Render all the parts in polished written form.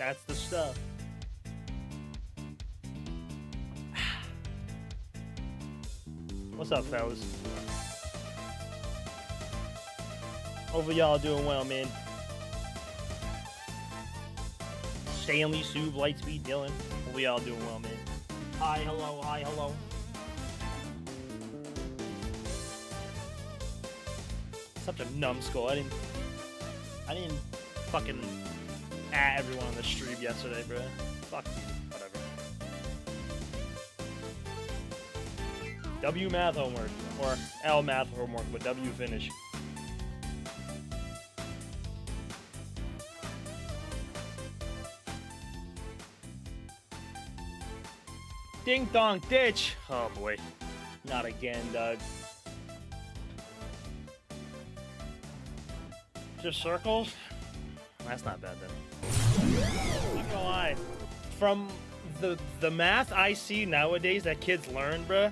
That's the stuff. What's up, fellas? Hopefully y'all doing well, man. Stanley, Sue, Lightspeed, Dylan. Hopefully y'all doing well, man. Hi, hello, hi, hello. Such a numbskull. I didn't fucking at everyone on the stream yesterday, bro. Fuck you. Whatever. W math homework. Or L math homework, but W finish. Ding dong ditch. Oh boy. Not again, Doug. Just circles? That's not bad then. Not gonna lie. From the math I see nowadays that kids learn, bruh,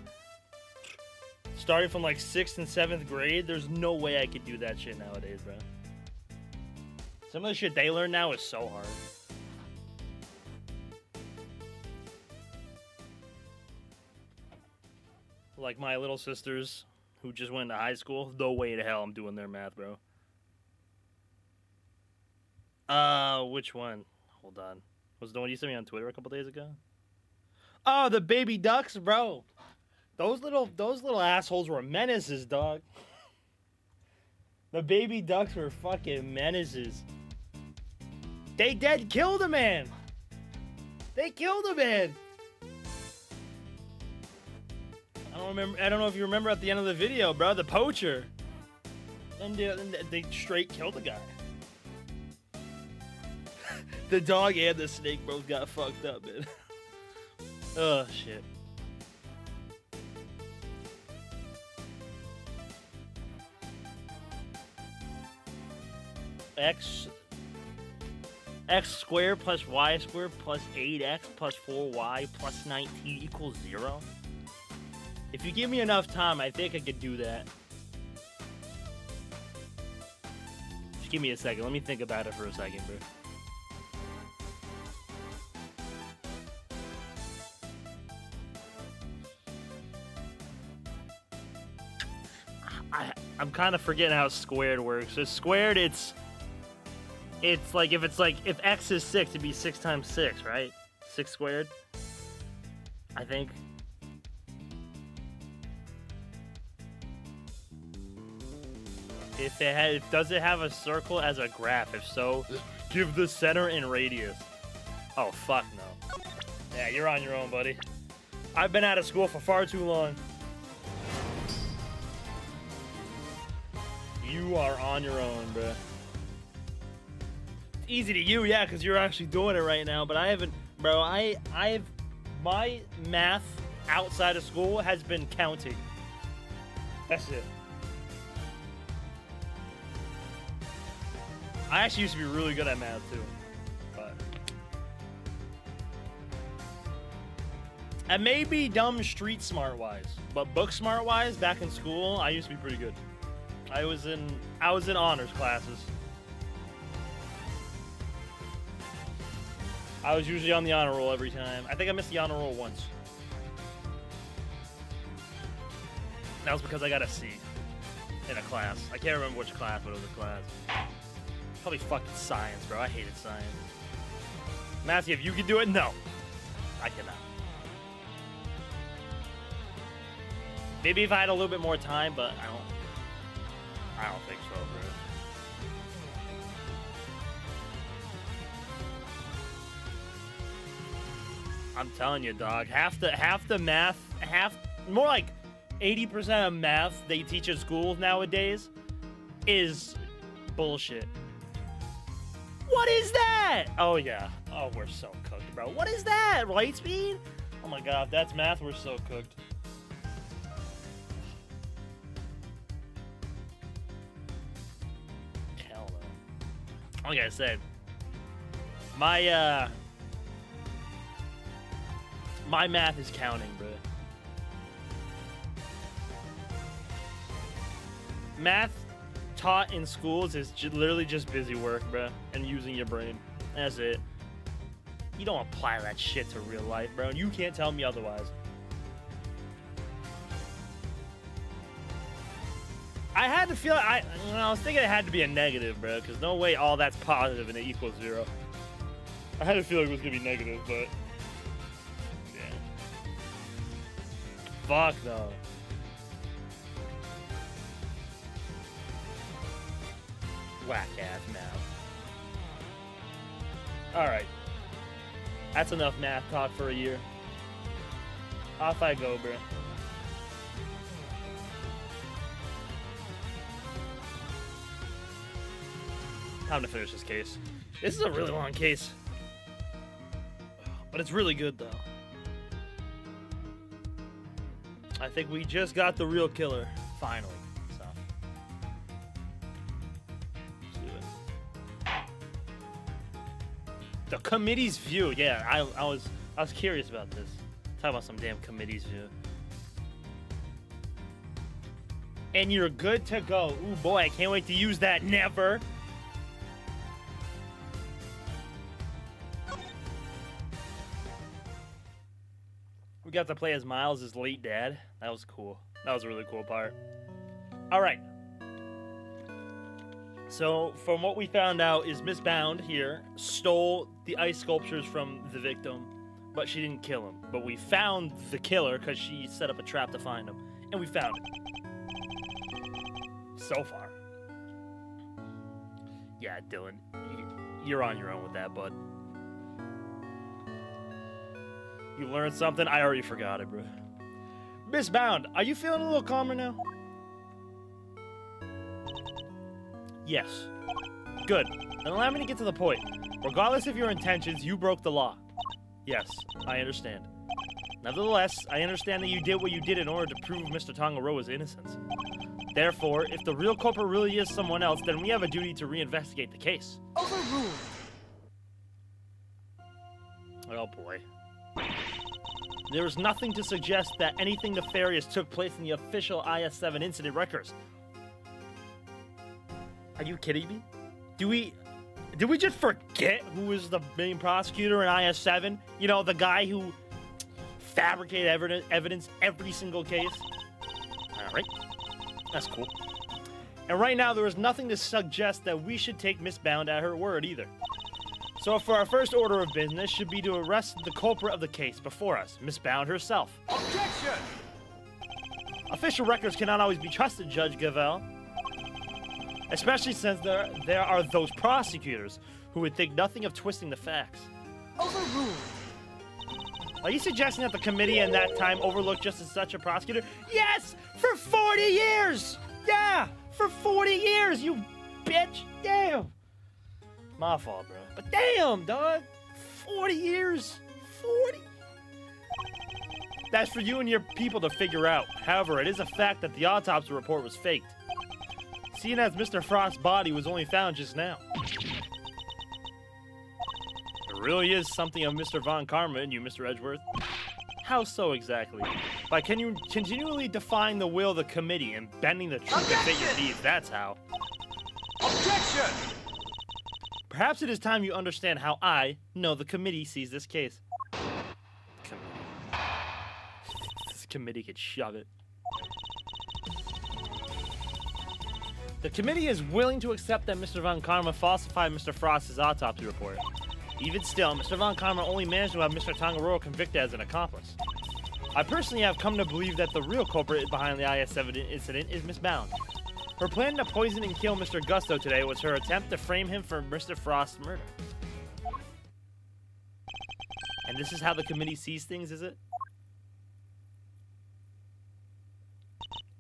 starting from like 6th and 7th grade, there's no way I could do that shit nowadays, bruh. Some of the shit they learn now is so hard. Like my little sisters who just went to high school, no way to hell I'm doing their math, bro. Which one? Hold on. Was the one you sent me on Twitter a couple days ago? Oh, the baby ducks, bro. Those little assholes were menaces, dog. The baby ducks were fucking menaces. They dead killed a man. They killed a man. I don't know if you remember at the end of the video, bro, the poacher. And they straight killed the guy. The dog and the snake both got fucked up, man. Oh, shit. X squared plus y squared plus 8x plus 4y plus 19 equals 0? If you give me enough time, I think I could do that. Just give me a second. Let me think about it for a second, bro. I'm kind of forgetting how squared works. So squared, it's like if x is 6, it'd be 6 times 6, right? 6 squared, I think. Does it have a circle as a graph? If so, give the center and radius. Oh, fuck no. Yeah, you're on your own, buddy. I've been out of school for far too long. You are on your own, bruh. It's easy to you, yeah, because you're actually doing it right now, but I haven't, bro. My math outside of school has been counting. That's it. I actually used to be really good at math too, but and maybe dumb street smart wise, but book smart wise, back in school, I used to be pretty good. I was in honors classes. I was usually on the honor roll every time. I think I missed the honor roll once. That was because I got a C in a class. I can't remember which class, but it was a class. Probably fucking science, bro. I hated science. Matthew, if you could do it, no. I cannot. Maybe if I had a little bit more time, but I don't think so, bro. I'm telling you, dog. Half the math, more like 80% of math they teach at schools nowadays is bullshit. What is that? Oh yeah. Oh, we're so cooked, bro. What is that? Lightspeed? Oh my god, if that's math, we're so cooked. Hell no. Like I said, my math is counting, bro. Math taught in schools is literally just busy work, bro, and using your brain. That's it. You don't apply that shit to real life, bro. You can't tell me otherwise. I had to feel I was thinking it had to be a negative, bro, because no way all that's positive and it equals 0. I had to feel like it was gonna be negative, but yeah. Fuck no. Whack ass math. Alright. That's enough math talk for a year. Off I go, bro. Time to finish this case. This is a really long case. But it's really good, though. I think we just got the real killer, finally. So. Let's do it. The committee's view. Yeah, I was curious about this. Talk about some damn committee's view. And you're good to go. Ooh, boy, I can't wait to use that. Never. We got to play as Miles' late dad. That was cool. That was a really cool part. All right. So, from what we found out is Miss Bound here stole the ice sculptures from the victim, but she didn't kill him. But we found the killer because she set up a trap to find him. And we found it. So far. Yeah, Dylan, you're on your own with that, bud. You learned something? I already forgot it, bro. Miss Bound, are you feeling a little calmer now? Yes. Good. Then allow me to get to the point. Regardless of your intentions, you broke the law. Yes, I understand. Nevertheless, I understand that you did what you did in order to prove Mr. Tangaroa's innocence. Therefore, if the real culprit really is someone else, then we have a duty to reinvestigate the case. Overruled. Oh boy. There is nothing to suggest that anything nefarious took place in the official IS-7 incident records. Are you kidding me? Did we just forget who was the main prosecutor in IS-7? You know, the guy who fabricated evidence every single case? Alright. That's cool. And right now, there is nothing to suggest that we should take Miss Bound at her word either. So for our first order of business should be to arrest the culprit of the case before us, Miss Bound herself. Objection! Official records cannot always be trusted, Judge Gavel. Especially since there are those prosecutors who would think nothing of twisting the facts. Overruled. Are you suggesting that the committee in that time overlooked just as such a prosecutor? Yes! For 40 years! Yeah! For 40 years, you bitch! Damn! My fault, bro. But damn, dog! 40 years! 40? That's for you and your people to figure out. However, it is a fact that the autopsy report was faked. Seeing as Mr. Frost's body was only found just now. There really is something of Mr. Von Karma in you, Mr. Edgeworth. How so exactly? By can you continually defying the will of the committee and bending the truth to fit your needs, that's how. Objection! Perhaps it is time you understand how I, no, the committee sees this case. This committee could shove it. The committee is willing to accept that Mr. Von Karma falsified Mr. Frost's autopsy report. Even still, Mr. Von Karma only managed to have Mr. Tangaroa convicted as an accomplice. I personally have come to believe that the real culprit behind the IS-7 incident is Miss Bound. Her plan to poison and kill Mr. Gusto today was her attempt to frame him for Mr. Frost's murder. And this is how the committee sees things, is it?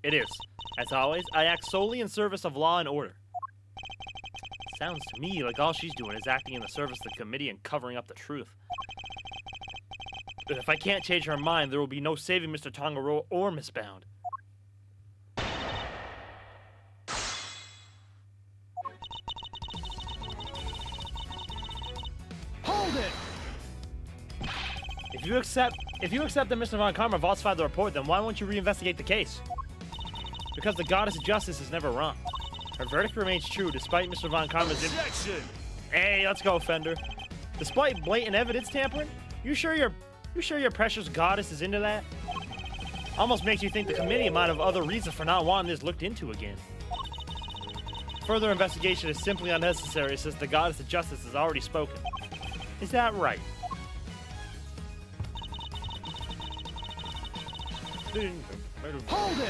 It is. As always, I act solely in service of law and order. Sounds to me like all she's doing is acting in the service of the committee and covering up the truth. But if I can't change her mind, there will be no saving Mr. Tangaroa or Miss Bound. Hold it! If you accept that Mr. Von Karma falsified the report, then why won't you reinvestigate the case? Because the goddess of justice is never wrong. Her verdict remains true despite Mr. Von Karma's... Objection! Hey, let's go, Fender. Despite blatant evidence tampering? You sure your precious goddess is into that? Almost makes you think the committee might have other reasons for not wanting this looked into again. Further investigation is simply unnecessary since the goddess of justice has already spoken. Is that right? Hold it!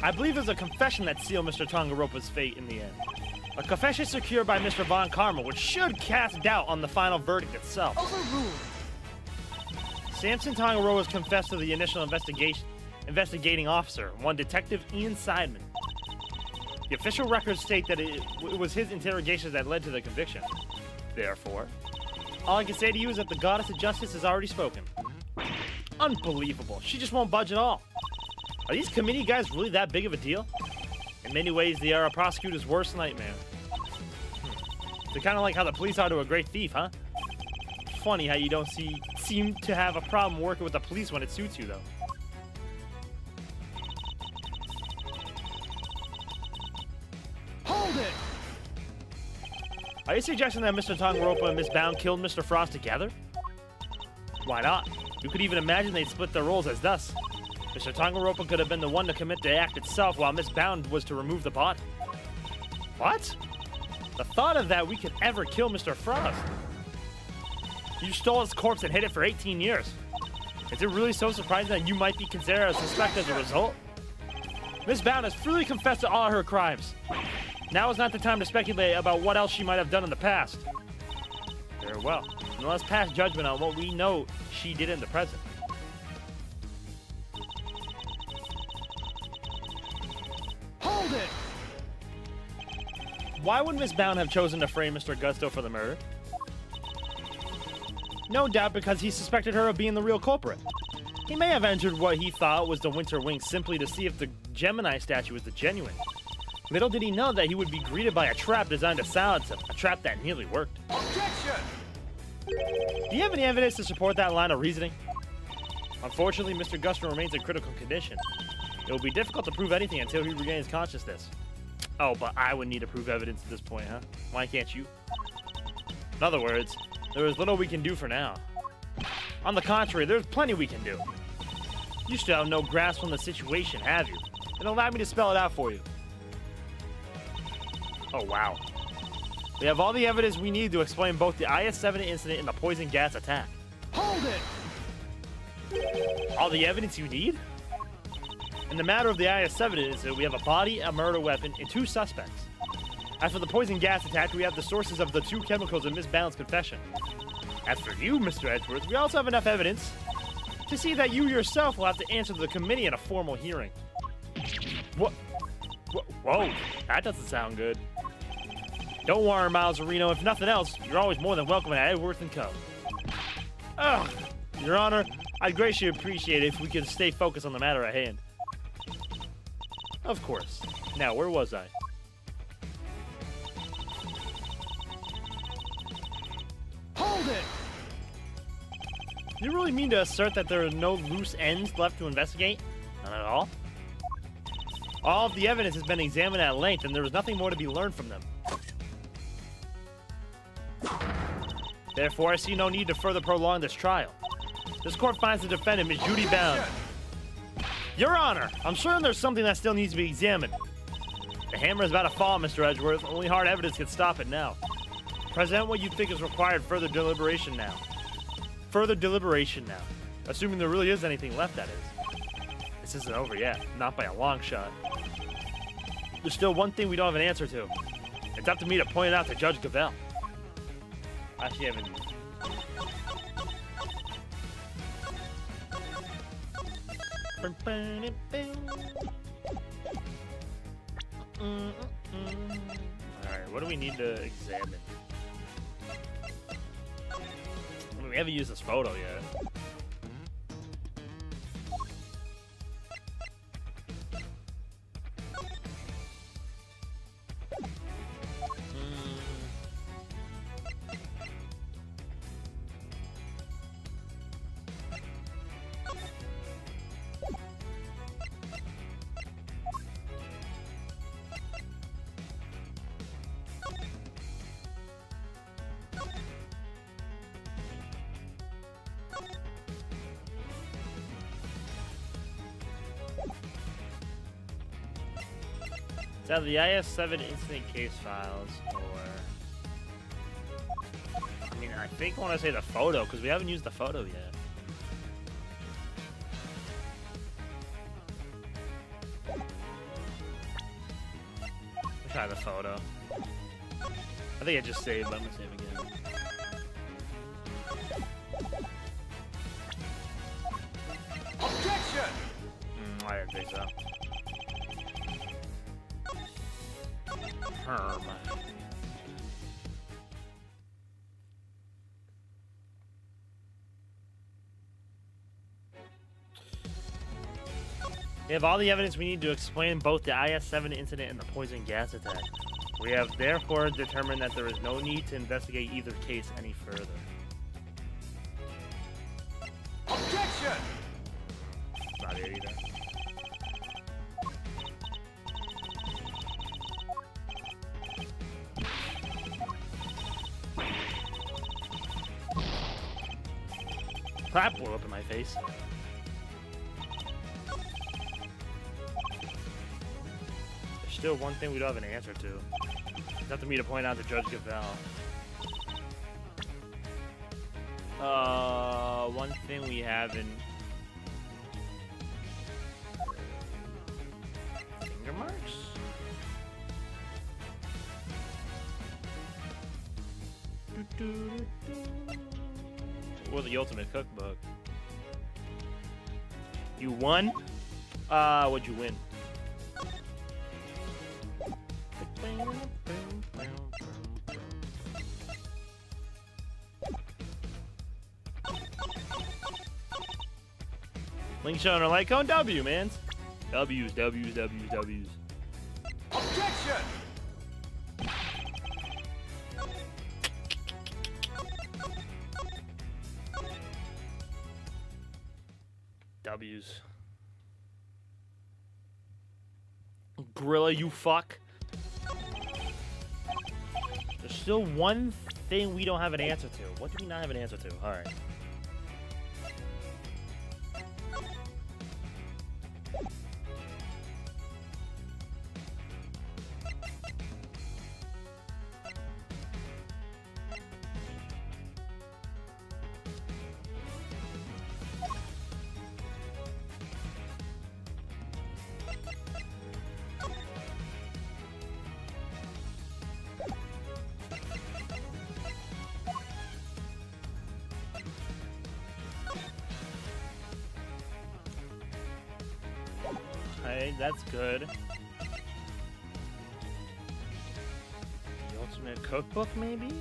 I believe it was a confession that sealed Mr. Tongaropa's fate in the end. A confession secured by Mr. Von Karma, which should cast doubt on the final verdict itself. Overruled. Samson Tongaroa confessed to the initial investigating officer, one Detective Ian Seidman. The official records state that it was his interrogations that led to the conviction. Therefore, all I can say to you is that the goddess of justice has already spoken. Unbelievable. She just won't budge at all. Are these committee guys really that big of a deal? In many ways, they are a prosecutor's worst nightmare. They're kind of like how the police are to a great thief, huh? Funny how you don't seem to have a problem working with the police when it suits you, though. Hold it! Are you suggesting that Mr. Tongaropa and Miss Bound killed Mr. Frost together? Why not? You could even imagine they'd split their roles as thus. Mr. Tongaropa could have been the one to commit the act itself while Miss Bound was to remove the body. What? The thought of that we could ever kill Mr. Frost. You stole his corpse and hid it for 18 years. Is it really so surprising that you might be considered a suspect as a result? Miss Bound has freely confessed to all her crimes. Now is not the time to speculate about what else she might have done in the past. Very well. Now let's pass judgment on what we know she did in the present. Hold it! Why would Miss Bound have chosen to frame Mr. Gusto for the murder? No doubt because he suspected her of being the real culprit. He may have entered what he thought was the Winter Wing simply to see if the Gemini statue was the genuine. Little did he know that he would be greeted by a trap designed to silence him, a trap that nearly worked. Objection! Do you have any evidence to support that line of reasoning? Unfortunately, Mr. Gusto remains in critical condition. It will be difficult to prove anything until he regains consciousness. Oh, but I would need to prove evidence at this point, huh? Why can't you? In other words, there is little we can do for now. On the contrary, there's plenty we can do. You still have no grasp on the situation, have you? And allow me to spell it out for you. Oh, wow. We have all the evidence we need to explain both the IS-7 incident and the poison gas attack. Hold it! All the evidence you need? In the matter of the IS-7 incident, we have a body, a murder weapon, and 2 suspects. As for the poison gas attack, we have the sources of the 2 chemicals in Miss Bound's confession. As for you, Mr. Edgeworth, we also have enough evidence to see that you yourself will have to answer to the committee in a formal hearing. What? Whoa, that doesn't sound good. Don't worry, Miles Reno. If nothing else, you're always more than welcome at Edgeworth & Co. Ugh, Your Honor, I'd greatly appreciate it if we could stay focused on the matter at hand. Of course. Now, where was I? Hold it! You really mean to assert that there are no loose ends left to investigate? None at all? All of the evidence has been examined at length, and there is nothing more to be learned from them. Therefore, I see no need to further prolong this trial. This court finds the defendant, Ms. Judy Bound. Your Honor, I'm certain there's something that still needs to be examined. The hammer is about to fall, Mr. Edgeworth. Only hard evidence can stop it now. Present what you think is required. Further deliberation now. Further deliberation now. Assuming there really is anything left, that is. This isn't over yet. Not by a long shot. There's still one thing we don't have an answer to. It's up to me to point it out to Judge Gavell. Actually, I haven't. Alright, what do we need to examine? I mean, we haven't used this photo yet. It's either the IS7 incident case files or... I mean, I think I want to say the photo, because we haven't used the photo yet. Let's try the photo. I think I just saved, but I'm going to save again. Objection! I didn't think so. Herm. We have all the evidence we need to explain both the IS-7 incident and the poison gas attack. We have therefore determined that there is no need to investigate either case any further. Objection! Not it either. That blew up in my face. There's still one thing we don't have an answer to. It's up to me to point out to Judge Gavell. One thing we haven't... Finger marks? Or the ultimate cookbook. You won? What'd you win? Link showing a light cone? W, man. W's, W's, W's, W's. Objection! W's. Gorilla, you fuck. There's still one thing we don't have an answer to. What do we not have an answer to? Alright. Okay, that's good. The ultimate cookbook, maybe?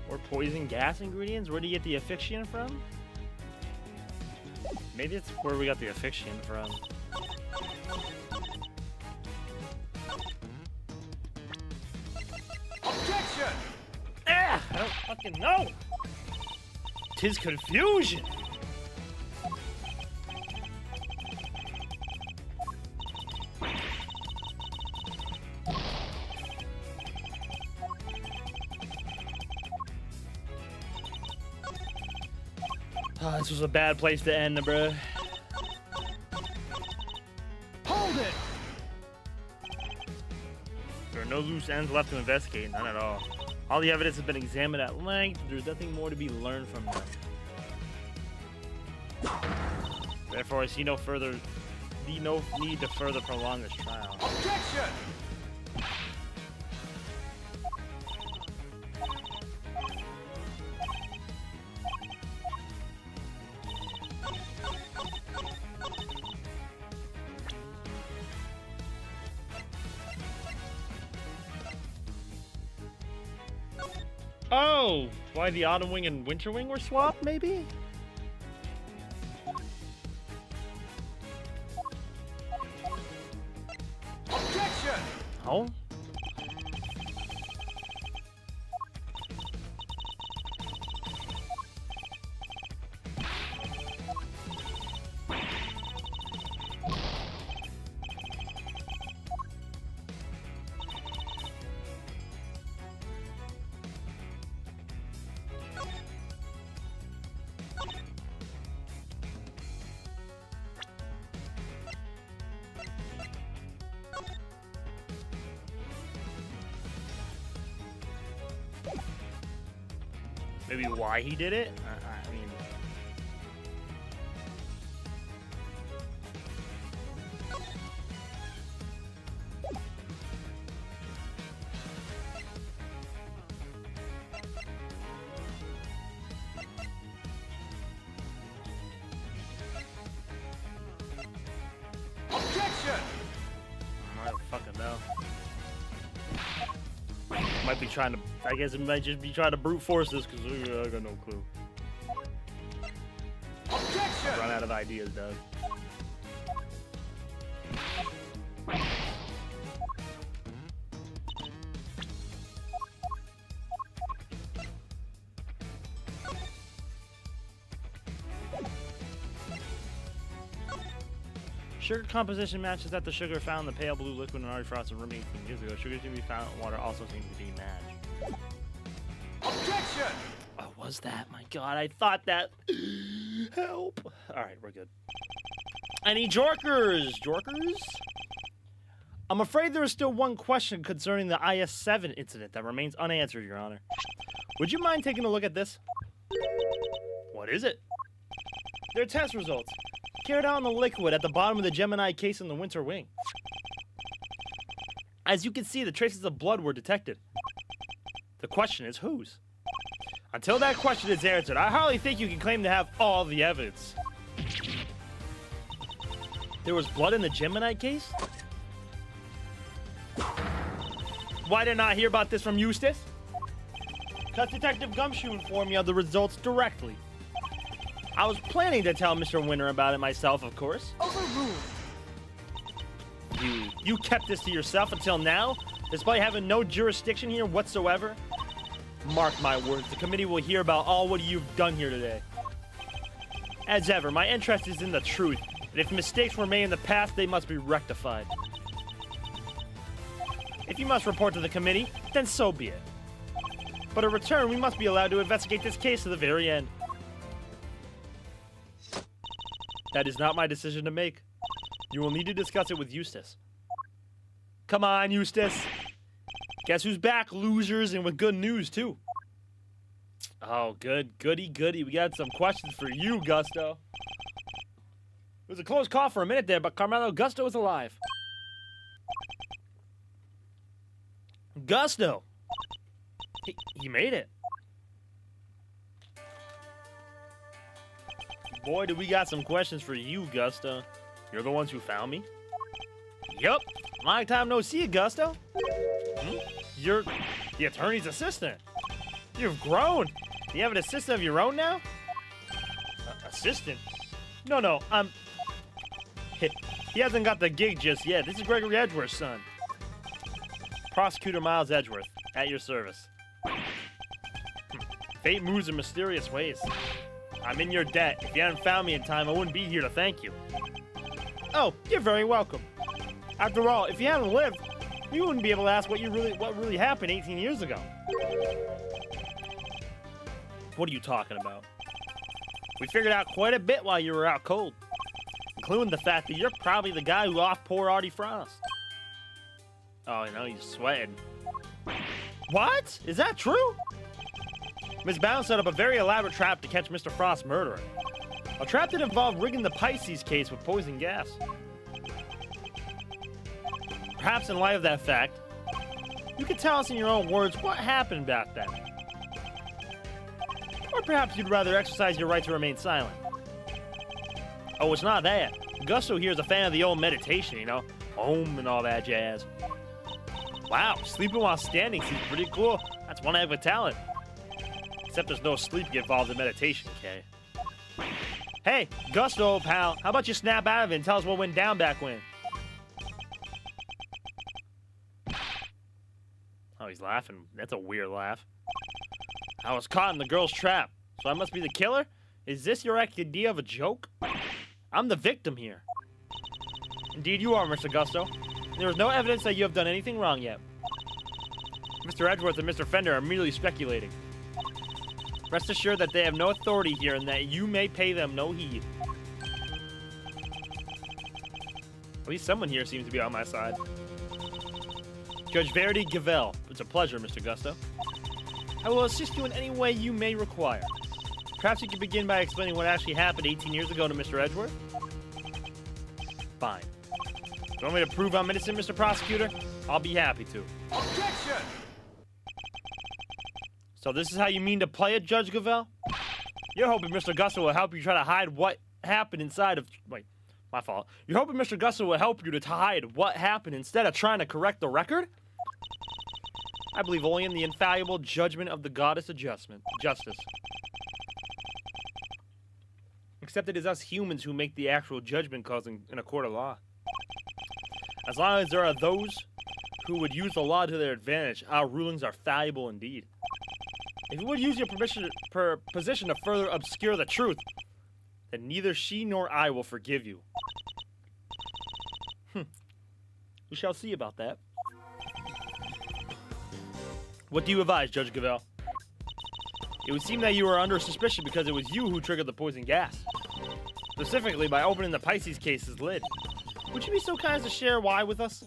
Or poison gas ingredients? Where do you get the asphyxiant from? Maybe it's where we got the asphyxiant from. Objection! Ah! I don't fucking know! 'Tis confusion! Oh, this was a bad place to end, bruh. Hold it! There are no loose ends left to investigate, none at all. All the evidence has been examined at length. There's nothing more to be learned from them. Therefore, I see no need to further prolong this trial. Objection! Oh! Why the Autumn Wing and Winter Wing were swapped, maybe? Objection! Oh? Maybe why he did it? I mean... Objection! I don't fucking know. Might be trying to... I guess it might just be trying to brute force this, because I got no clue. Objection! Run out of ideas, Doug. Sugar composition matches that the sugar found in the pale blue liquid in Artie Frost's room 18 years ago. Sugar to be found in water also seems to be matched. Objection! Oh, was that? My God, I thought that. Help. All right, we're good. Any jorkers? Jorkers? I'm afraid there is still one question concerning the IS-7 incident that remains unanswered, Your Honor. Would you mind taking a look at this? What is it? They're test results. Carried out in the liquid at the bottom of the Gemini case in the winter wing. As you can see, the traces of blood were detected. The question is whose? Until that question is answered, I hardly think you can claim to have all the evidence. There was blood in the Gemini case? Why didn't I hear about this from Eustace? Because Detective Gumshoe informed me of the results directly. I was planning to tell Mr. Winter about it myself, of course. Overruled. You kept this to yourself until now, despite having no jurisdiction here whatsoever? Mark my words, the committee will hear about all what you've done here today. As ever, my interest is in the truth, and if mistakes were made in the past, they must be rectified. If you must report to the committee, then so be it. But in return, we must be allowed to investigate this case to the very end. That is not my decision to make. You will need to discuss it with Eustace. Come on, Eustace. Guess who's back, losers, and with good news, too. Oh, good. Goody. We got some questions for you, Gusto. It was a close call for a minute there, but Carmelo Gusto is alive. Gusto. He made it. Boy, do we got some questions for you, Gusto. You're the ones who found me? Yup. Long time no see, Gusto. You're the attorney's assistant. You've grown. You have an assistant of your own now? Assistant? No, he hasn't got the gig just yet. This is Gregory Edgeworth's son. Prosecutor Miles Edgeworth, at your service. Fate moves in mysterious ways. I'm in your debt. If you hadn't found me in time, I wouldn't be here to thank you. Oh, you're very welcome. After all, if you hadn't lived, we wouldn't be able to ask what really happened 18 years ago. What are you talking about? We figured out quite a bit while you were out cold, including the fact that you're probably the guy who off poor Artie Frost. Oh, he's sweating. What? Is that true? Miss Bounds set up a very elaborate trap to catch Mr. Frost's murderer. A trap that involved rigging the Pisces case with poison gas. Perhaps in light of that fact, you could tell us in your own words what happened back then. Or perhaps you'd rather exercise your right to remain silent. Oh, it's not that. Gusto here is a fan of the old meditation, Om and all that jazz. Wow, sleeping while standing seems pretty cool. That's one heck of a talent. Except there's no sleep involved in meditation, Kay. Hey, Gusto, old pal, how about you snap out of it and tell us what went down back when? Oh, he's laughing. That's a weird laugh. I was caught in the girl's trap, so I must be the killer? Is this your idea of a joke? I'm the victim here. Indeed you are, Mr. Gusto. There is no evidence that you have done anything wrong yet. Mr. Edgeworth and Mr. Fender are merely speculating. Rest assured that they have no authority here and that you may pay them no heed. At least someone here seems to be on my side. Judge Verity Gavel. It's a pleasure, Mr. Gusto. I will assist you in any way you may require. Perhaps you could begin by explaining what actually happened 18 years ago to Mr. Edgeworth? Fine. You want me to prove I'm innocent, Mr. Prosecutor? I'll be happy to. Objection! So this is how you mean to play it, Judge Gavelle? You're hoping Mr. Gusto will help you try to hide what happened inside of... Wait, my fault. You're hoping Mr. Gusto will help you to hide what happened instead of trying to correct the record? I believe only in the infallible judgment of the goddess of justice. Except it is us humans who make the actual judgment calls in a court of law. As long as there are those who would use the law to their advantage, our rulings are fallible indeed. If you would use your position to further obscure the truth, then neither she nor I will forgive you. We shall see about that. What do you advise, Judge Gavelle? It would seem that you are under suspicion because it was you who triggered the poison gas. Specifically by opening the Pisces case's lid. Would you be so kind as to share why with us?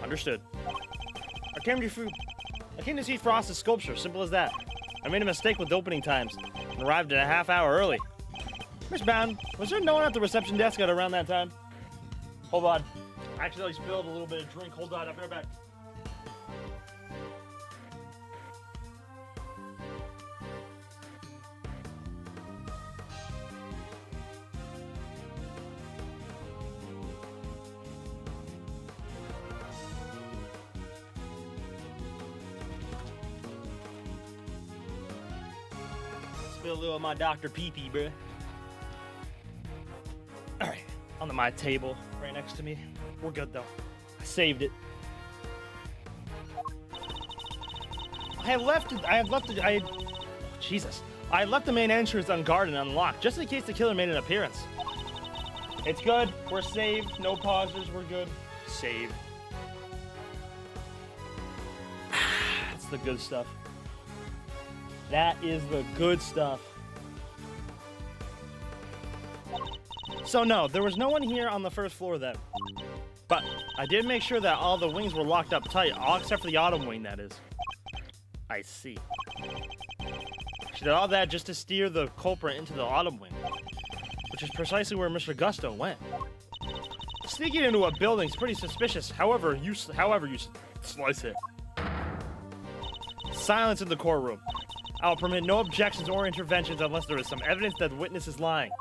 Understood. I came to see Frost's sculpture, simple as that. I made a mistake with opening times and arrived a half hour early. Miss Bound, was there no one at the reception desk at around that time? Hold on. I accidentally spilled a little bit of drink. Hold on, I'll be right back. Spill a little of my Dr. Pee-Pee, bruh. Alright, on my table, right next to me. We're good, though. I saved it. I left the main entrance unguarded and unlocked, just in case the killer made an appearance. It's good. We're saved. No pauses. We're good. Save. That's the good stuff. That is the good stuff. So no, there was no one here on the first floor then. But I did make sure that all the wings were locked up tight, all except for the autumn wing, that is. I see. She did all that just to steer the culprit into the autumn wing, which is precisely where Mr. Gusto went. Sneaking into a building is pretty suspicious, however you slice it. Silence in the courtroom. I will permit no objections or interventions unless there is some evidence that the witness is lying.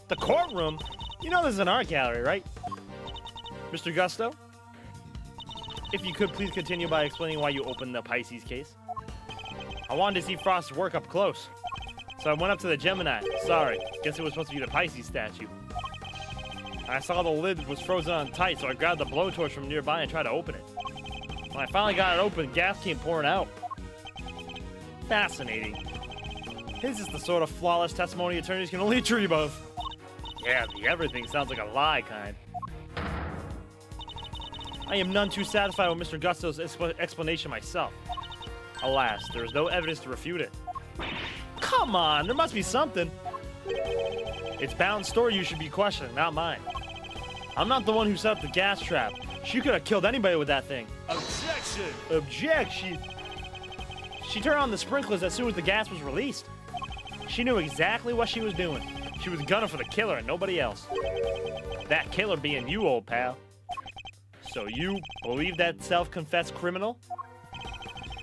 The courtroom? You know this is an art gallery, right? Mr. Gusto? If you could please continue by explaining why you opened the Pisces case. I wanted to see Frost's work up close. So I went up to the Gemini. Sorry, guess it was supposed to be the Pisces statue. I saw the lid was frozen on tight, so I grabbed the blowtorch from nearby and tried to open it. When I finally got it open, gas came pouring out. Fascinating. This is the sort of flawless testimony attorneys can only dream of. Yeah, the everything sounds like a lie kind. I am none too satisfied with Mr. Gusto's explanation myself. Alas, there is no evidence to refute it. Come on, there must be something. It's Bound's story you should be questioning, not mine. I'm not the one who set up the gas trap. She could have killed anybody with that thing. Objection! Objection! She turned on the sprinklers as soon as the gas was released. She knew exactly what she was doing. She was gunning for the killer and nobody else. That killer being you, old pal. So you believe that self-confessed criminal?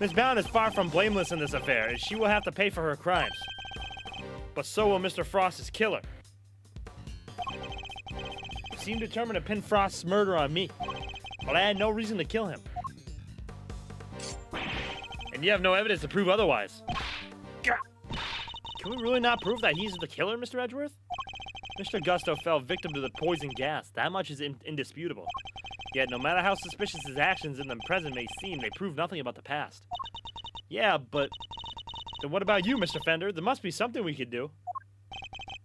Miss Bound is far from blameless in this affair, and she will have to pay for her crimes. But so will Mr. Frost's killer. You seem determined to pin Frost's murder on me, but I had no reason to kill him. And you have no evidence to prove otherwise. Can we really not prove that he's the killer, Mr. Edgeworth? Mr. Gusto fell victim to the poison gas. That much is indisputable. Yet, no matter how suspicious his actions in the present may seem, they prove nothing about the past. Yeah, but... then what about you, Mr. Fender? There must be something we could do.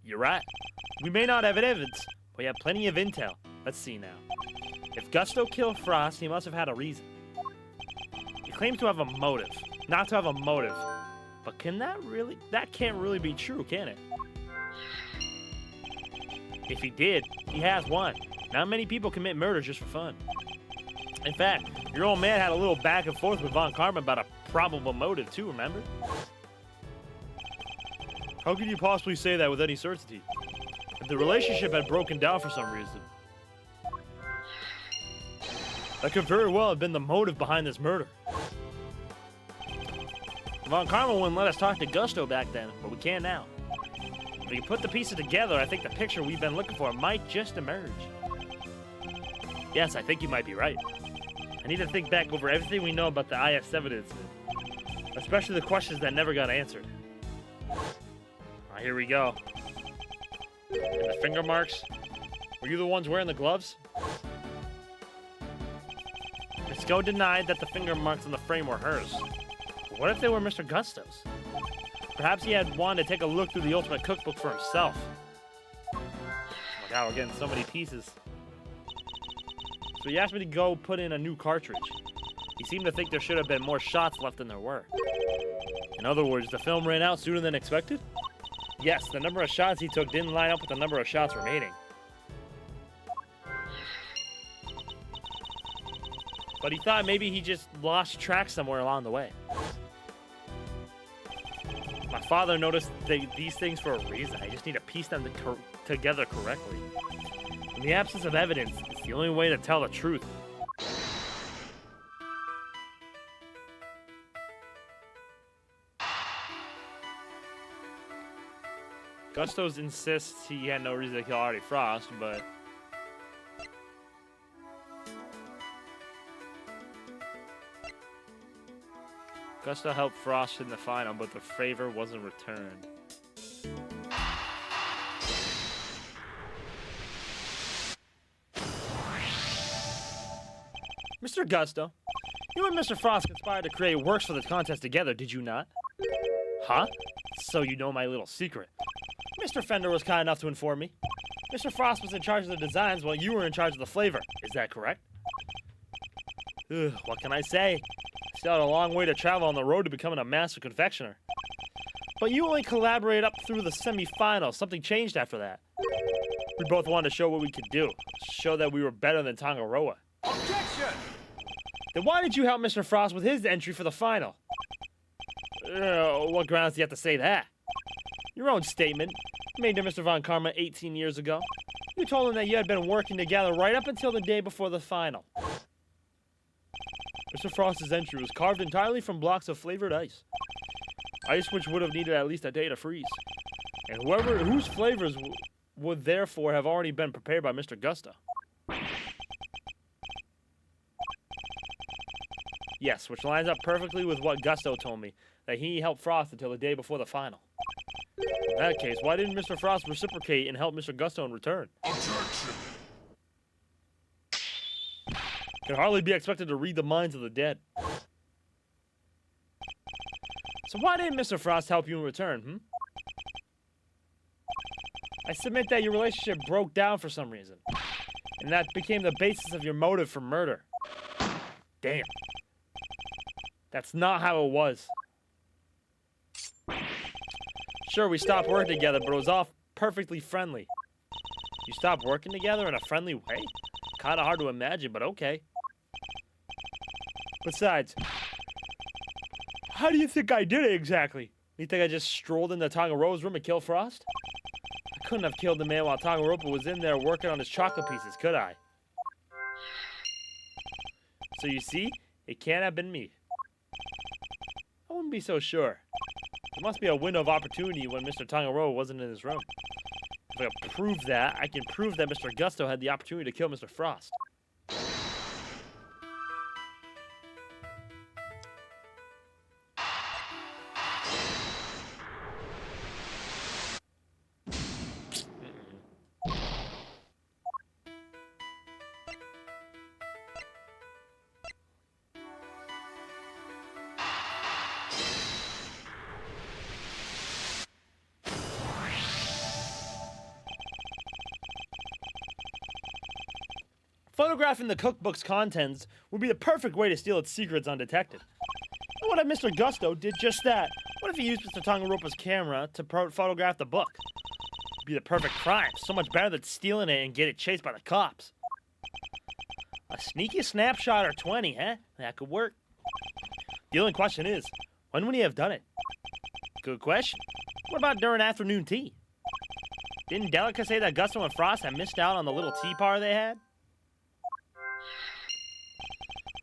You're right. We may not have evidence, but we have plenty of intel. Let's see now. If Gusto killed Frost, he must have had a reason. He claims to have a motive. Not to have a motive. But can that really... that can't really be true, can it? If he did, he has one. Not many people commit murder just for fun. In fact, your old man had a little back and forth with Von Karma about a probable motive too, remember? How could you possibly say that with any certainty? If the relationship had broken down for some reason. That could very well have been the motive behind this murder. Von Karma wouldn't let us talk to Gusto back then, but we can now. If we put the pieces together, I think the picture we've been looking for might just emerge. Yes, I think you might be right. I need to think back over everything we know about the IS-7 incident, especially the questions that never got answered. Here we go. And the finger marks. Were you the ones wearing the gloves? Miss Go denied that the finger marks on the frame were hers. But what if they were Mr. Gusto's? Perhaps he had wanted to take a look through the Ultimate Cookbook for himself. Oh my god, we're getting so many pieces. So he asked me to go put in a new cartridge. He seemed to think there should have been more shots left than there were. In other words, the film ran out sooner than expected? Yes, the number of shots he took didn't line up with the number of shots remaining. But he thought maybe he just lost track somewhere along the way. My father noticed these things for a reason. I just need to piece them together correctly. In the absence of evidence, it's the only way to tell the truth. Gustos insists he had no reason to kill Artie Frost, but... Gusto helped Frost in the final, but the favor wasn't returned. Mr. Gusto, you and Mr. Frost conspired to create works for the contest together, did you not? Huh? So you know my little secret. Mr. Fender was kind enough to inform me. Mr. Frost was in charge of the designs while you were in charge of the flavor. Is that correct? Ugh, what can I say? Still had a long way to travel on the road to becoming a master confectioner. But you only collaborated up through the semi-finals. Something changed after that. We both wanted to show what we could do. Show that we were better than Tangaroa. Objection! Then why did you help Mr. Frost with his entry for the final? What grounds do you have to say that? Your own statement, made to Mr. Von Karma 18 years ago. You told him that you had been working together right up until the day before the final. Mr. Frost's entry was carved entirely from blocks of flavored ice. Ice which would have needed at least a day to freeze. And whose flavors would therefore have already been prepared by Mr. Gusto. Yes, which lines up perfectly with what Gusto told me, that he helped Frost until the day before the final. In that case, why didn't Mr. Frost reciprocate and help Mr. Gusto in return? Objection! Can hardly be expected to read the minds of the dead. So why didn't Mr. Frost help you in return, I submit that your relationship broke down for some reason. And that became the basis of your motive for murder. Damn. That's not how it was. Sure, we stopped working together, but it was all perfectly friendly. You stopped working together in a friendly way? Kinda hard to imagine, but okay. Besides, how do you think I did it exactly? You think I just strolled into Tangaroa's room and killed Frost? I couldn't have killed the man while Tangaroa was in there working on his chocolate pieces, could I? So you see, it can't have been me. I wouldn't be so sure. There must be a window of opportunity when Mr. Tangaroa wasn't in his room. If I can prove that, I can prove that Mr. Gusto had the opportunity to kill Mr. Frost. Photographing the cookbook's contents would be the perfect way to steal its secrets undetected. And what if Mr. Gusto did just that? What if he used Mr. Tangaropa's camera to photograph the book? It'd be the perfect crime, so much better than stealing it and get it chased by the cops. A sneaky snapshot or 20, huh? That could work. The only question is, when would he have done it? Good question. What about during afternoon tea? Didn't Delica say that Gusto and Frost had missed out on the little tea party they had?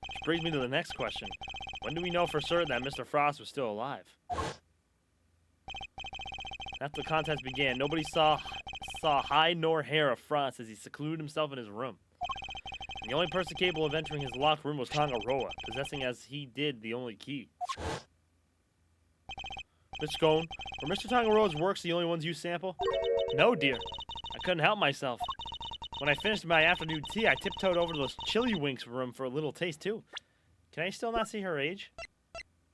Which brings me to the next question. When do we know for certain that Mr. Frost was still alive? After the contest began, nobody saw hide nor hair of Frost as he secluded himself in his room. And the only person capable of entering his locked room was Tangaroa, possessing as he did the only key. Mr. Scone, were Mr. Tangaroa's works the only ones you sample? No, dear. I couldn't help myself. When I finished my afternoon tea, I tiptoed over to the Chili Winks room for a little taste, too. Can I still not see her age?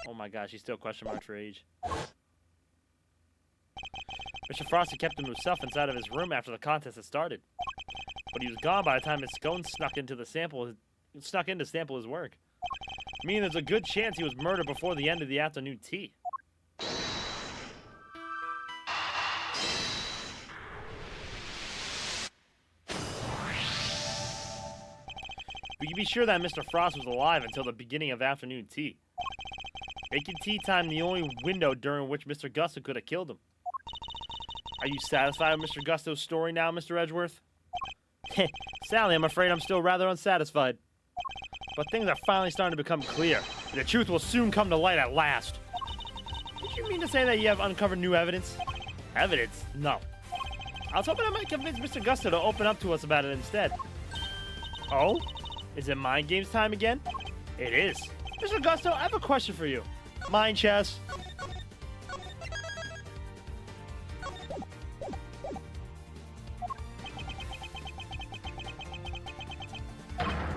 Oh my gosh, she still question marks her age. Mr. Frosty kept himself inside of his room after the contest had started. But he was gone by the time Miss Scone snuck in to sample his work. Meaning there's a good chance he was murdered before the end of the afternoon tea. We can be sure that Mr. Frost was alive until the beginning of afternoon tea. Making tea time the only window during which Mr. Gusto could have killed him. Are you satisfied with Mr. Gusto's story now, Mr. Edgeworth? Sally, I'm afraid I'm still rather unsatisfied. But things are finally starting to become clear, and the truth will soon come to light at last. Did you mean to say that you have uncovered new evidence? Evidence? No. I was hoping I might convince Mr. Gusto to open up to us about it instead. Oh? Is it mind games time again? It is. Mr. Gusto, I have a question for you. Mind chess.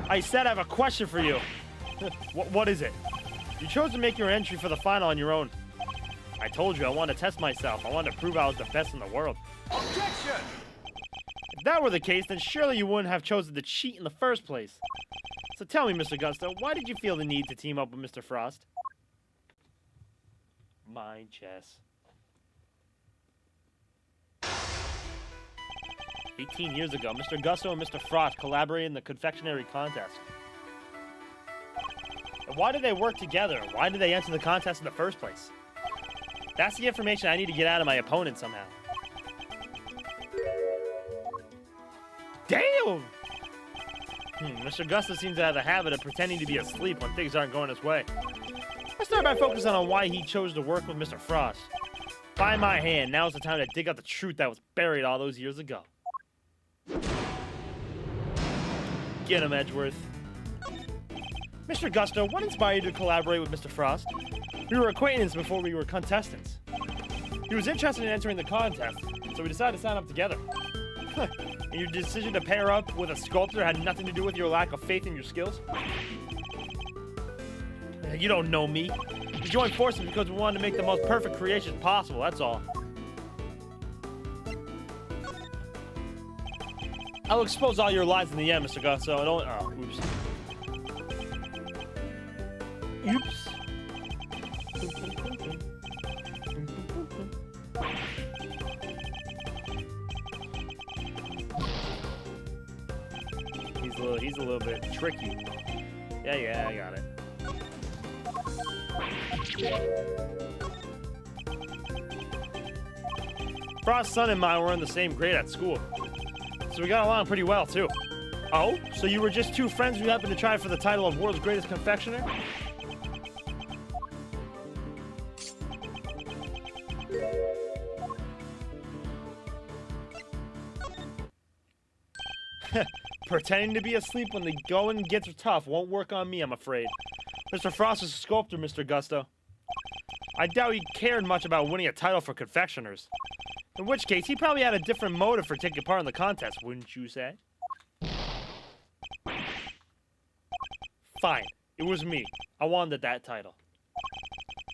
I said I have a question for you. What is it? You chose to make your entry for the final on your own. I told you I wanted to test myself. I wanted to prove I was the best in the world. Objection! If that were the case, then surely you wouldn't have chosen to cheat in the first place. So tell me, Mr. Gusto, why did you feel the need to team up with Mr. Frost? Mind chess. 18 years ago, Mr. Gusto and Mr. Frost collaborated in the confectionery contest. And why did they work together? Why did they enter the contest in the first place? That's the information I need to get out of my opponent somehow. Damn! Mr. Gusto seems to have the habit of pretending to be asleep when things aren't going his way. Let's start by focusing on why he chose to work with Mr. Frost. By my hand, now's the time to dig out the truth that was buried all those years ago. Get him, Edgeworth. Mr. Gusto, what inspired you to collaborate with Mr. Frost? We were acquaintances before we were contestants. He was interested in entering the contest, so we decided to sign up together. And your decision to pair up with a sculptor had nothing to do with your lack of faith in your skills? You don't know me. We joined forces because we wanted to make the most perfect creation possible, that's all. I'll expose all your lies in the end, Mr. Gusto. Oh, oops. Oops. He's a little bit tricky. Yeah, I got it. Frost's son and I were in the same grade at school, so we got along pretty well, too. Oh? So you were just two friends who happened to try for the title of world's greatest confectioner? Pretending to be asleep when the going gets tough won't work on me, I'm afraid. Mr. Frost is a sculptor, Mr. Gusto. I doubt he cared much about winning a title for confectioners. In which case, he probably had a different motive for taking part in the contest, wouldn't you say? Fine. It was me. I wanted that title.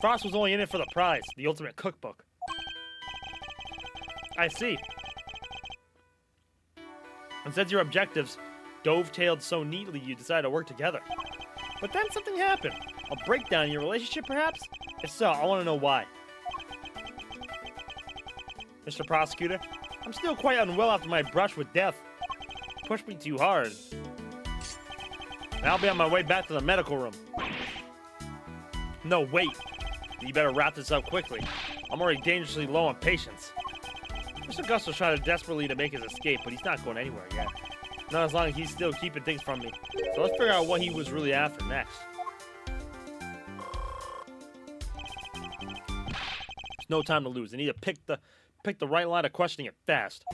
Frost was only in it for the prize, the ultimate cookbook. I see. And since your objectives dovetailed so neatly, you decided to work together. But then something happened. A breakdown in your relationship, perhaps? If so, I want to know why. Mr. Prosecutor, I'm still quite unwell after my brush with death. Pushed me too hard. And I'll be on my way back to the medical room. No, wait. You better wrap this up quickly. I'm already dangerously low on patience. Mr. Gusto's trying desperately to make his escape, but he's not going anywhere yet. Not as long as he's still keeping things from me. So let's figure out what he was really after next. There's no time to lose. I need to pick the right line of questioning it fast.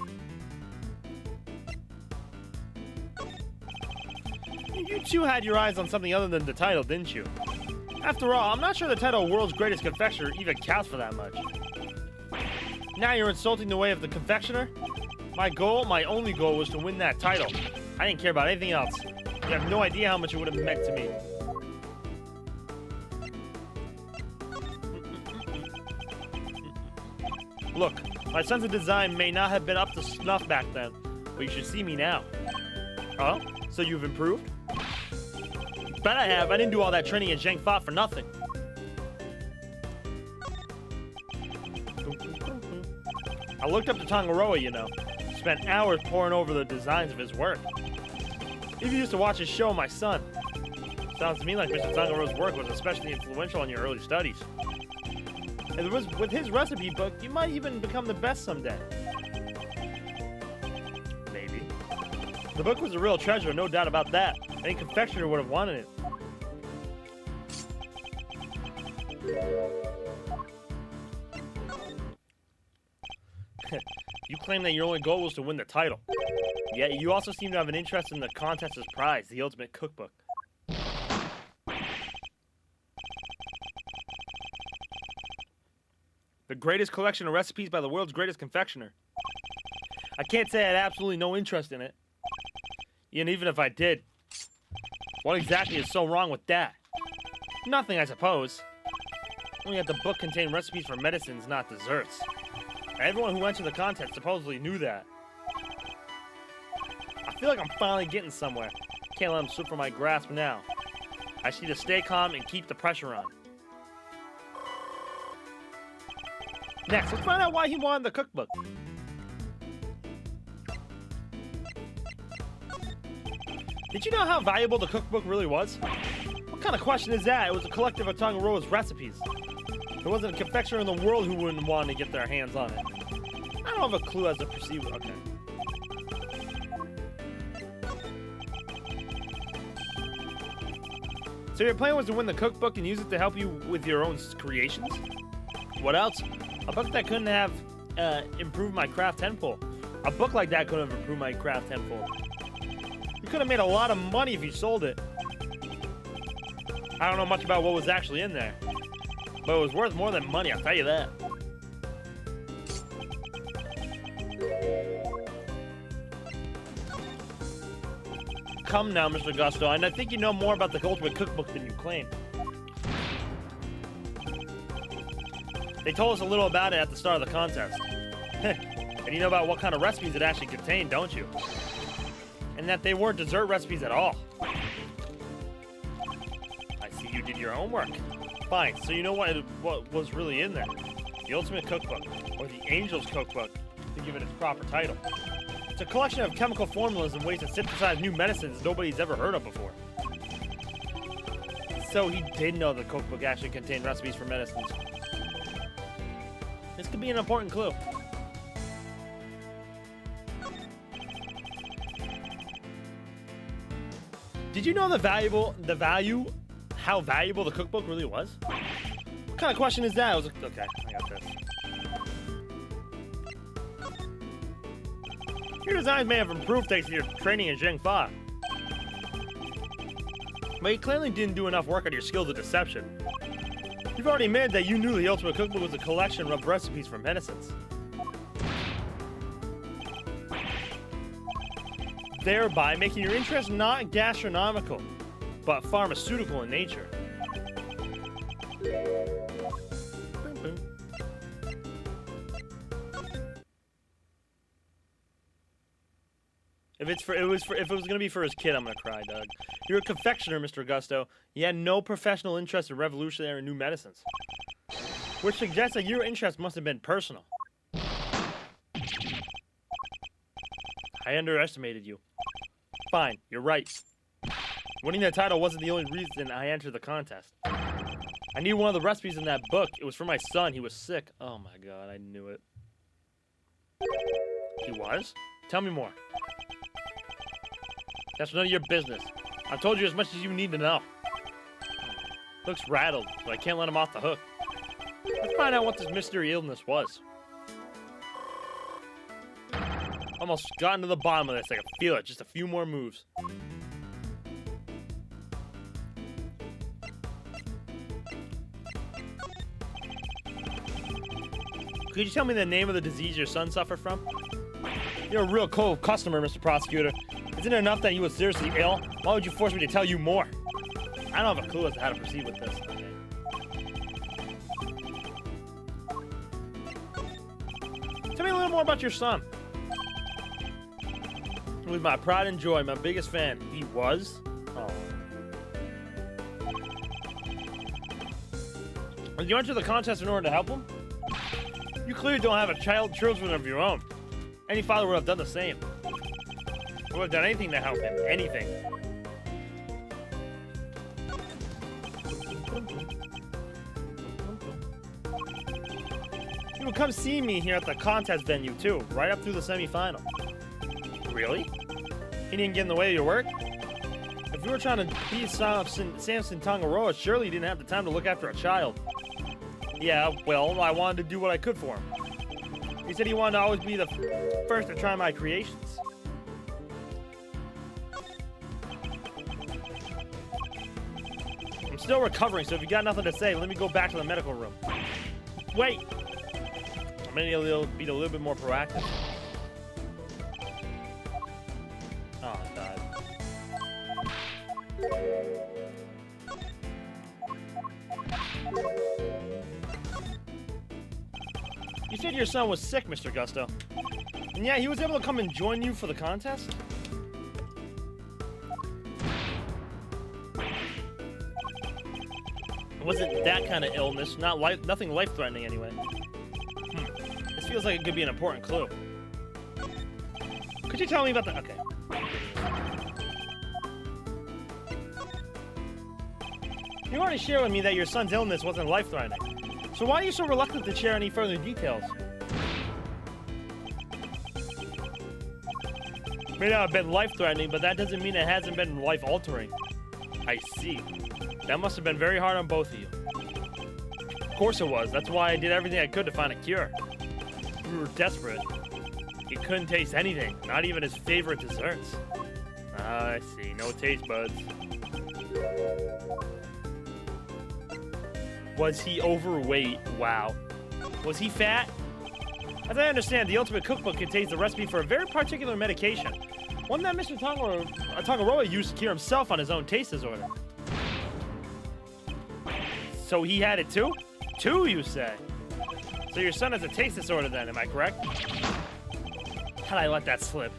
You two had your eyes on something other than the title, didn't you? After all, I'm not sure the title World's Greatest Confectioner even counts for that much. Now you're insulting the way of the confectioner? My only goal was to win that title. I didn't care about anything else. You have no idea how much it would have meant to me. Look, my sense of design may not have been up to snuff back then, but you should see me now. Oh? So you've improved? Bet I have. I didn't do all that training in Zheng Fa for nothing. I looked up to Tangaroa, you know. Spent hours poring over the designs of his work. Even used to watch his show, My Son. Sounds to me like Mr. Tangaroa's work was especially influential in your early studies. And with his recipe book, you might even become the best someday. Maybe. The book was a real treasure, no doubt about that. Any confectioner would have wanted it. You claim that your only goal was to win the title. Yet you also seem to have an interest in the contest's prize, the ultimate cookbook. The greatest collection of recipes by the world's greatest confectioner. I can't say I had absolutely no interest in it. And even if I did, what exactly is so wrong with that? Nothing, I suppose. Only that the book contained recipes for medicines, not desserts. Everyone who entered the contest supposedly knew that. I feel like I'm finally getting somewhere. Can't let him slip from my grasp now. I just need to stay calm and keep the pressure on. Next, let's find out why he wanted the cookbook. Did you know how valuable the cookbook really was? What kind of question is that? It was a collective of Tangaroa's recipes. There wasn't a confectioner in the world who wouldn't want to get their hands on it. I don't have a clue as to perceive it. Okay. So your plan was to win the cookbook and use it to help you with your own creations? What else? A book that couldn't have improved my craft tenfold. A book like that couldn't have improved my craft tenfold. You could have made a lot of money if you sold it. I don't know much about what was actually in there. But it was worth more than money, I'll tell you that. Come now, Mr. Gusto, and I think you know more about the ultimate cookbook than you claim. They told us a little about it at the start of the contest. And you know about what kind of recipes it actually contained, don't you? And that they weren't dessert recipes at all. I see you did your homework. Fine, so you know what was really in there. The Ultimate Cookbook, or the Angel's Cookbook, to give it its proper title. It's a collection of chemical formulas and ways to synthesize new medicines nobody's ever heard of before. So he did know the cookbook actually contained recipes for medicines. This could be an important clue. Did you know how valuable the cookbook really was? What kind of question is that? I was like, okay, I got this. Your designs may have improved thanks to your training in Zheng Fa. But you clearly didn't do enough work on your skills of deception. You've already admitted that you knew the Ultimate Cookbook was a collection of recipes for medicines. Thereby making your interest not gastronomical, but pharmaceutical in nature. If it was gonna be for his kid, I'm gonna cry, Doug. You're a confectioner, Mr. Gusto. You had no professional interest in revolutionary new medicines, which suggests that your interest must have been personal. I underestimated you. Fine, you're right. Winning the title wasn't the only reason I entered the contest. I needed one of the recipes in that book. It was for my son. He was sick. Oh my god, I knew it. He was? Tell me more. That's none of your business. I've told you as much as you need to know. Looks rattled, but I can't let him off the hook. Let's find out what this mystery illness was. Almost gotten to the bottom of this. I can feel it. Just a few more moves. Could you tell me the name of the disease your son suffered from? You're a real cold customer, Mr. Prosecutor. Isn't it enough that he was seriously ill? Why would you force me to tell you more? I don't have a clue as to how to proceed with this. Okay. Tell me a little more about your son. He was my pride and joy, my biggest fan. He was? Oh. Did you enter the contest in order to help him? You clearly don't have children of your own. Any father would have done the same. Would have done anything to help him. Anything. He would come see me here at the contest venue too, right up through the semi-final. Really? He didn't get in the way of your work? If you were trying to be Samson Tangaroa, surely you didn't have the time to look after a child. Yeah, well, I wanted to do what I could for him. He said he wanted to always be the first to try my creations. I'm still recovering, so if you got nothing to say, let me go back to the medical room. Wait! I'm gonna be a little bit more proactive. Oh, God. You said your son was sick, Mr. Gusto. And yeah, he was able to come and join you for the contest? It wasn't that kind of illness, nothing life-threatening anyway. This feels like it could be an important clue. Could you tell me about the... Okay. You already shared with me that your son's illness wasn't life-threatening. So why are you so reluctant to share any further details? May not have been life-threatening, but that doesn't mean it hasn't been life-altering. I see. That must have been very hard on both of you. Of course it was. That's why I did everything I could to find a cure. We were desperate. He couldn't taste anything, not even his favorite desserts. Ah, I see. No taste buds. Was he overweight? Wow. Was he fat? As I understand, the Ultimate Cookbook contains the recipe for a very particular medication. One that Mr. Tangaroa used to cure himself on his own taste disorder. So he had it too? Two, you say? So your son has a taste disorder then, am I correct? How'd I let that slip?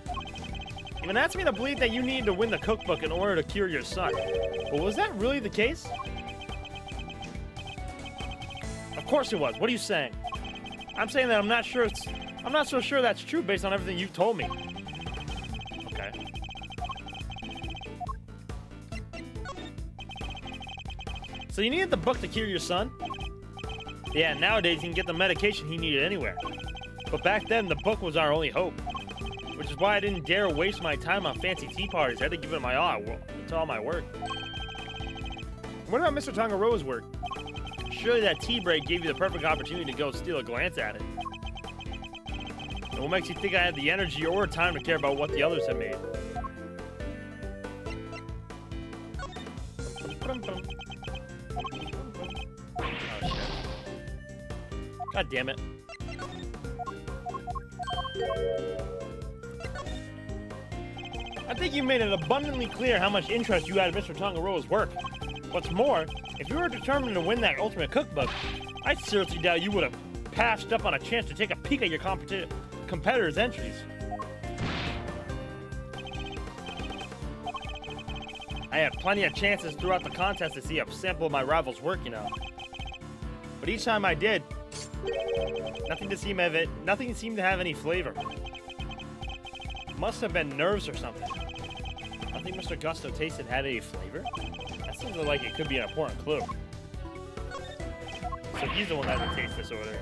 Even asked me to believe that you needed to win the cookbook in order to cure your son. But was that really the case? Of course it was. What are you saying? I'm saying that I'm not so sure that's true based on everything you've told me. Okay. So you needed the book to cure your son? Yeah, nowadays you can get the medication he needed anywhere. But back then, the book was our only hope. Which is why I didn't dare waste my time on fancy tea parties. I had to give it my all. It's all my work. What about Mr. Tangaroa's work? Surely that tea break gave you the perfect opportunity to go steal a glance at it. And what makes you think I had the energy or time to care about what the others have made? Oh, shit. God damn it. I think you made it abundantly clear how much interest you had in Mr. Tangaroa's work. What's more, if you were determined to win that Ultimate Cookbook, I seriously doubt you would have passed up on a chance to take a peek at your competitors' entries. I had plenty of chances throughout the contest to see a sample of my rival's work, you know. But each time I did, nothing seemed to have any flavor. Must have been nerves or something. I think Mr. Gusto tasted had any flavor. That seems like it could be an important clue. So he's the one that has a taste disorder.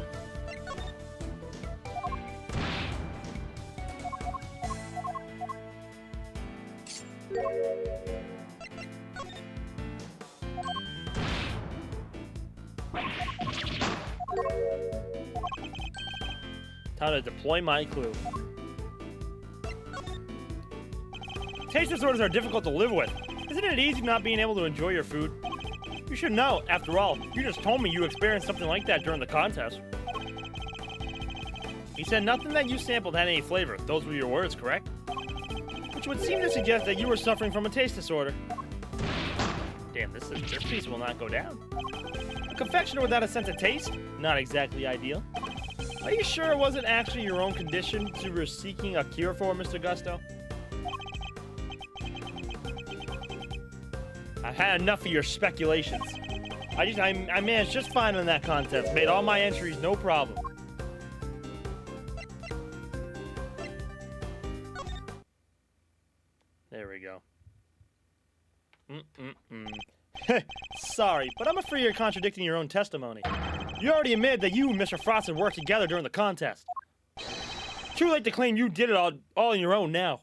Time to deploy my clue. Taste disorders are difficult to live with. Isn't it easy not being able to enjoy your food? You should know, after all, you just told me you experienced something like that during the contest. You said nothing that you sampled had any flavor. Those were your words, correct? Which would seem to suggest that you were suffering from a taste disorder. Damn, this piece will not go down. A confectioner without a sense of taste? Not exactly ideal. Are you sure it wasn't actually your own condition you were seeking a cure for, Mr. Gusto? I've had enough of your speculations. I managed just fine in that contest. Made all my entries, no problem. There we go. Sorry, but I'm afraid you're contradicting your own testimony. You already admitted that you and Mr. Frost had worked together during the contest. Too late to claim you did it all on your own now.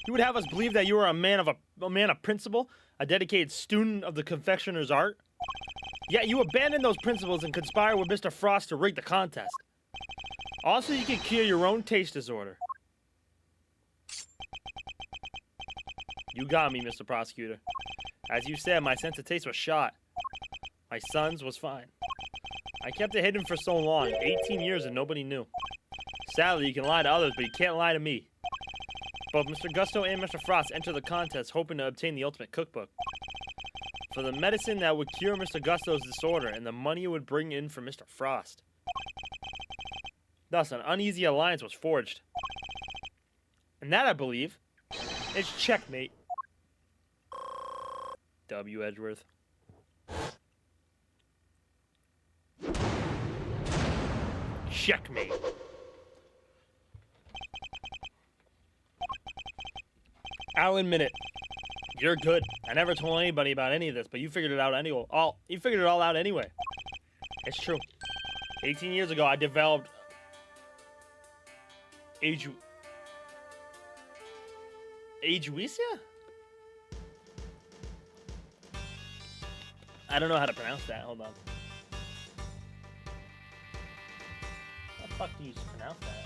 You would have us believe that you are a man of principle, a dedicated student of the confectioner's art. Yet you abandoned those principles and conspired with Mr. Frost to rig the contest. Also, you can cure your own taste disorder. You got me, Mr. Prosecutor. As you said, my sense of taste was shot. My son's was fine. I kept it hidden for so long, 18 years, and nobody knew. Sadly, you can lie to others, but you can't lie to me. Both Mr. Gusto and Mr. Frost entered the contest hoping to obtain the ultimate cookbook. For the medicine that would cure Mr. Gusto's disorder and the money it would bring in for Mr. Frost. Thus, an uneasy alliance was forged. And that, I believe, is checkmate. W. Edgeworth. Checkmate. I'll admit it. You're good. I never told anybody about any of this, but you figured it out anyway. You figured it all out anyway. It's true. 18 years ago, I developed Aguisia? I don't know how to pronounce that. Hold on. How the fuck do you pronounce that?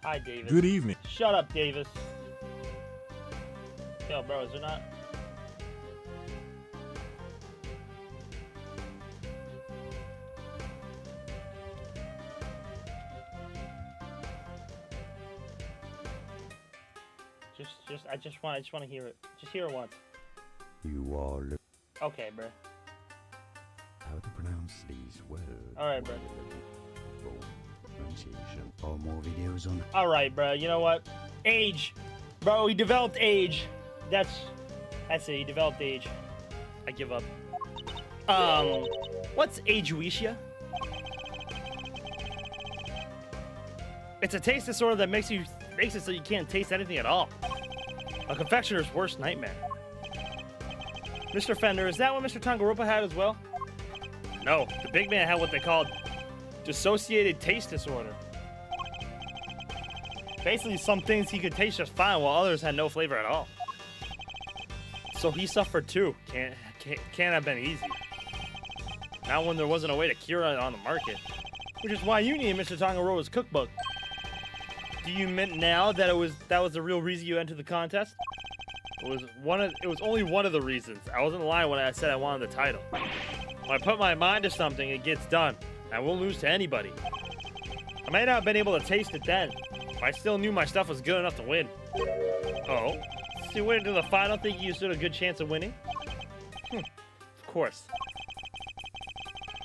Hi, Davis. Good evening. Shut up, Davis. Yo, bro, is there not? I just want to hear it. Just hear it once. You are. Okay, bro. How to pronounce these words? All right, bro. Pronunciation. Or more videos on. All right, bro. You know what? Age, bro. He developed age. That's it. He developed age. I give up. What's Aguisia? It's a taste disorder that makes it so you can't taste anything at all. A confectioner's worst nightmare. Mr. Fender, is that what Mr. Tangaropa had as well? No, the big man had what they called dissociated taste disorder. Basically, some things he could taste just fine, while others had no flavor at all. So he suffered too. Can't have been easy. Not when there wasn't a way to cure it on the market. Which is why you need Mr. Tangaropa's cookbook. Do you mean now that that was the real reason you entered the contest? It was only one of the reasons. I wasn't lying when I said I wanted the title. When I put my mind to something, it gets done. I won't lose to anybody. I may not have been able to taste it then, but I still knew my stuff was good enough to win. Oh? So you went into the final thinking you stood a good chance of winning? Of course.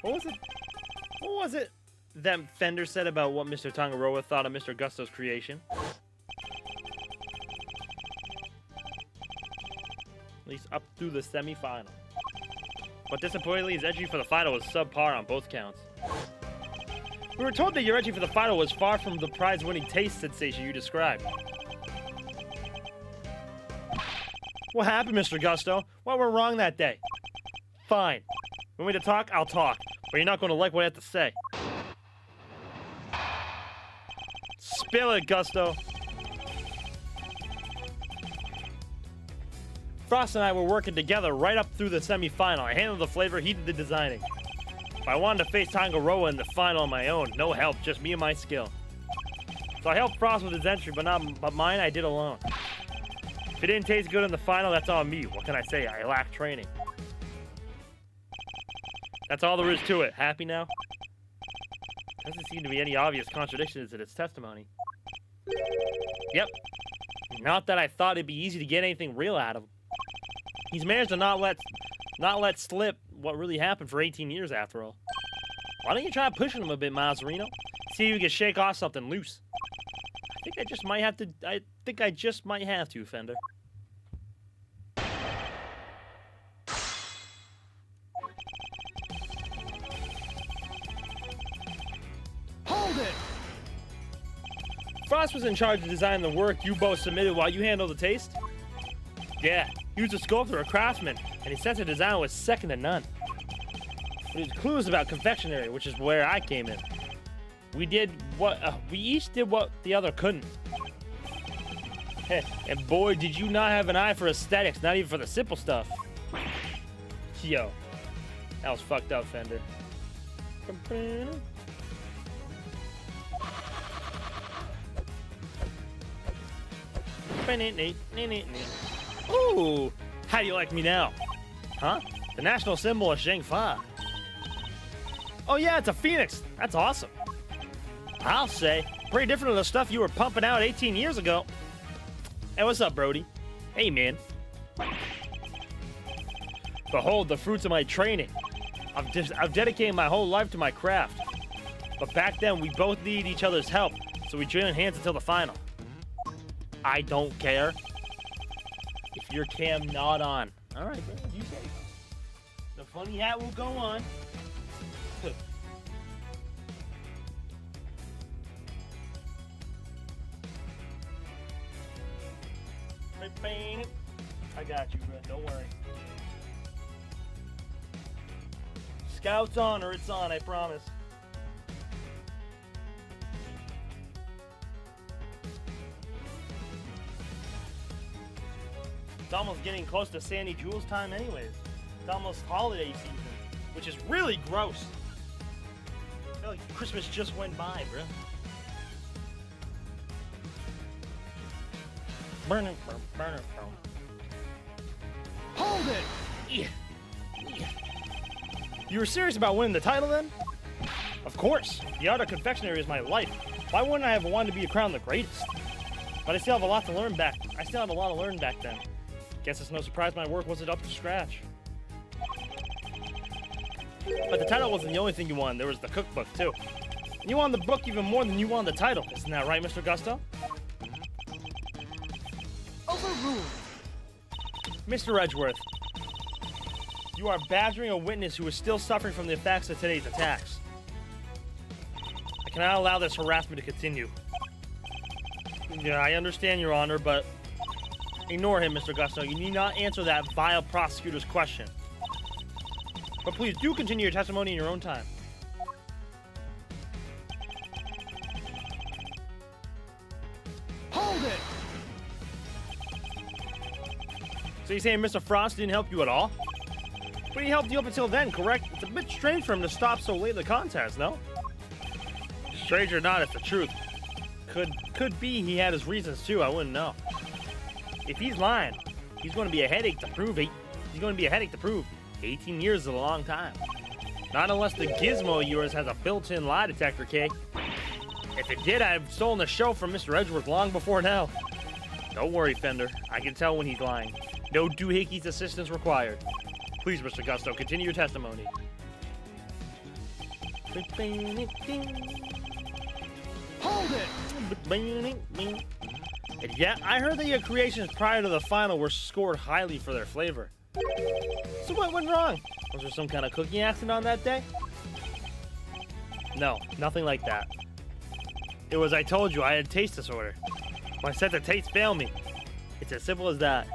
What was it that Fender said about what Mr. Tangaroa thought of Mr. Gusto's creation? least up through the semifinal. But disappointingly, his entry for the final was subpar on both counts. We were told that your entry for the final was far from the prize-winning taste sensation you described. What happened, Mr. Gusto? What went wrong that day? Fine. Want me to talk? I'll talk. But you're not going to like what I have to say. Spill it, Gusto. Frost and I were working together right up through the semifinal. I handled the flavor, he did the designing. If I wanted to face Tangaroa in the final on my own, no help, just me and my skill. So I helped Frost with his entry, but mine I did alone. If it didn't taste good in the final, that's on me. What can I say? I lack training. That's all there is to it. Happy now? Doesn't seem to be any obvious contradictions in its testimony. Yep. Not that I thought it'd be easy to get anything real out of him. He's managed to not let slip what really happened for 18 years after all. Why don't you try pushing him a bit, Mazarino? See if you can shake off something loose. I think I just might have to, Fender. Hold it! Frost was in charge of designing the work you both submitted while you handled the taste? Yeah, he was a sculptor, a craftsman, and his sense of design was second to none. But he was clueless about confectionery, which is where I came in. We each did what the other couldn't. And boy, did you not have an eye for aesthetics, not even for the simple stuff. Yo, that was fucked up, Fender. Ooh, how do you like me now? Huh? The national symbol of Shangfa. Oh yeah, it's a phoenix. That's awesome. I'll say, pretty different than the stuff you were pumping out 18 years ago. Hey, what's up, Brody? Hey, man. Behold the fruits of my training. I've dedicated my whole life to my craft. But back then, we both needed each other's help, so we joined hands until the final. I don't care. If your cam not on. All right, bro, you say. The funny hat will go on. I got you, bro. Don't worry. Scout's on or it's on, I promise. It's almost getting close to Sandy Jewels time anyways. It's almost holiday season, which is really gross. I feel like Christmas just went by, bro. Burn it. Hold it! Yeah. You were serious about winning the title then? Of course. The art of confectionery is my life. Why wouldn't I have wanted to be crowned the greatest? But I still have a lot to learn back. Then. Guess it's no surprise my work wasn't up to scratch. But the title wasn't the only thing you won. There was the cookbook too. And you won the book even more than you won the title. Isn't that right, Mr. Gusto? Overruled. Mr. Edgeworth, you are badgering a witness who is still suffering from the effects of today's attacks. I cannot allow this harassment to continue. Yeah, I understand, Your Honor, but ignore him, Mr. Gusto. You need not answer that vile prosecutor's question. But please do continue your testimony in your own time. Hold it! So you're saying Mr. Frost didn't help you at all? But he helped you up until then, correct? It's a bit strange for him to stop so late in the contest, no? Strange or not, it's the truth. Could be he had his reasons too, I wouldn't know. If he's lying, he's going to be a headache to prove. 18 years is a long time. Not unless the gizmo of yours has a built-in lie detector, Kay. If it did, I'd have stolen the show from Mr. Edgeworth long before now. Don't worry, Fender. I can tell when he's lying. No doohickeys assistance required. Please, Mr. Gusto, continue your testimony. Hold it! And yeah, I heard that your creations prior to the final were scored highly for their flavor. So what went wrong? Was there some kind of cooking accident on that day? No, nothing like that. It was I told you I had a taste disorder. My sense of taste failed me. It's as simple as that.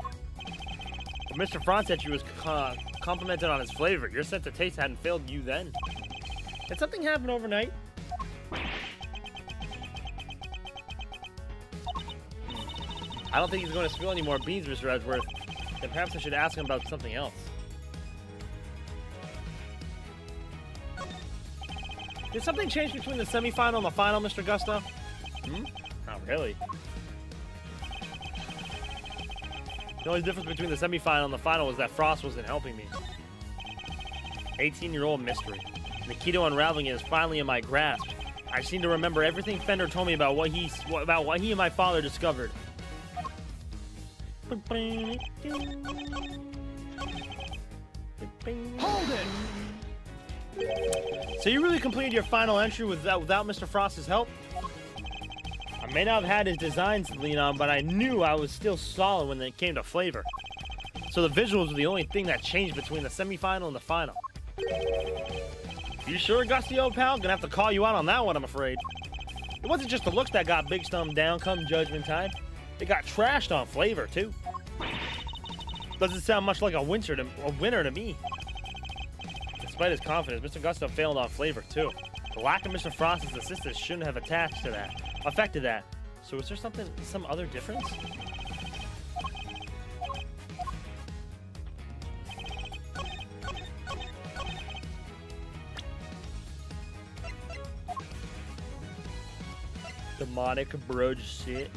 When Mr. Franz said you was complimented on his flavor, your sense of taste hadn't failed you then. Did something happen overnight? I don't think he's going to spill any more beans, Mr. Edgeworth. Then perhaps I should ask him about something else. Did something change between the semifinal and the final, Mr. Gusto? Not really. The only difference between the semifinal and the final was that Frost wasn't helping me. 18-year-old mystery. The key to unraveling it is finally in my grasp. I seem to remember everything Fender told me about what he and my father discovered. Hold it! So you really completed your final entry without Mr. Frost's help? I may not have had his designs to lean on, but I knew I was still solid when it came to flavor. So the visuals were the only thing that changed between the semifinal and the final. You sure, Gusty, old pal? Gonna have to call you out on that one, I'm afraid. It wasn't just the looks that got Big Stump down come judgment time. It got trashed on flavor, too. Doesn't sound much like a winner to me. Despite his confidence, Mr. Gusto failed on flavor, too. The lack of Mr. Frost's assistance shouldn't have affected that. So is there some other difference? Demonic brood shit.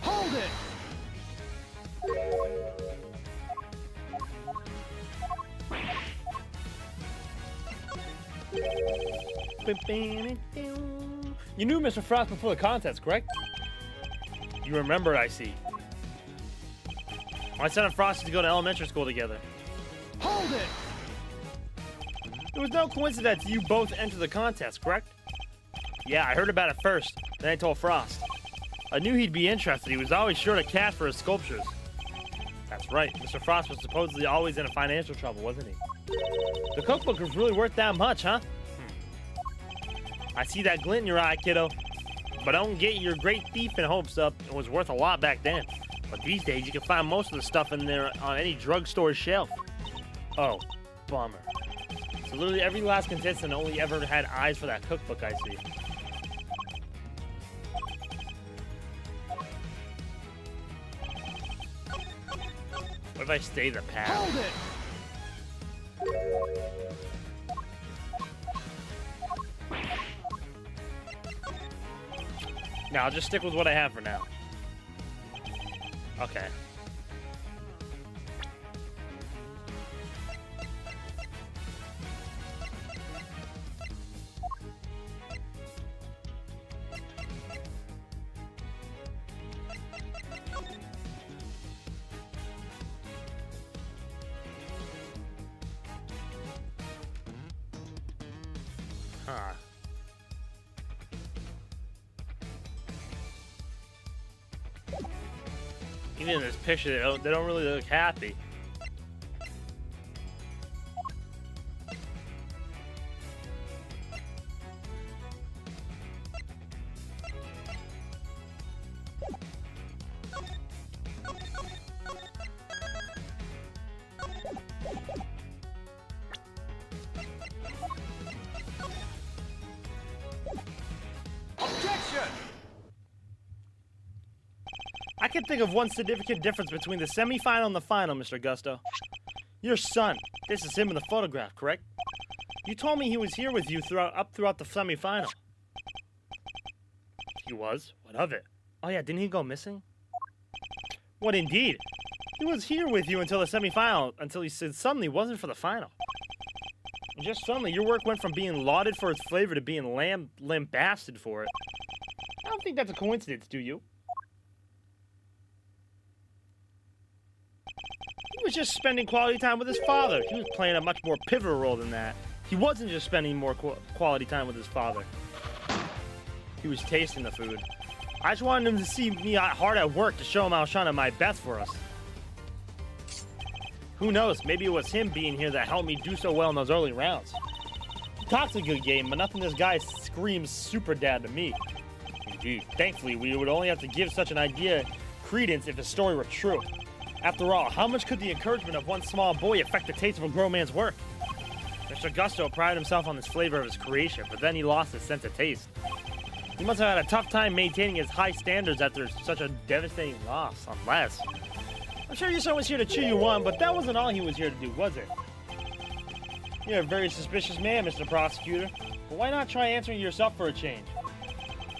Hold it! You knew Mr. Frost before the contest, correct? You remember, I see. My son and Frost used to go to elementary school together. Hold it! It was no coincidence you both entered the contest, correct? Yeah, I heard about it first, then I told Frost. I knew he'd be interested. He was always short of cash for his sculptures. That's right. Mr. Frost was supposedly always in financial trouble, wasn't he? The cookbook was really worth that much, huh? I see that glint in your eye, kiddo. But don't get your great thieving hopes up. It was worth a lot back then. But these days, you can find most of the stuff in there on any drugstore shelf. Oh, bummer. So literally every last contestant only ever had eyes for that cookbook, I see. What if I stay the path? Hold it! No, I'll just stick with what I have for now. Okay. Huh. Even in this picture, they don't really look happy. Objection! I can think of one significant difference between the semifinal and the final, Mr. Gusto. Your son. This is him in the photograph, correct? You told me he was here with you throughout the semifinal. He was? What of it? Oh yeah, didn't he go missing? What indeed? He was here with you until the semifinal, until he said suddenly wasn't for the final. And just suddenly, your work went from being lauded for its flavor to being lambasted for it. I don't think that's a coincidence, do you? He was just spending quality time with his father. He was playing a much more pivotal role than that. He wasn't just spending more quality time with his father. He was tasting the food. I just wanted him to see me hard at work to show him I was trying to my best for us. Who knows? Maybe it was him being here that helped me do so well in those early rounds. He talks a good game, but nothing this guy screams super dad to me. Indeed. Thankfully, we would only have to give such an idea credence if the story were true. After all, how much could the encouragement of one small boy affect the taste of a grown man's work? Mr. Gusto prided himself on this flavor of his creation, but then he lost his sense of taste. He must have had a tough time maintaining his high standards after such a devastating loss, unless... I'm sure your son was here to cheer you on, but that wasn't all he was here to do, was it? You're a very suspicious man, Mr. Prosecutor. But why not try answering yourself for a change?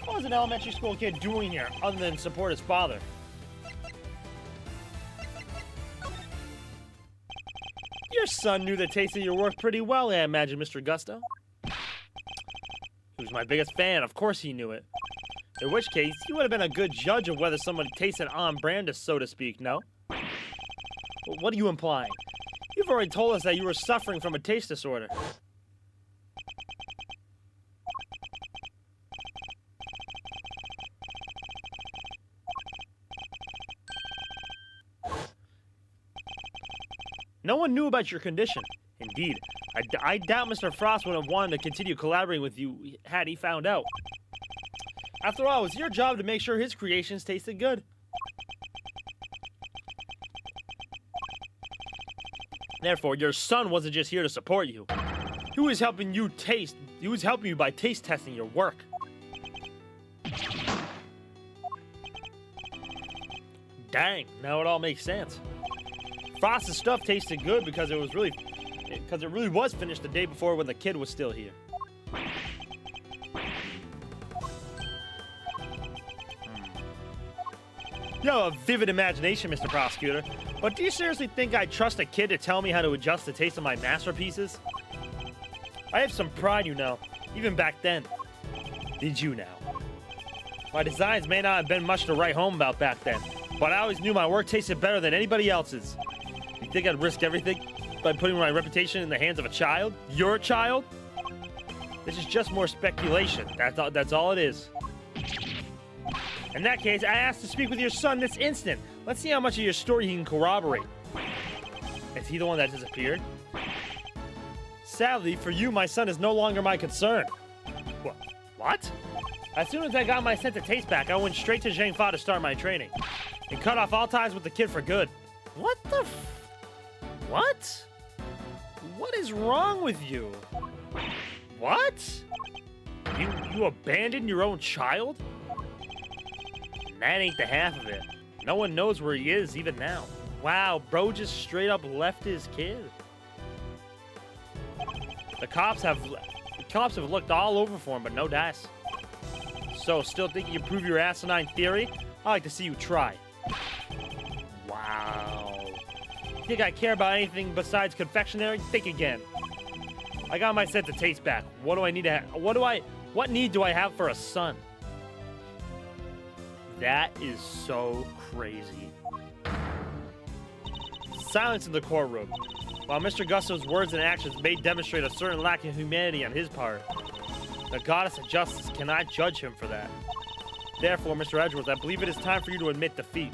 What was an elementary school kid doing here, other than support his father? Your son knew the taste of your work pretty well, I imagine, Mr. Gusto. He was my biggest fan, of course he knew it. In which case, he would have been a good judge of whether someone tasted on brand, so to speak, no? Well, what are you implying? You've already told us that you were suffering from a taste disorder. No one knew about your condition. Indeed, I doubt Mr. Frost would have wanted to continue collaborating with you had he found out. After all, it was your job to make sure his creations tasted good. Therefore, your son wasn't just here to support you. He was helping you by taste testing your work. Dang, now it all makes sense. Frost's stuff tasted good because it really was finished the day before when the kid was still here. You have a vivid imagination, Mr. Prosecutor. But do you seriously think I'd trust a kid to tell me how to adjust the taste of my masterpieces? I have some pride, you know, even back then. Did you now? My designs may not have been much to write home about back then, but I always knew my work tasted better than anybody else's. You think I'd risk everything by putting my reputation in the hands of a child? Your child? This is just more speculation. That's all it is. In that case, I ask to speak with your son this instant. Let's see how much of your story he can corroborate. Is he the one that disappeared? Sadly, for you, my son is no longer my concern. What? As soon as I got my sense of taste back, I went straight to Zhangfa to start my training. And cut off all ties with the kid for good. What the What? What is wrong with you? What? You abandoned your own child? That ain't the half of it. No one knows where he is even now. Wow, bro just straight up left his kid. The cops have looked all over for him, but no dice. So, still think you can prove your asinine theory? I'd like to see you try. Wow. Think I care about anything besides confectionery? Think again. I got my sense of taste back. What do I need to what need do I have for a son? That is so crazy. Silence in the courtroom. While Mr. Gusto's words and actions may demonstrate a certain lack of humanity on his part, the goddess of justice cannot judge him for that. Therefore, Mr. Edgeworth, I believe it is time for you to admit defeat.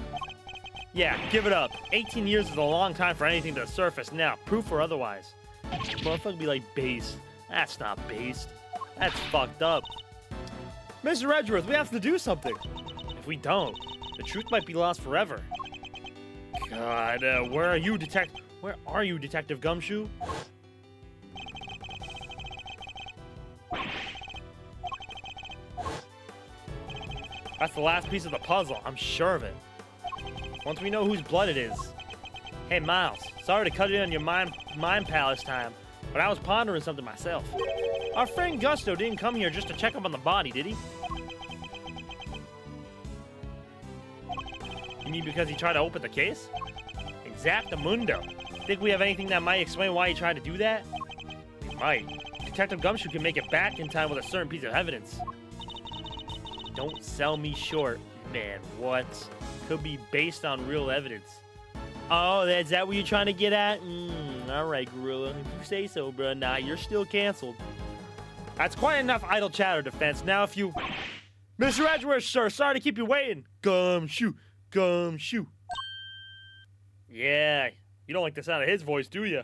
Yeah, give it up. 18 years is a long time for anything to surface now, proof or otherwise. Motherfucker be like based. That's not based. That's fucked up. Mr. Edgeworth, we have to do something. If we don't, the truth might be lost forever. God, where are you, Detective Gumshoe? That's the last piece of the puzzle, I'm sure of it. Once we know whose blood it is. Hey, Miles, sorry to cut in on your mind palace time, but I was pondering something myself. Our friend Gusto didn't come here just to check up on the body, did he? You mean because he tried to open the case? Exactamundo. Think we have anything that might explain why he tried to do that? We might. Detective Gumshoe can make it back in time with a certain piece of evidence. Don't sell me short, man. What? Could be based on real evidence. Oh, is that what you're trying to get at? All right, Gorilla. If you say so, bro. Nah, you're still canceled. That's quite enough idle chatter, Defense. Now, if you... Mr. Edgeworth, sir, sorry to keep you waiting. Gumshoe. Gumshoe. Yeah, you don't like the sound of his voice, do you?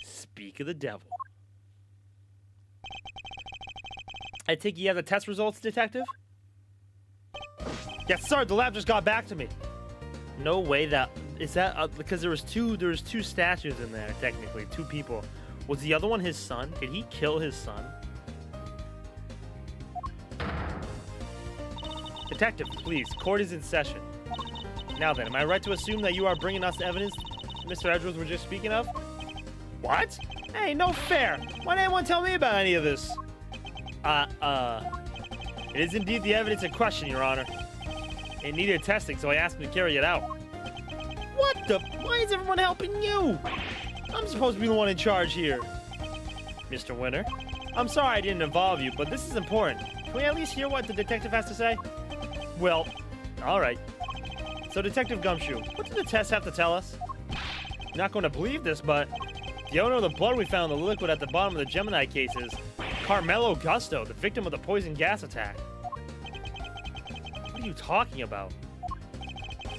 Speak of the devil. I take you have the test results, Detective? Yes, sir. The lab just got back to me. No way that is that because there was two statues in there technically, two people. Was the other one his son? Did he kill his son? Detective, please. Court is in session. Now then, am I right to assume that you are bringing us the evidence Mr. Edgeworth was just speaking of? What? Hey, no fair. Why didn't anyone tell me about any of this? It is indeed the evidence in question, Your Honor. It needed testing, so I asked him to carry it out. What the? Why is everyone helping you? I'm supposed to be the one in charge here. Mr. Winter, I'm sorry I didn't involve you, but this is important. Can we at least hear what the detective has to say? Well, all right. So, Detective Gumshoe, what did the test have to tell us? You're not going to believe this, but the owner of the blood we found in the liquid at the bottom of the Gemini case is Carmelo Gusto, the victim of the poison gas attack. What are you talking about?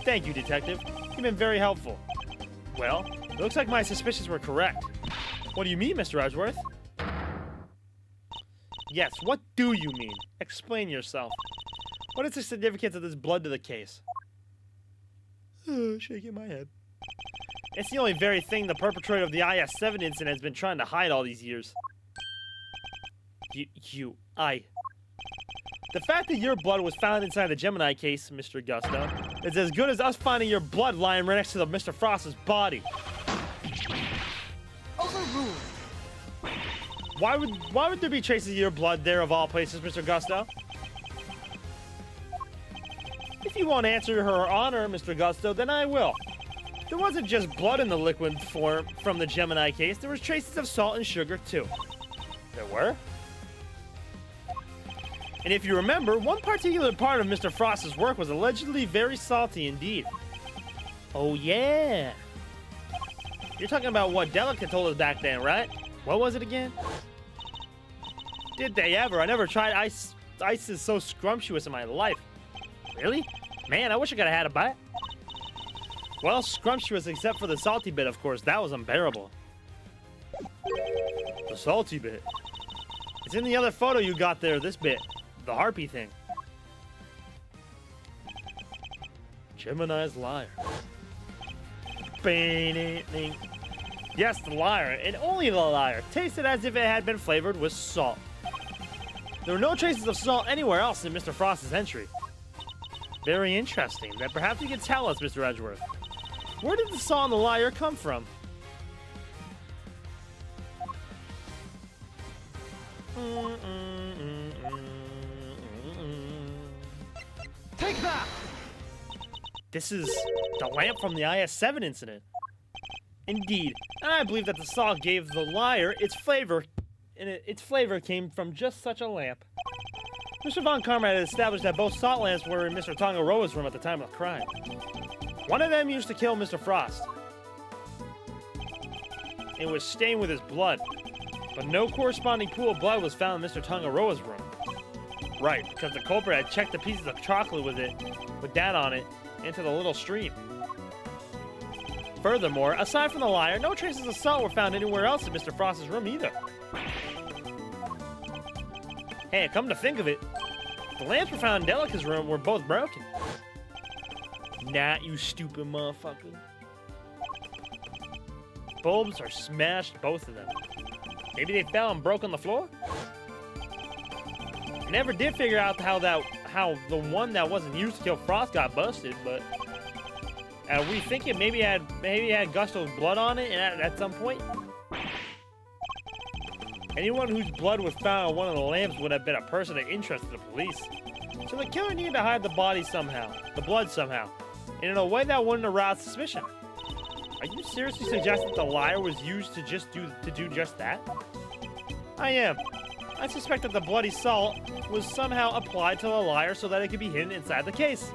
Thank you, Detective. You've been very helpful. Well, it looks like my suspicions were correct. What do you mean, Mr. Edgeworth? Yes, what do you mean? Explain yourself. What is the significance of this blood to the case? Shaking my head. It's the only very thing the perpetrator of the IS-7 incident has been trying to hide all these years. The fact that your blood was found inside the Gemini case, Mr. Gusto, is as good as us finding your blood lying right next to the Mr. Frost's body. Overruled. Why would there be traces of your blood there of all places, Mr. Gusto? If you won't answer her honor, Mr. Gusto, then I will. There wasn't just blood in the liquid form from the Gemini case. There was traces of salt and sugar, too. There were? And if you remember, one particular part of Mr. Frost's work was allegedly very salty indeed. Oh, yeah. You're talking about what Delica told us back then, right? What was it again? Did they ever? I never tried ice. Ice is so scrumptious in my life. Really? Man, I wish I could have had a bite. Well, scrumptious except for the salty bit, of course. That was unbearable. The salty bit. It's in the other photo you got there, this bit. The harpy thing. Gemini's liar. Yes, the liar, and only the liar, tasted as if it had been flavored with salt. There were no traces of salt anywhere else in Mr. Frost's entry. Very interesting. That perhaps you could tell us, Mr. Edgeworth. Where did the salt and the liar come from? Take that! This is the lamp from the IS-7 incident. Indeed, and I believe that the salt gave the liar its flavor, and its flavor came from just such a lamp. Mr. Von Karma had established that both salt lamps were in Mr. Tongaroa's room at the time of the crime. One of them used to kill Mr. Frost. It was stained with his blood, but no corresponding pool of blood was found in Mr. Tongaroa's room. Right, because the culprit had checked the pieces of chocolate with that on it, into the little stream. Furthermore, aside from the liar, no traces of salt were found anywhere else in Mr. Frost's room either. Hey, come to think of it, the lamps were found in Delica's room were both broken. Nah, you stupid motherfucker. Bulbs are smashed, both of them. Maybe they fell and broke on the floor? I never did figure out how the one that wasn't used to kill Frost got busted, but we think it maybe had Gusto's blood on it at some point. Anyone whose blood was found on one of the lamps would have been a person of interest to the police. So the killer needed to hide the body somehow, the blood somehow, and in a way that wouldn't arouse suspicion. Are you seriously suggesting the liar was used to do just that? I am. I suspect that the bloody salt was somehow applied to the liar so that it could be hidden inside the case.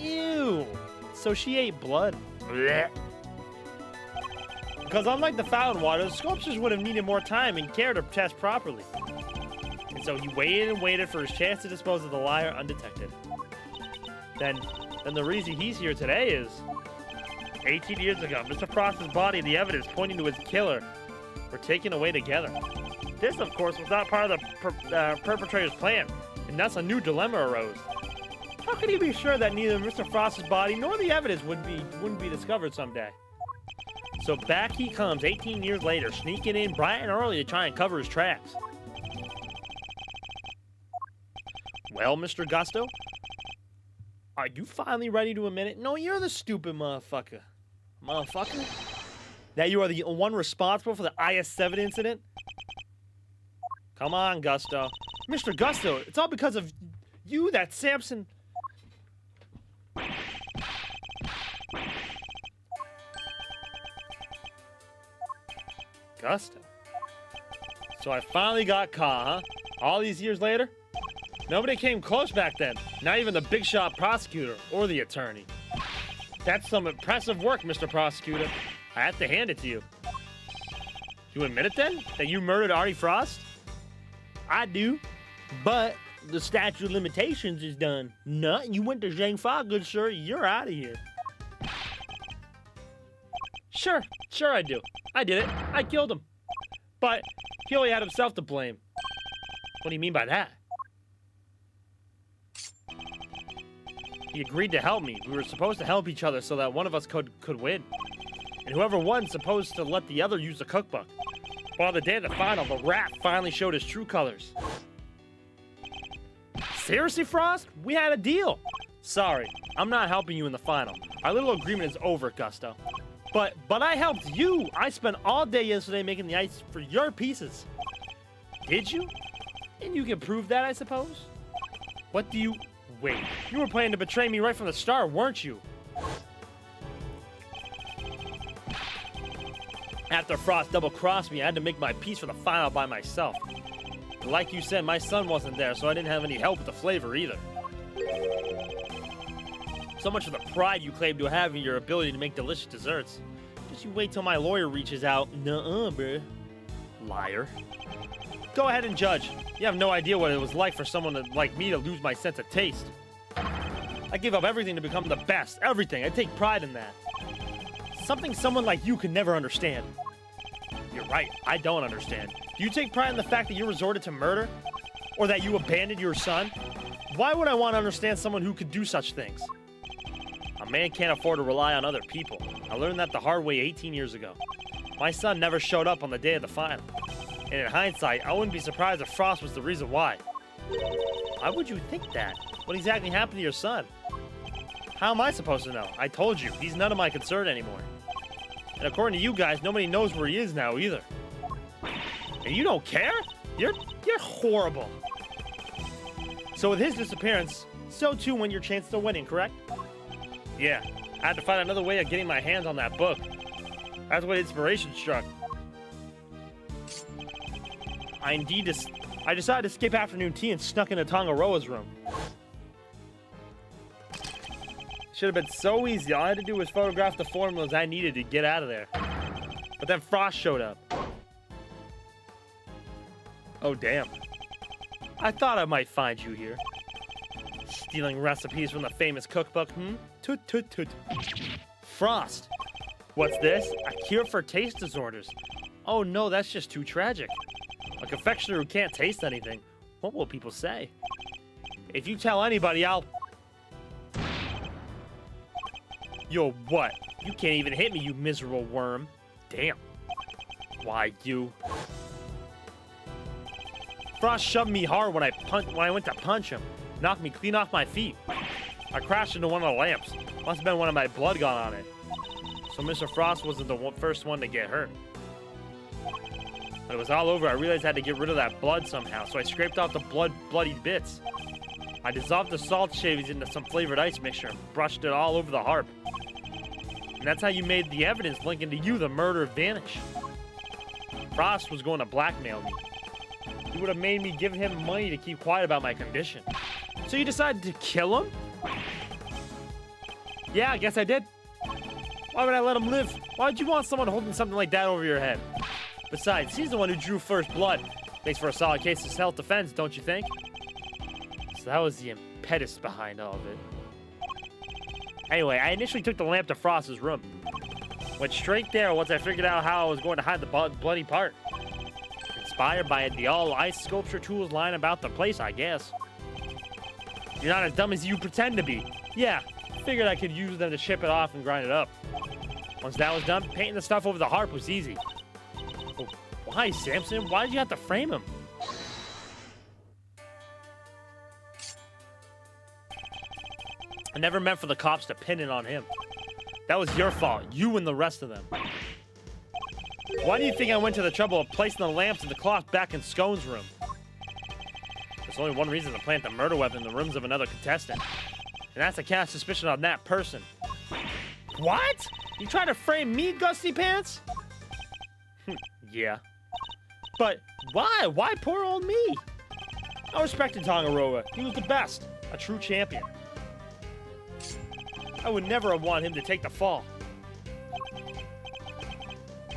Ew. So she ate blood. Blech. Because unlike the fountain water, the sculptures would have needed more time and care to test properly. And so he waited and waited for his chance to dispose of the liar undetected. Then the reason he's here today is 18 years ago, Mr. Frost's body and the evidence pointing to his killer were taken away together. This, of course, was not part of the perpetrator's plan, and thus a new dilemma arose. How could he be sure that neither Mr. Frost's body nor the evidence wouldn't be discovered someday? So back he comes 18 years later, sneaking in bright and early to try and cover his tracks. Well, Mr. Gusto, are you finally ready to admit it? No, you're the stupid motherfucker. Motherfucker? That you are the one responsible for the IS-7 incident? Come on, Gusto. Mr. Gusto, it's all because of you that Samson... Gusto. So I finally got caught, huh? All these years later? Nobody came close back then. Not even the big shot prosecutor or the attorney. That's some impressive work, Mr. Prosecutor. I have to hand it to you. You admit it then? That you murdered Artie Frost? I do. But the statute of limitations is done. Nothing. You went to Zhang Fa, good sir. You're out of here. Sure I do. I did it. I killed him. But he only had himself to blame. What do you mean by that? He agreed to help me. We were supposed to help each other so that one of us could win. And whoever won supposed to let the other use the cookbook. But on the day of the final, the rat finally showed his true colors. Seriously, Frost? We had a deal. Sorry, I'm not helping you in the final. Our little agreement is over, Gusto. But I helped you. I spent all day yesterday making the ice for your pieces. Did you? And you can prove that, I suppose? What do you... Wait, you were planning to betray me right from the start, weren't you? After Frost double-crossed me, I had to make my piece for the final by myself. And like you said, my son wasn't there, so I didn't have any help with the flavor either. So much for the pride you claim to have in your ability to make delicious desserts. Just you wait till my lawyer reaches out. Nuh-uh, bruh. Liar. Go ahead and judge. You have no idea what it was like for someone like me to lose my sense of taste. I gave up everything to become the best. Everything. I take pride in that. Something someone like you could never understand. You're right. I don't understand. Do you take pride in the fact that you resorted to murder? Or that you abandoned your son? Why would I want to understand someone who could do such things? A man can't afford to rely on other people. I learned that the hard way 18 years ago. My son never showed up on the day of the final. And in hindsight, I wouldn't be surprised if Frost was the reason why. Why would you think that? What exactly happened to your son? How am I supposed to know? I told you, he's none of my concern anymore. And according to you guys, nobody knows where he is now either. And you don't care? You're horrible. So with his disappearance, so too went your chance to winning, correct? Yeah, I had to find another way of getting my hands on that book. That's what inspiration struck. I decided to skip afternoon tea and snuck into Tangaroa's room. Should have been so easy. All I had to do was photograph the formulas I needed to get out of there. But then Frost showed up. Oh, damn. I thought I might find you here. Stealing recipes from the famous cookbook, Toot, toot, toot. Frost. What's this? A cure for taste disorders. Oh no, that's just too tragic. A confectioner who can't taste anything. What will people say? If you tell anybody, I'll... Yo, what? You can't even hit me, you miserable worm. Damn. Why, you... Frost shoved me hard when I went to punch him. Knocked me clean off my feet. I crashed into one of the lamps. Must have been one of my blood got on it. So Mr. Frost wasn't the first one to get hurt. When it was all over, I realized I had to get rid of that blood somehow, so I scraped off the bloody bits. I dissolved the salt shavings into some flavored ice mixture and brushed it all over the harp. And that's how you made the evidence linking to you, the murder, vanish. Frost was going to blackmail me. He would have made me give him money to keep quiet about my condition. So you decided to kill him? Yeah, I guess I did. Why would I let him live? Why would you want someone holding something like that over your head? Besides, he's the one who drew first blood. Makes for a solid case of self-defense, don't you think? So that was the impetus behind all of it. Anyway, I initially took the lamp to Frost's room. Went straight there once I figured out how I was going to hide the bloody part. Inspired by the all-ice sculpture tools lying about the place, I guess. You're not as dumb as you pretend to be. Yeah, figured I could use them to ship it off and grind it up. Once that was done, painting the stuff over the harp was easy. Oh, why, Samson? Why did you have to frame him? I never meant for the cops to pin it on him. That was your fault, you and the rest of them. Why do you think I went to the trouble of placing the lamps and the cloth back in Scone's room? There's only one reason to plant the murder weapon in the rooms of another contestant. And that's to cast suspicion on that person. What? You trying to frame me, Gusty Pants? Yeah. But why? Why poor old me? I respected Tangaroa. He was the best. A true champion. I would never have wanted him to take the fall.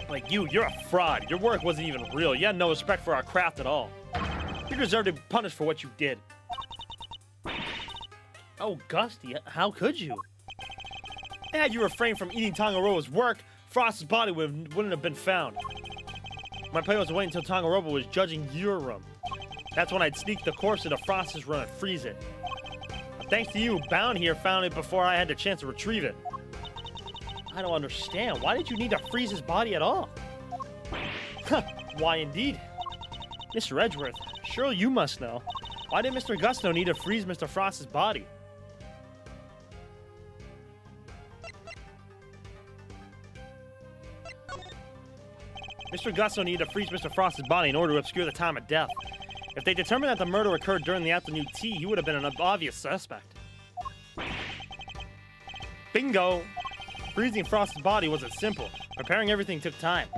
Like you're a fraud. Your work wasn't even real. You had no respect for our craft at all. You deserve to be punished for what you did. Oh, Gusty, how could you? Had you refrained from eating Tangaroa's work, Frost's body wouldn't have been found. My plan was to wait until Tangaroa was judging your room. That's when I'd sneak the corpse into Frost's room and freeze it. But thanks to you, Bound here found it before I had the chance to retrieve it. I don't understand. Why did you need to freeze his body at all? Why indeed? Mr. Edgeworth, surely you must know. Why did Mr. Gusto need to freeze Mr. Frost's body? Mr. Gusto needed to freeze Mr. Frost's body in order to obscure the time of death. If they determined that the murder occurred during the afternoon tea, he would have been an obvious suspect. Bingo! Freezing Frost's body wasn't simple. Preparing everything took time.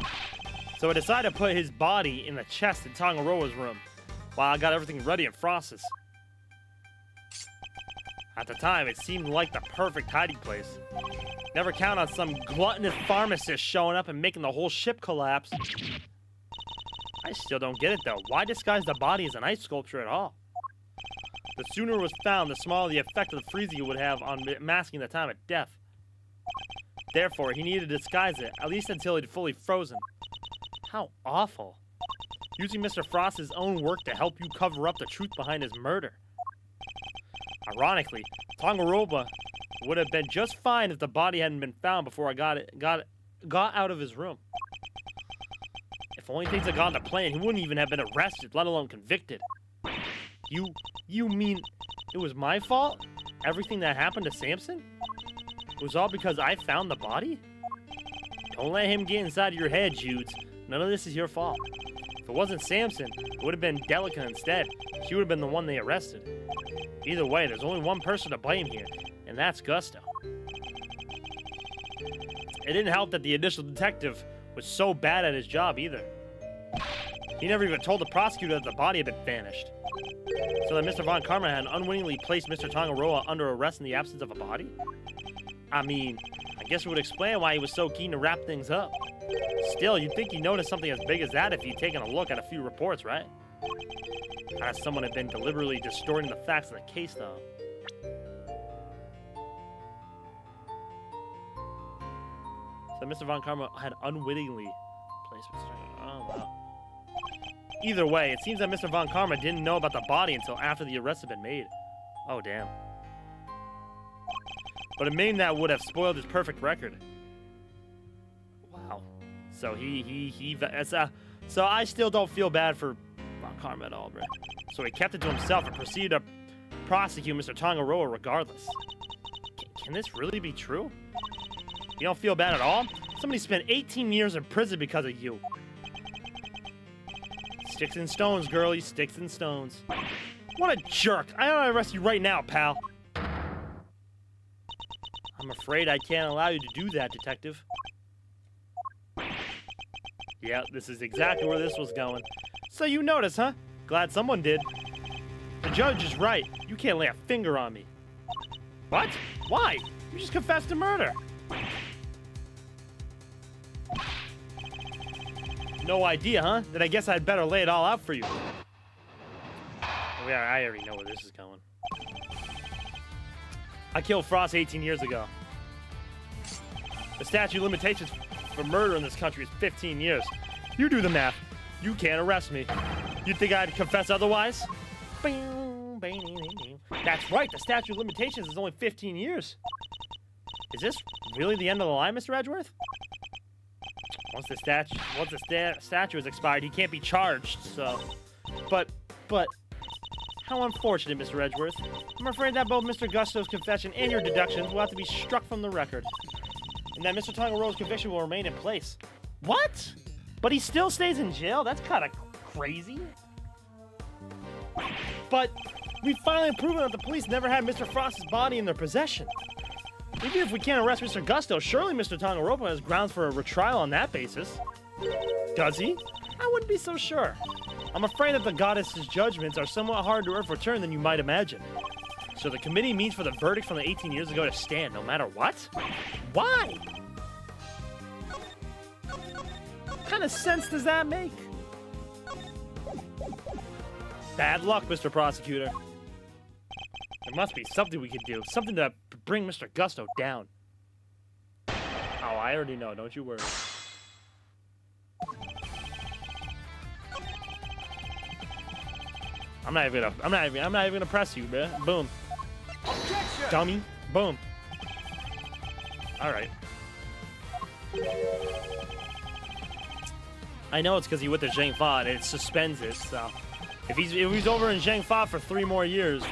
So I decided to put his body in the chest in Tangaroa's room, while I got everything ready in Frost's. At the time, it seemed like the perfect hiding place. Never count on some gluttonous pharmacist showing up and making the whole ship collapse. I still don't get it though. Why disguise the body as an ice sculpture at all? The sooner it was found, the smaller the effect of the freezing it would have on masking the time of death. Therefore, he needed to disguise it, at least until it had fully frozen. How awful. Using Mr. Frost's own work to help you cover up the truth behind his murder. Ironically, Tangaroa would have been just fine if the body hadn't been found before I got out of his room. If only things had gone to plan, he wouldn't even have been arrested, let alone convicted. You mean it was my fault? Everything that happened to Samson? It was all because I found the body? Don't let him get inside of your head, Judes. None of this is your fault. If it wasn't Samson, it would have been Delica instead. She would have been the one they arrested. Either way, there's only one person to blame here, and that's Gusto. It didn't help that the initial detective was so bad at his job either. He never even told the prosecutor that the body had been vanished. So that Mr. Von Karma had unwittingly placed Mr. Tangaroa under arrest in the absence of a body? I mean, I guess it would explain why he was so keen to wrap things up. Still, you'd think he'd notice something as big as that if he'd taken a look at a few reports, right? As someone had been deliberately distorting the facts of the case, though. So Mr. Von Karma had unwittingly placed Mr. Oh, wow. Either way, it seems that Mr. Von Karma didn't know about the body until after the arrest had been made. Oh, damn. But a name that would have spoiled his perfect record. Wow. So so I still don't feel bad for Von Karma at all, bro. So he kept it to himself and proceeded to prosecute Mr. Tangaroa regardless. Can this really be true? You don't feel bad at all? Somebody spent 18 years in prison because of you. Sticks and stones, girlie. Sticks and stones. What a jerk. I ought to arrest you right now, pal. I'm afraid I can't allow you to do that, detective. Yeah, this is exactly where this was going. So you notice, huh? Glad someone did. The judge is right. You can't lay a finger on me. What? Why? You just confessed to murder. No idea, huh? Then I guess I'd better lay it all out for you. Yeah, I already know where this is going. I killed Frost 18 years ago. The statute of limitations for murder in this country is 15 years. You do the math. You can't arrest me. You think I'd confess otherwise? That's right, the statute of limitations is only 15 years. Is this really the end of the line, Mr. Edgeworth? Once the statute is expired, he can't be charged, so... But... How unfortunate, Mr. Edgeworth. I'm afraid that both Mr. Gusto's confession and your deductions will have to be struck from the record. And that Mr. Tangaroa's conviction will remain in place. What? But he still stays in jail? That's kind of crazy. But we finally proven that the police never had Mr. Frost's body in their possession. Even if we can't arrest Mr. Gusto, surely Mr. Tangaroa has grounds for a retrial on that basis. Does he? I wouldn't be so sure. I'm afraid that the goddess's judgments are somewhat harder to overturn than you might imagine. So the committee means for the verdict from the 18 years ago to stand, no matter what? Why? What kind of sense does that make? Bad luck, Mr. Prosecutor. There must be something we could do. Something to bring Mr. Gusto down. Oh, I already know. Don't you worry. I'm not even gonna press you, man. Boom. Objection! Dummy. Boom. All right. I know it's because he went to Zhang Fa and it suspends it. So if he's over in Zhang Fa for 3 years.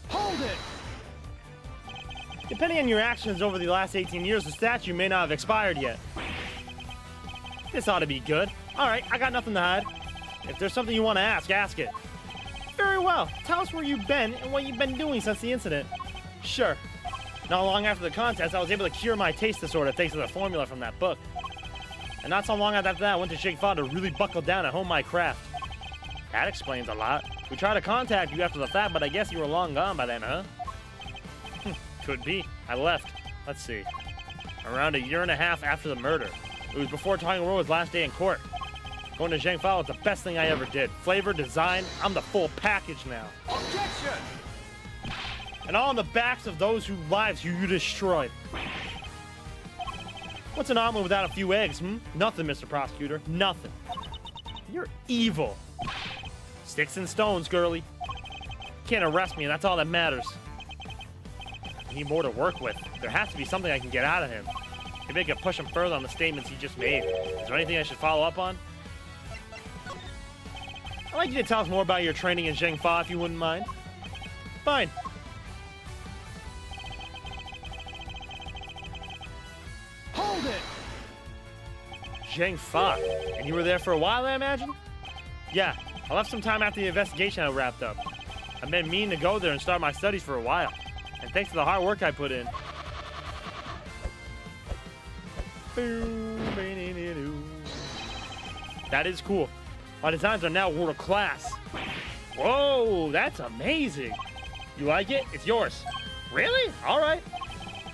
Hold it! Depending on your actions over the last 18 years, the statute may not have expired yet. This ought to be good. All right, I got nothing to hide. If there's something you want to ask it. Very well. Tell us where you've been and what you've been doing since the incident. Sure. Not long after the contest, I was able to cure my taste disorder thanks to the formula from that book. And not so long after that, I went to Shake Fa to really buckle down and hone my craft. That explains a lot. We tried to contact you after the fact, but I guess you were long gone by then, huh? Could be. I left. Let's see. Around 1.5 years after the murder. It was before Tangaroa's last day in court. Going to Zhang Fa was the best thing I ever did. Flavor, design, I'm the full package now. Objection! And all on the backs of those whose lives you destroyed. What's an omelet without a few eggs, Nothing, Mr. Prosecutor. Nothing. You're evil. Sticks and stones, girlie. Can't arrest me, and that's all that matters. I need more to work with. There has to be something I can get out of him. Maybe I can push him further on the statements he just made. Is there anything I should follow up on? I'd like you to tell us more about your training in Zhang Fa, if you wouldn't mind. Fine. Hold it! Zhang Fa. And you were there for a while, I imagine? Yeah, I left some time after the investigation had wrapped up. I've been meaning to go there and start my studies for a while. And thanks to the hard work I put in. That is cool. My designs are now world class. Whoa, that's amazing. You like it? It's yours. Really? All right.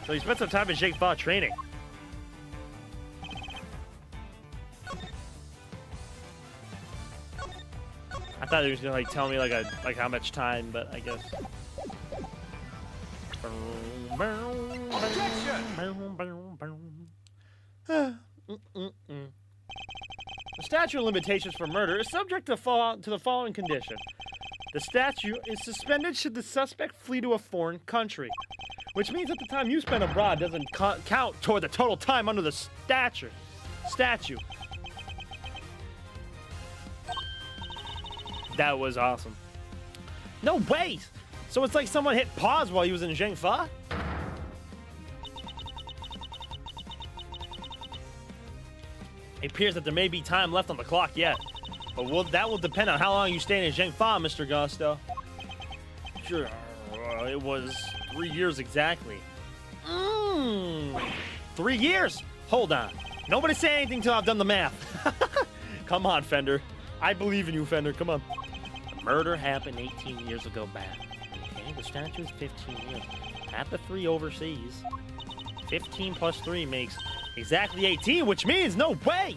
So you spent some time in Shake Fa training. I thought he was gonna tell me like how much time, but I guess. The statute of limitations for murder is subject to the following condition. The statute is suspended should the suspect flee to a foreign country, which means that the time you spend abroad doesn't count toward the total time under the statute. That was awesome. No way! So it's like someone hit pause while he was in Zhang Fa? It appears that there may be time left on the clock yet, but that will depend on how long you stay in Zhang Fa, Mr. Gusto. Sure, it was 3 years exactly. 3 years? Hold on. Nobody say anything till I've done the math. Come on, Fender. I believe in you, Fender. Come on. The murder happened 18 years ago back. Okay, the statue is 15 years. At the 3 overseas. 15 plus 3 makes exactly 18, which means no way!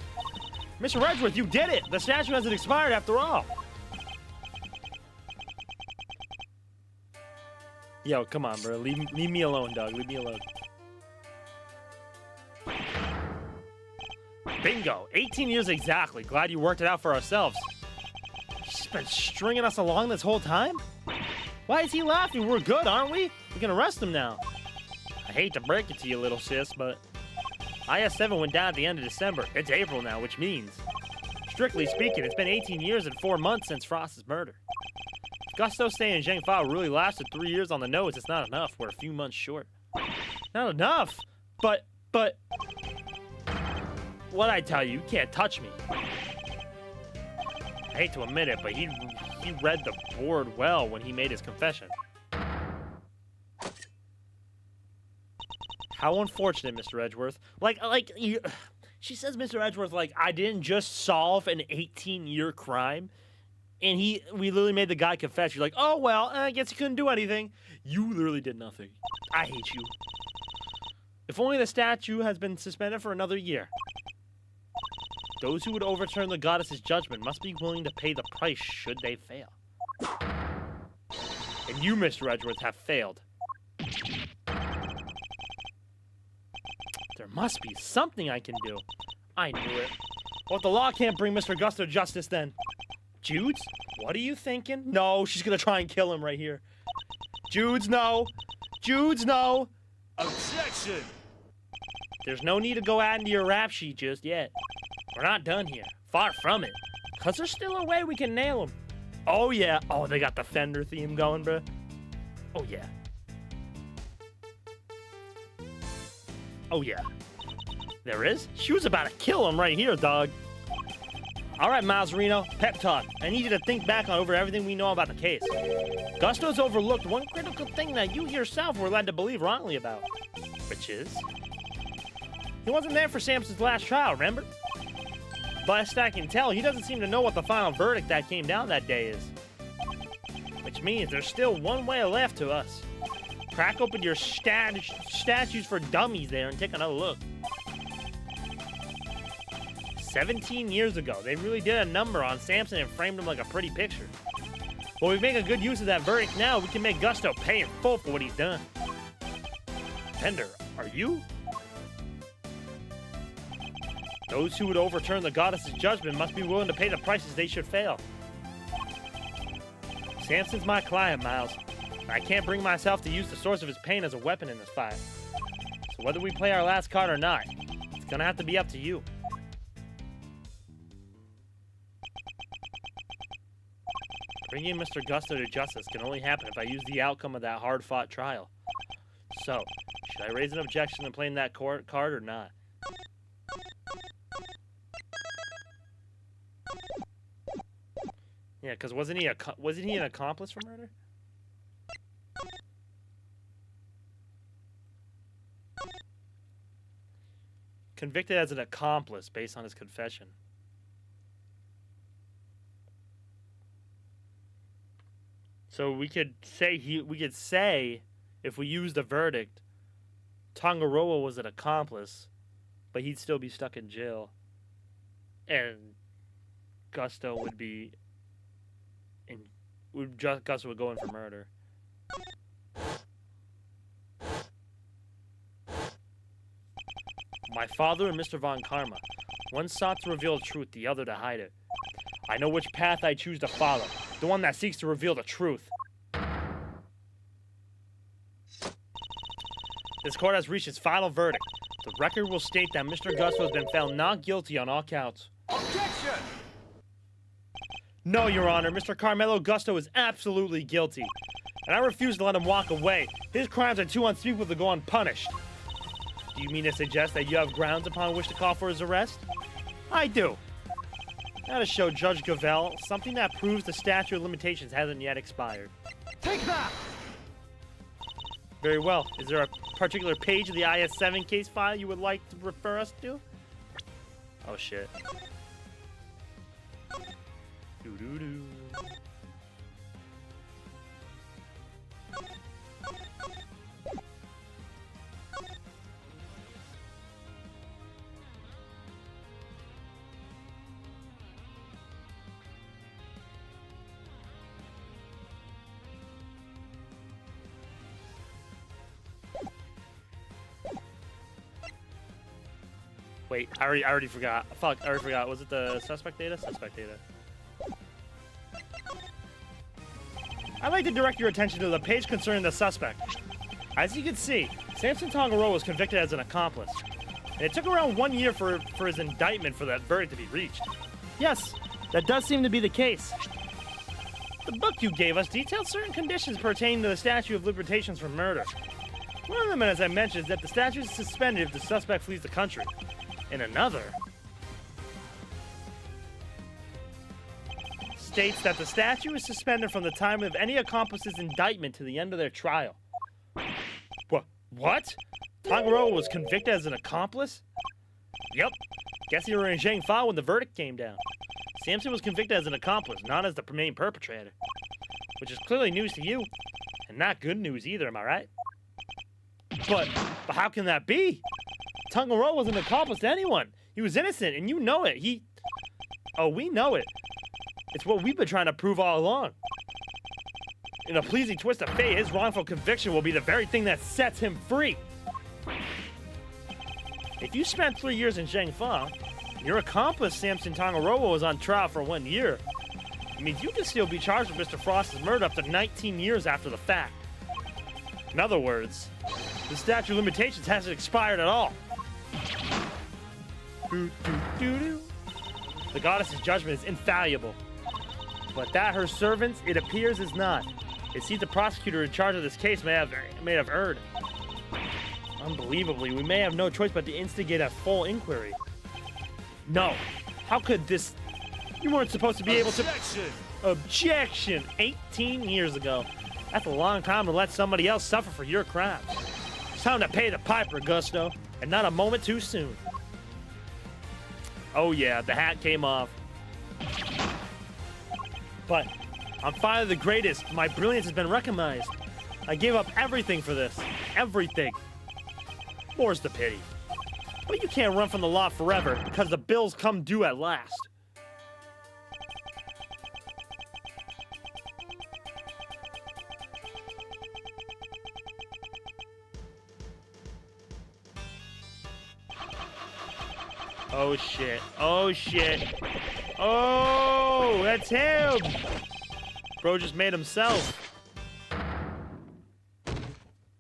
Mr. Edgeworth, you did it! The statue hasn't expired after all. Yo, come on, bro. Leave me alone, dog. Leave me alone. Bingo. 18 years exactly. Glad you worked it out for ourselves. She's been stringing us along this whole time? Why is he laughing? We're good, aren't we? We can arrest him now. I hate to break it to you, little sis, but IS-7 went down at the end of December. It's April now, which means, strictly speaking, it's been 18 years and 4 months since Frost's murder. Gusto staying in Zhengfa really lasted 3 years on the nose. It's not enough. We're a few months short. Not enough? But... What'd I tell you? You can't touch me. I hate to admit it, but he read the board well when he made his confession. How unfortunate, Mr. Edgeworth. She says, Mr. Edgeworth, like, I didn't just solve an 18-year crime, and we literally made the guy confess. You're like, oh, well, I guess he couldn't do anything. You literally did nothing. I hate you. If only the statue has been suspended for another year. Those who would overturn the goddess's judgment must be willing to pay the price should they fail. And you, Mr. Edgeworth, have failed. There must be something I can do. I knew it. Well, if the law can't bring Mr. Gusto justice, then... Judes? What are you thinking? No, she's gonna try and kill him right here. Judes, no. Judes, no. Objection! There's no need to go adding to your rap sheet just yet. We're not done here. Far from it. Cause there's still a way we can nail him. Oh yeah. Oh, they got the Fender theme going, bro. Oh yeah. Oh yeah. There is? She was about to kill him right here, dog. All right, Miles Reno, pep talk. I need you to think back on over everything we know about the case. Gusto's overlooked one critical thing that you yourself were led to believe wrongly about. Which is? He wasn't there for Samson's last trial, remember? Best I can tell, he doesn't seem to know what the final verdict that came down that day is. Which means there's still one way left to us. Crack open your statues for dummies there and take another look. 17 years ago, they really did a number on Samson and framed him like a pretty picture. Well, we make a good use of that verdict now, we can make Gusto pay in full for what he's done. Fender, are you? Those who would overturn the goddess's judgment must be willing to pay the prices they should fail. Samson's my client, Miles. I can't bring myself to use the source of his pain as a weapon in this fight. So whether we play our last card or not, it's gonna have to be up to you. Bringing Mr. Gusto to justice can only happen if I use the outcome of that hard-fought trial. So, should I raise an objection to playing that card or not? Yeah, because wasn't he an accomplice for murder? Convicted as an accomplice based on his confession. So we could say if we used the verdict, Tangaroa was an accomplice, but he'd still be stuck in jail, and Gusto would be Gusto would go in for murder. My father and Mr. Von Karma, one sought to reveal the truth, the other to hide it. I know which path I choose to follow, the one that seeks to reveal the truth. This court has reached its final verdict. The record will state that Mr. Gusto has been found not guilty on all counts. Objection! No, Your Honor, Mr. Carmelo Gusto is absolutely guilty, and I refuse to let him walk away. His crimes are too unspeakable to go unpunished. Do you mean to suggest that you have grounds upon which to call for his arrest? I do. That'll show Judge Gavell something that proves the statute of limitations hasn't yet expired. Take that! Very well. Is there a particular page of the IS-7 case file you would like to refer us to? Oh shit. Doo doo doo. Wait, I already forgot. Fuck, I already forgot. Was it the suspect data? Suspect data. I'd like to direct your attention to the page concerning the suspect. As you can see, Samson Tangaroa was convicted as an accomplice. And it took around 1 year for his indictment for that verdict to be reached. Yes, that does seem to be the case. The book you gave us detailed certain conditions pertaining to the statute of limitations for murder. One of them, as I mentioned, is that the statute is suspended if the suspect flees the country. And another states that the statute is suspended from the time of any accomplice's indictment to the end of their trial. What? Tangaroa was convicted as an accomplice? Yep. Guess you were in Zhengfa when the verdict came down. Samson was convicted as an accomplice, not as the main perpetrator. Which is clearly news to you. And not good news either, am I right? But how can that be? Tangaroa wasn't an accomplice to anyone. He was innocent, and you know it. Oh, we know it. It's what we've been trying to prove all along. In a pleasing twist of fate, his wrongful conviction will be the very thing that sets him free. If you spent 3 years in Zhengfa, your accomplice, Samson Tangaroa, was on trial for 1 year. It means you can still be charged with Mr. Frost's murder up to 19 years after the fact. In other words, the statute of limitations hasn't expired at all. The goddess's judgment is infallible. But that her servants, it appears, is not. It seems the prosecutor in charge of this case may have erred. Unbelievably, we may have no choice but to instigate a full inquiry. No. How could this... You weren't supposed to be able to... Objection! 18 years ago. That's a long time to let somebody else suffer for your crimes. It's time to pay the piper, Gusto, and not a moment too soon. Oh yeah, the hat came off. But I'm finally the greatest. My brilliance has been recognized. I gave up everything for this. Everything. More's the pity. But you can't run from the law forever because the bills come due at last. Oh shit. Oh shit. Oh, that's him. Bro just made himself.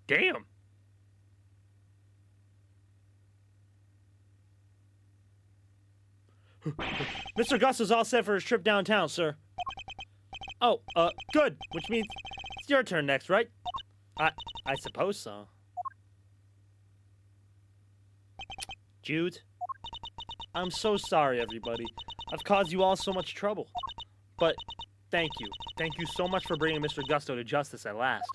Damn. Mr. Gus is all set for his trip downtown, sir. Oh, good. Which means it's your turn next, right? I suppose so. Jude, I'm so sorry, everybody. I've caused you all so much trouble. But thank you. Thank you so much for bringing Mr. Gusto to justice at last.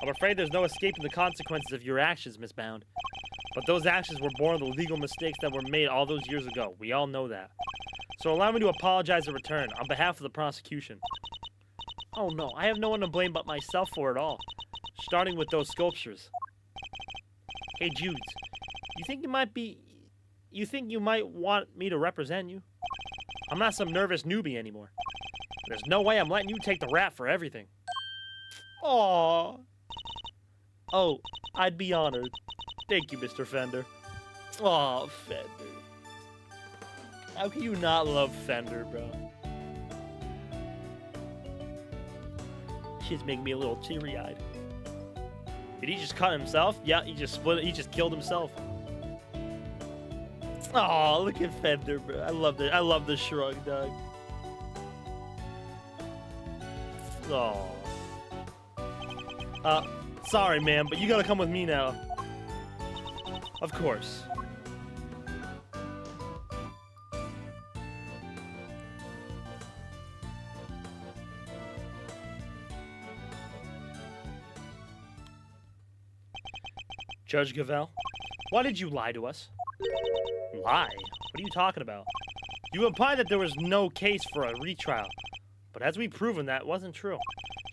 I'm afraid there's no escaping the consequences of your actions, Miss Bound. But those actions were born of the legal mistakes that were made all those years ago. We all know that. So allow me to apologize in return on behalf of the prosecution. Oh no, I have no one to blame but myself for it all. Starting with those sculptures. Hey Jude, you think you might want me to represent you? I'm not some nervous newbie anymore. There's no way I'm letting you take the rap for everything. Aww. Oh, I'd be honored. Thank you, Mr. Fender. Aw, Fender. How can you not love Fender, bro? She's making me a little teary-eyed. Did he just cut himself? Yeah, he just split it. He just killed himself. Aw, look at Fender, bro. I love it. I love the shrug, dog. Aw. Sorry, man, but you gotta come with me now. Of course. Judge Gavel, why did you lie to us? Lie? What are you talking about? You implied that there was no case for a retrial. But as we've proven, that wasn't true.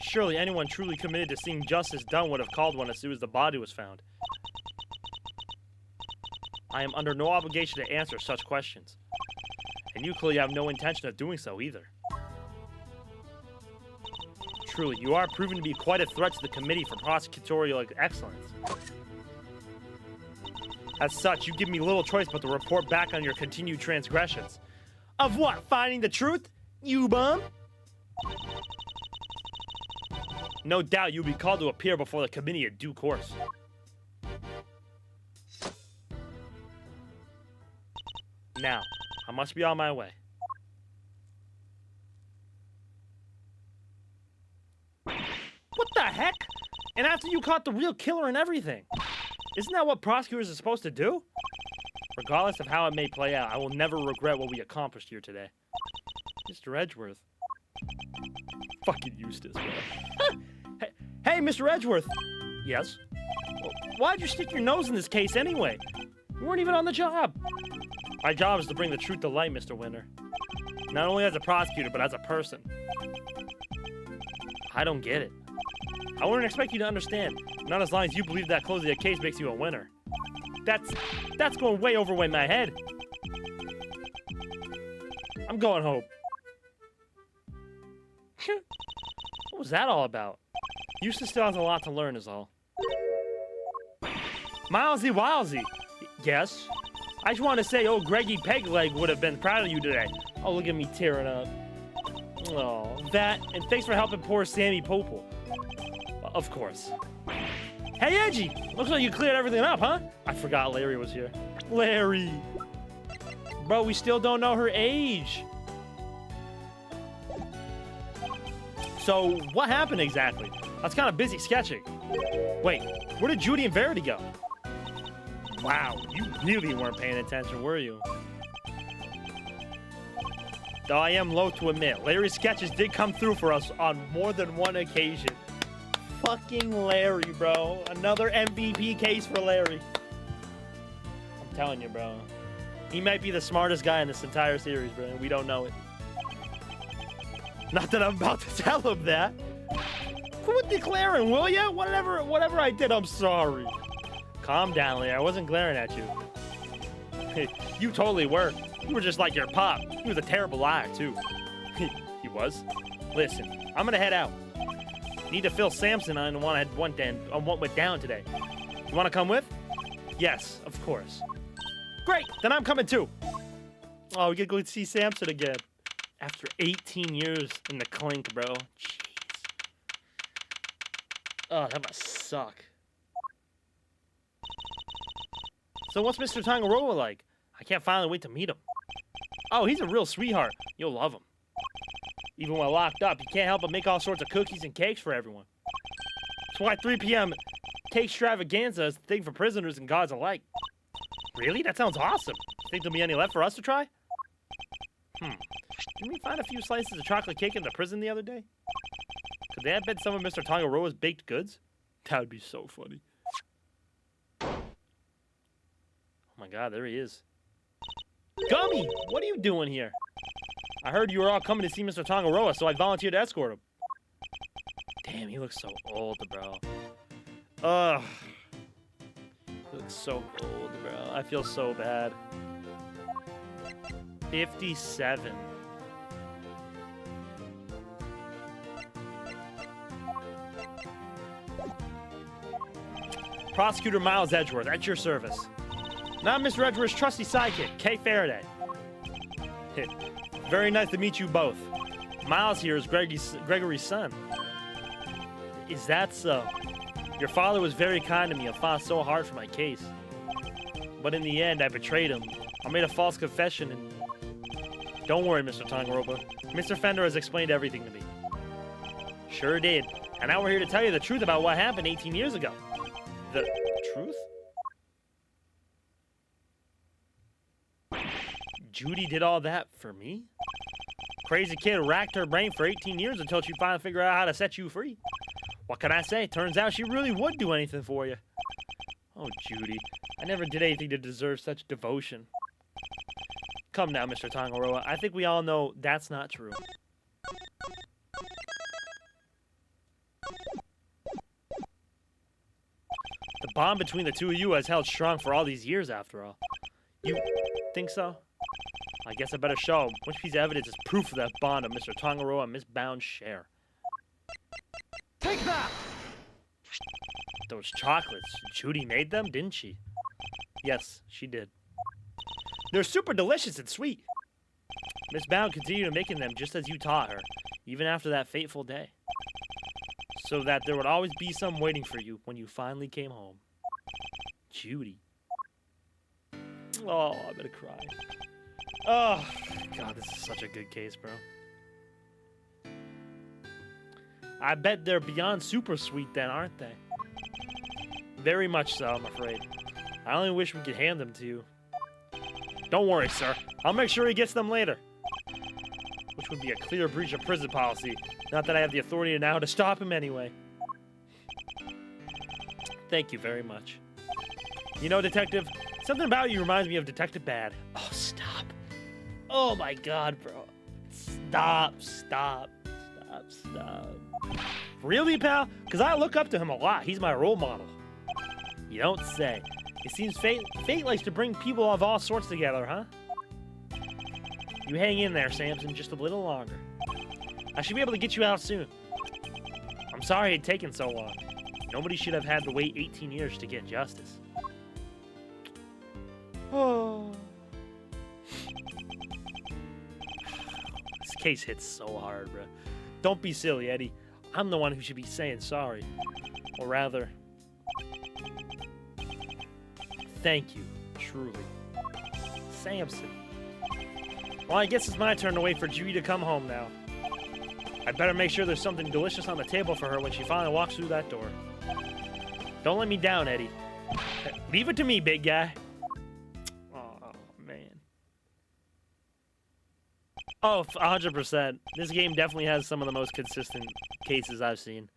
Surely anyone truly committed to seeing justice done would have called one as soon as the body was found. I am under no obligation to answer such questions. And you clearly have no intention of doing so either. Truly, you are proven to be quite a threat to the Committee for Prosecutorial Excellence. As such, you give me little choice but to report back on your continued transgressions. Of what? Finding the truth? You bum? No doubt you'll be called to appear before the committee in due course. Now, I must be on my way. What the heck? And after you caught the real killer and everything. Isn't that what prosecutors are supposed to do? Regardless of how it may play out, I will never regret what we accomplished here today. Mr. Edgeworth. Fucking Eustace, bro. Hey, Mr. Edgeworth. Yes? Well, why'd you stick your nose in this case anyway? You weren't even on the job. My job is to bring the truth to light, Mr. Winter. Not only as a prosecutor, but as a person. I don't get it. I wouldn't expect you to understand. Not as long as you believe that closing a case makes you a winner. That's going way over my head. I'm going home. What was that all about? Eustace still has a lot to learn is all. Milesy Wilesy. Yes? I just want to say old Greggy Pegleg would have been proud of you today. Oh, look at me tearing up. Oh, that, and thanks for helping poor Sammy Popel. Of course. Hey, Edgy! Looks like you cleared everything up, huh? I forgot Larry was here. Larry! Bro, we still don't know her age. So, what happened exactly? I was kind of busy sketching. Wait, where did Judy and Verity go? Wow, you really weren't paying attention, were you? Though I am loath to admit, Larry's sketches did come through for us on more than one occasion. Fucking Larry, bro. Another MVP case for Larry. I'm telling you, bro. He might be the smartest guy in this entire series, bro. We don't know it. Not that I'm about to tell him that. Quit declaring, will ya? Whatever I did, I'm sorry. Calm down, Larry. I wasn't glaring at you. You totally were. You were just like your pop. He was a terrible liar, too. He was? Listen, I'm gonna head out. Need to fill Samson on what went down today. You want to come with? Yes, of course. Great, then I'm coming too. Oh, we get to go see Samson again. After 18 years in the clink, bro. Jeez. Oh, that must suck. So what's Mr. Tangaroa like? I can't finally wait to meet him. Oh, he's a real sweetheart. You'll love him. Even when locked up, he can't help but make all sorts of cookies and cakes for everyone. That's why 3 p.m. cake extravaganza is the thing for prisoners and gods alike. Really? That sounds awesome. Think there'll be any left for us to try? Didn't we find a few slices of chocolate cake in the prison the other day? Could they have been some of Mr. Tangaroa's baked goods? That would be so funny. Oh my god, there he is. Gummy! What are you doing here? I heard you were all coming to see Mr. Tangaroa, so I volunteered to escort him. Damn, he looks so old, bro. Ugh. He looks so old, bro. I feel so bad. 57. Prosecutor Miles Edgeworth, at your service. Now Mr. Edgeworth's trusty sidekick, Kay Faraday. Very nice to meet you both. Miles here is Gregory's son. Is that so? Your father was very kind to me and fought so hard for my case. But in the end, I betrayed him. I made a false confession and... Don't worry, Mr. Tangaroa. Mr. Fender has explained everything to me. Sure did. And now we're here to tell you the truth about what happened 18 years ago. The truth? Judy did all that for me? Crazy kid racked her brain for 18 years until she finally figured out how to set you free. What can I say? Turns out she really would do anything for you. Oh, Judy. I never did anything to deserve such devotion. Come now, Mr. Tangaroa. I think we all know that's not true. The bond between the two of you has held strong for all these years, after all. You think so? I guess I better show him which piece of evidence is proof of that bond of Mr. Tangaroa and Miss Bound's share. Take that! Those chocolates. Judy made them, didn't she? Yes, she did. They're super delicious and sweet. Miss Bound continued making them just as you taught her, even after that fateful day. So that there would always be some waiting for you when you finally came home. Judy. Oh, I'm gonna cry. Oh, God, this is such a good case, bro. I bet they're beyond super sweet then, aren't they? Very much so, I'm afraid. I only wish we could hand them to you. Don't worry, sir. I'll make sure he gets them later. Which would be a clear breach of prison policy. Not that I have the authority now to stop him anyway. Thank you very much. You know, Detective, something about you reminds me of Detective Bad. Oh, stop. Oh my God, bro. Stop. Really, pal? Because I look up to him a lot. He's my role model. You don't say. It seems fate likes to bring people of all sorts together, huh? You hang in there, Samson, just a little longer. I should be able to get you out soon. I'm sorry it taken so long. Nobody should have had to wait 18 years to get justice. Oh. This case hits so hard, bro. Don't be silly, Eddie. I'm the one who should be saying sorry. Or rather, thank you, truly. Samson. Well, I guess it's my turn to wait for Judy to come home now. I'd better make sure there's something delicious on the table for her when she finally walks through that door. Don't let me down, Eddie. Leave it to me, big guy. Oh, man. Oh, 100%. This game definitely has some of the most consistent cases I've seen.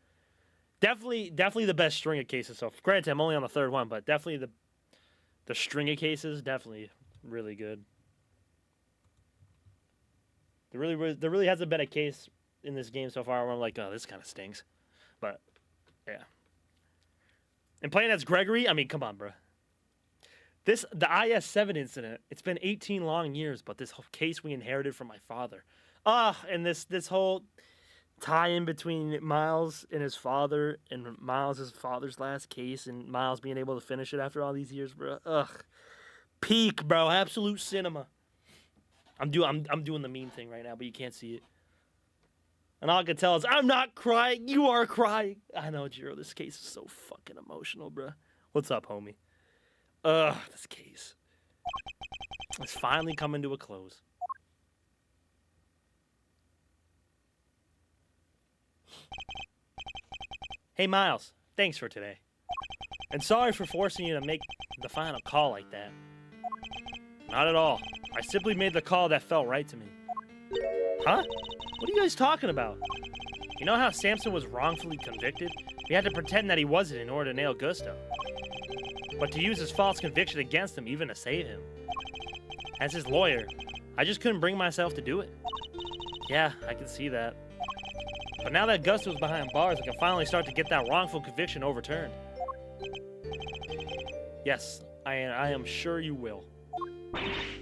Definitely the best string of cases. So, granted, I'm only on the third one, but definitely the string of cases, definitely really good. There really hasn't been a case in this game so far where I'm like, oh, this kind of stinks. But, yeah. And playing as Gregory, I mean, come on, bro. The IS-7 incident, it's been 18 long years, but this whole case we inherited from my father. And this whole tie-in between Miles and his father, and Miles' father's last case, and Miles being able to finish it after all these years, bro. Ugh. Peak, bro. Absolute cinema. I'm doing the meme thing right now, but you can't see it. And all I can tell is, I'm not crying. You are crying. I know, Jiro. This case is so fucking emotional, bro. What's up, homie? This case. It's finally coming to a close. Hey, Miles. Thanks for today. And sorry for forcing you to make the final call like that. Not at all. I simply made the call that felt right to me. Huh? What are you guys talking about? You know how Samson was wrongfully convicted? We had to pretend that he wasn't in order to nail Gusto. But to use his false conviction against him, even to save him. As his lawyer, I just couldn't bring myself to do it. Yeah, I can see that. But now that Gusto's behind bars, I can finally start to get that wrongful conviction overturned. Yes, I am sure you will.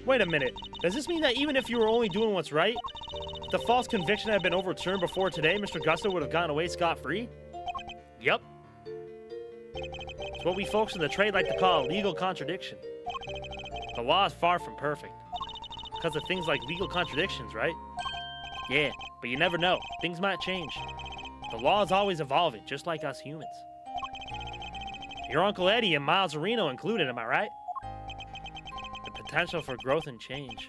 Wait a minute. Does this mean that even if you were only doing what's right, if the false conviction had been overturned before today, Mr. Gusto would have gotten away scot-free? Yup. It's what we folks in the trade like to call a legal contradiction. The law is far from perfect. Because of things like legal contradictions, right? Yeah, but you never know. Things might change. The law is always evolving, just like us humans. Your Uncle Eddie and Miles Reno included, am I right? The potential for growth and change.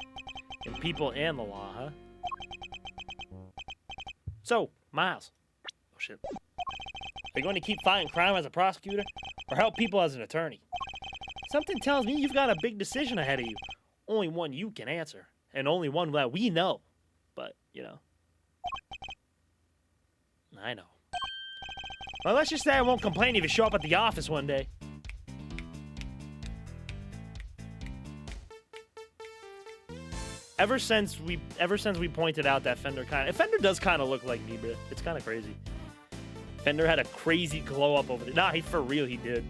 In people and the law, huh? So, Miles. Oh, shit. Are you going to keep fighting crime as a prosecutor? Or help people as an attorney? Something tells me you've got a big decision ahead of you. Only one you can answer. And only one that we know. But, you know. I know. Well, let's just say I won't complain if you show up at the office one day. Ever since we pointed out that Fender does kind of look like me, bro. It's kind of crazy. Fender had a crazy glow up over there. Nah, for real, he did.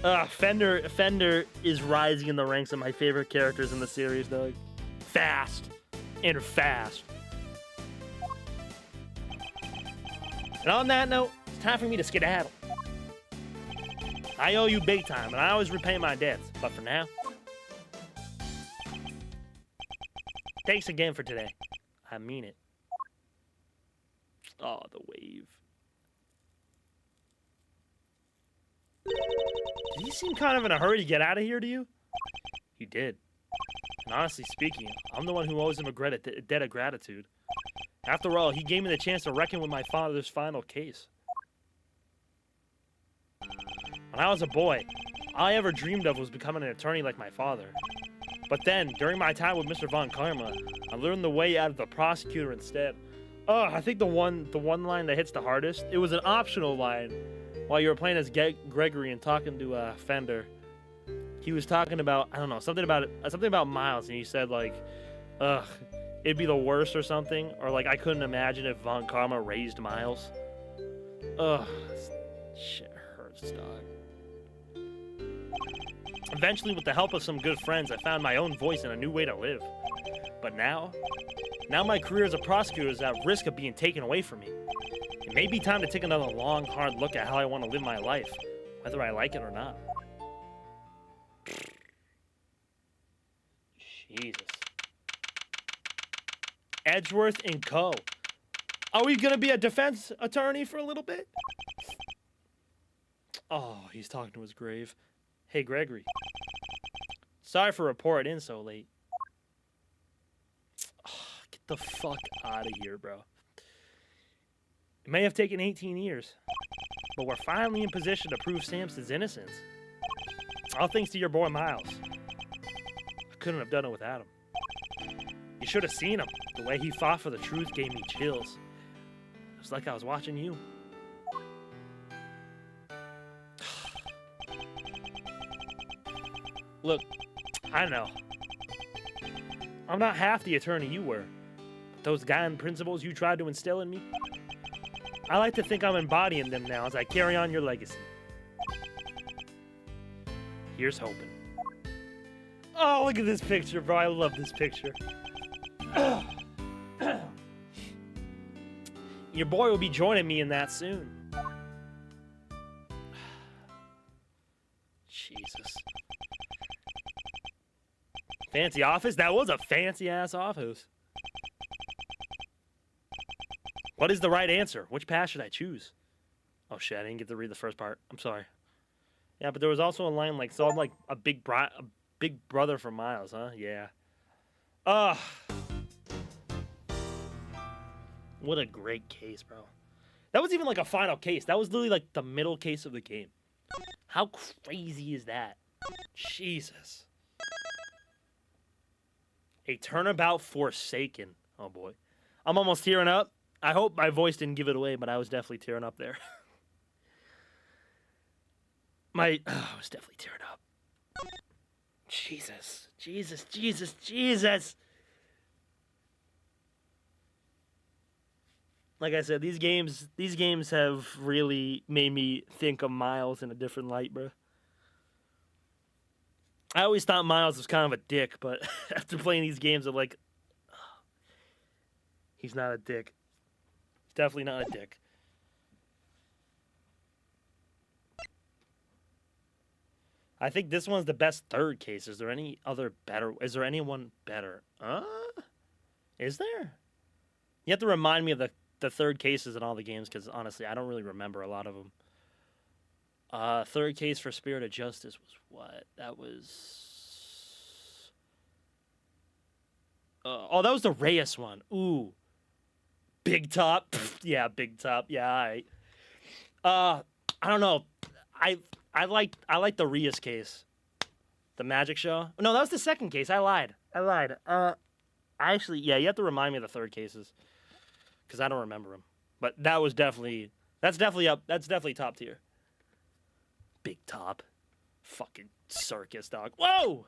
Fender is rising in the ranks of my favorite characters in the series, dog. Fast. And fast. And on that note, it's time for me to skedaddle. I owe you big time, and I always repay my debts. But for now, thanks again for today. I mean it. Oh, the wave. Did he seem kind of in a hurry to get out of here to you? He did. And honestly speaking, I'm the one who owes him a debt of gratitude. After all, he gave me the chance to reckon with my father's final case. When I was a boy, all I ever dreamed of was becoming an attorney like my father. But then, during my time with Mr. Von Karma, I learned the way out of the prosecutor instead. Oh, I think the one line that hits the hardest, it was an optional line while you were playing as Gregory and talking to Fender. He was talking about, I don't know, something about Miles, and he said like, ugh, it'd be the worst or something, or like I couldn't imagine if Von Karma raised Miles. Ugh, shit hurts, dog. Eventually, with the help of some good friends, I found my own voice and a new way to live. But now my career as a prosecutor is at risk of being taken away from me. It may be time to take another long, hard look at how I want to live my life, whether I like it or not. Jesus. Edgeworth and Co. Are we gonna be a defense attorney for a little bit? Oh, he's talking to his grave. Hey, Gregory. Sorry for reporting in so late. Oh, get the fuck out of here, bro. It may have taken 18 years, but we're finally in position to prove Samson's innocence. All thanks to your boy, Miles. I couldn't have done it without him. You should have seen him. The way he fought for the truth gave me chills. It was like I was watching you. Look, I know. I'm not half the attorney you were. But those guiding principles you tried to instill in me, I like to think I'm embodying them now as I carry on your legacy. Here's hoping. Oh, look at this picture, bro. I love this picture. Your boy will be joining me in that soon. Jesus. Fancy office? That was a fancy-ass office. What is the right answer? Which path should I choose? Oh, shit. I didn't get to read the first part. I'm sorry. Yeah, but there was also a line like, so I'm like a big brother for Miles, huh? Yeah. Ugh. What a great case, bro. That was even like a final case. That was literally like the middle case of the game. How crazy is that? Jesus. A turnabout Forsaken. Oh, boy. I'm almost tearing up. I hope my voice didn't give it away, but I was definitely tearing up there. I was definitely tearing up. Jesus. Jesus, Jesus, Jesus. Like I said, these games have really made me think of Miles in a different light, bro. I always thought Miles was kind of a dick, but after playing these games, I'm like, oh, he's not a dick. He's definitely not a dick. I think this one's the best third case. Is there any other better? Is there anyone better? Is there? You have to remind me of the third cases in all the games, because honestly, I don't really remember a lot of them. Third case for Spirit of Justice was what? That was... oh, that was the Reyes one. Ooh. Big Top. Yeah, Big Top. Yeah, all right. I don't know. I like the Reyes case. The magic show. No, that was the second case. I lied. Actually, yeah, you have to remind me of the third cases, because I don't remember them. But that was definitely... That's definitely top tier. Big Top. Fucking circus, dog. Whoa!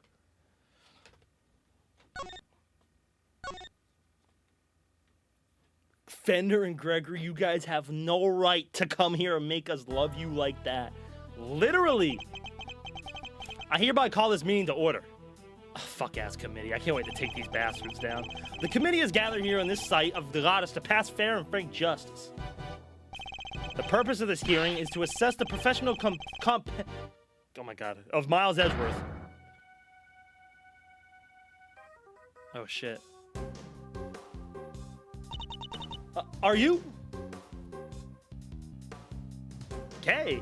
Fender and Gregory, you guys have no right to come here and make us love you like that. Literally. I hereby call this meeting to order. Oh, fuck-ass committee. I can't wait to take these bastards down. The committee is gathered here on this site of the goddess to pass fair and frank justice. The purpose of this hearing is to assess the professional oh my god, of Miles Edgeworth. Oh shit. Are you? Okay.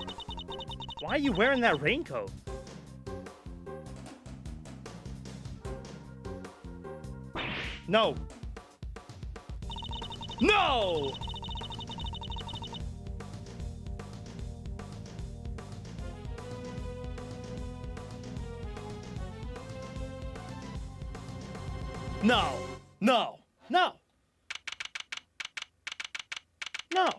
Why are you wearing that raincoat? No. No! No. No. No. No.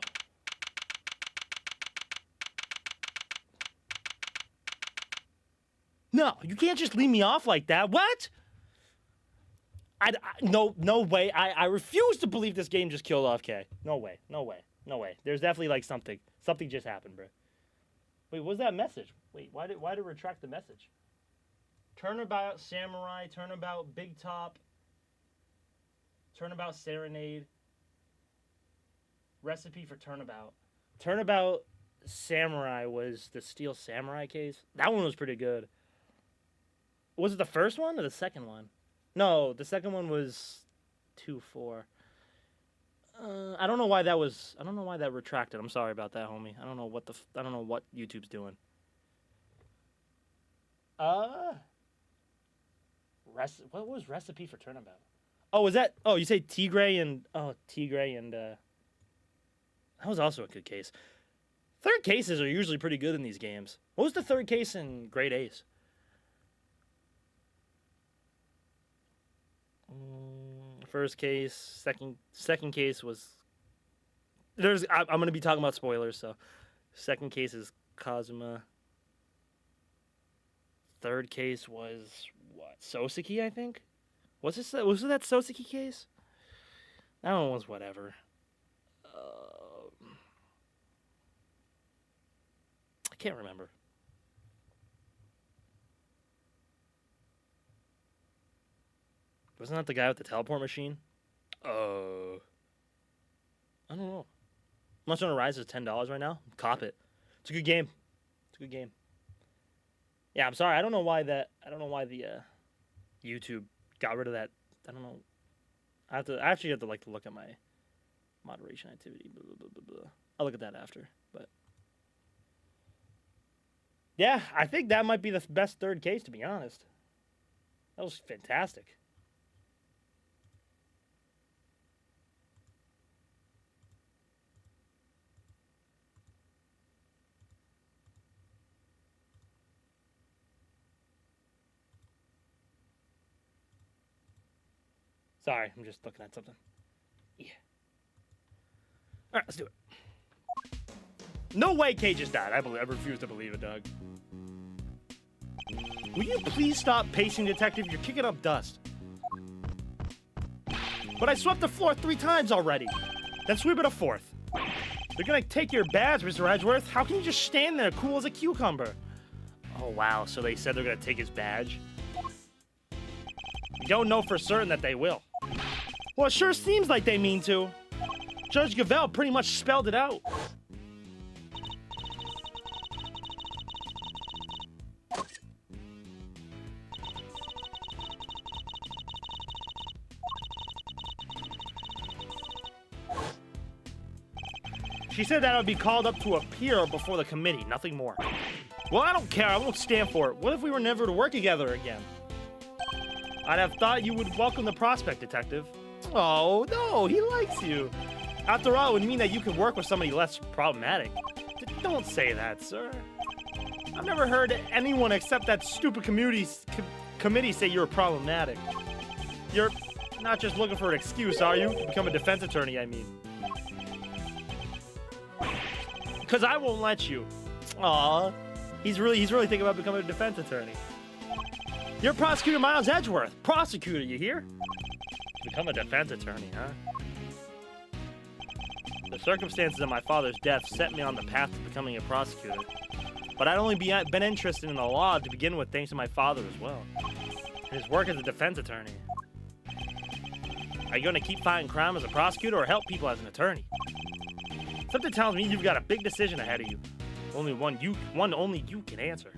No, you can't just leave me off like that. What? No way. I refuse to believe this game just killed off Kay. No way. No way. No way. There's definitely like something. Something just happened, bro. Wait, what was that message? Wait, why did it retract the message? Turnabout Samurai, Turnabout Big Top, Turnabout Serenade, Recipe for Turnabout. Turnabout Samurai was the Steel Samurai case. That one was pretty good. Was it the first one or the second one? No, the second one was 2-4. I don't know why that was. I don't know why that retracted. I'm sorry about that, homie. I don't know what I don't know what YouTube's doing. What was Recipe for Turnabout? Oh, was that? Oh, you say Tigray and Tigray and that was also a good case. Third cases are usually pretty good in these games. What was the third case in Great Ace? First case, second case was. I'm gonna be talking about spoilers, so second case is Kazuma. Third case was what? Soseki, I think. Was it that Soseki case? That one was whatever. I can't remember. Wasn't that the guy with the teleport machine? I don't know. Monster Hunter Rise is $10 right now. Cop it. It's a good game. It's a good game. Yeah, I'm sorry. I don't know why the YouTube got rid of that. I don't know. I actually have to look at my moderation activity. Blah, blah, blah, blah, blah. I'll look at that after. But yeah, I think that might be the best third case, to be honest. That was fantastic. Sorry, I'm just looking at something. Yeah. All right, let's do it. No way Kay just died. I refuse to believe it, Doug. Will you please stop pacing, Detective? You're kicking up dust. But I swept the floor 3 times already. Then sweep it a 4th. They're gonna take your badge, Mr. Edgeworth. How can you just stand there cool as a cucumber? Oh, wow. So they said they're gonna take his badge? We don't know for certain that they will. Well, it sure seems like they mean to. Judge Gavelle pretty much spelled it out. She said that I would be called up to appear before the committee, nothing more. Well, I don't care. I won't stand for it. What if we were never to work together again? I'd have thought you would welcome the prospect, Detective. Oh, no, he likes you. After all, it would mean that you could work with somebody less problematic. Don't say that, sir. I've never heard anyone except that stupid committee say you're problematic. You're not just looking for an excuse, are you? To become a defense attorney, I mean. Because I won't let you. Aw, he's really thinking about becoming a defense attorney. You're Prosecutor Miles Edgeworth. Prosecutor, you hear? Become a defense attorney, huh? The circumstances of my father's death set me on the path to becoming a prosecutor. But I'd only been interested in the law to begin with thanks to my father as well. And his work as a defense attorney. Are you going to keep fighting crime as a prosecutor or help people as an attorney? Something tells me you've got a big decision ahead of you. Only one only you can answer.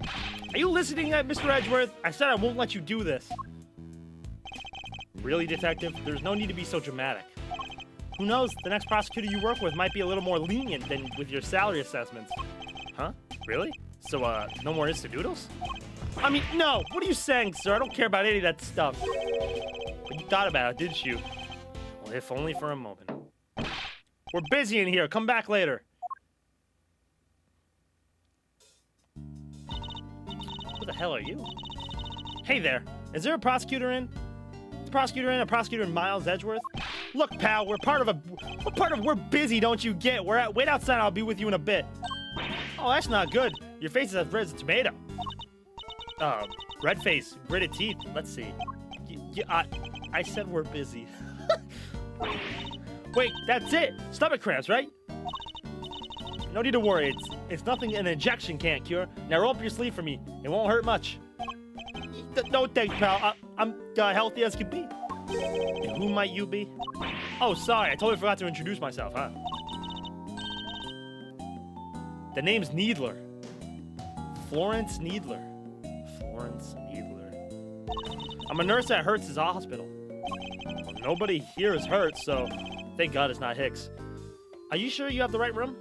Are you listening, Mr. Edgeworth? I said I won't let you do this. Really, detective? There's no need to be so dramatic. Who knows? The next prosecutor you work with might be a little more lenient than with your salary assessments. Huh? Really? So, no more Insta-Doodles? I mean, no! What are you saying, sir? I don't care about any of that stuff. But you thought about it, didn't you? Well, if only for a moment. We're busy in here. Come back later. Who the hell are you? Hey there. Is there a prosecutor in? Is a prosecutor in? A prosecutor in Miles Edgeworth? Look, pal, we're busy, don't you get? Wait outside, I'll be with you in a bit. Oh, that's not good. Your face is as red as a tomato. Red face, gritted teeth. Let's see. I said we're busy. Wait, that's it. Stomach cramps, right? No need to worry. It's nothing an injection can't cure. Now roll up your sleeve for me. It won't hurt much. No thanks, pal. I'm healthy as can be. And who might you be? Oh, sorry. I totally forgot to introduce myself, huh? The name's Needler. Florence Needler. Florence Needler. I'm a nurse at Hertz's hospital. Well, nobody here is Hertz, so thank God it's not Hicks. Are you sure you have the right room?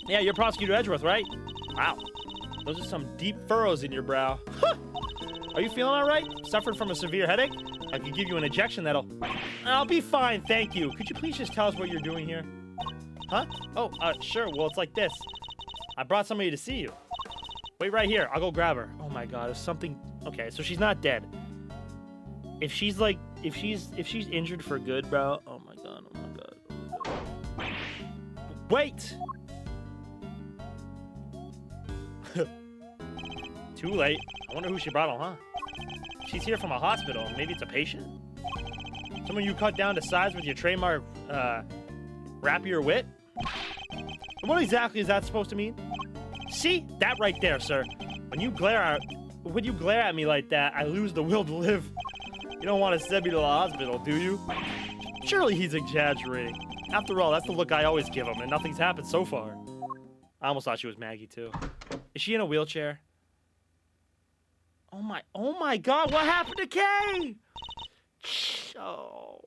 Yeah, you're Prosecutor Edgeworth, right? Wow. Those are some deep furrows in your brow. Are you feeling all right? Suffered from a severe headache? I could give you an injection that'll... I'll be fine, thank you. Could you please just tell us what you're doing here? Huh? Oh, sure. Well, it's like this. I brought somebody to see you. Wait right here. I'll go grab her. Oh my God, there's something... Okay, so she's not dead. If she's injured for good, bro... Oh my God, oh my God, oh my God. Wait! Too late. I wonder who she brought on, huh? She's here from a hospital. Maybe it's a patient? Someone you cut down to size with your trademark, rapier wit? And what exactly is that supposed to mean? See? That right there, sir. When you glare at me like that, I lose the will to live. You don't want to send me to the hospital, do you? Surely he's exaggerating. After all, that's the look I always give him, and nothing's happened so far. I almost thought she was Maggie, too. Is she in a wheelchair? Oh my God, what happened to Kay? Oh,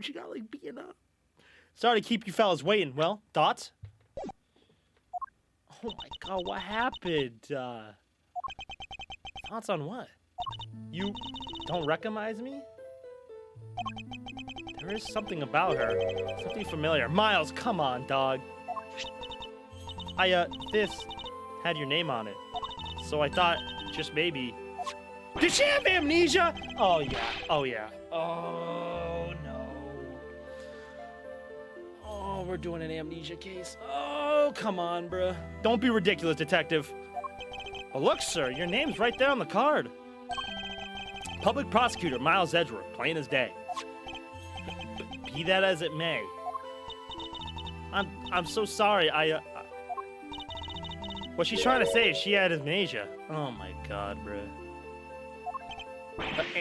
she got like beaten up. Sorry to keep you fellas waiting. Well, thoughts? Oh my God, what happened? Thoughts on what? You don't recognize me? There is something about her. Something familiar. Miles, come on, dog. This had your name on it. So I thought, just maybe... Did she have amnesia? Oh, yeah. Oh, yeah. Oh, no. Oh, we're doing an amnesia case. Oh, come on, bruh. Don't be ridiculous, detective. Oh, look, sir. Your name's right there on the card. Public Prosecutor Miles Edgeworth, plain as day. Be that as it may. I'm so sorry. What she's trying to say is she had amnesia. Oh my God, bruh.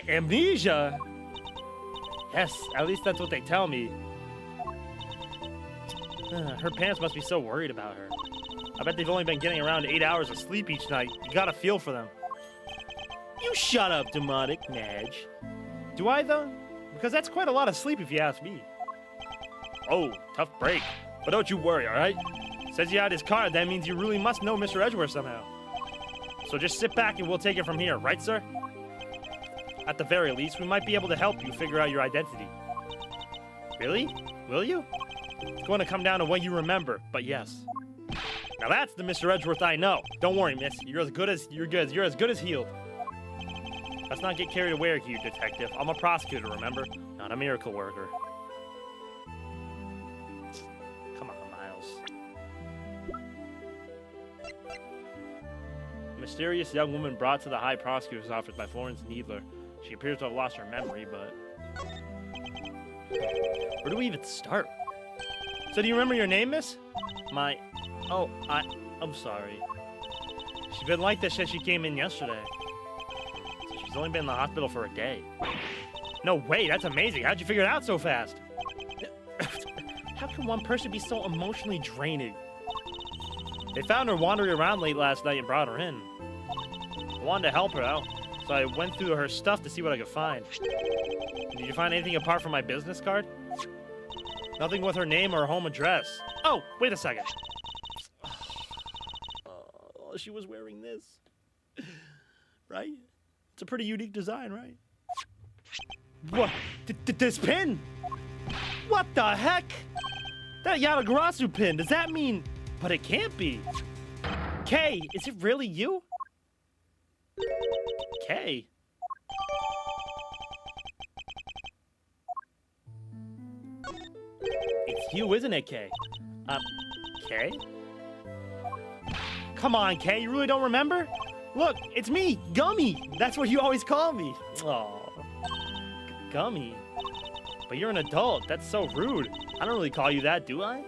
Amnesia? Yes, at least that's what they tell me. Her parents must be so worried about her. I bet they've only been getting around 8 hours of sleep each night. You gotta feel for them. You shut up, demonic Madge. Do I, though? Because that's quite a lot of sleep if you ask me. Oh, tough break. But don't you worry, alright? Says you had his card, that means you really must know Mr. Edgeworth somehow. So just sit back and we'll take it from here, right, sir? At the very least, we might be able to help you figure out your identity. Really? Will you? It's going to come down to what you remember, but yes. Now that's the Mr. Edgeworth I know. Don't worry, miss. You're as good as healed. Let's not get carried away here, detective. I'm a prosecutor, remember? Not a miracle worker. Come on, Miles. A mysterious young woman brought to the High Prosecutor's office by Florence Needler. She appears to have lost her memory, but... Where do we even start? So do you remember your name, miss? I'm sorry. She's been like this since she came in yesterday. So she's only been in the hospital for a day. No way, that's amazing. How'd you figure it out so fast? How can one person be so emotionally draining? They found her wandering around late last night and brought her in. I wanted to help her out, so I went through her stuff to see what I could find. Did you find anything apart from my business card? Nothing with her name or home address. Oh, wait a second. Oh, she was wearing this. Right? It's a pretty unique design, right? What? This pin? What the heck? That Yatagarasu pin, does that mean... But it can't be. Kay, is it really you? Kay? It's you, isn't it, Kay? Kay? Come on, Kay, you really don't remember? Look, it's me, Gummy. That's what you always call me. Aw, Gummy. But you're an adult. That's so rude. I don't really call you that, do I?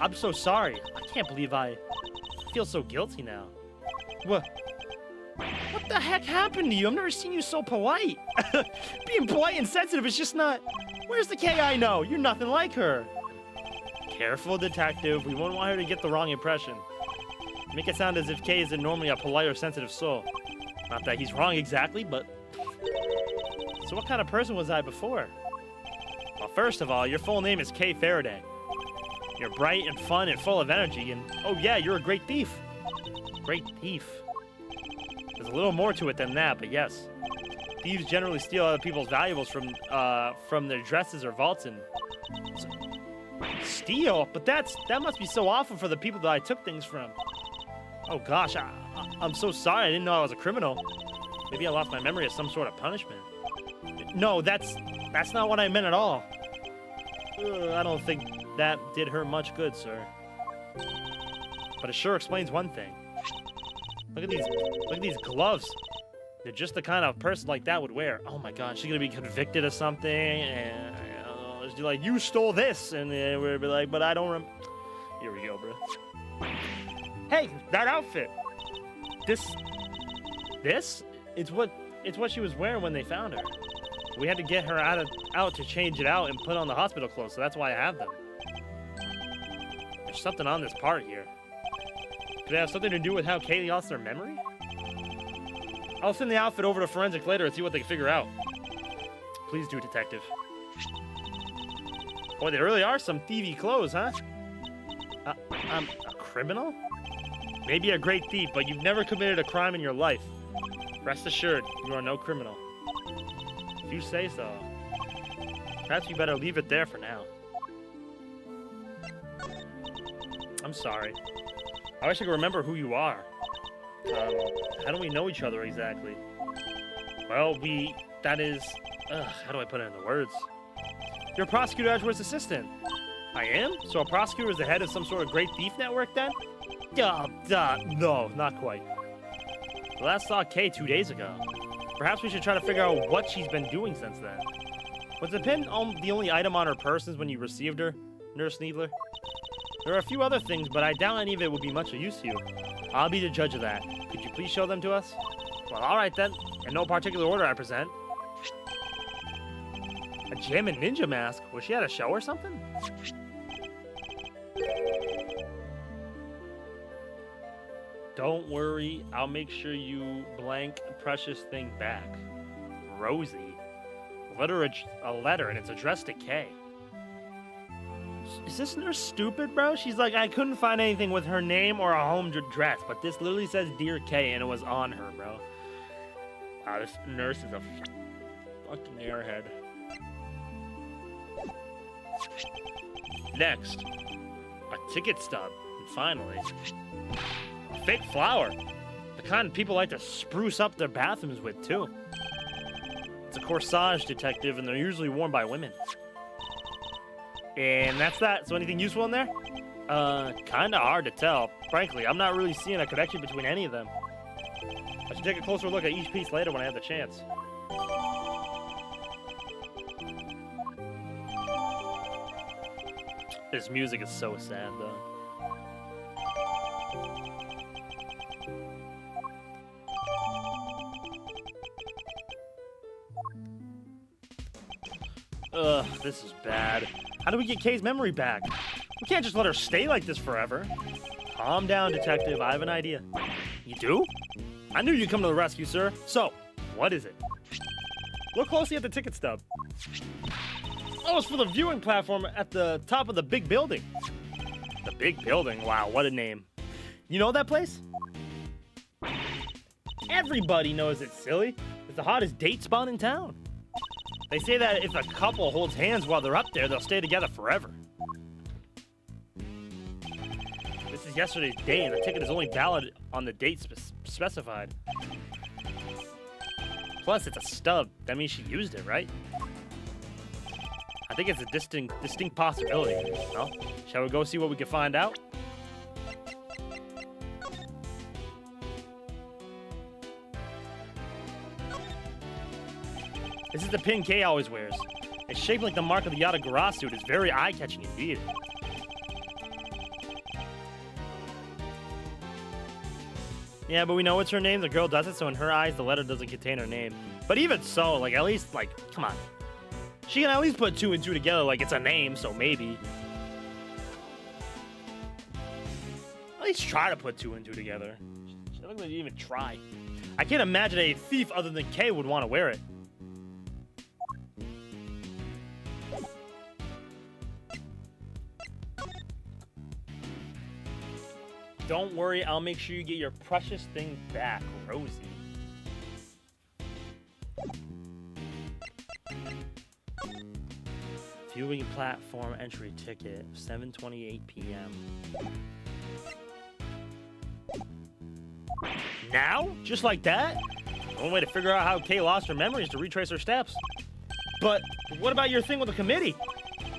I'm so sorry. I can't believe I feel so guilty now. What the heck happened to you? I've never seen you so polite. Being polite and sensitive is just not... Where's the Kay I know? You're nothing like her. Careful, detective. We won't want her to get the wrong impression. Make it sound as if Kay isn't normally a polite or sensitive soul. Not that he's wrong exactly, but... So what kind of person was I before? Well, first of all, your full name is Kay Faraday. You're bright and fun and full of energy, and oh yeah, you're a great thief. Great thief. There's a little more to it than that, but yes. Thieves generally steal other people's valuables from their dresses or vaults and... Steal? But that must be so awful for the people that I took things from. Oh gosh, I'm so sorry, I didn't know I was a criminal. Maybe I lost my memory as some sort of punishment. No, that's not what I meant at all. I don't think that did her much good, sir. But it sure explains one thing. Look at these gloves. They're just the kind of person like that would wear. Oh my god, she's gonna be convicted of something, and she's like, you stole this, and we'll be like, but I don't Here we go, bro. Hey, that outfit. This? It's what she was wearing when they found her. We had to get her out to change it out and put on the hospital clothes, so that's why I have them. There's something on this part here. Could it have something to do with how Kaylee lost her memory? I'll send the outfit over to forensic later and see what they can figure out. Please do, detective. Boy, there really are some thievy clothes, huh? I'm a criminal? Maybe a great thief, but you've never committed a crime in your life. Rest assured, you are no criminal. If you say so. Perhaps you better leave it there for now. I'm sorry. I wish I could remember who you are. How do we know each other exactly? Well, how do I put it into words? You're Prosecutor Edgeworth's assistant. I am? So a prosecutor is the head of some sort of great thief network then? No, not quite. I last saw Kay 2 days ago. Perhaps we should try to figure out what she's been doing since then. Was the pin the only item on her person when you received her, Nurse Needler? There are a few other things, but I doubt any of it would be much use to you. I'll be the judge of that. Could you please show them to us? Well, alright then. In no particular order, I present. A Jammin' Ninja mask? Was she at a show or something? Don't worry, I'll make sure you blank precious thing back. Rosie. A letter, and it's addressed to Kay. Is this nurse stupid, bro? She's like, I couldn't find anything with her name or a home address, but this literally says Dear Kay, and it was on her, bro. Wow, this nurse is a fucking airhead. Next, a ticket stub, and finally, a fake flower. The kind people like to spruce up their bathrooms with, too. It's a corsage, detective, and they're usually worn by women. And that's that. So anything useful in there? Kinda hard to tell. Frankly, I'm not really seeing a connection between any of them. I should take a closer look at each piece later when I have the chance. This music is so sad, though. Ugh, this is bad. How do we get Kay's memory back? We can't just let her stay like this forever. Calm down, detective. I have an idea. You do? I knew you'd come to the rescue, sir. So, what is it? Look closely at the ticket stub. Oh, it's for the viewing platform at the top of the big building. The big building? Wow, what a name. You know that place? Everybody knows it's silly. It's the hottest date spot in town. They say that if a couple holds hands while they're up there, they'll stay together forever. This is yesterday's date, and the ticket is only valid on the date specified. Plus, it's a stub. That means she used it, right? I think it's a distinct possibility. Well, shall we go see what we can find out? This is the pin Kay always wears. It's shaped like the mark of the Yatagara suit. It's very eye-catching indeed. Yeah, but we know it's her name. The girl does it, so in her eyes, the letter doesn't contain her name. But even so, like, at least, like, come on. She can at least put 2 and 2 together, like it's a name, so maybe. At least try to put 2 and 2 together. She doesn't really even try. I can't imagine a thief other than Kay would want to wear it. Don't worry, I'll make sure you get your precious thing back, Rosie. Viewing platform entry ticket, 7:28 p.m. Now? Just like that? One way to figure out how Kay lost her memory is to retrace her steps. But what about your thing with the committee?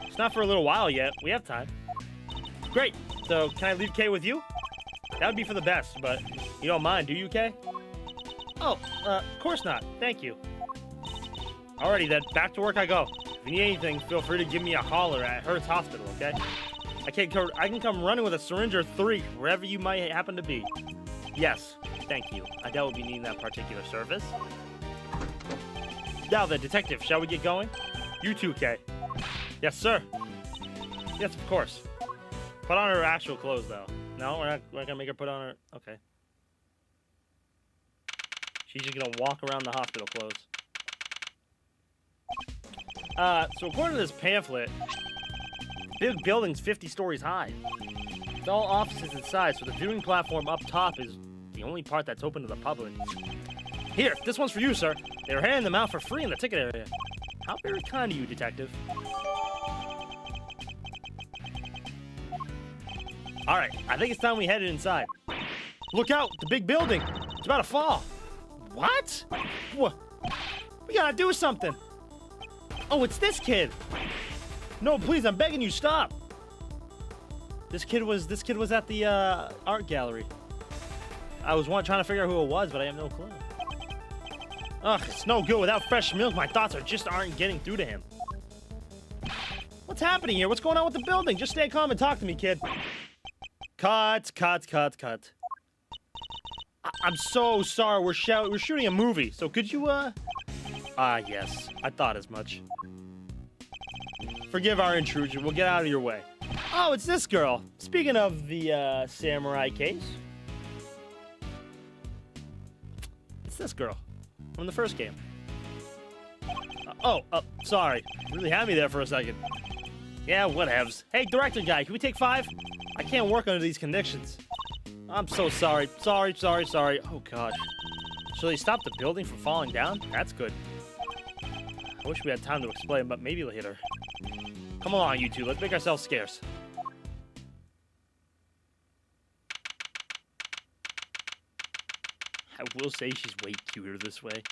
It's not for a little while yet. We have time. Great. So can I leave Kay with you? That would be for the best, but you don't mind, do you, Kay? Oh, of course not. Thank you. Alrighty then, back to work I go. If you need anything, feel free to give me a holler at Hertz Hospital, okay? I can come running with a syringe or 3, wherever you might happen to be. Yes, thank you. I doubt we'll be needing that particular service. Now then, detective, shall we get going? You too, Kay. Yes, sir. Yes, of course. Put on her actual clothes, though. No, we're not gonna make her put on her... Okay. She's just gonna walk around the hospital clothes. So according to this pamphlet, the big building's 50 stories high. It's all offices inside, so the viewing platform up top is the only part that's open to the public. Here, this one's for you, sir. They were handing them out for free in the ticket area. How very kind of you, detective. Alright, I think it's time we headed inside. Look out, the big building. It's about to fall. What? What? We gotta do something. Oh, it's this kid. No, please, I'm begging you, stop. This kid was at the art gallery. I was trying to figure out who it was, but I have no clue. Ugh, it's no good. Without fresh milk, my thoughts aren't getting through to him. What's happening here? What's going on with the building? Just stay calm and talk to me, kid. Cut. I'm so sorry. We're shooting a movie, so could you, yes. I thought as much. Forgive our intrusion. We'll get out of your way. Oh, it's this girl. Speaking of the, samurai case. It's this girl. From the first game. Sorry. You really had me there for a second. Yeah, whatevs. Hey, director guy, can we take 5? I can't work under these conditions. I'm so sorry. Sorry. Oh, gosh. So they stopped the building from falling down? That's good. I wish we had time to explain, but maybe later. Come along, you two. Let's make ourselves scarce. I will say she's way cuter this way.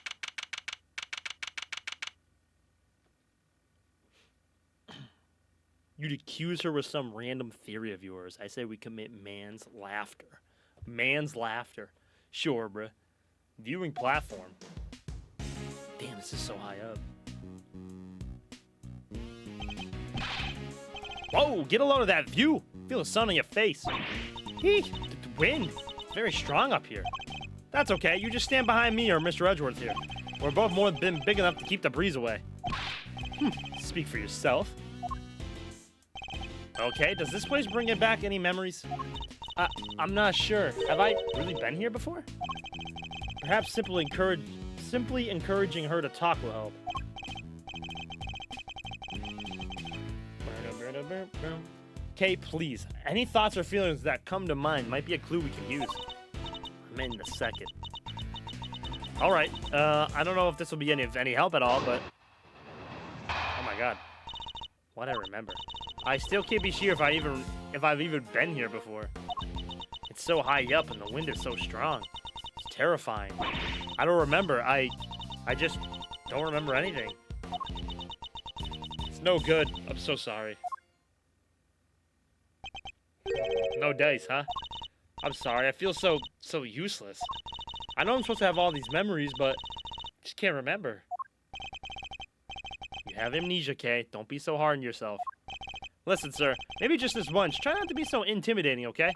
You'd accuse her with some random theory of yours. I say we commit man's laughter. Man's laughter. Sure, bruh. Viewing platform. Damn, this is so high up. Whoa, get a load of that view. Feel the sun on your face. Eek, the wind. It's very strong up here. That's okay. You just stand behind me or Mr. Edgeworth here. We're both more than big enough to keep the breeze away. Speak for yourself. Okay, does this place bring back any memories? I'm not sure. Have I really been here before? Perhaps simply encouraging her to talk will help. Okay, please. Any thoughts or feelings that come to mind might be a clue we can use. I'm in the second. All right. I don't know if this will be any help at all, but oh my god, what I remember. I still can't be sure if I've even been here before. It's so high up and the wind is so strong. It's terrifying. I don't remember. I just don't remember anything. It's no good. I'm so sorry. No dice, huh? I'm sorry. I feel so useless. I know I'm supposed to have all these memories, but I just can't remember. You have amnesia, Kay. Don't be so hard on yourself. Listen, sir. Maybe just this once. Try not to be so intimidating, okay?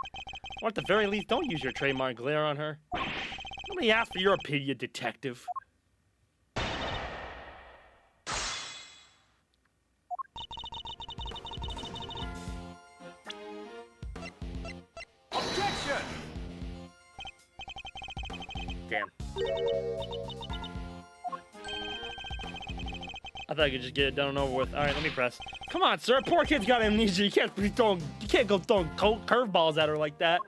Or at the very least, don't use your trademark glare on her. Nobody asked for your opinion, detective. Objection! Damn. I thought I could just get it done and over with. All right, let me press. Come on, sir. Poor kid's got amnesia. You can't go throwing curveballs at her like that.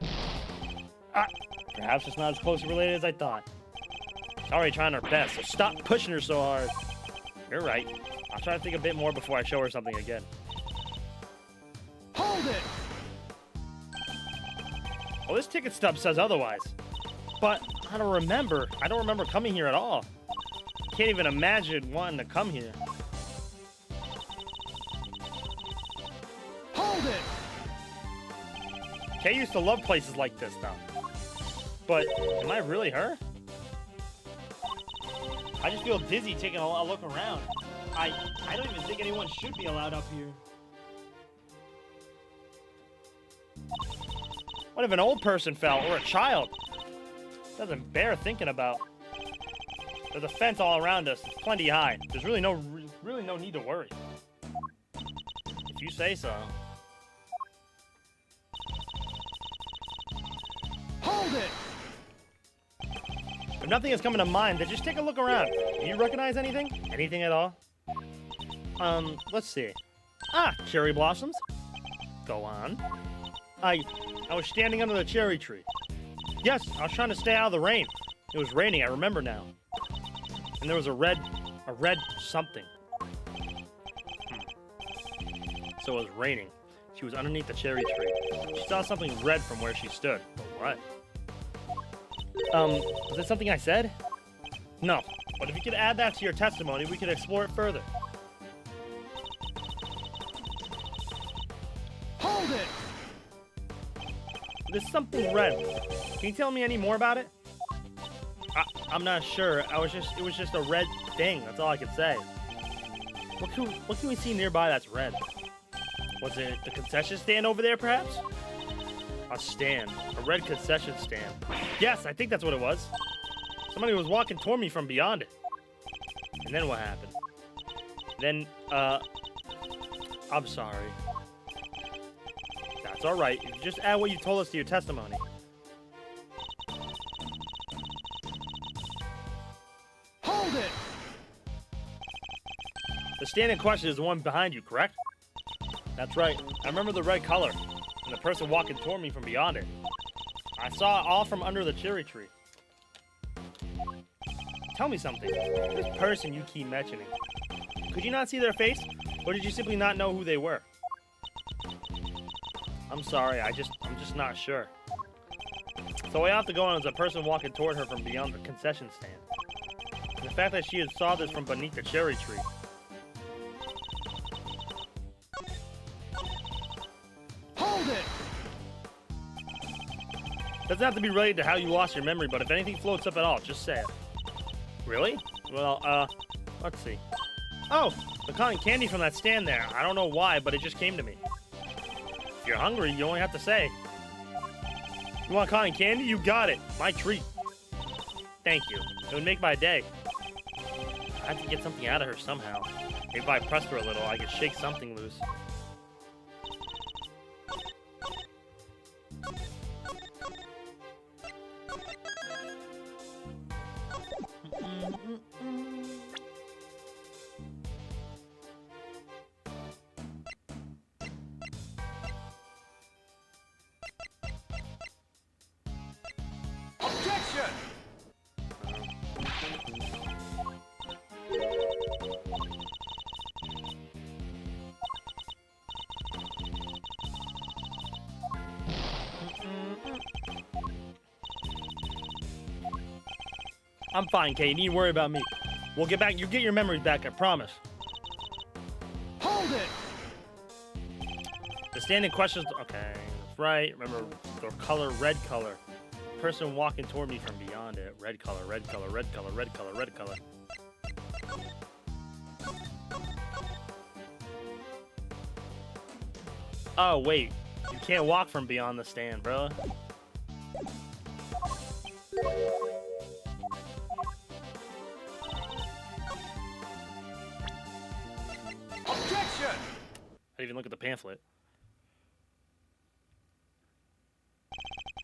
Perhaps it's not as closely related as I thought. She's already trying her best, so stop pushing her so hard. You're right. I'll try to think a bit more before I show her something again. Hold it! Well, this ticket stub says otherwise. But I don't remember. I don't remember coming here at all. Can't even imagine wanting to come here. Hold it! Kay used to love places like this, though. But am I really her? I just feel dizzy taking a look around. I don't even think anyone should be allowed up here. What if an old person fell, or a child? Doesn't bear thinking about. There's a fence all around us. It's plenty high. There's really no need to worry. If you say so. Hold it! If nothing is coming to mind, then just take a look around. Do you recognize anything? Anything at all? Let's see. Cherry blossoms. Go on. I was standing under the cherry tree. Yes, I was trying to stay out of the rain. It was raining, I remember now. And there was a red something. So it was raining. She was underneath the cherry tree. She saw something red from where she stood. But what? Was that something I said? No. But if you could add that to your testimony, we could explore it further. Hold it! There's something red. Can you tell me any more about it? I'm not sure. It was just a red thing. That's all I could say. What can we see nearby that's red? Was it the concession stand over there, perhaps? A stand. A red concession stand. Yes, I think that's what it was. Somebody was walking toward me from beyond it. And then what happened? Then, I'm sorry. That's alright. You just add what you told us to your testimony. Hold it! The stand in question is the one behind you, correct? That's right. I remember the red color, and the person walking toward me from beyond it. I saw it all from under the cherry tree. Tell me something. This person you keep mentioning. Could you not see their face? Or did you simply not know who they were? I'm sorry, I'm just not sure. So I have to go on as a person walking toward her from beyond the concession stand. And the fact that she had saw this from beneath the cherry tree. Hold it! Doesn't have to be related to how you lost your memory, but if anything floats up at all, just say it. Really? Well, let's see. Oh, the cotton candy from that stand there. I don't know why, but it just came to me. If you're hungry, you only have to say. You want cotton candy? You got it. My treat. Thank you. It would make my day. I have to get something out of her somehow. Maybe if I pressed her a little, I could shake something loose. Objection! I'm fine, Kay. You needn't worry about me. We'll get back. You get your memories back, I promise. Hold it! The standing questions. Okay, that's right. Remember the color, red color. Person walking toward me from beyond it. Red color, red color, red color, red color, red color. Oh, wait. You can't walk from beyond the stand, bro. Objection! I didn't even look at the pamphlet.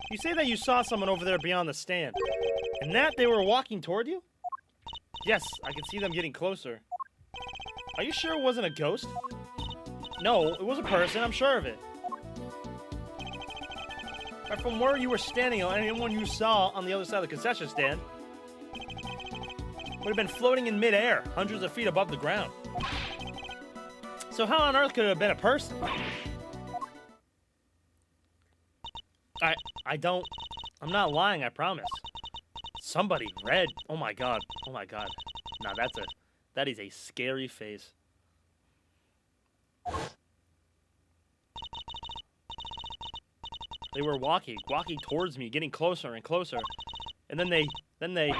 You say that you saw someone over there beyond the stand, and that they were walking toward you? Yes, I can see them getting closer. Are you sure it wasn't a ghost? No, it was a person, I'm sure of it. But from where you were standing, anyone you saw on the other side of the concession stand would have been floating in midair, hundreds of feet above the ground. So how on earth could it have been a person? I'm not lying, I promise. Somebody red. Oh my god. Oh my god. Nah, that is a scary face. They were walking towards me, getting closer and closer. And then they,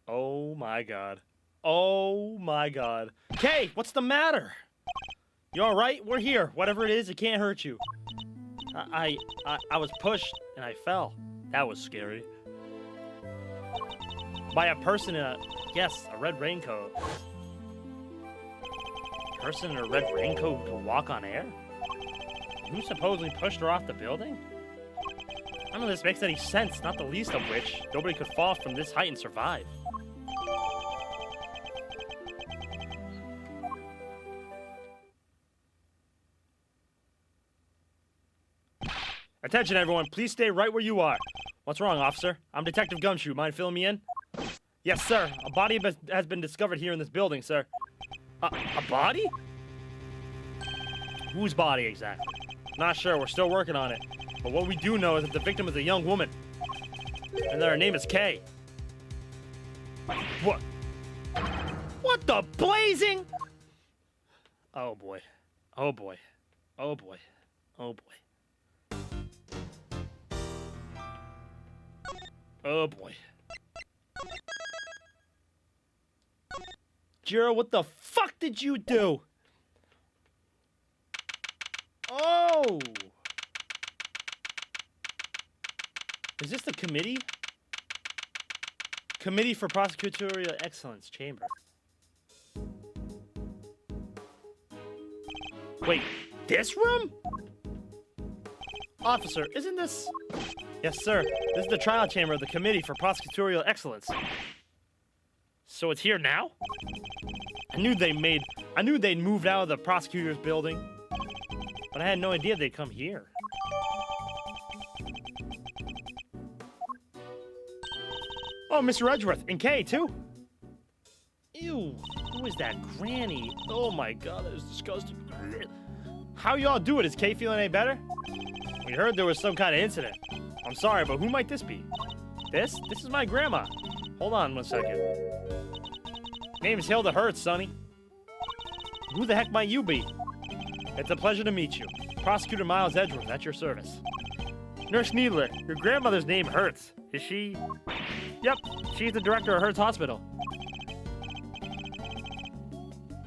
oh my god. Oh my god. Kay, what's the matter? You alright? We're here. Whatever it is, it can't hurt you. I was pushed and I fell. That was scary. By a person in a red raincoat. A person in a red raincoat could walk on air? Who supposedly pushed her off the building? None of this makes any sense, not the least of which nobody could fall from this height and survive. Attention, everyone. Please stay right where you are. What's wrong, officer? I'm Detective Gumshoe. Mind filling me in? Yes, sir. A body has been discovered here in this building, sir. A body? Whose body, exactly? Not sure. We're still working on it. But what we do know is that the victim is a young woman. And that her name is Kay. What? What the blazing? Oh, boy. Oh, boy. Oh, boy. Oh, boy. Oh boy. Jiro, what the fuck did you do? Oh! Is this the committee? Committee for Prosecutorial Excellence Chamber. Wait, this room? Officer, isn't this... Yes, sir. This is the trial chamber of the Committee for Prosecutorial Excellence. So it's here now? I knew they'd moved out of the prosecutor's building, but I had no idea they'd come here. Oh, Mr. Edgeworth, and Kay, too. Ew, who is that granny? Oh my god, that is disgusting. How y'all do it? Is Kay feeling any better? We heard there was some kind of incident. I'm sorry, but who might this be? This? This is my grandma. Hold on 1 second. Name's Hilda Hertz, Sonny. Who the heck might you be? It's a pleasure to meet you. Prosecutor Miles Edgeworth, at your service. Nurse Needler, your grandmother's name Hertz. Is she... Yep, she's the director of Hertz Hospital.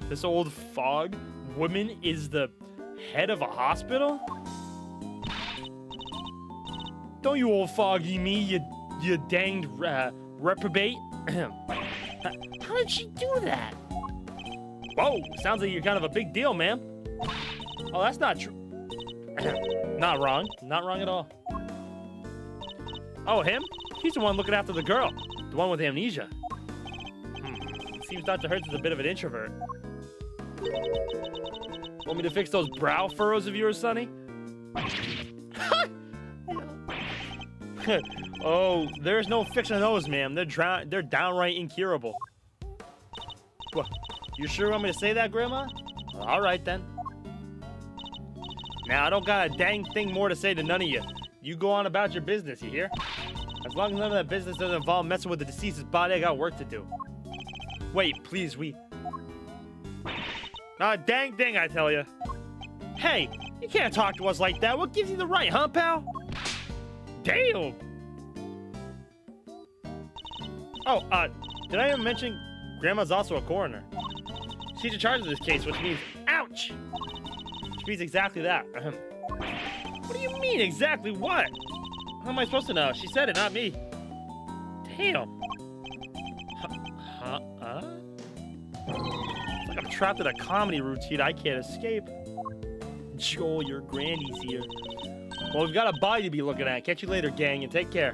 This old fog woman is the head of a hospital? Don't you old foggy me, you danged reprobate. How did she do that? Whoa, sounds like you're kind of a big deal, ma'am. Oh, that's not true. Not wrong. Not wrong at all. Oh, him? He's the one looking after the girl. The one with amnesia. Seems Dr. Hertz is a bit of an introvert. Want me to fix those brow furrows of yours, Sonny? Oh, there's no fixing those, ma'am. They're downright incurable. What? You sure want me to say that, Grandma? All right, then. Now, I don't got a dang thing more to say to none of you. You go on about your business, you hear? As long as none of that business doesn't involve messing with the deceased's body, I got work to do. Wait, please, dang thing, I tell you. Hey, you can't talk to us like that. What gives you the right, huh, pal? Damn! Oh, did I even mention Grandma's also a coroner? She's in charge of this case, which means, ouch! Which means exactly that. What do you mean, exactly what? How am I supposed to know? She said it, not me. Damn. It's like I'm trapped in a comedy routine I can't escape. Joel, your granny's here. Well, we've got a body to be looking at. Catch you later, gang, and take care.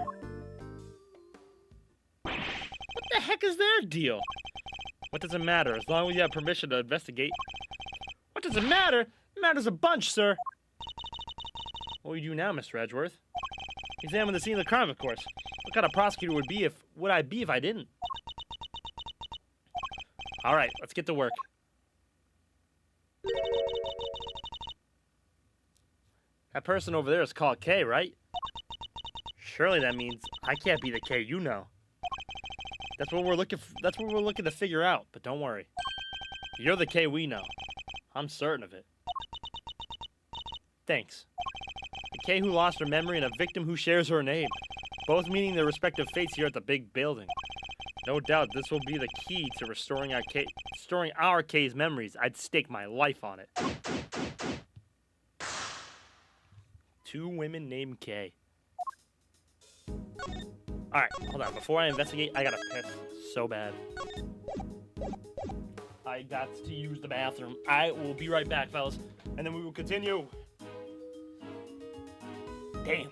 What the heck is their deal? What does it matter? As long as you have permission to investigate. What does it matter? It matters a bunch, sir. What will you do now, Mr. Edgeworth? Examine the scene of the crime, of course. What kind of prosecutor would I be if I didn't? All right, let's get to work. That person over there is called K, right? Surely that means I can't be the K you know. That's what we're looking to figure out, but don't worry. You're the K we know. I'm certain of it. Thanks. A K who lost her memory and a victim who shares her name, both meaning their respective fates here at the big building. No doubt this will be the key to restoring our K's memories. I'd stake my life on it. 2 women named K. Alright, hold on. Before I investigate, I gotta piss so bad. I got to use the bathroom. I will be right back, fellas. And then we will continue. Damn.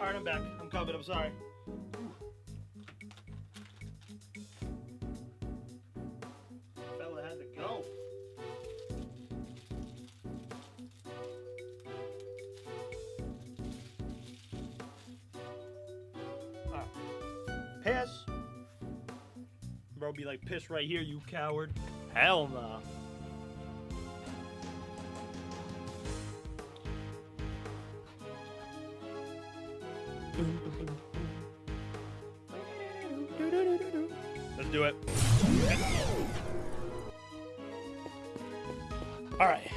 Alright, I'm back. I'm coming. I'm sorry. Fella had to go. Piss. Bro, be like, piss right here, you coward. Hell no. Let's do it. Alright.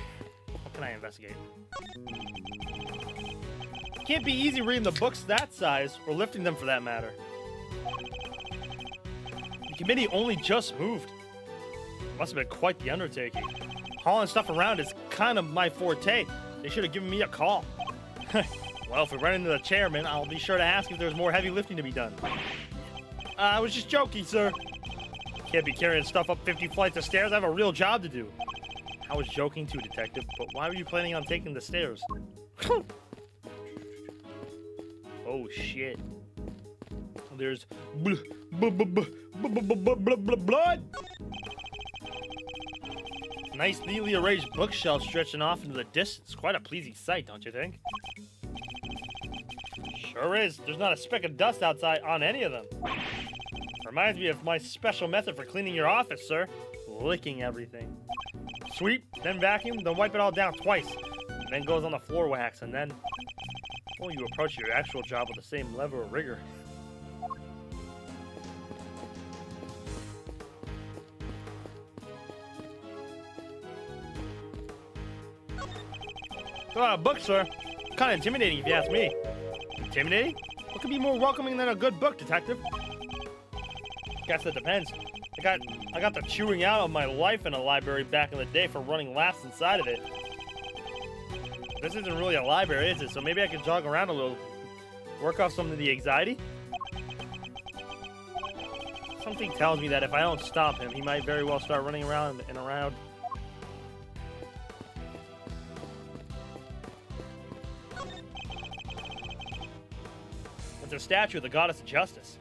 What can I investigate? Can't be easy reading the books that size, or lifting them for that matter. The committee only just moved. Must have been quite the undertaking. Hauling stuff around is kind of my forte. They should have given me a call. Well, if we run into the chairman, I'll be sure to ask if there's more heavy lifting to be done. I was just joking, sir. Can't be carrying stuff up 50 flights of stairs. I have a real job to do. I was joking too, Detective, but why were you planning on taking the stairs? Oh, shit. There's blood! Nice, neatly arranged bookshelf stretching off into the distance. Quite a pleasing sight, don't you think? Sure is. There's not a speck of dust outside on any of them. Reminds me of my special method for cleaning your office, sir. Licking everything. Sweep, then vacuum, then wipe it all down twice. And then goes on the floor wax, and then... well, you approach your actual job with the same level of rigor. A book, sir. Kind of intimidating if you ask me. Intimidating? What could be more welcoming than a good book, Detective? Guess that depends. I got the chewing out of my life in a library back in the day for running laps inside of it. This isn't really a library, is it? So maybe I can jog around a little, work off some of the anxiety? Something tells me that if I don't stop him, he might very well start running around and around. It's a statue of the goddess of justice.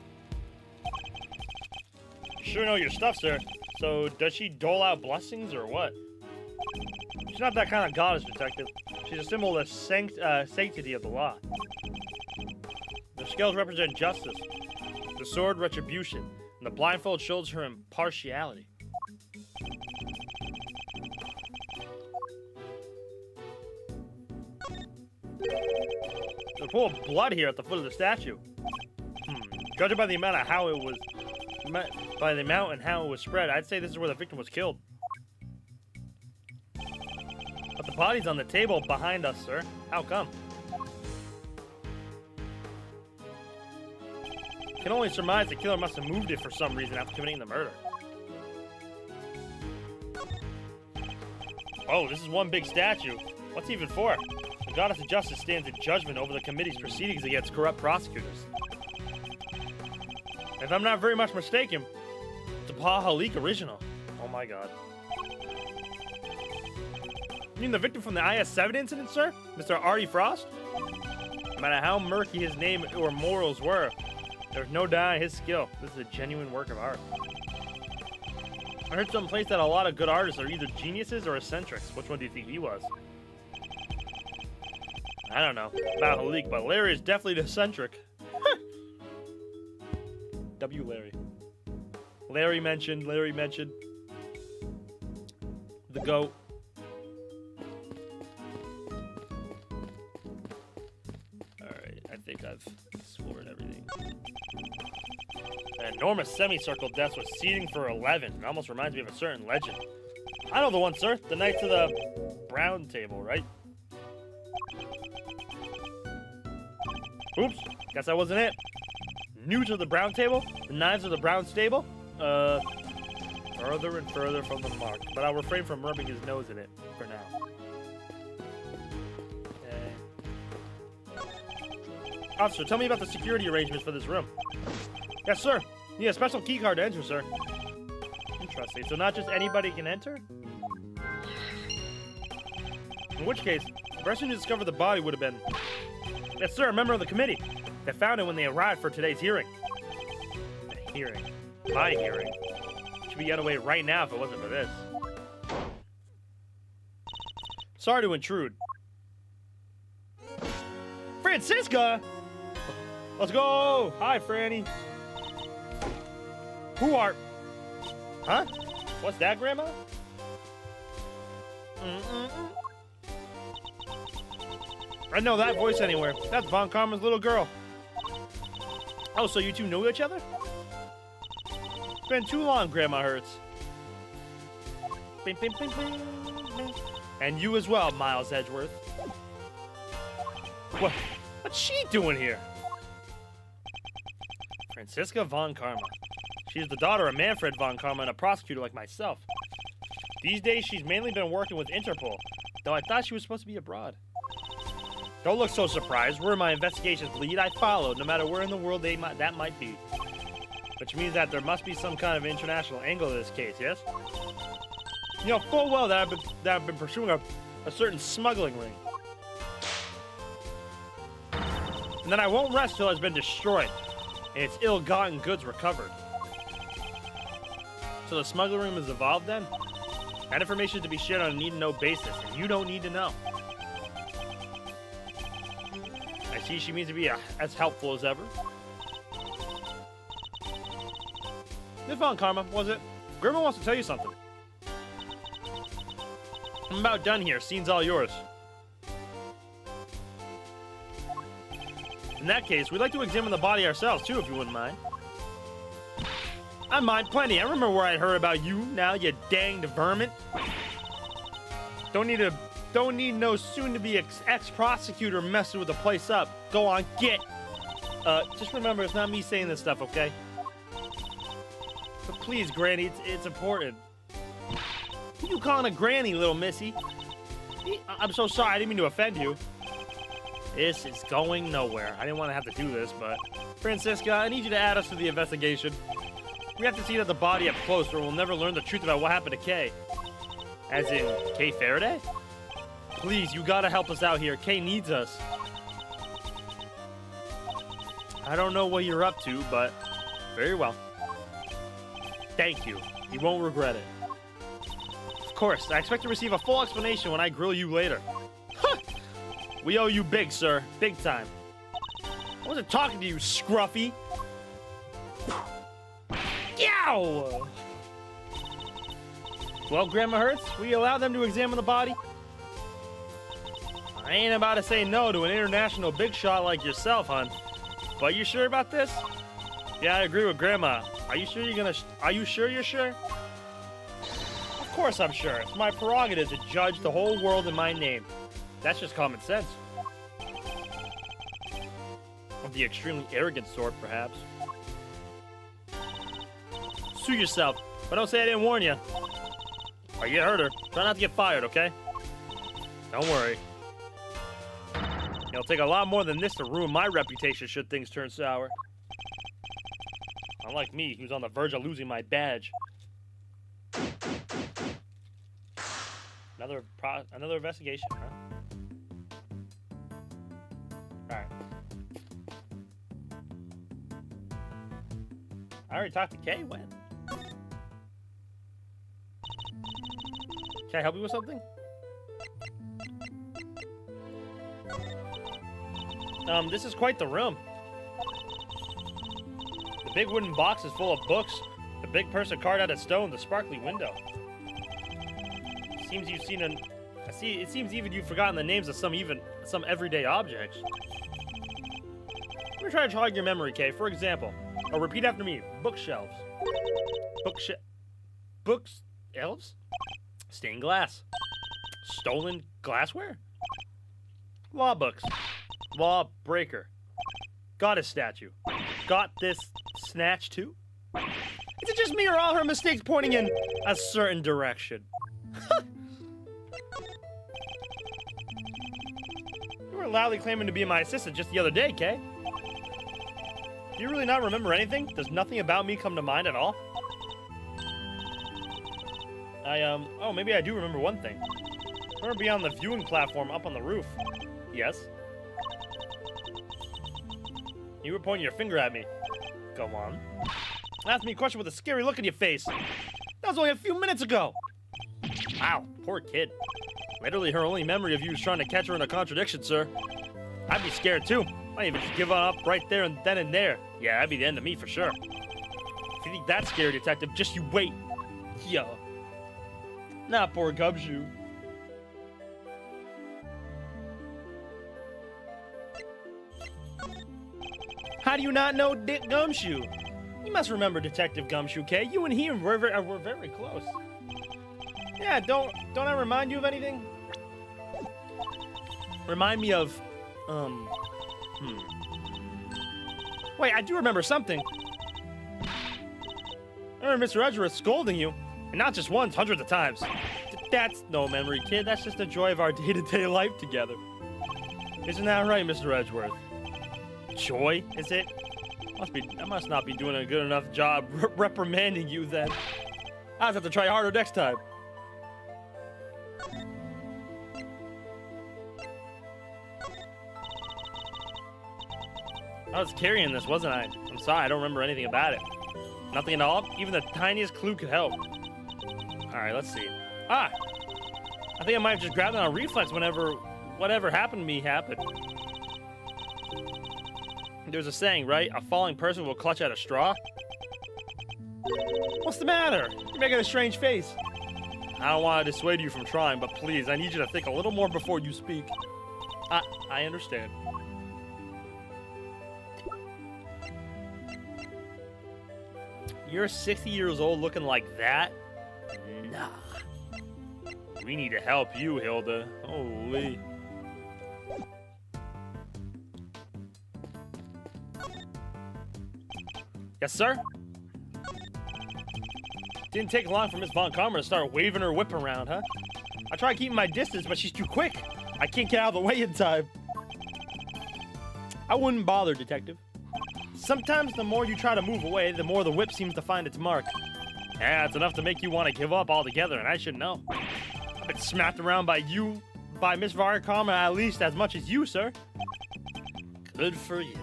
You sure know your stuff, sir. So, does she dole out blessings or what? She's not that kind of goddess, Detective. She's a symbol of sanctity of the law. The scales represent justice, the sword retribution, and the blindfold shows her impartiality. There's a pool of blood here at the foot of the statue. Judging by the amount and how it was spread, I'd say this is where the victim was killed. But the body's on the table behind us, sir. How come? Can only surmise the killer must have moved it for some reason after committing the murder. Oh, this is one big statue. What's it even for? The goddess of justice stands in judgment over the committee's proceedings against corrupt prosecutors. If I'm not very much mistaken, it's a Pahalik original. Oh my god. You mean the victim from the IS-7 incident, sir? Mr. Artie Frost? No matter how murky his name or morals were, there's no denying his skill. This is a genuine work of art. I heard someplace that a lot of good artists are either geniuses or eccentrics. Which one do you think he was? I don't know about Halik, but Larry is definitely the eccentric. W. Larry. Larry mentioned. The GOAT. Alright, I think I've explored everything. An enormous semicircle desk with seating for 11. It almost reminds me of a certain legend. I know the one, sir. The Knights of the Brown Table, right? Oops, guess that wasn't it. New to the Brown Table? The Knives of the Brown Stable? Further and further from the mark. But I'll refrain from rubbing his nose in it for now. Okay. Officer, tell me about the security arrangements for this room. Yes, sir. Need a special key card to enter, sir. Interesting. So not just anybody can enter? In which case, the person who discovered the body would have been... Yes, sir, a member of the committee. They found it when they arrived for today's hearing. The hearing. My hearing. Should be getting away right now if it wasn't for this. Sorry to intrude. Francisca! Let's go! Hi, Franny. Who are... Huh? What's that, Grandma? I know that voice anywhere. That's Von Karma's little girl. Oh, so you two know each other? It's been too long, Grandma Hurts. Bing, bing, bing, bing, bing. And you as well, Miles Edgeworth. What's she doing here? Francisca Von Karma. She's the daughter of Manfred Von Karma and a prosecutor like myself. These days, she's mainly been working with Interpol, though I thought she was supposed to be abroad. Don't look so surprised. Where my investigations lead, I follow, no matter where in the world that might be. Which means that there must be some kind of international angle to this case, yes? You know full well that I've been pursuing a certain smuggling ring. And then I won't rest till it's been destroyed, and its ill-gotten goods recovered. So the smuggling ring has evolved then? That information is to be shared on a need-to-know basis, and you don't need to know. I see she means to be as helpful as ever. Miss Von Karma, was it? Grandma wants to tell you something. I'm about done here. Scene's all yours. In that case, we'd like to examine the body ourselves, too, if you wouldn't mind. I mind plenty. I remember where I heard about you now, you danged vermin. Don't need no soon-to-be ex-prosecutor messing with the place up. Go on, get. Just remember, it's not me saying this stuff, okay? But please, Granny, it's important. Who you calling a granny, little missy? I'm so sorry, I didn't mean to offend you. This is going nowhere. I didn't want to have to do this, but... Francisca, I need you to add us to the investigation. We have to see that the body up close, or we'll never learn the truth about what happened to Kay. As in, Kay Faraday? Please, you gotta help us out here. Kay needs us. I don't know what you're up to, but... Very well. Thank you. You won't regret it. Of course, I expect to receive a full explanation when I grill you later. Huh! We owe you big, sir. Big time. I wasn't talking to you, Scruffy. Yow! Well, Grandma Hurts, will you allow them to examine the body? I ain't about to say no to an international big shot like yourself, hon. But you sure about this? Yeah, I agree with Grandma. Are you sure you're sure? Of course I'm sure. It's my prerogative to judge the whole world in my name. That's just common sense. Of the extremely arrogant sort, perhaps. Sue yourself, but don't say I didn't warn you. Or you hurt her. Try not to get fired, okay? Don't worry. It'll take a lot more than this to ruin my reputation should things turn sour. Unlike me, who's on the verge of losing my badge. Another investigation, huh? Alright. I already talked to Kay. When? Can I help you with something? This is quite the room. The big wooden box is full of books. The big person carved out of stone, the sparkly window. It seems you've seen it seems even you've forgotten the names of some everyday objects. Let me try to jog your memory, Kay. For example, repeat after me. Bookshelves. Books. Elves? Stained glass. Stolen glassware? Law books. Law breaker. Goddess statue. Got this snatch too? Is it just me or all her mistakes pointing in a certain direction? You were loudly claiming to be my assistant just the other day, Kay. Do you really not remember anything? Does nothing about me come to mind at all? Oh, maybe I do remember one thing. Remember beyond the viewing platform up on the roof? Yes. You were pointing your finger at me. Go on. Ask me a question with a scary look in your face. That was only a few minutes ago. Wow, poor kid. Literally her only memory of you is trying to catch her in a contradiction, sir. I'd be scared too. Might even just give up right there and then and there. Yeah, that'd be the end of me for sure. If you think that's scary, detective, just you wait. Yo. Nah, poor Gumshoe. How do you not know Dick Gumshoe? You must remember Detective Gumshoe, K. You and he were very close. Yeah, don't I remind you of anything? Remind me of, Wait, I do remember something. I remember Mr. Edgeworth scolding you, and not just once, hundreds of times. That's no memory, kid. That's just the joy of our day-to-day life together. Isn't that right, Mr. Edgeworth? Joy, is it? I must not be doing a good enough job reprimanding you then. I'll have to try harder next time. I was carrying this, wasn't I? I'm sorry, I don't remember anything about it. Nothing at all? Even the tiniest clue could help. Alright, let's see. Ah! I think I might have just grabbed it on reflex whenever whatever happened to me happened. There's a saying, right? A falling person will clutch at a straw. What's the matter? You're making a strange face. I don't want to dissuade you from trying, but please, I need you to think a little more before you speak. I understand. You're 60 years old looking like that? Nah. We need to help you, Hilda. Holy. Yes, sir? Didn't take long for Miss Von Karma to start waving her whip around, huh? I tried keeping my distance, but she's too quick. I can't get out of the way in time. I wouldn't bother, Detective. Sometimes the more you try to move away, the more the whip seems to find its mark. Yeah, it's enough to make you want to give up altogether, and I should know. I've been smacked around by Miss Von Karma at least as much as you, sir. Good for you.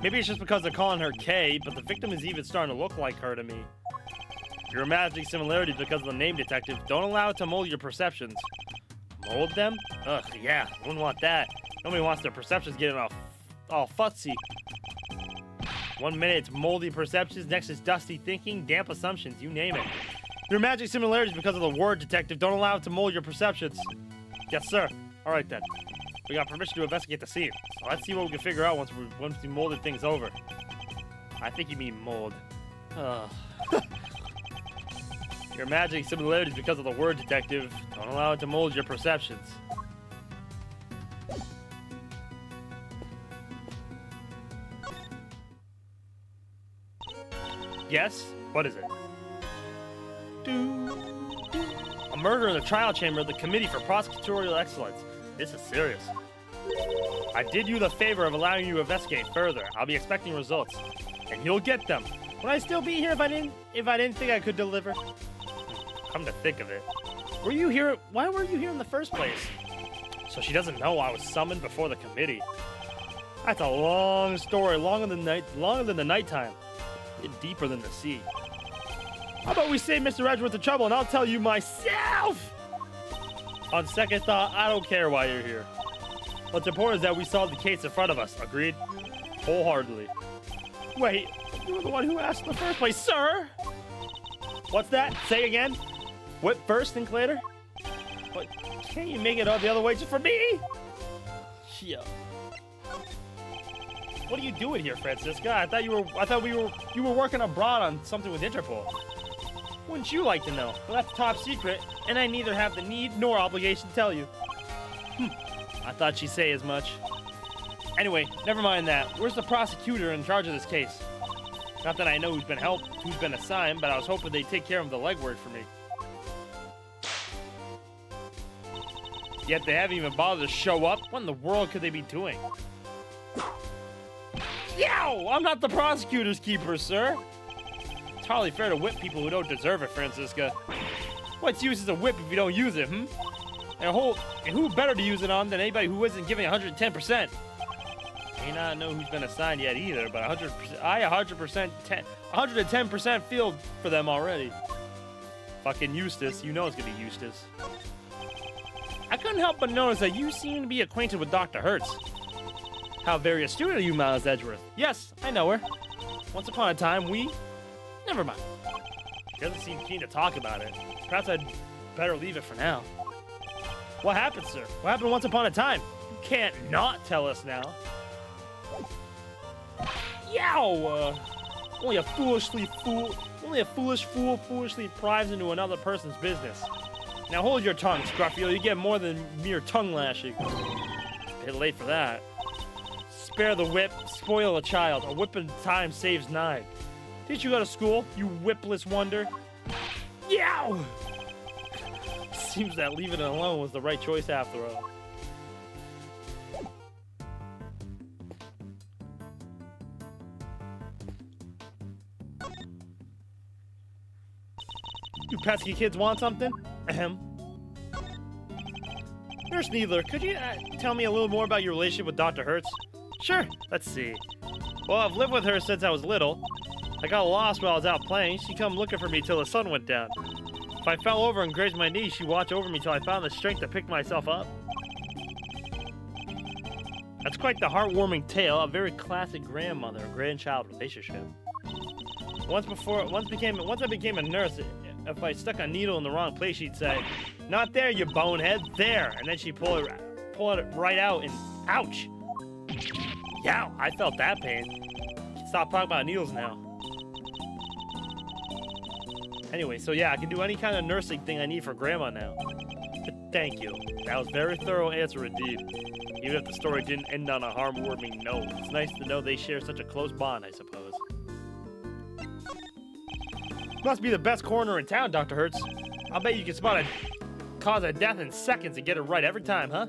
Maybe it's just because they're calling her Kay, but the victim is even starting to look like her to me. You're imagining similarities because of the name, Detective. Don't allow it to mold your perceptions. Mold them? Ugh, yeah, wouldn't want that. Nobody wants their perceptions getting all fussy. 1 minute it's moldy perceptions, next is dusty thinking, damp assumptions, you name it. You're imagining similarities because of the word, Detective. Don't allow it to mold your perceptions. Yes, sir. All right, then. We got permission to investigate the scene. So let's see what we can figure out once we molded things over. I think you mean mold. You're imagining similarities because of the word, Detective. Don't allow it to mold your perceptions. Yes? What is it? A murder in the trial chamber of the Committee for Prosecutorial Excellence. This is serious. I did you the favor of allowing you to investigate further. I'll be expecting results, and you'll get them. Would I still be here if I didn't think I could deliver? Come to think of it, were you here? Why were you here in the first place? So she doesn't know I was summoned before the committee. That's a long story, longer than the nighttime, and deeper than the sea. How about we save Mr. Edgeworth the trouble, and I'll tell you myself. On second thought, I don't care why you're here. What's important is that we solve the case in front of us. Agreed? Wholeheartedly. Wait, you were the one who asked in the first place, sir! What's that? Say again? Whip first, Linklater? But can't you make it all the other way just for me? Yo. What are you doing here, Francisca? I thought you were working abroad on something with Interpol. Wouldn't you like to know? Well, that's top secret, and I neither have the need nor obligation to tell you. I thought she'd say as much. Anyway, never mind that. Where's the prosecutor in charge of this case? Not that I know who's been assigned, but I was hoping they'd take care of the legwork for me. Yet they haven't even bothered to show up. What in the world could they be doing? Yow! I'm not the prosecutor's keeper, sir. It's hardly fair to whip people who don't deserve it, Francisca. What's use is a whip if you don't use it, And who better to use it on than anybody who isn't giving 110%? May not know who's been assigned yet either, but 100%, I 110% feel for them already. Fucking Eustace, you know it's gonna be Eustace. I couldn't help but notice that you seem to be acquainted with Dr. Hertz. How very astute are you, Miles Edgeworth? Yes, I know her. Once upon a time, Never mind. She doesn't seem keen to talk about it. Perhaps I'd better leave it for now. What happened, sir? What happened once upon a time? You can't not tell us now. Yow! Only a foolish fool foolishly pries into another person's business. Now hold your tongue, Scruffy, you get more than mere tongue lashing. It's a bit late for that. Spare the whip, spoil a child. A whip in time saves 9. Didn't you go to school, you whipless wonder? Yow! Seems that leaving it alone was the right choice after all. You pesky kids want something? Ahem. Nurse Needler, could you tell me a little more about your relationship with Dr. Hertz? Sure, let's see. Well, I've lived with her since I was little. I got lost while I was out playing. She come looking for me till the sun went down. If I fell over and grazed my knee, she'd watch over me till I found the strength to pick myself up. That's quite the heartwarming tale, a very classic grandmother-grandchild relationship. Once I became a nurse, if I stuck a needle in the wrong place, she'd say, "Not there, you bonehead, there!" And then she'd pull it right out and ouch! Yow, I felt that pain. Stop talking about needles now. Anyway, so yeah, I can do any kind of nursing thing I need for Grandma now. Thank you. That was a very thorough answer indeed. Even if the story didn't end on a heartwarming note, it's nice to know they share such a close bond, I suppose. Must be the best coroner in town, Dr. Hertz. I'll bet you can spot a cause of death in seconds and get it right every time, huh?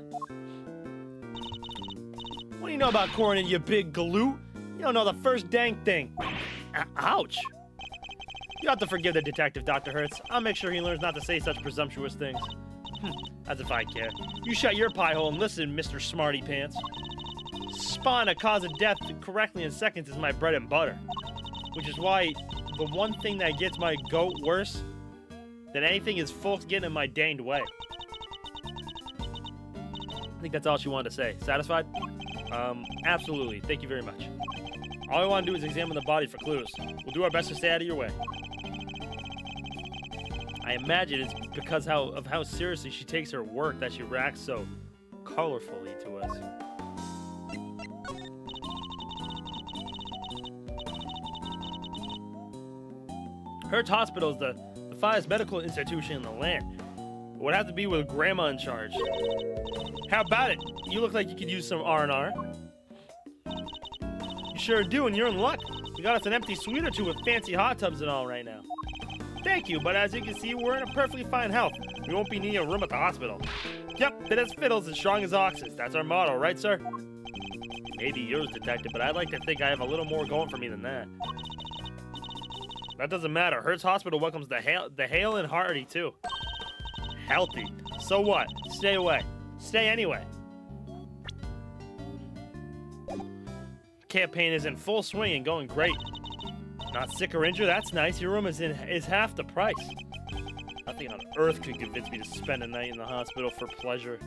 What do you know about coroning, you big galoot? You don't know the first dang thing. Ouch! You have to forgive the detective, Dr. Hertz. I'll make sure he learns not to say such presumptuous things. As if I care. You shut your pie hole and listen, Mr. Smarty Pants. Spawn a cause of death correctly in seconds is my bread and butter. Which is why the one thing that gets my goat worse than anything is folks getting in my danged way. I think that's all she wanted to say. Satisfied? Absolutely. Thank you very much. All I want to do is examine the body for clues. We'll do our best to stay out of your way. I imagine it's because of how seriously she takes her work that she reacts so colorfully to us. Hertz Hospital is the finest medical institution in the land. It would have to be with Grandma in charge. How about it? You look like you could use some R&R. You sure do, and you're in luck. We got us an empty suite or two with fancy hot tubs and all right now. Thank you, but as you can see, we're in a perfectly fine health. We won't be needing a room at the hospital. Yep, fit as fiddles and strong as oxes. That's our motto, right, sir? Maybe yours, detective, but I'd like to think I have a little more going for me than that. That doesn't matter. Hertz Hospital welcomes the hale and hearty, too. Healthy. So what? Stay away. Stay anyway. Campaign is in full swing and going great. Not sick or injured? That's nice. Your room is half the price. Nothing on earth could convince me to spend a night in the hospital for pleasure.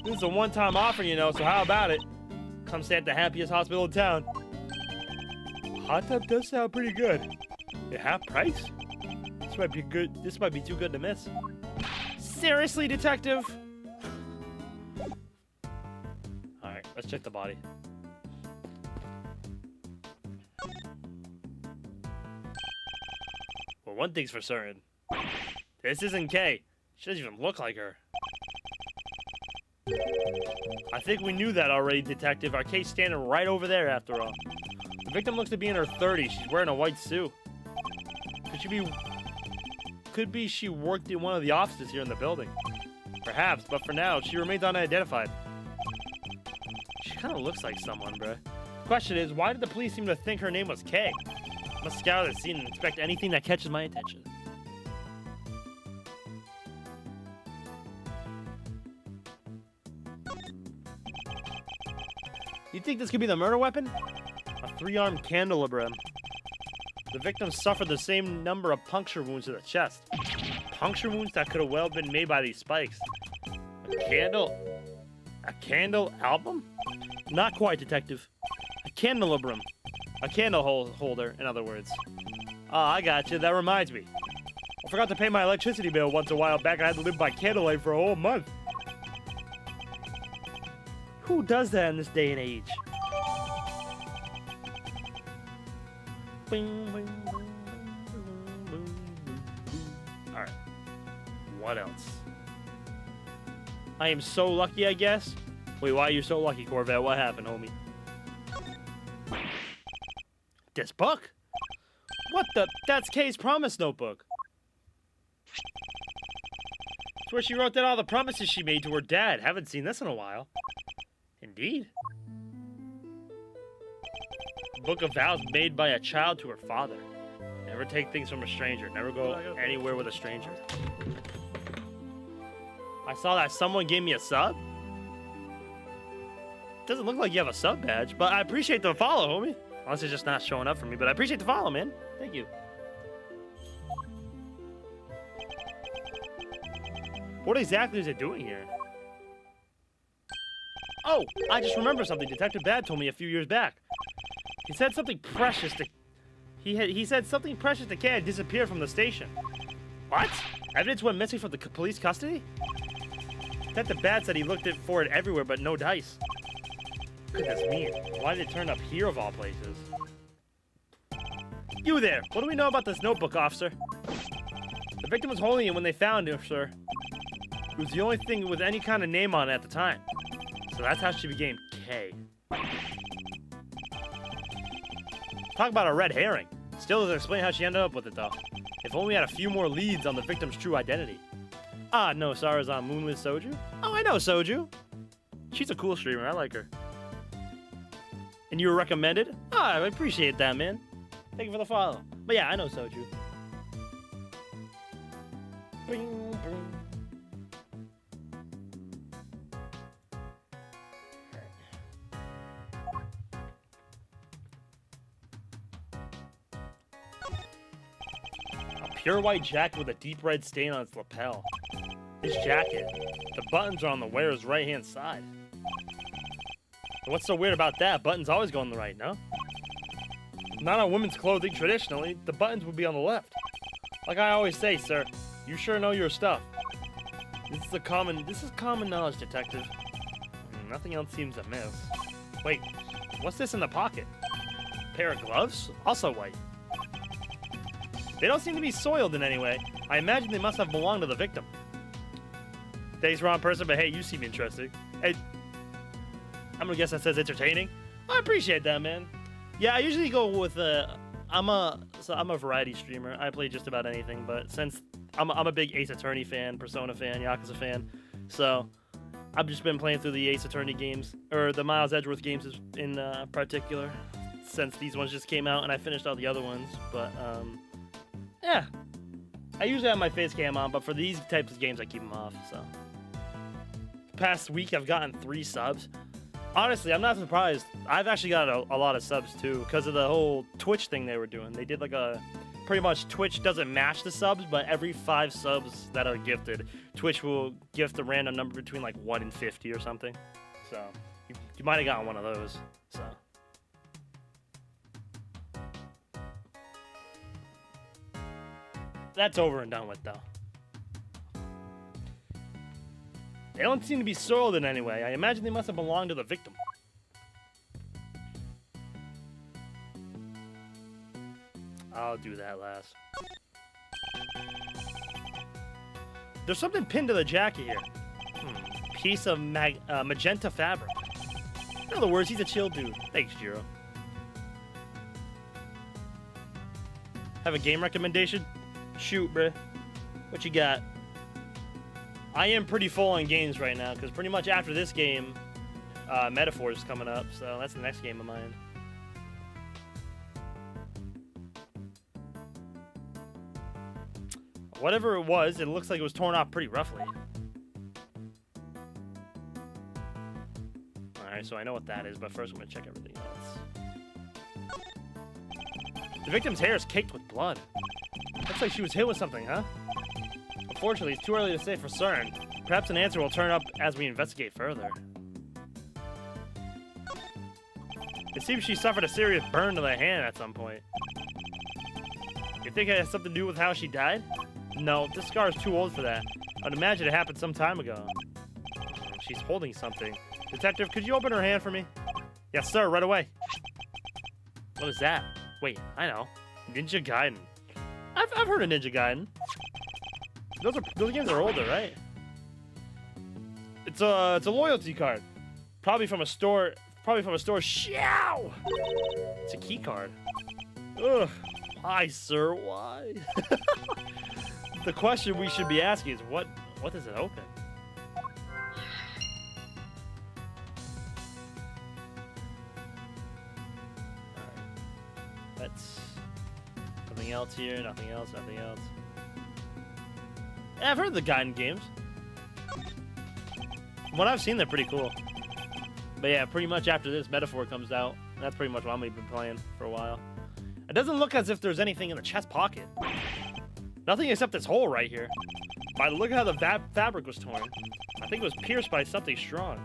This is a one-time offer, you know, so how about it? Come stay at the happiest hospital in town. Hot tub does sound pretty good. At half price? This might be good. This might be too good to miss. Seriously, detective? Alright, let's check the body. Well, one thing's for certain. This isn't Kay. She doesn't even look like her. I think we knew that already, detective. Our Kay's standing right over there, after all. The victim looks to be in her 30s. She's wearing a white suit. Could be she worked in one of the offices here in the building. Perhaps, but for now, she remains unidentified. She kind of looks like someone, bruh. Question is, why did the police seem to think her name was Kay? Must scour the scene and inspect anything that catches my attention. You think this could be the murder weapon? A 3-armed candelabra. The victim suffered the same number of puncture wounds to the chest. Puncture wounds that could have well been made by these spikes. A candle? A candle album? Not quite, detective. A candelabrum. A candle holder, in other words. Ah, I got you. That reminds me. I forgot to pay my electricity bill once a while back. I had to live by candlelight for a whole month. Who does that in this day and age? Alright. What else? I am so lucky, I guess. Wait, why are you so lucky, Corvette? What happened, homie? This book? What the? That's Kay's promise notebook. It's where she wrote down all the promises she made to her dad. Haven't seen this in a while. Indeed. Book of vows made by a child to her father. Never take things from a stranger. Never go anywhere with a stranger. I saw that someone gave me a sub. Doesn't look like you have a sub badge, but I appreciate the follow, homie. Unless it's just not showing up for me, but I appreciate the follow, man. Thank you. What exactly is it doing here? Oh, I just remember something Detective Bad told me a few years back. He said something precious to... He said something precious to Kay had disappeared from the station. What? Evidence went missing from the police custody? Detective Bad said he looked for it everywhere, but no dice. What could this mean? Why did it turn up here of all places? You there! What do we know about this notebook, officer? The victim was holding it when they found it, sir. It was the only thing with any kind of name on it at the time. So that's how she became Kay. Talk about a red herring. Still doesn't explain how she ended up with it, though. If only we had a few more leads on the victim's true identity. Ah, no, Sarah's on Moonlit Soju? Oh, I know Soju. She's a cool streamer. I like her. And you were recommended? Ah, I appreciate that, man. Thank you for the follow. But yeah, I know Soju. Bing, bing. Pure white jacket with a deep red stain on its lapel. This jacket, the buttons are on the wearer's right-hand side. And what's so weird about that? Buttons always go on the right, no? Not on women's clothing traditionally. The buttons would be on the left. Like I always say, sir, you sure know your stuff. This is common knowledge, detective. Nothing else seems amiss. Wait, what's this in the pocket? Pair of gloves? Also white. They don't seem to be soiled in any way. I imagine they must have belonged to the victim. Thanks, wrong person, but hey, you seem interesting. Hey, I'm gonna guess that says entertaining. I appreciate that, man. Yeah, I usually go with I'm a variety streamer. I play just about anything, but since I'm a big Ace Attorney fan, Persona fan, Yakuza fan, so I've just been playing through the Ace Attorney games, or the Miles Edgeworth games in particular, since these ones just came out, and I finished all the other ones, but yeah, I usually have my face cam on, but for these types of games, I keep them off, so. Past week, I've gotten 3 subs. Honestly, I'm not surprised. I've actually got a lot of subs, too, because of the whole Twitch thing they were doing. They did like pretty much Twitch doesn't match the subs, but every 5 subs that are gifted, Twitch will gift a random number between like 1 and 50 or something. So, you might have gotten one of those, so. That's over and done with, though. They don't seem to be soiled in any way. I imagine they must have belonged to the victim. I'll do that last. There's something pinned to the jacket here. Piece of magenta fabric. In other words, he's a chill dude. Thanks, Jiro. Have a game recommendation? Shoot, bruh. What you got? I am pretty full on games right now, because pretty much after this game, Metaphor is coming up, so that's the next game of mine. Whatever it was, it looks like it was torn off pretty roughly. Alright, so I know what that is, but first I'm gonna check everything else. The victim's hair is caked with blood. Looks like she was hit with something, huh? Unfortunately, it's too early to say for certain. Perhaps an answer will turn up as we investigate further. It seems she suffered a serious burn to the hand at some point. You think it has something to do with how she died? No, this scar is too old for that. I'd imagine it happened some time ago. She's holding something. Detective, could you open her hand for me? Yes, sir, right away. What is that? Wait, I know. Ninja Gaiden. I've heard of Ninja Gaiden. Those games are older, right? It's a loyalty card. Probably from a store. Show! It's a key card. Ugh. Why, sir? Why? The question we should be asking is what does it open? Alright. That's nothing else here, nothing else, nothing else. Yeah, I've heard of the Gaiden games. From what I've seen, they're pretty cool. But yeah, pretty much after this, Metaphor comes out. That's pretty much what I'm going to be playing for a while. It doesn't look as if there's anything in the chest pocket. Nothing except this hole right here. By the look at how the fabric was torn, I think it was pierced by something strong.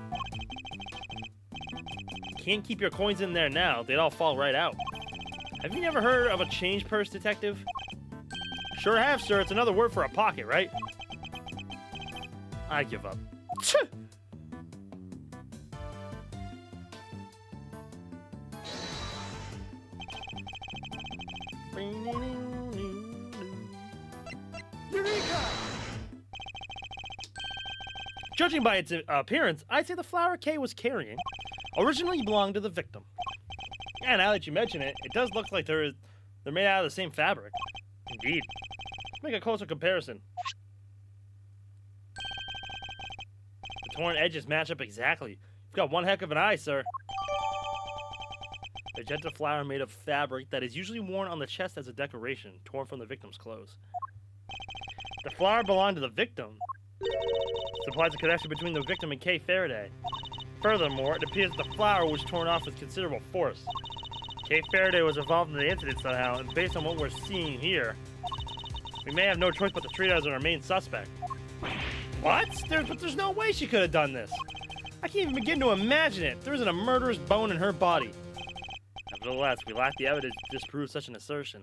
Can't keep your coins in there now. They'd all fall right out. Have you never heard of a change purse, detective? Sure have, sir. It's another word for a pocket, right? I give up. Eureka! Judging by its appearance, I'd say the flower Kay was carrying originally belonged to the victim. Yeah, now that you mention it, it does look like they're made out of the same fabric. Indeed. Let's make a closer comparison. The torn edges match up exactly. You've got one heck of an eye, sir. A magenta flower made of fabric that is usually worn on the chest as a decoration, torn from the victim's clothes. The flower belonged to the victim. This implies a connection between the victim and Kay Faraday. Furthermore, it appears that the flower was torn off with considerable force. Kay Faraday was involved in the incident somehow, and based on what we're seeing here, we may have no choice but to treat her as our main suspect. What? But there's no way she could have done this. I can't even begin to imagine it. There isn't a murderous bone in her body. Nevertheless, we lack the evidence to disprove such an assertion.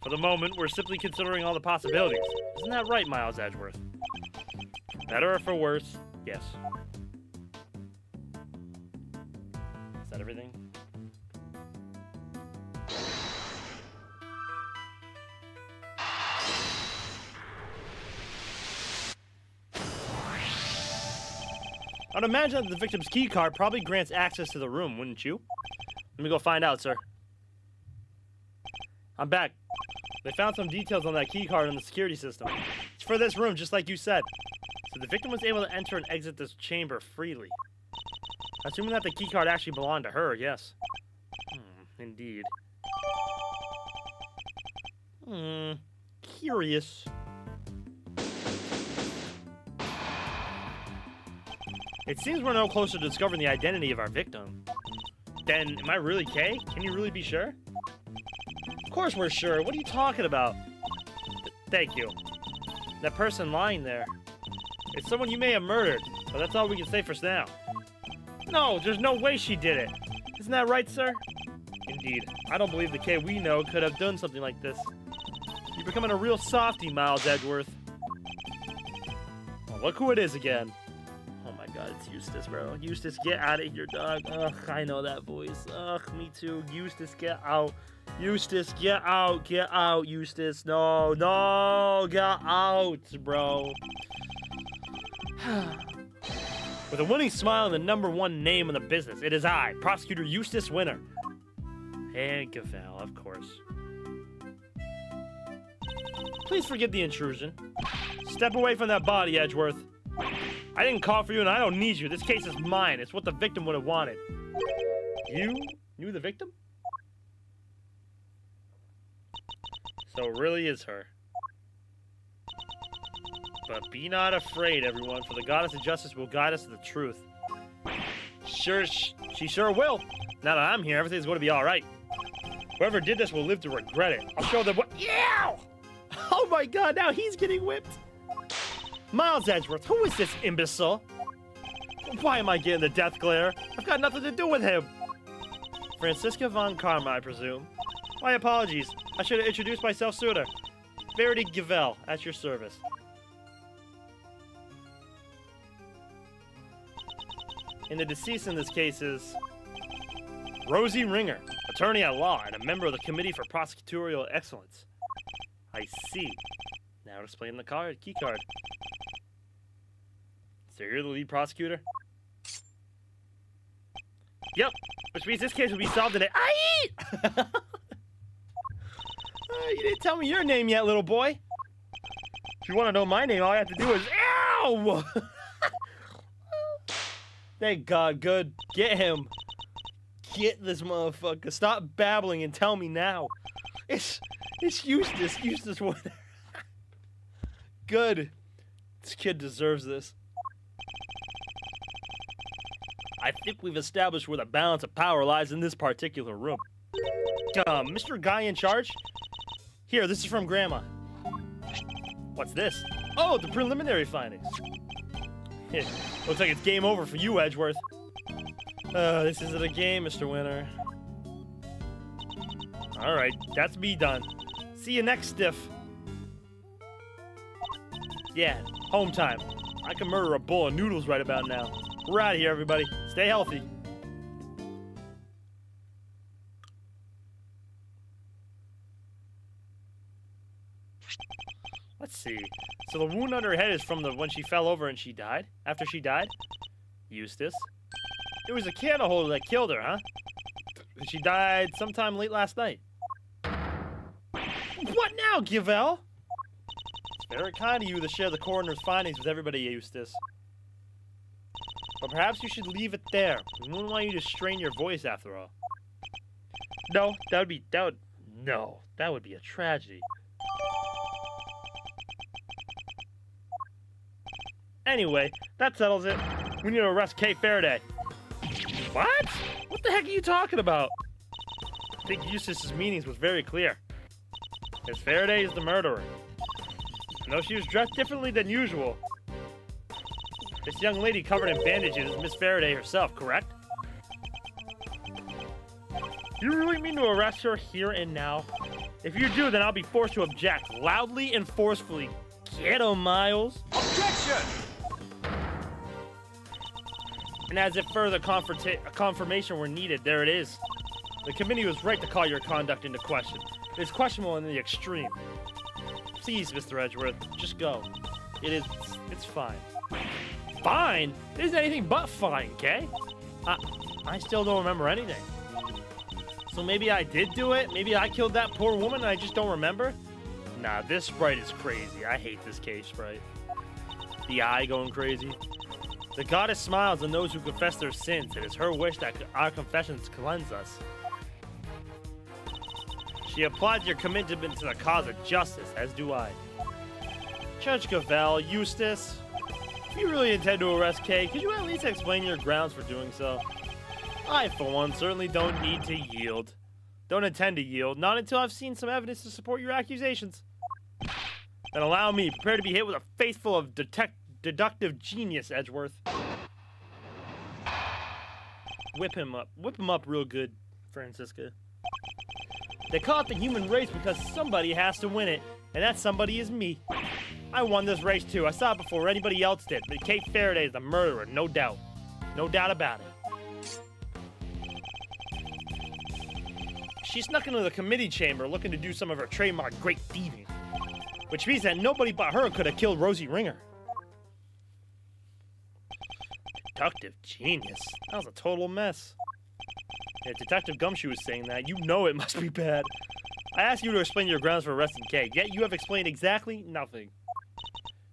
For the moment, we're simply considering all the possibilities. Isn't that right, Miles Edgeworth? For better or for worse, yes. Is that everything? I'd imagine that the victim's key card probably grants access to the room, wouldn't you? Let me go find out, sir. I'm back. They found some details on that key card in the security system. It's for this room, just like you said. So the victim was able to enter and exit this chamber freely. Assuming that the key card actually belonged to her, yes. Indeed. Curious. It seems we're no closer to discovering the identity of our victim. Then, am I really Kay? Can you really be sure? Of course we're sure. What are you talking about? Thank you. That person lying there. It's someone you may have murdered, but that's all we can say for now. No, there's no way she did it. Isn't that right, sir? Indeed. I don't believe the Kay we know could have done something like this. You're becoming a real softie, Miles Edgeworth. Oh, look who it is again. Oh my god, it's Eustace, bro. Eustace, get out of here, dog. Ugh, I know that voice. Ugh, me too. Eustace, get out. Eustace, get out. Get out, Eustace. No, no, get out, bro. With a winning smile and the #1 name in the business, it is I, Prosecutor Eustace Winner. And Gavel, of course. Please forgive the intrusion. Step away from that body, Edgeworth. I didn't call for you and I don't need you. This case is mine. It's what the victim would have wanted. You knew the victim? So it really is her. But be not afraid, everyone, for the goddess of justice will guide us to the truth. She sure will. Now that I'm here, everything's going to be all right. Whoever did this will live to regret it. I'll show them what. Yeah! Oh my God! Now he's getting whipped. Miles Edgeworth, who is this imbecile? Why am I getting the death glare? I've got nothing to do with him. Franziska von Karma, I presume. My apologies. I should have introduced myself sooner. Verity Gavel, at your service. And the deceased in this case is Rosie Ringer, attorney at law and a member of the Committee for Prosecutorial Excellence. I see. Now explain the key card. So you're the lead prosecutor? Yep, which means this case will be solved today. Aye! You didn't tell me your name yet, little boy. If you want to know my name, all I have to do is... Ow! Thank God, good. Get him. Get this motherfucker. Stop babbling and tell me now. It's Eustace. Eustace Winter. Good. This kid deserves this. I think we've established where the balance of power lies in this particular room. Mr. Guy in charge? Here, this is from Grandma. What's this? Oh, the preliminary findings. Looks like it's game over for you, Edgeworth. This isn't a game, Mr. Winter. Alright, that's me done. See you next stiff. Yeah, home time. I can murder a bowl of noodles right about now. We're out of here, everybody. Stay healthy. Let's see. So the wound on her head is from when she fell over and she died? After she died? Eustace? It was a candle holder that killed her, huh? She died sometime late last night. What now, Gavel? It's very kind of you to share the coroner's findings with everybody, Eustace. But perhaps you should leave it there. We wouldn't want you to strain your voice after all. No, that would be a tragedy. Anyway, that settles it. We need to arrest Kay Faraday. What? What the heck are you talking about? I think Eustace's meanings was very clear. Miss Faraday is the murderer. And though she was dressed differently than usual, this young lady covered in bandages is Miss Faraday herself, correct? You really mean to arrest her here and now? If you do, then I'll be forced to object loudly and forcefully. Get 'em, Miles. Objection! And as if further confirmation were needed, there it is. The committee was right to call your conduct into question. It is questionable in the extreme. Please, Mr. Edgeworth, just go. It's fine. Fine? It isn't anything but fine, Kay. I still don't remember anything. So maybe I did do it? Maybe I killed that poor woman and I just don't remember? Nah, this sprite is crazy. I hate this cave sprite. The eye going crazy. The goddess smiles on those who confess their sins. It is her wish that our confessions cleanse us. She applauds your commitment to the cause of justice, as do I. Judge Gavel, Eustace, if you really intend to arrest Kay, could you at least explain your grounds for doing so? I, for one, certainly don't need to yield. Don't intend to yield, not until I've seen some evidence to support your accusations. Then allow me, prepare to be hit with a face full of deductive genius, Edgeworth. Whip him up real good, Franziska. They call it the human race because somebody has to win it, and that somebody is me. I won this race too. I saw it before anybody else did, but Kate Faraday is the murderer, no doubt. No doubt about it. She snuck into the committee chamber looking to do some of her trademark great thieving, which means that nobody but her could have killed Rosie Ringer. Deductive genius. That was a total mess. If Detective Gumshoe is saying that, you know it must be bad. I asked you to explain your grounds for arresting Kay, yet you have explained exactly nothing.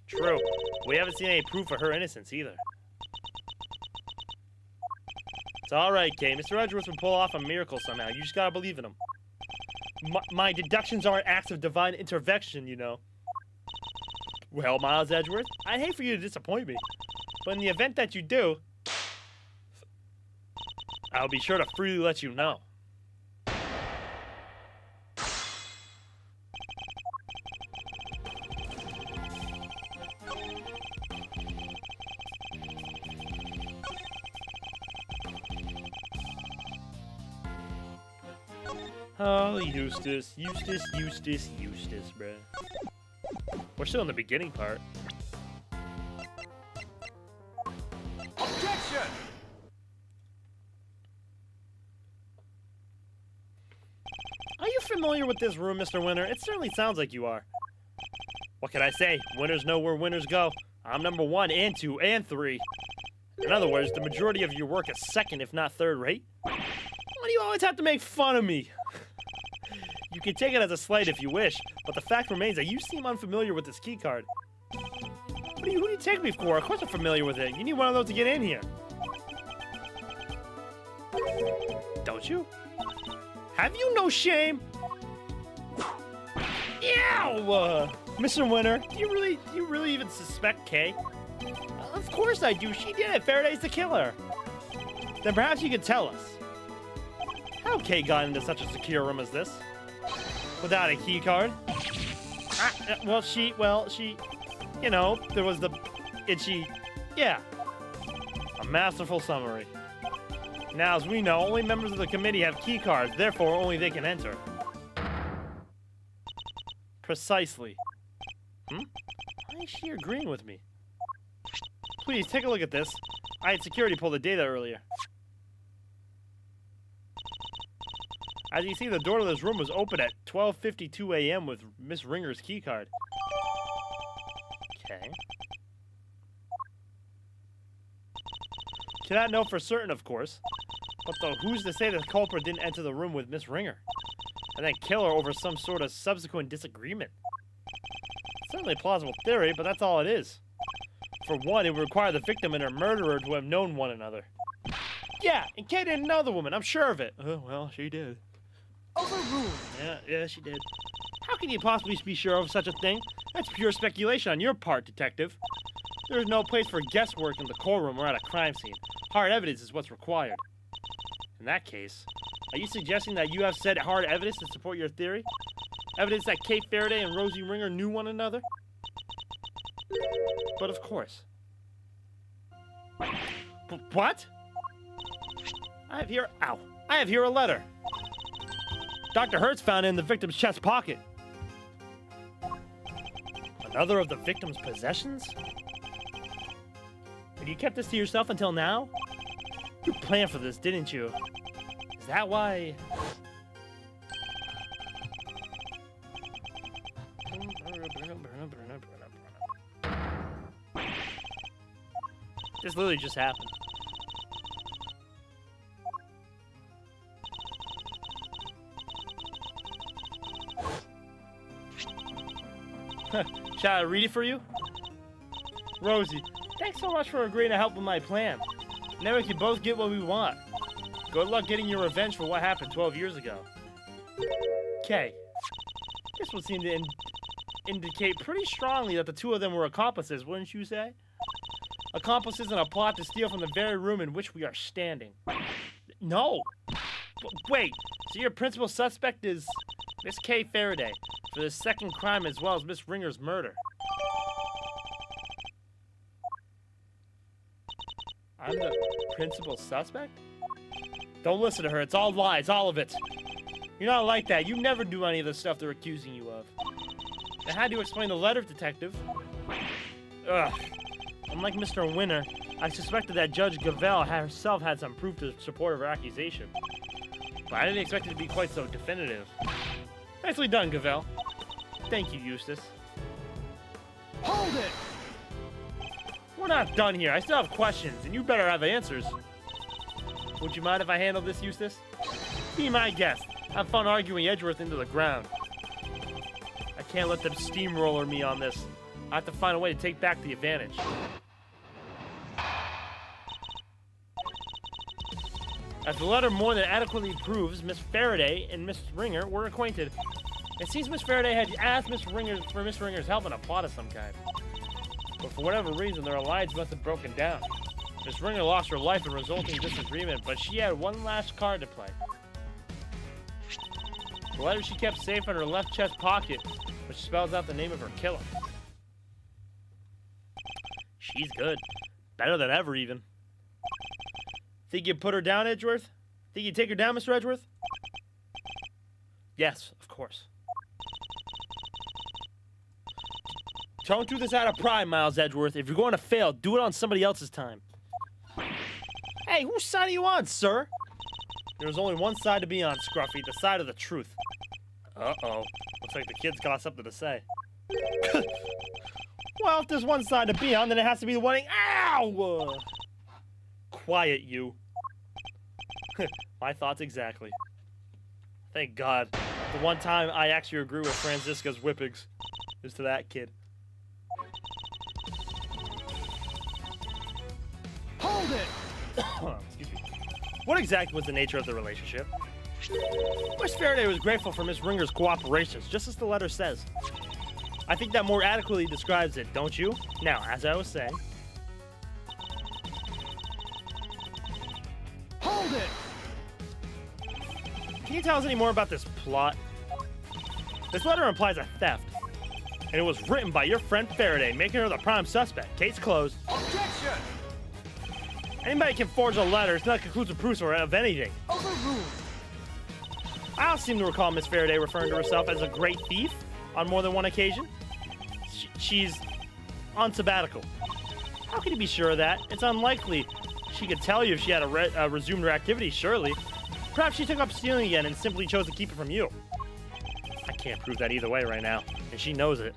True. We haven't seen any proof of her innocence either. It's alright, Kay. Mr. Edgeworth will pull off a miracle somehow. You just gotta believe in him. My deductions aren't acts of divine intervention, you know. Well, Miles Edgeworth, I'd hate for you to disappoint me, but in the event that you do, I'll be sure to freely let you know. Oh, Eustace, bruh. We're still in the beginning part. Objection! Are you familiar with this room, Mr. Winter? It certainly sounds like you are. What can I say? Winners know where winners go. I'm number 1 and 2 and 3. In other words, the majority of your work is second, if not third rate. Why do you always have to make fun of me? You can take it as a slight if you wish, but the fact remains that you seem unfamiliar with this key card. Who do you take me for? Of course I'm familiar with it. You need one of those to get in here. Don't you? Have you no shame? Ew! Mr. Winter, do you really even suspect Kay? Of course I do. She did it. Faraday's the killer. Then perhaps you could tell us. How Kay got into such a secure room as this? Without a key card? Well, she, you know, there was the itchy, yeah. A masterful summary. Now, as we know, only members of the committee have key cards, therefore only they can enter. Precisely. Why is she agreeing with me? Please, take a look at this. I had security pull the data earlier. As you see, the door to this room was open at 12:52 a.m. with Miss Ringer's keycard. Okay. Cannot know for certain, of course. But though, who's to say the culprit didn't enter the room with Miss Ringer? And then kill her over some sort of subsequent disagreement? Certainly a plausible theory, but that's all it is. For one, it would require the victim and her murderer to have known one another. Yeah, and Kay didn't know the woman, I'm sure of it. Oh, well, she did. Overruled. Yeah, she did. How can you possibly be sure of such a thing? That's pure speculation on your part, detective. There is no place for guesswork in the courtroom or at a crime scene. Hard evidence is what's required. In that case, are you suggesting that you have said hard evidence to support your theory? Evidence that Kate Faraday and Rosie Ringer knew one another? But of course. What? I have here a letter. Dr. Hertz found it in the victim's chest pocket. Another of the victim's possessions? And you kept this to yourself until now? You planned for this, didn't you? Is that why? This literally just happened. Shall I read it for you? Rosie, thanks so much for agreeing to help with my plan. Now we can both get what we want. Good luck getting your revenge for what happened 12 years ago. Kay, this would seem to indicate pretty strongly that the two of them were accomplices, wouldn't you say? Accomplices in a plot to steal from the very room in which we are standing. No! Wait, so your principal suspect is Miss Kay Faraday for the second crime as well as Miss Ringer's murder. I'm the principal suspect? Don't listen to her, it's all lies, all of it. You're not like that, you never do any of the stuff they're accusing you of. Now how do you explain the letter, detective? Ugh. Unlike Mr. Winter, I suspected that Judge Gavelle herself had some proof to support her accusation. But I didn't expect it to be quite so definitive. Nicely done, Gavelle. Thank you, Eustace. Hold it! We're not done here. I still have questions, and you better have answers. Would you mind if I handle this, Eustace? Be my guest. Have fun arguing Edgeworth into the ground. I can't let them steamroller me on this. I have to find a way to take back the advantage. As the letter more than adequately proves, Miss Faraday and Miss Ringer were acquainted. It seems Miss Faraday had asked Miss Ringer for Miss Ringer's help in a plot of some kind. But for whatever reason, their alliance must have broken down. Miss Ringer lost her life in resulting disagreement, but she had one last card to play. The letter she kept safe in her left chest pocket, which spells out the name of her killer. She's good. Better than ever, even. Think you'd put her down, Edgeworth? Think you'd take her down, Mr. Edgeworth? Yes, of course. Don't do this out of pride, Miles Edgeworth. If you're going to fail, do it on somebody else's time. Hey, whose side are you on, sir? There's only one side to be on, Scruffy, the side of the truth. Uh-oh. Looks like the kid's got something to say. Well, if there's one side to be on, then it has to be the one. Ow! Quiet, you. My thoughts exactly. Thank God. The one time I actually agree with Franziska's whippings is to that kid. Hold it! Excuse me. What exactly was the nature of the relationship? Miss Faraday was grateful for Miss Ringer's cooperation, just as the letter says. I think that more adequately describes it, don't you? Now, as I was saying... Hold it! Can you tell us any more about this plot? This letter implies a theft. And it was written by your friend Faraday, making her the prime suspect. Case closed. Objection! Anybody can forge a letter. It's not conclusive proof of anything. Overruled! I don't seem to recall Miss Faraday referring to herself as a great thief on more than one occasion. She's on sabbatical. How can you be sure of that? It's unlikely she could tell you if she had resumed her activities, surely. Perhaps she took up stealing again and simply chose to keep it from you. I can't prove that either way right now, and she knows it.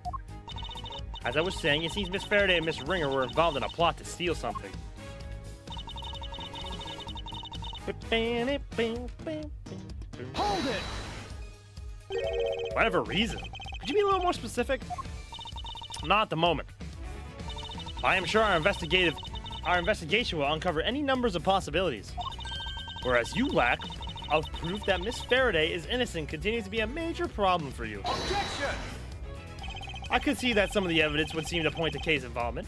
As I was saying, it seems Miss Faraday and Miss Ringer were involved in a plot to steal something. Hold it! Whatever reason. Could you be a little more specific? Not at the moment. I am sure our investigation will uncover any numbers of possibilities. Whereas you lack of proof that Miss Faraday is innocent continues to be a major problem for you. Objection! I could see that some of the evidence would seem to point to case involvement,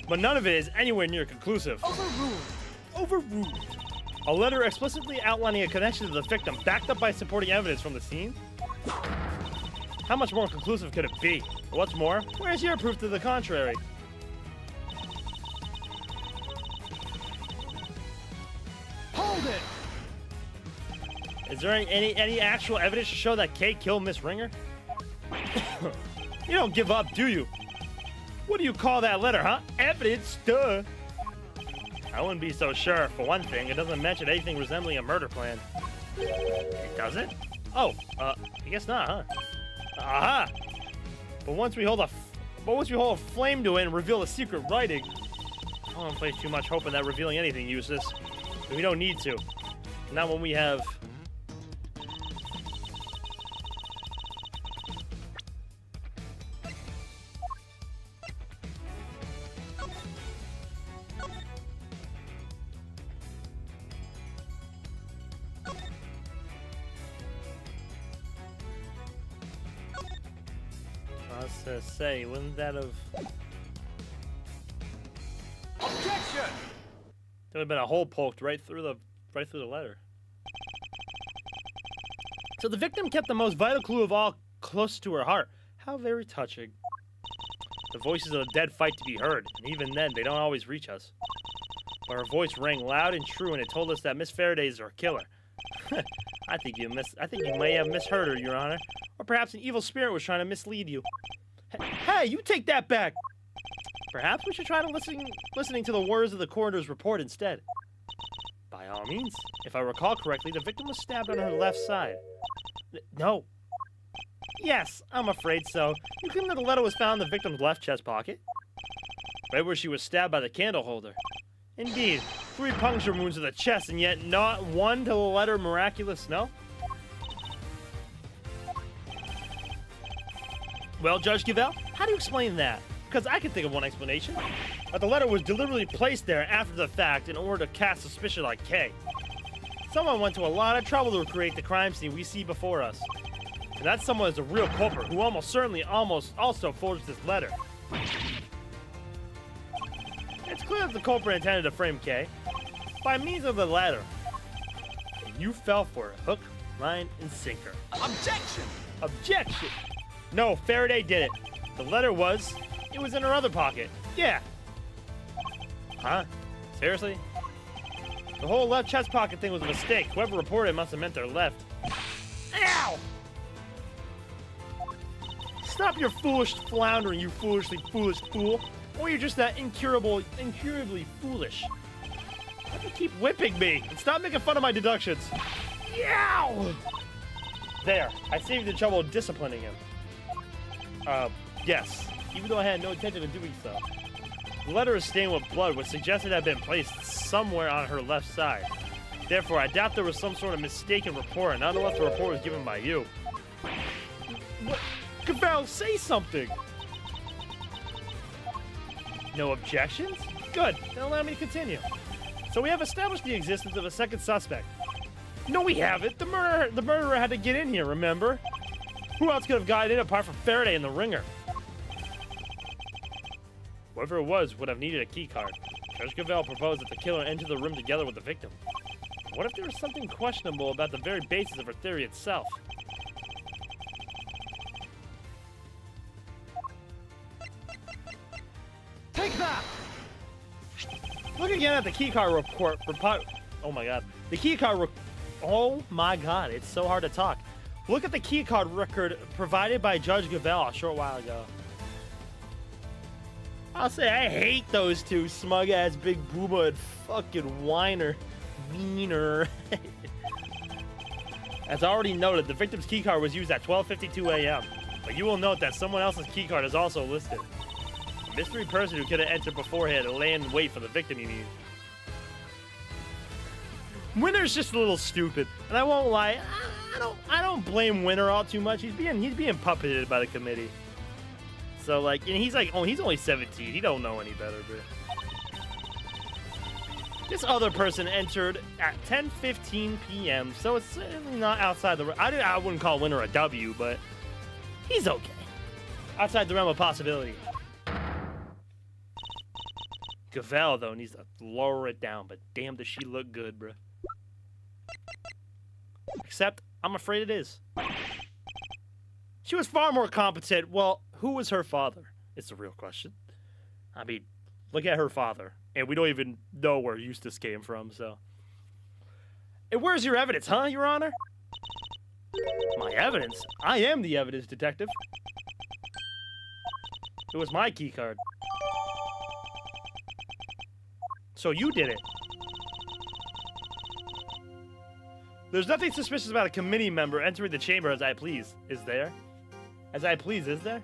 but none of it is anywhere near conclusive. Overruled! Overruled. A letter explicitly outlining a connection to the victim, backed up by supporting evidence from the scene? How much more conclusive could it be? What's more, where's your proof to the contrary? Hold it! Is there any actual evidence to show that Kay killed Miss Ringer? You don't give up, do you? What do you call that letter, huh? Evidence, duh. I wouldn't be so sure. For one thing, it doesn't mention anything resembling a murder plan. It does it? Oh, I guess not, huh? Aha! But once we hold a flame to it and reveal the secret writing, I don't place too much hope in that revealing anything useless. We don't need to. Not when we have... I was gonna say, wouldn't that have... Objection! There would have been a hole poked right through the letter. So the victim kept the most vital clue of all close to her heart. How very touching. The voices of the dead fight to be heard, and even then, they don't always reach us. But her voice rang loud and true, and it told us that Miss Faraday is our killer. I think you may have misheard her, Your Honor, or perhaps an evil spirit was trying to mislead you. Hey, you take that back! Perhaps we should try listening to the words of the coroner's report instead. By all means. If I recall correctly, the victim was stabbed on her left side. No. Yes, I'm afraid so. You claim that the letter was found in the victim's left chest pocket? Right where she was stabbed by the candle holder. Indeed, 3 puncture wounds to the chest, and yet not one to the letter miraculous, no? Well, Judge Givell, how do you explain that? Because I can think of one explanation. But the letter was deliberately placed there after the fact in order to cast suspicion on Kay. Someone went to a lot of trouble to recreate the crime scene we see before us. And that someone is a real culprit who almost certainly also forged this letter. clear that the culprit intended to frame Kay by means of the ladder. And you fell for it. Hook, line, and sinker. Objection! Objection! No, Faraday did it. The letter was... It was in her other pocket. Yeah. Huh? Seriously? The whole left chest pocket thing was a mistake. Whoever reported it must have meant their left. Ow! Stop your foolish floundering, you foolish fool. Or you're just that incurably foolish. Why do you keep whipping me? And stop making fun of my deductions. Yow! There, I saved you the trouble of disciplining him. Yes. Even though I had no intention of doing so. The letter is stained with blood, which suggested it had been placed somewhere on her left side. Therefore, I doubt there was some sort of mistaken report, not unless the report was given by you. What? Cavell, say something! No objections? Good, then allow me to continue. So we have established the existence of a second suspect. No, we haven't. The murderer had to get in here, remember? Who else could have gotten in apart from Faraday and the ringer? Whoever it was would have needed a key card. Judge Cavell proposed that the killer enter the room together with the victim. What if there was something questionable about the very basis of her theory itself? Take that! Look again at the keycard report. Oh my god. The keycard oh my god, it's so hard to talk. Look at the keycard record provided by Judge Cavell a short while ago. I'll say I hate those two, smug-ass big booba and fucking whiner. Wiener. As already noted, the victim's keycard was used at 12:52 a.m. But you will note that someone else's keycard is also listed. A mystery person who could have entered beforehand and lay in wait for the victim, you mean. Winner's just a little stupid, and I won't lie. I don't blame Winner all too much. He's being puppeted by the committee. So like, and he's like, oh, he's only 17. He don't know any better, bro. This other person entered at 10:15 p.m., so it's certainly not outside the. I wouldn't call Winner a W, but he's okay. Outside the realm of possibility. Cavell, though, needs to lower it down, but damn does she look good, bruh. Except, I'm afraid it is. She was far more competent. Well, who was her father? It's the real question. I mean, look at her father. And we don't even know where Eustace came from, so. And where's your evidence, huh, Your Honor? My evidence? I am the evidence detective. It was my keycard. So you did it. There's nothing suspicious about a committee member entering the chamber as I please. Is there? As I please, is there?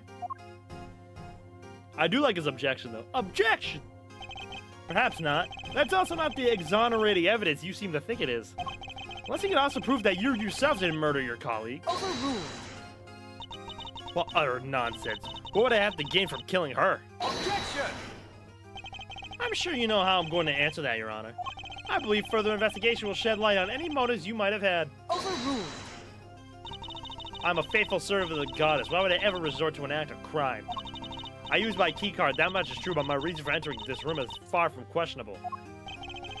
I do like his objection, though. Objection! Perhaps not. That's also not the exonerating evidence you seem to think it is. Unless you can also prove that you yourself didn't murder your colleague. Overruled. Well, utter nonsense. What would I have to gain from killing her? Objection! I'm sure you know how I'm going to answer that, Your Honor. I believe further investigation will shed light on any motives you might have had. Overruled. I'm a faithful servant of the goddess. Why would I ever resort to an act of crime? I used my keycard, that much is true, but my reason for entering this room is far from questionable.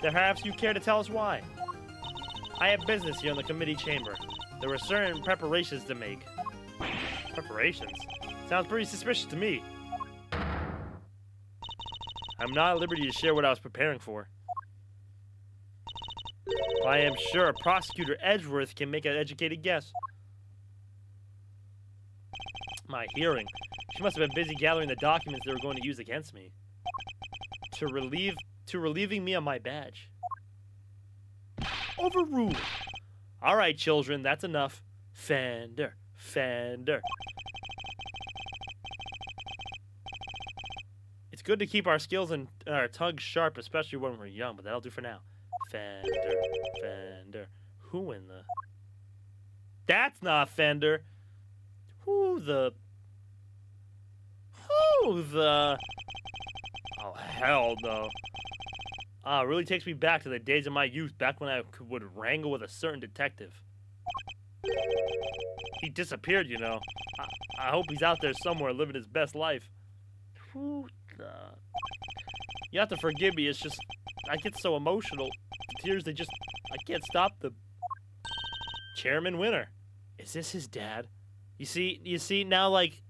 Perhaps you care to tell us why? I have business here in the committee chamber. There were certain preparations to make. Preparations? Sounds pretty suspicious to me. I'm not at liberty to share what I was preparing for. I am sure Prosecutor Edgeworth can make an educated guess. My hearing. She must have been busy gathering the documents they were going to use against me. Relieving me of my badge. Overruled. All right, children, that's enough. Fender. It's good to keep our skills and our tongues sharp, especially when we're young, but that'll do for now. Fender. Who in the... That's not Fender. Who the... Oh, hell no. It really takes me back to the days of my youth, back when I would wrangle with a certain detective. He disappeared, you know. I hope he's out there somewhere living his best life. Who the... You have to forgive me. It's just I get so emotional. The tears, I can't stop them. Chairman Winner. Is this his dad? You see now, like,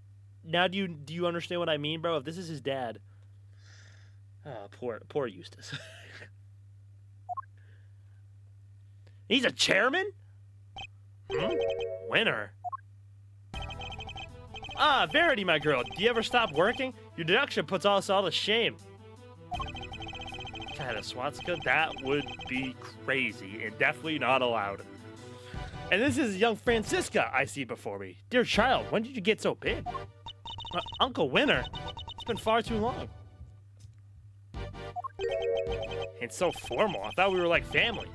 now do you understand what I mean, bro? If this is his dad. Oh, poor Eustace. He's a chairman? Winner. Ah, Verity, my girl. Do you ever stop working? Your deduction puts us all to shame. Kind of swastika? That would be crazy and definitely not allowed. And this is young Francisca I see before me. Dear child, when did you get so big? Uncle Winner? It's been far too long. And so formal. I thought we were like family.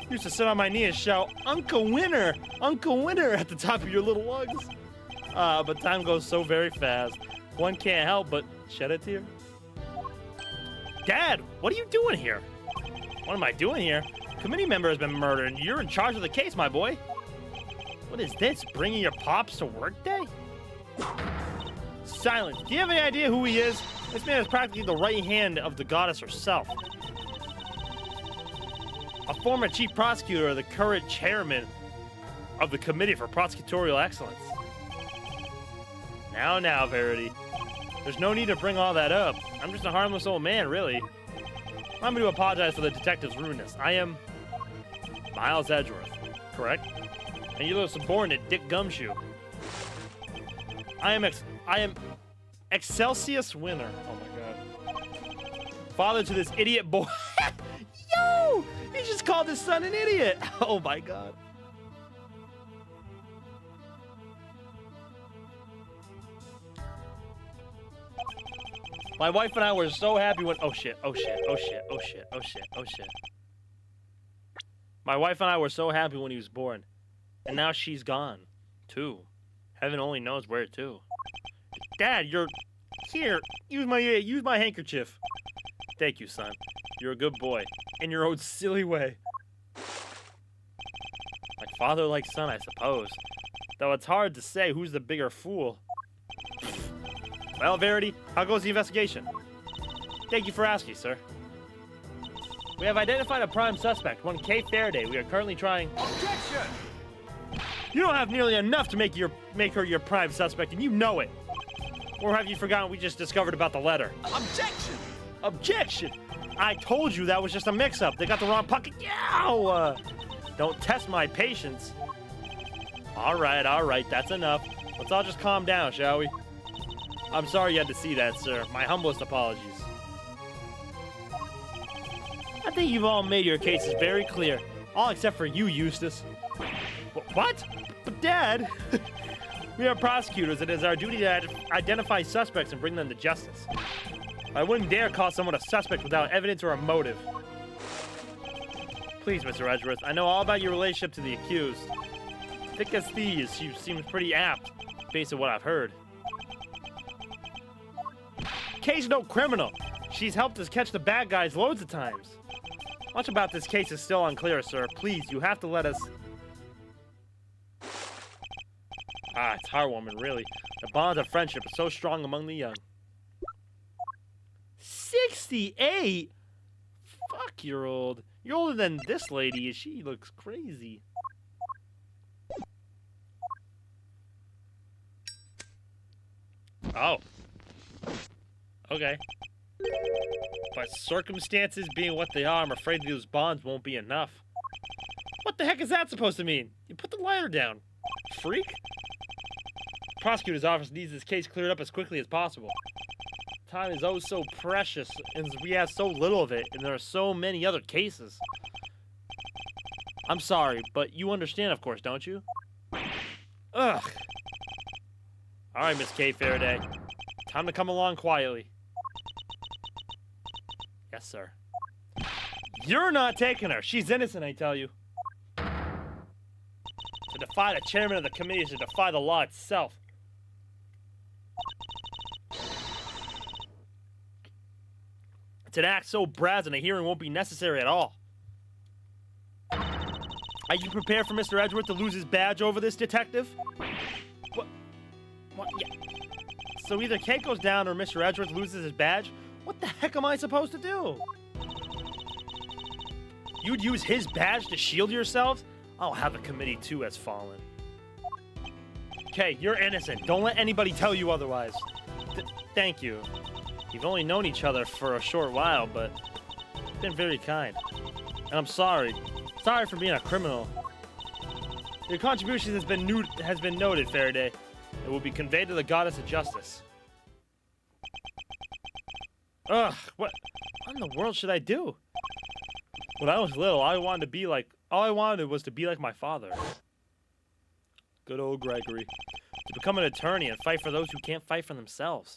Used to sit on my knee and shout, Uncle Winner! Uncle Winner! At the top of your little lungs. But time goes so very fast. One can't help but shed a tear. Dad, what are you doing here? What am I doing here? Committee member has been murdered and you're in charge of the case, my boy. What is this? Bringing your pops to work day? Silence. Do you have any idea who he is? This man is practically the right hand of the goddess herself. A former chief prosecutor, the current chairman of the Committee for Prosecutorial Excellence. Now, Verity. There's no need to bring all that up. I'm just a harmless old man, really. I'm going to apologize for the detective's rudeness. I am Miles Edgeworth, correct? And you're the subordinate Dick Gumshoe. I am Excelsius Winner. Oh my god. Father to this idiot boy. Yo! He just called his son an idiot. Oh my god. My wife and I were so happy when... Oh shit. My wife and I were so happy when he was born. And now she's gone, too. Heaven only knows where to. Dad, you're... Here, use my handkerchief. Thank you, son. You're a good boy. In your own silly way. Like father, like son, I suppose. Though it's hard to say who's the bigger fool. Well, Verity, how goes the investigation? Thank you for asking, sir. We have identified a prime suspect, one Kay Faraday. We are currently trying... Objection! You don't have nearly enough to make her your prime suspect, and you know it. Or have you forgotten we just discovered about the letter? Objection! Objection! I told you that was just a mix-up. They got the wrong pocket. Yow! Don't test my patience. All right, that's enough. Let's all just calm down, shall we? I'm sorry you had to see that, sir. My humblest apologies. I think you've all made your cases very clear. All except for you, Eustace. What? But Dad! We are prosecutors. It is our duty to identify suspects and bring them to justice. I wouldn't dare call someone a suspect without evidence or a motive. Please, Mr. Edgeworth, I know all about your relationship to the accused. Thick as thieves, she seems pretty apt, based on what I've heard. Kay's no criminal. She's helped us catch the bad guys loads of times. Much about this case is still unclear, sir. Please, you have to let us... It's heartwarming, really. The bonds of friendship are so strong among the young. 68? Fuck, you're old. You're older than this lady. She looks crazy. Oh. Okay. But circumstances being what they are, I'm afraid those bonds won't be enough. What the heck is that supposed to mean? You put the lighter down. Freak? Prosecutor's office needs this case cleared up as quickly as possible. Time is oh so precious, and we have so little of it, and there are so many other cases. I'm sorry, but you understand, of course, don't you? Ugh. All right, Miss Kay Faraday. Time to come along quietly. Yes, sir. You're not taking her. She's innocent, I tell you. To defy the chairman of the committee is to defy the law itself. It's an act so brazen a hearing won't be necessary at all. Are you prepared for Mr. Edgeworth to lose his badge over this, detective? What? Yeah. So either Kate goes down or Mr. Edgeworth loses his badge? What the heck am I supposed to do? You'd use his badge to shield yourselves? I'll have a committee too has fallen. Okay, you're innocent. Don't let anybody tell you otherwise. Thank you. You've only known each other for a short while, but you've been very kind. And I'm sorry. Sorry for being a criminal. Your contribution has been noted, Faraday. It will be conveyed to the goddess of justice. Ugh, what in the world should I do? When I was little, all I wanted was to be like my father. Good old Gregory. To become an attorney and fight for those who can't fight for themselves.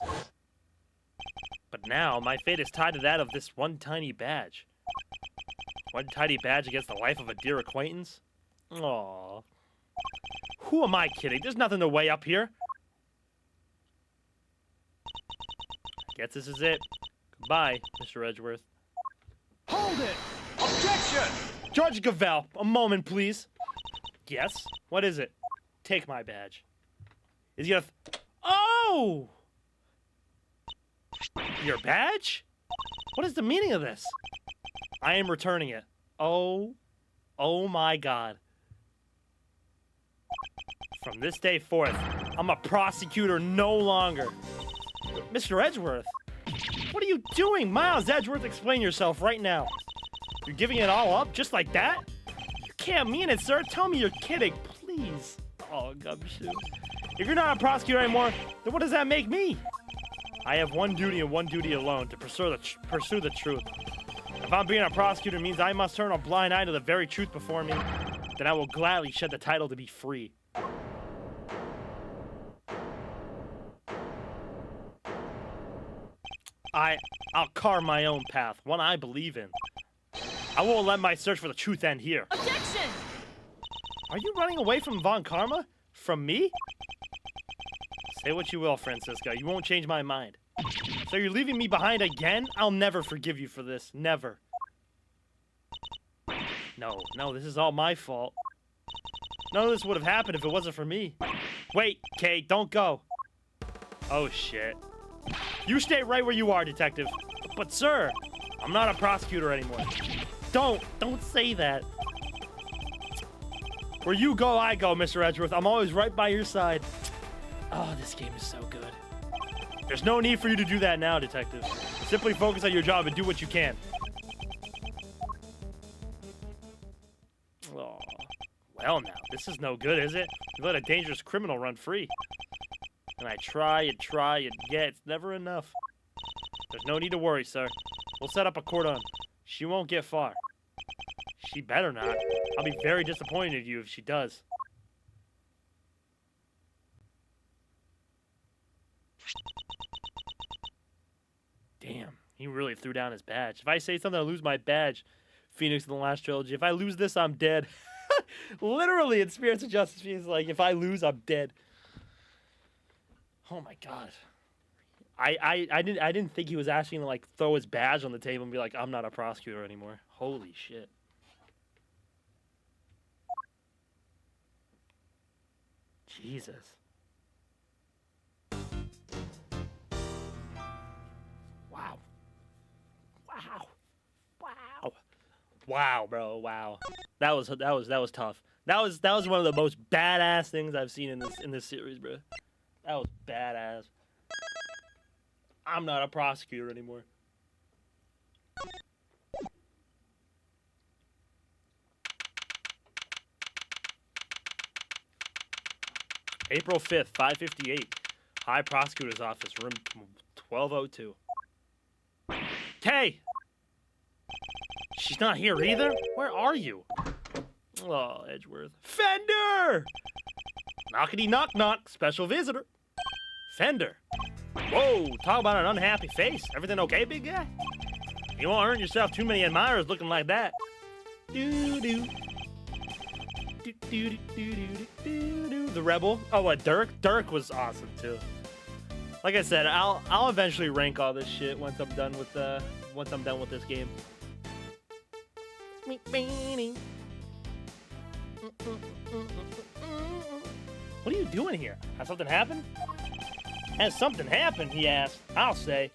But now, my fate is tied to that of this one tiny badge. One tiny badge against the life of a dear acquaintance? Aww. Who am I kidding? There's nothing to weigh up here. Guess this is it. Goodbye, Mr. Edgeworth. Hold it! Objection! Judge Gavelle, a moment, please. Yes? What is it? Take my badge. Is he gonna... Oh! Your badge? What is the meaning of this? I am returning it. Oh my God. From this day forth, I'm a prosecutor no longer. Mr. Edgeworth, what are you doing? Miles Edgeworth, explain yourself right now. You're giving it all up just like that? You can't mean it, sir. Tell me you're kidding, please. Oh, gumshoe. If you're not a prosecutor anymore, then what does that make me? I have one duty and one duty alone, to pursue the truth. If I'm being a prosecutor means I must turn a blind eye to the very truth before me, then I will gladly shed the title to be free. I'll carve my own path, one I believe in. I won't let my search for the truth end here. Objection! Are you running away from Von Karma? From me? Say what you will, Francisco. You won't change my mind. So you're leaving me behind again? I'll never forgive you for this. Never. No, this is all my fault. None of this would have happened if it wasn't for me. Wait, Kate, don't go. Oh, shit. You stay right where you are, detective. But, sir, I'm not a prosecutor anymore. Don't say that. Where you go, I go, Mr. Edgeworth. I'm always right by your side. Oh, this game is so good. There's no need for you to do that now, detective. Simply focus on your job and do what you can. Oh, well now, this is no good, is it? You let a dangerous criminal run free. And I try, yeah, it's never enough. There's no need to worry, sir. We'll set up a cordon. She won't get far. She better not. I'll be very disappointed in you if she does. Damn, he really threw down his badge. If I say something, I lose my badge. Phoenix in the last trilogy. If I lose this, I'm dead. Literally, in Spirits of Justice, he's like, if I lose, I'm dead. Oh my God. I didn't think he was asking to like throw his badge on the table and be like, I'm not a prosecutor anymore. Holy shit. Jesus. Wow. Wow, bro. Wow. That was tough. That was one of the most badass things I've seen in this series, bro. That was badass. I'm not a prosecutor anymore. April 5th, 5:58. High Prosecutor's Office, room 1202. Kay! She's not here either? Where are you? Oh, Edgeworth. Fender! Knockety knock knock, special visitor. Fender. Whoa, talk about an unhappy face. Everything okay, big guy? You won't earn yourself too many admirers looking like that. Doo-doo. Do-do-do-do-do-do-do. The Rebel. Oh, Dirk? Dirk was awesome, too. Like I said, I'll eventually rank all this shit once I'm done with this game. What are you doing here? Has something happened? Has something happened, he asked. I'll say.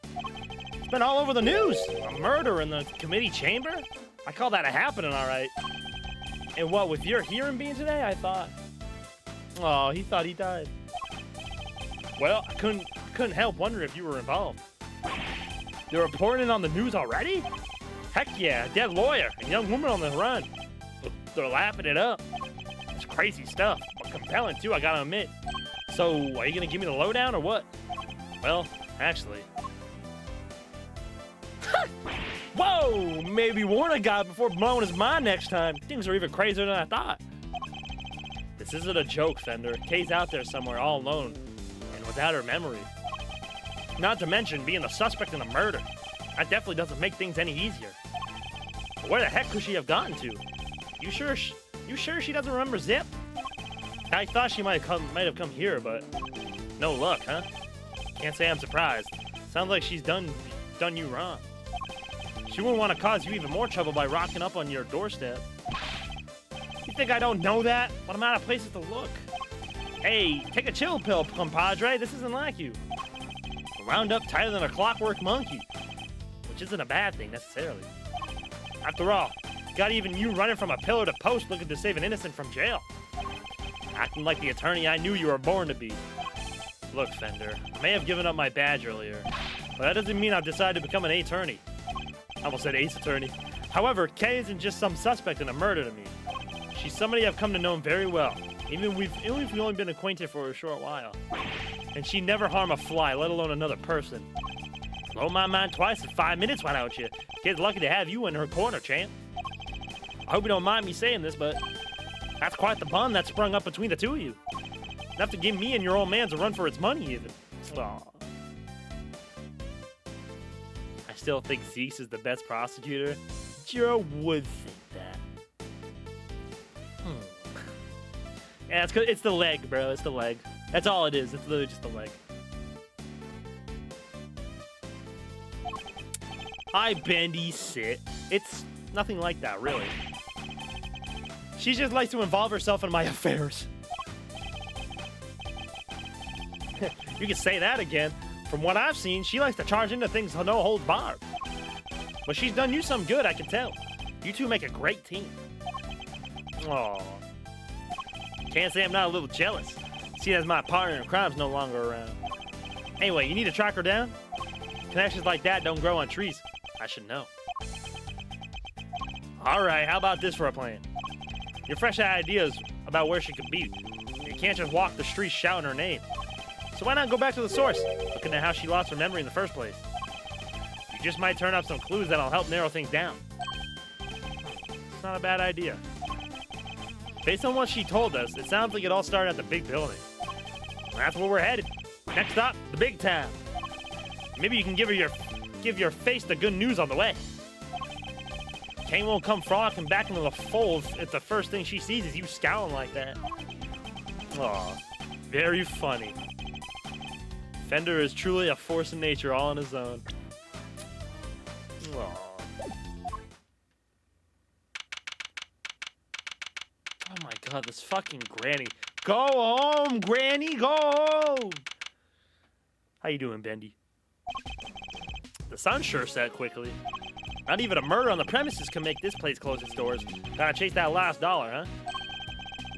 It's been all over the news. A murder in the committee chamber? I call that a happening, all right. And what, with your hearing being today, I thought... Oh, he thought he died. Well, I couldn't help wondering if you were involved. They're reporting it on the news already? Heck yeah, dead lawyer and young woman on the run. They're lapping it up. It's crazy stuff, but compelling too, I gotta admit. So, are you gonna give me the lowdown or what? Well, actually... Whoa! Maybe warn a guy before blowing his mind next time. Things are even crazier than I thought. This isn't a joke, Fender. Kay's out there somewhere all alone and without her memory. Not to mention being the suspect in a murder. That definitely doesn't make things any easier. But where the heck could she have gotten to? You sure she doesn't remember Zip? I thought she might have come here, but no luck, huh? Can't say I'm surprised. Sounds like she's done you wrong. She wouldn't want to cause you even more trouble by rocking up on your doorstep. You think I don't know that? But I'm out of places to look. Hey, take a chill pill, compadre. This isn't like you. Wound up tighter than a clockwork monkey. Which isn't a bad thing, necessarily. After all, got even you running from a pillar to post looking to save an innocent from jail. Acting like the attorney I knew you were born to be. Look, Fender, I may have given up my badge earlier, but that doesn't mean I've decided to become an attorney. I almost said ace attorney. However, Kay isn't just some suspect in a murder to me. She's somebody I've come to know very well, even if we've only been acquainted for a short while. And she never harm a fly, let alone another person. Blow my mind twice in 5 minutes, why don't you? Kid's lucky to have you in her corner, champ. I hope you don't mind me saying this, but that's quite the bond that sprung up between the two of you. Enough to give me and your old man's a run for its money, even. Aw. I still think Zeus is the best prosecutor. Jiro would think that. Yeah, it's 'cause it's the leg, bro. It's the leg. That's all it is. It's literally just the leg. Hi, Bendy, sit. It's nothing like that, really. She just likes to involve herself in my affairs. You can say that again. From what I've seen, she likes to charge into things no holds barred. But she's done you some good, I can tell. You two make a great team. Aww. Can't say I'm not a little jealous. See, as my partner in crime's no longer around. Anyway, you need to track her down? Connections like that don't grow on trees. I should know. Alright, how about this for a plan? You're fresh ideas about where she could be. You can't just walk the streets shouting her name. So why not go back to the source, looking at how she lost her memory in the first place? You just might turn up some clues that'll help narrow things down. It's not a bad idea. Based on what she told us, it sounds like it all started at the big building. That's where we're headed. Next stop, the big town. Maybe you can give your face the good news on the way. Kane won't come frolicking back into the fold if the first thing she sees is you scowling like that. Aw, very funny. Fender is truly a force of nature all on his own. Aw. Oh my god, this fucking granny. Go home, granny, go home! How you doing, Bendy? The sun sure set quickly. Not even a murder on the premises can make this place close its doors. Gotta chase that last dollar, huh?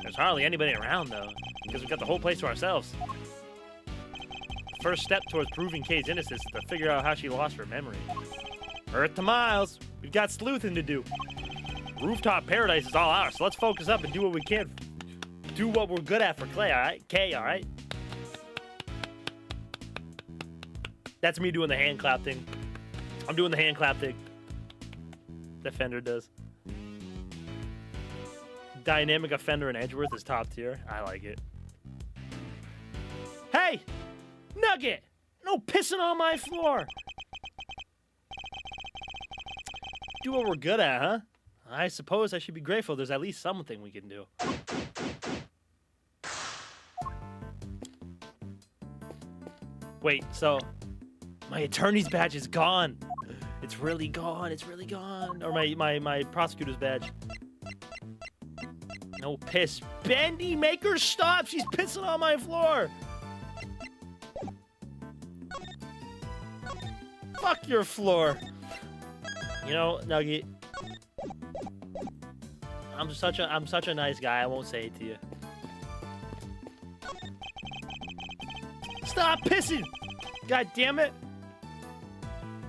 There's hardly anybody around, though, because we've got the whole place to ourselves. The first step towards proving Kay's innocence is to figure out how she lost her memory. Earth to Miles. We've got sleuthing to do. Rooftop paradise is all ours, so let's focus up and do what we can. Do what we're good at for Clay, alright? Kay, alright? That's me doing the hand clap thing. I'm doing the hand clap thing. That Fender does. Dynamic of Fender and Edgeworth is top tier. I like it. Hey! Nugget! No pissing on my floor! Do what we're good at, huh? I suppose I should be grateful there's at least something we can do. Wait, so my attorney's badge is gone. It's really gone. It's really gone. Or my prosecutor's badge. No piss. Bendy, make her stop. She's pissing on my floor. Fuck your floor. You know, Nugget. I'm such a nice guy. I won't say it to you. Stop pissing! God damn it!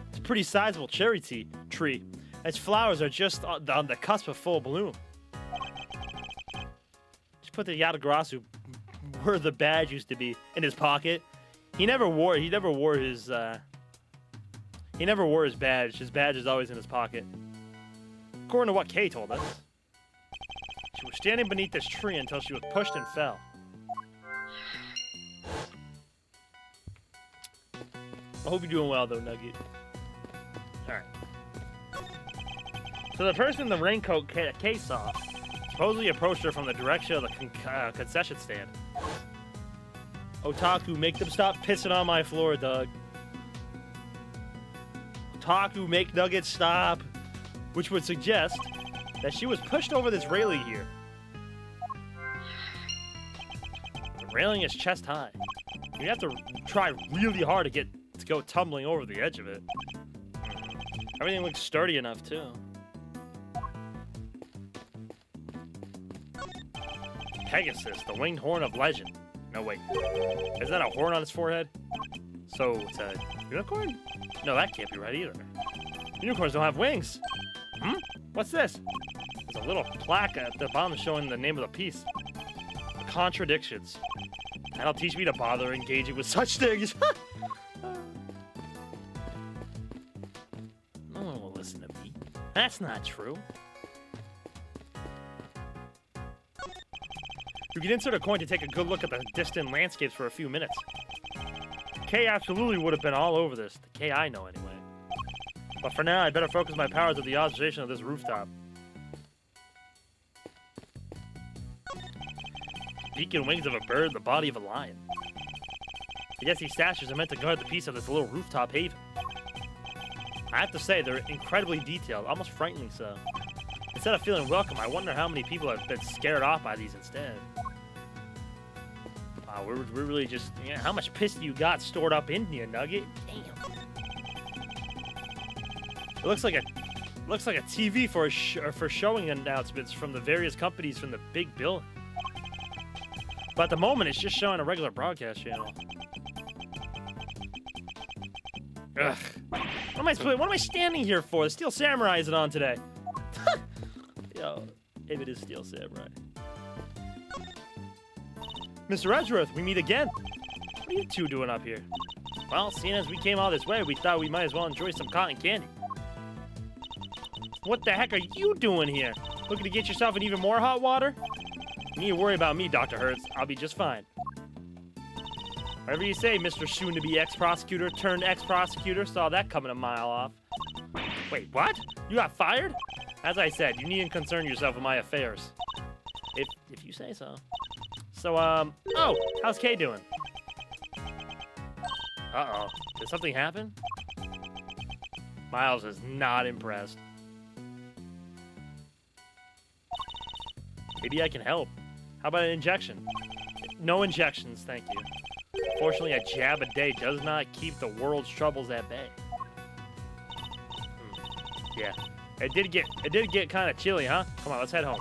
It's a pretty sizable cherry tree. Its flowers are just on the cusp of full bloom. Just put the Yatagarasu where the badge used to be in his pocket. He never wore his badge. His badge is always in his pocket. According to what Kay told us. She was standing beneath this tree until she was pushed and fell. I hope you're doing well, though, Nugget. Alright. So the person in the raincoat Kay saw supposedly approached her from the direction of the concession stand. Otaku, make them stop pissing on my floor, Doug. Otaku, make Nugget stop. Which would suggest that she was pushed over this railing here. The railing is chest high. You have to try really hard to go tumbling over the edge of it. Everything looks sturdy enough, too. Pegasus, the winged horn of legend. No, wait. Isn't that a horn on its forehead? So, it's a unicorn? No, that can't be right either. Unicorns don't have wings. Hmm? What's this? There's a little plaque at the bottom showing the name of the piece. The contradictions. That'll teach me to bother engaging with such things. No one will listen to me. That's not true. You can insert a coin to take a good look at the distant landscapes for a few minutes. Kay absolutely would have been all over this. The Kay I know, anyway. But for now, I better focus my powers on the observation of this rooftop. Beak and wings of a bird, the body of a lion. I guess these statues are meant to guard the peace of this little rooftop haven. I have to say, they're incredibly detailed, almost frighteningly so. Instead of feeling welcome, I wonder how many people have been scared off by these instead. Wow, we're really just... Yeah, how much piss do you got stored up in you, Nugget? Damn. It looks like a TV for showing announcements from the various companies from the big bill. But at the moment, it's just showing a regular broadcast channel. Ugh. What am I standing here for? The Steel Samurai isn't on today. Yo, if it is Steel Samurai. Mr. Edgeworth, we meet again. What are you two doing up here? Well, seeing as we came all this way, we thought we might as well enjoy some cotton candy. What the heck are you doing here? Looking to get yourself in even more hot water? You need to worry about me, Dr. Hertz. I'll be just fine. Whatever you say, Mr. Soon-to-be ex-prosecutor turned ex-prosecutor. Saw that coming a mile off. Wait, what? You got fired? As I said, you needn't concern yourself with my affairs. If you say so. So, oh, how's Kay doing? Uh-oh. Did something happen? Miles is not impressed. Maybe I can help. How about an injection? No injections, thank you. Fortunately, a jab a day does not keep the world's troubles at bay. Yeah. It did get kind of chilly, huh? Come on, let's head home.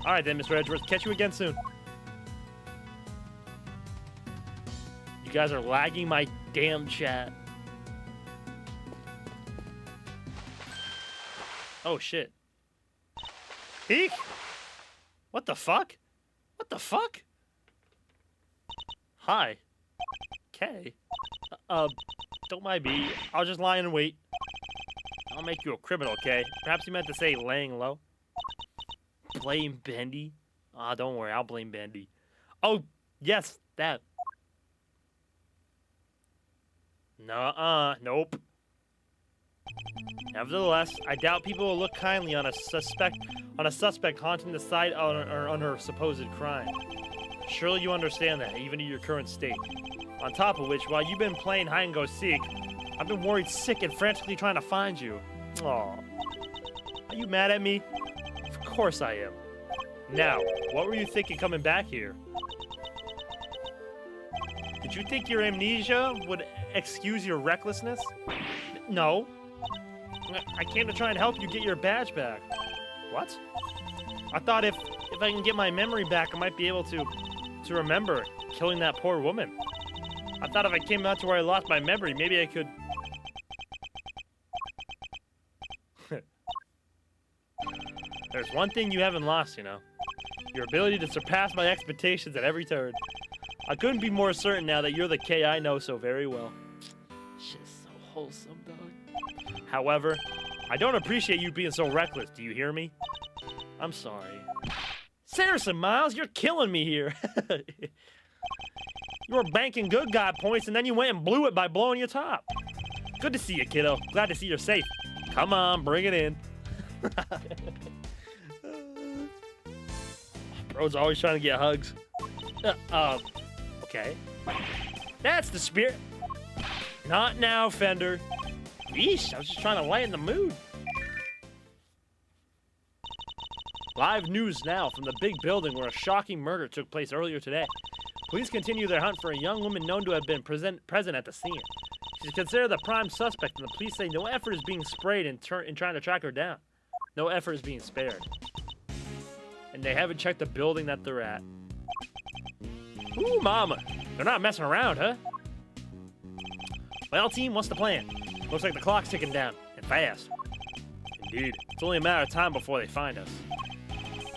All right then, Mr. Edgeworth. Catch you again soon. You guys are lagging my damn chat. Oh shit. Eek! What the fuck? What the fuck? Hi. Kay. Don't mind me. I'll just lie and wait. I'll make you a criminal, Kay. Perhaps you meant to say laying low. Blame Bendy? Ah, don't worry. I'll blame Bendy. Oh, yes, that. Nope. Nevertheless, I doubt people will look kindly on a suspect haunting the site on her supposed crime. Surely you understand that, even in your current state. On top of which, while you've been playing hide and go seek, I've been worried sick and frantically trying to find you. Aw. Are you mad at me? Of course I am. Now, what were you thinking coming back here? Did you think your amnesia would excuse your recklessness? No. I came to try and help you get your badge back. What? I thought if I can get my memory back, I might be able to remember killing that poor woman. I thought if I came out to where I lost my memory, maybe I could... There's one thing you haven't lost, you know. Your ability to surpass my expectations at every turn. I couldn't be more certain now that you're the K I know so very well. Shit's so wholesome, dog. However, I don't appreciate you being so reckless. Do you hear me? I'm sorry. Seriously, Miles, you're killing me here. You were banking good guy points, and then you went and blew it by blowing your top. Good to see you, kiddo. Glad to see you're safe. Come on, bring it in. Bro's always trying to get hugs. Okay. That's the spirit. Not now, Fender. Yeesh, I was just trying to lighten the mood. Live news now from the big building where a shocking murder took place earlier today. Police continue their hunt for a young woman known to have been present at the scene. She's considered the prime suspect, and the police say no effort is being sprayed in trying to track her down. No effort is being spared. And they haven't checked the building that they're at. Ooh, mama. They're not messing around, huh? Well, team, what's the plan? Looks like the clock's ticking down, and fast. Indeed. It's only a matter of time before they find us.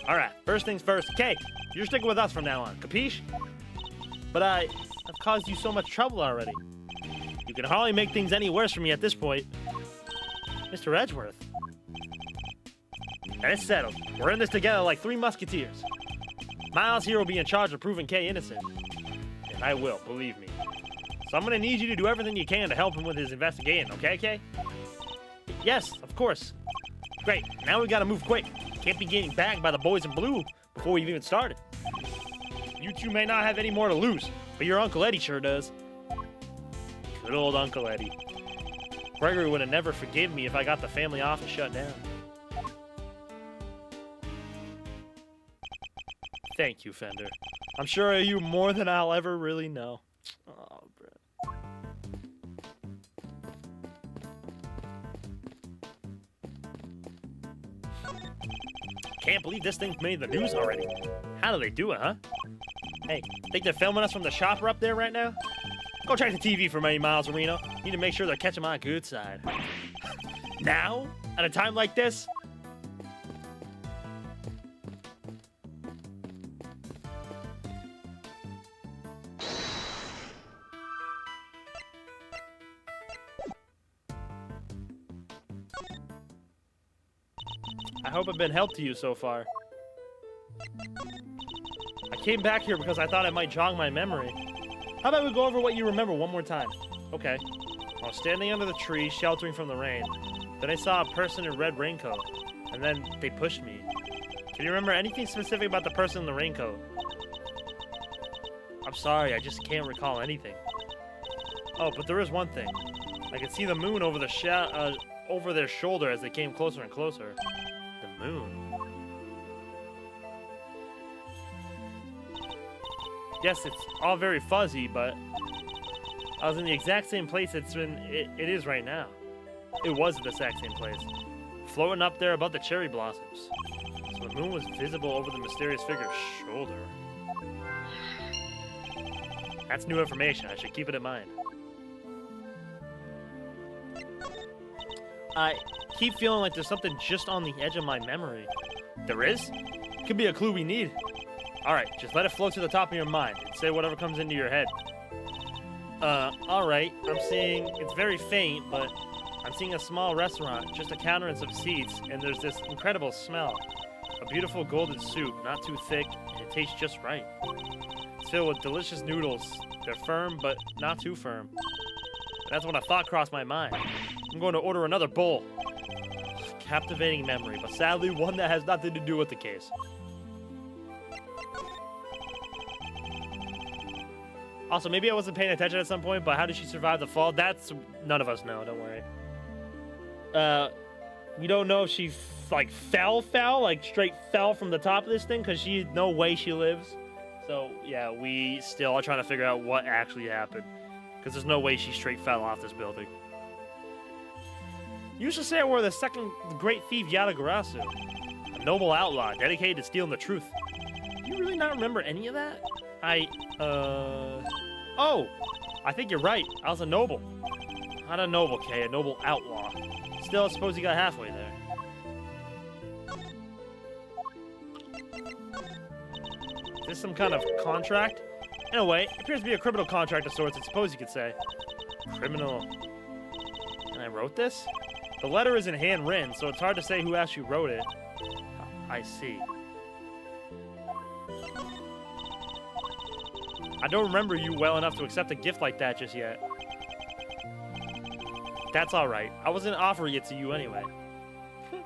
Alright, first things first. Kay, you're sticking with us from now on, capiche? But I've caused you so much trouble already. You can hardly make things any worse for me at this point. Mr. Edgeworth. And it's settled. We're in this together like three musketeers. Miles here will be in charge of proving Kay innocent. And I will, believe me. So I'm gonna need you to do everything you can to help him with his investigation, okay, Kay? Yes, of course. Great, now we gotta move quick. Can't be getting bagged by the boys in blue before we've even started. You two may not have any more to lose, but your Uncle Eddie sure does. Good old Uncle Eddie. Gregory would have never forgiven me if I got the family office shut down. Thank you, Fender. I'm sure of you more than I'll ever really know. Oh, bro. Can't believe this thing made the news already. How do they do it, huh? Hey, think they're filming us from the shopper up there right now? Go check the TV for me, Miles Reno. Need to make sure they're catching my good side. Now? At a time like this? I hope I've been help to you so far. I came back here because I thought it might jog my memory. How about we go over what you remember one more time? Okay. I was standing under the tree, sheltering from the rain. Then I saw a person in a red raincoat. And then they pushed me. Can you remember anything specific about the person in the raincoat? I'm sorry, I just can't recall anything. Oh, but there is one thing. I could see the moon over the over their shoulder as they came closer and closer. The moon. Yes, it's all very fuzzy, but I was in the exact same place it is right now. It was the exact same place. Floating up there above the cherry blossoms. So the moon was visible over the mysterious figure's shoulder. That's new information. I should keep it in mind. I keep feeling like there's something just on the edge of my memory. There is? Could be a clue we need. Alright, just let it float to the top of your mind and say whatever comes into your head. Alright, I'm seeing, it's very faint, but I'm seeing a small restaurant, just a counter and some seats, and there's this incredible smell. A beautiful golden soup, not too thick, and it tastes just right. It's filled with delicious noodles. They're firm, but not too firm. That's when a thought crossed my mind. I'm going to order another bowl. Captivating memory, but sadly one that has nothing to do with the case. Also, maybe I wasn't paying attention at some point, but how did she survive the fall? That's... none of us know, don't worry. We don't know if she, like, fell, like, straight fell from the top of this thing, because no way she lives. So, yeah, we still are trying to figure out what actually happened. Because there's no way she straight fell off this building. You should say I were the second great thief Yatagarasu. A noble outlaw dedicated to stealing the truth. Do you really not remember any of that? Oh! I think you're right. I was a noble. Not a noble, Kay. A noble outlaw. Still, I suppose you got halfway there. Is this some kind of contract? In a way, it appears to be a criminal contract of sorts, I suppose you could say. Criminal. And I wrote this? The letter isn't handwritten, so it's hard to say who actually wrote it. I see. I don't remember you well enough to accept a gift like that just yet. That's alright. I wasn't offering it to you anyway. I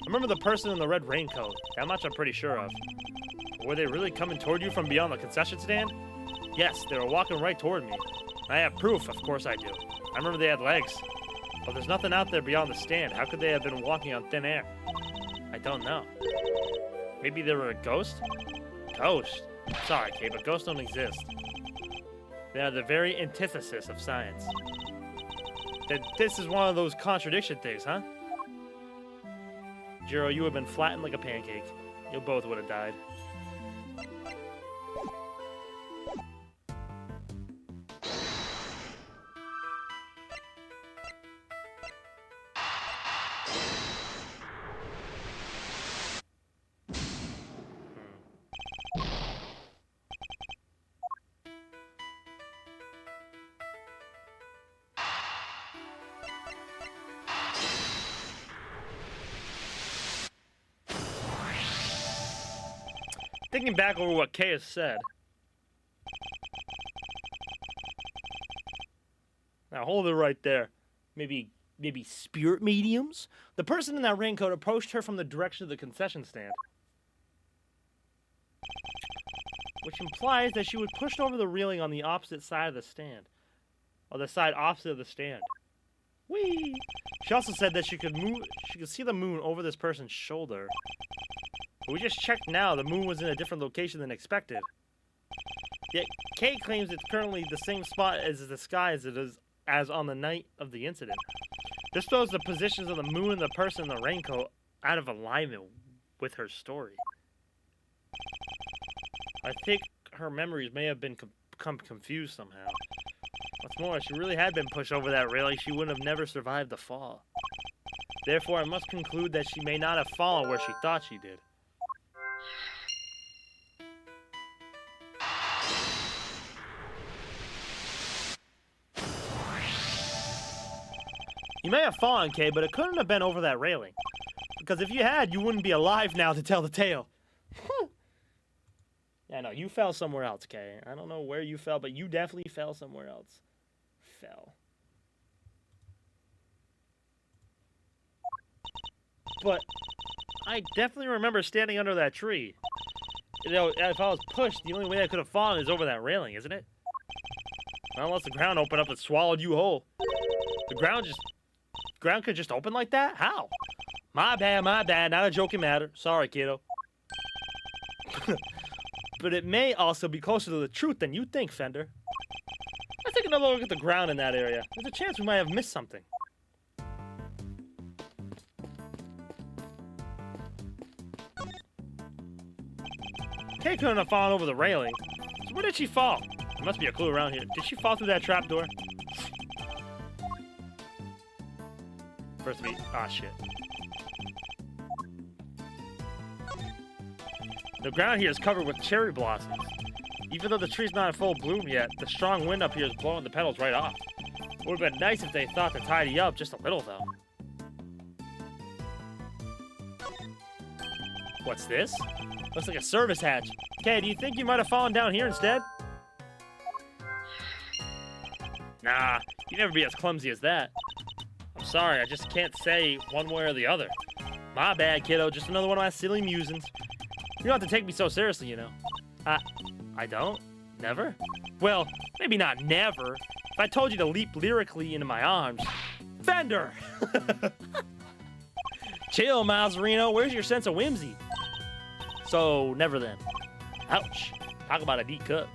remember the person in the red raincoat. That much I'm pretty sure of. Were they really coming toward you from beyond the concession stand? Yes, they were walking right toward me. I have proof, of course I do. I remember they had legs. But there's nothing out there beyond the stand. How could they have been walking on thin air? I don't know. Maybe they were a ghost? Ghost? Sorry, Kay, but ghosts don't exist. They are the very antithesis of science. This is one of those contradiction things, huh? Jiro, you would have been flattened like a pancake. You both would have died. Thinking back over what Kay has said. Now hold it right there. Maybe spirit mediums? The person in that raincoat approached her from the direction of the concession stand. Which implies that she was pushed over the railing on the opposite side of the stand. Or the side opposite of the stand. Whee! She also said that she could see the moon over this person's shoulder. But we just checked now, the moon was in a different location than expected. Yet, Kay claims it's currently the same spot as the sky as it is as on the night of the incident. This throws the positions of the moon and the person in the raincoat out of alignment with her story. I think her memories may have been become confused somehow. What's more, if she really had been pushed over that railing, she would have never survived the fall. Therefore, I must conclude that she may not have fallen where she thought she did. You may have fallen, Kay, but it couldn't have been over that railing. Because if you had, you wouldn't be alive now to tell the tale. Yeah, no, you fell somewhere else, Kay. I don't know where you fell, but you definitely fell somewhere else. Fell. But I definitely remember standing under that tree. You know, if I was pushed, the only way I could have fallen is over that railing, isn't it? Not unless the ground opened up and swallowed you whole. The ground could just open like that? How? My bad, not a joking matter. Sorry, kiddo. But it may also be closer to the truth than you think, Fender. Let's take another look at the ground in that area. There's a chance we might have missed something. Kay couldn't have fallen over the railing. So where did she fall? There must be a clue around here. Did she fall through that trapdoor? First beat. Ah, shit. The ground here is covered with cherry blossoms. Even though the tree's not in full bloom yet, the strong wind up here is blowing the petals right off. It would have been nice if they thought to tidy up just a little, though. What's this? Looks like a service hatch. Kay, do you think you might have fallen down here instead? Nah, you'd never be as clumsy as that. I'm sorry, I just can't say one way or the other. My bad, kiddo. Just another one of my silly musings. You don't have to take me so seriously, you know. I don't? Never? Well, maybe not never. If I told you to leap lyrically into my arms... Fender! Chill, Mazarino. Where's your sense of whimsy? So, never then. Ouch. Talk about a deep cut.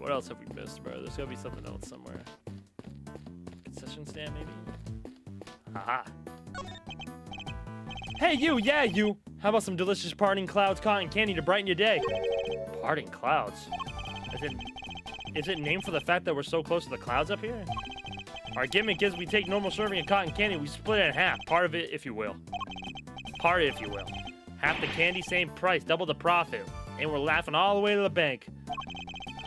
what else have we missed, bro? There's gotta be something else somewhere. Concession stand, maybe? Haha. Hey, you! Yeah, you! How about some delicious parting clouds cotton candy to brighten your day? Parting clouds? Is it named for the fact that we're so close to the clouds up here? Our gimmick is we take normal serving of cotton candy, we split it in half. Part of it, if you will. Part, if you will. Half the candy, same price, double the profit. And we're laughing all the way to the bank.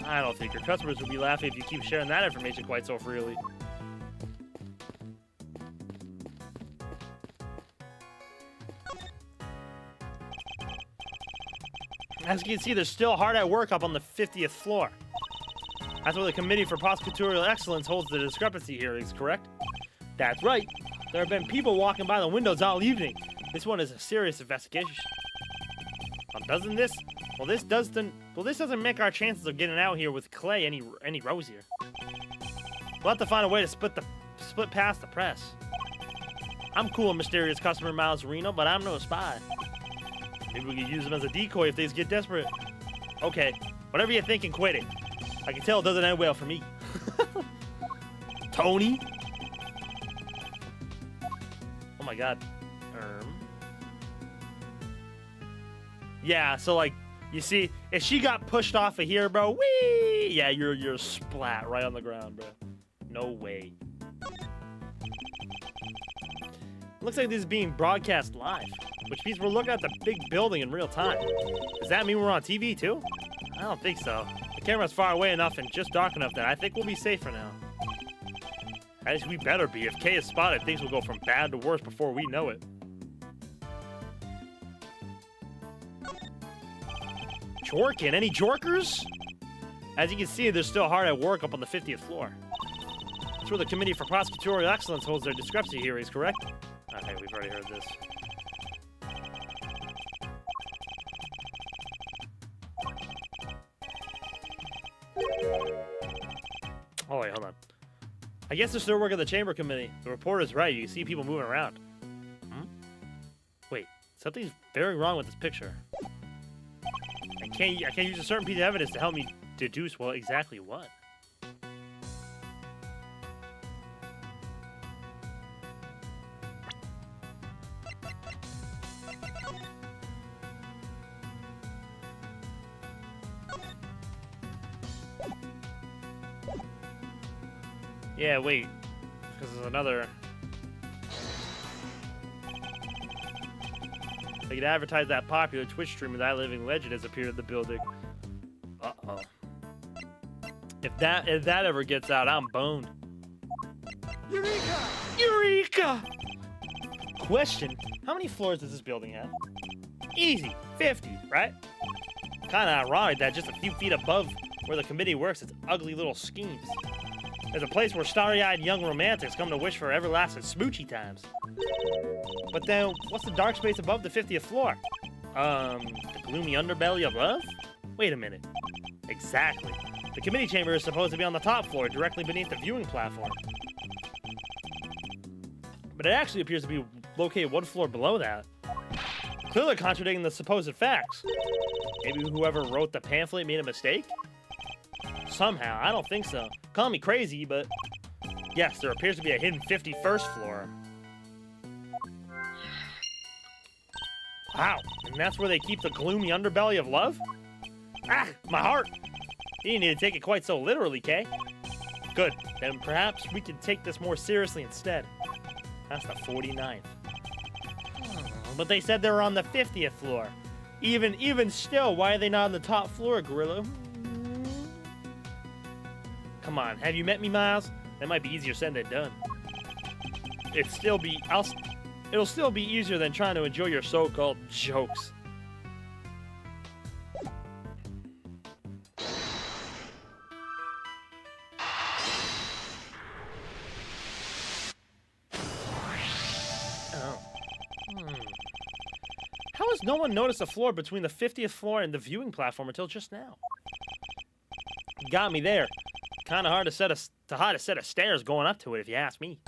I don't think your customers will be laughing if you keep sharing that information quite so freely. As you can see, they're still hard at work up on the 50th floor. That's where the Committee for Prosecutorial Excellence holds the discrepancy hearings, correct? That's right. There have been people walking by the windows all evening. This one is a serious investigation. Doesn't this? Well, this doesn't make our chances of getting out here with Clay any rosier. We'll have to find a way to split past the press. I'm cool, mysterious customer Miles Reno, but I'm no spy. Maybe we could use him as a decoy if things get desperate. Okay, whatever you're thinking, quit it. I can tell it doesn't end well for me. Tony? Oh my god. Yeah, so like, you see, if she got pushed off of here, bro, whee! Yeah, you're splat right on the ground, bro. No way. Looks like this is being broadcast live, which means we're looking at the big building in real time. Does that mean we're on TV too? I don't think so. The camera's far away enough and just dark enough that I think we'll be safe for now. At least we better be. If Kay is spotted, things will go from bad to worse before we know it. Jorkin? Any jorkers? As you can see, they're still hard at work up on the 50th floor. That's where the Committee for Prosecutorial Excellence holds their discrepancy hearings, correct? Okay, we've already heard this. Oh, wait, hold on. I guess they're still working the Chamber Committee. The reporter's right. You see people moving around. Wait, something's very wrong with this picture. I can't use a certain piece of evidence to help me deduce, well, exactly what. Yeah, wait. Because there's another... They could advertise that popular Twitch streamer that living legend has appeared in the building. Uh-oh. If that ever gets out, I'm boned. Eureka! Eureka! Question, how many floors does this building have? Easy, 50, right? Kinda ironic that just a few feet above where the committee works, it's ugly little schemes. There's a place where starry-eyed young romantics come to wish for everlasting smoochy times. But then, what's the dark space above the 50th floor? The gloomy underbelly of love? Wait a minute. Exactly. The committee chamber is supposed to be on the top floor, directly beneath the viewing platform. But it actually appears to be located one floor below that. Clearly contradicting the supposed facts. Maybe whoever wrote the pamphlet made a mistake? Somehow, I don't think so. Call me crazy, but... Yes, there appears to be a hidden 51st floor. Wow, and that's where they keep the gloomy underbelly of love? Ah, my heart! You didn't need to take it quite so literally, Kay. Good, then perhaps we could take this more seriously instead. That's the 49th. But they said they were on the 50th floor. Even still, why are they not on the top floor, Gorilla? Come on, have you met me, Miles? That might be easier said than done. It'll still be easier than trying to enjoy your so-called jokes. Oh. How has no one noticed a floor between the 50th floor and the viewing platform until just now? You got me there. Kind of hard to hide a set of stairs going up to it, if you ask me.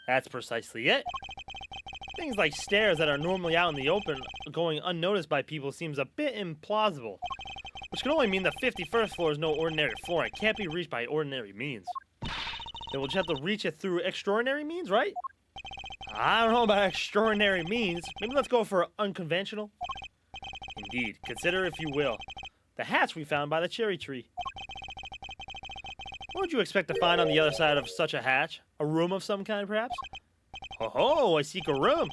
That's precisely it. Things like stairs that are normally out in the open going unnoticed by people seems a bit implausible. which can only mean the 51st floor is no ordinary floor and can't be reached by ordinary means. Then we'll just have to reach it through extraordinary means, right? I don't know about extraordinary means. Maybe let's go for unconventional. Indeed, consider if you will, the hatch we found by the cherry tree. What would you expect to find on the other side of such a hatch? A room of some kind, perhaps? Oh, I seek a room.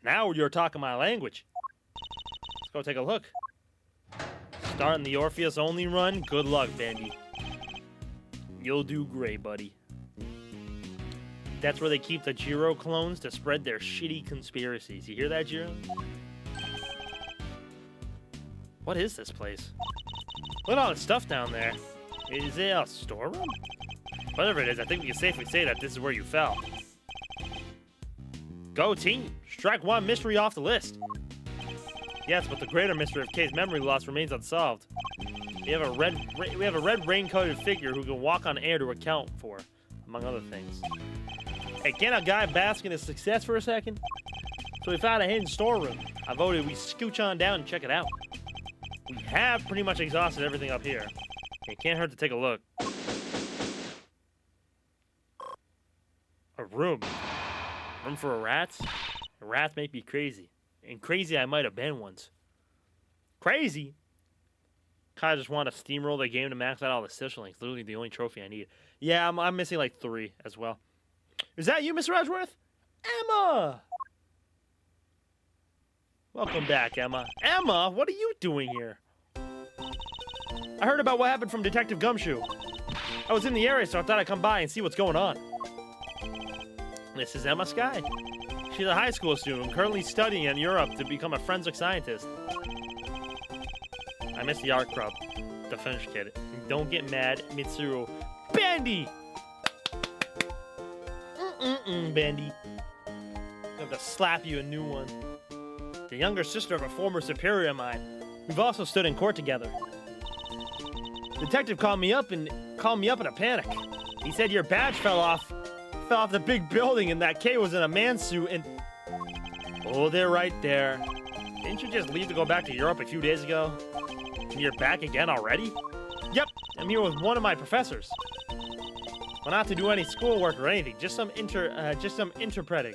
Now you're talking my language. Let's go take a look. Starting the Orpheus only run? Good luck, Bendy. You'll do great, buddy. That's where they keep the Jiro clones to spread their shitty conspiracies. You hear that, Jiro? What is this place? Look at all the stuff down there. Is it a storeroom? Whatever it is, I think we can safely say that this is where you fell. Go team! Strike one mystery off the list. Yes, but the greater mystery of Kay's memory loss remains unsolved. We have a red rain-coated figure who can walk on air to account for, among other things. Hey, can a guy bask in his success for a second? So we found a hidden storeroom. I voted we scooch on down and check it out. We have pretty much exhausted everything up here. It can't hurt to take a look. A room. Room for a rat? A rat make me crazy. And crazy I might have been once. Crazy? Kinda just want to steamroll the game to max out all the social links. Literally the only trophy I need. Yeah, I'm missing like 3 as well. Is that you, Mr. Edgeworth? Emma! Welcome back, Emma. Emma, what are you doing here? I heard about what happened from Detective Gumshoe. I was in the area, so I thought I'd come by and see what's going on. This is Emma Sky. She's a high school student currently studying in Europe to become a forensic scientist. I miss the art club. The French kid. Don't get mad, Mitsuru. Bandy! Bandy. I have to slap you a new one. The younger sister of a former superior of mine. We've also stood in court together. Detective called me up in a panic. He said your badge fell off the big building and that Kay was in a man suit and... Oh, they're right there. Didn't you just leave to go back to Europe a few days ago? And you're back again already? Yep, I'm here with one of my professors. Well, not to do any schoolwork or anything, just some interpreting.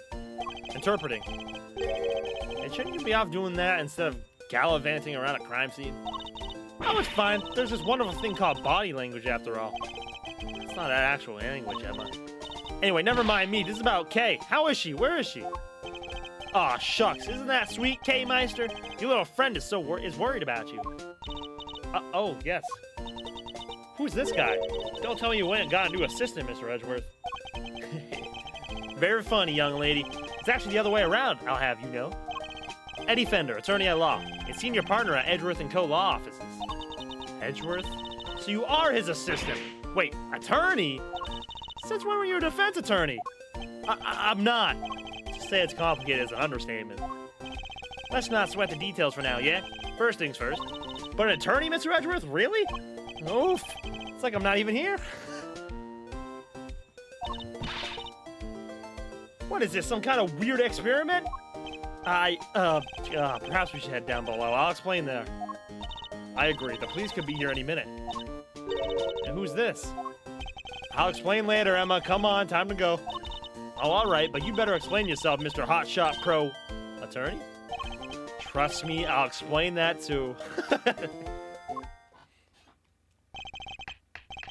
And shouldn't you be off doing that instead of gallivanting around a crime scene? Oh, it's fine. There's this wonderful thing called body language after all. It's not an actual language, Emma. Anyway, never mind me. This is about Kay. How is she? Where is she? Aw, shucks. Isn't that sweet, Kay Meister? Your little friend is worried about you. Oh, yes. Who's this guy? Don't tell me you went and got a new assistant, Mr. Edgeworth. Very funny, young lady. It's actually the other way around, I'll have you know. Eddie Fender, attorney at law, and senior partner at Edgeworth & Co. Law Offices. Edgeworth? So you are his assistant. Wait, attorney? Since when were you a defense attorney? I'm not. To say it's complicated is an understatement. Let's not sweat the details for now, yeah? First things first. But an attorney, Mr. Edgeworth? Really? Oof. It's like I'm not even here. What is this, some kind of weird experiment? Perhaps we should head down below. I'll explain there. I agree. The police could be here any minute. And who's this? I'll explain later, Emma. Come on, time to go. Oh, all right, but you better explain yourself, Mr. Hotshot Pro Attorney. Trust me, I'll explain that too.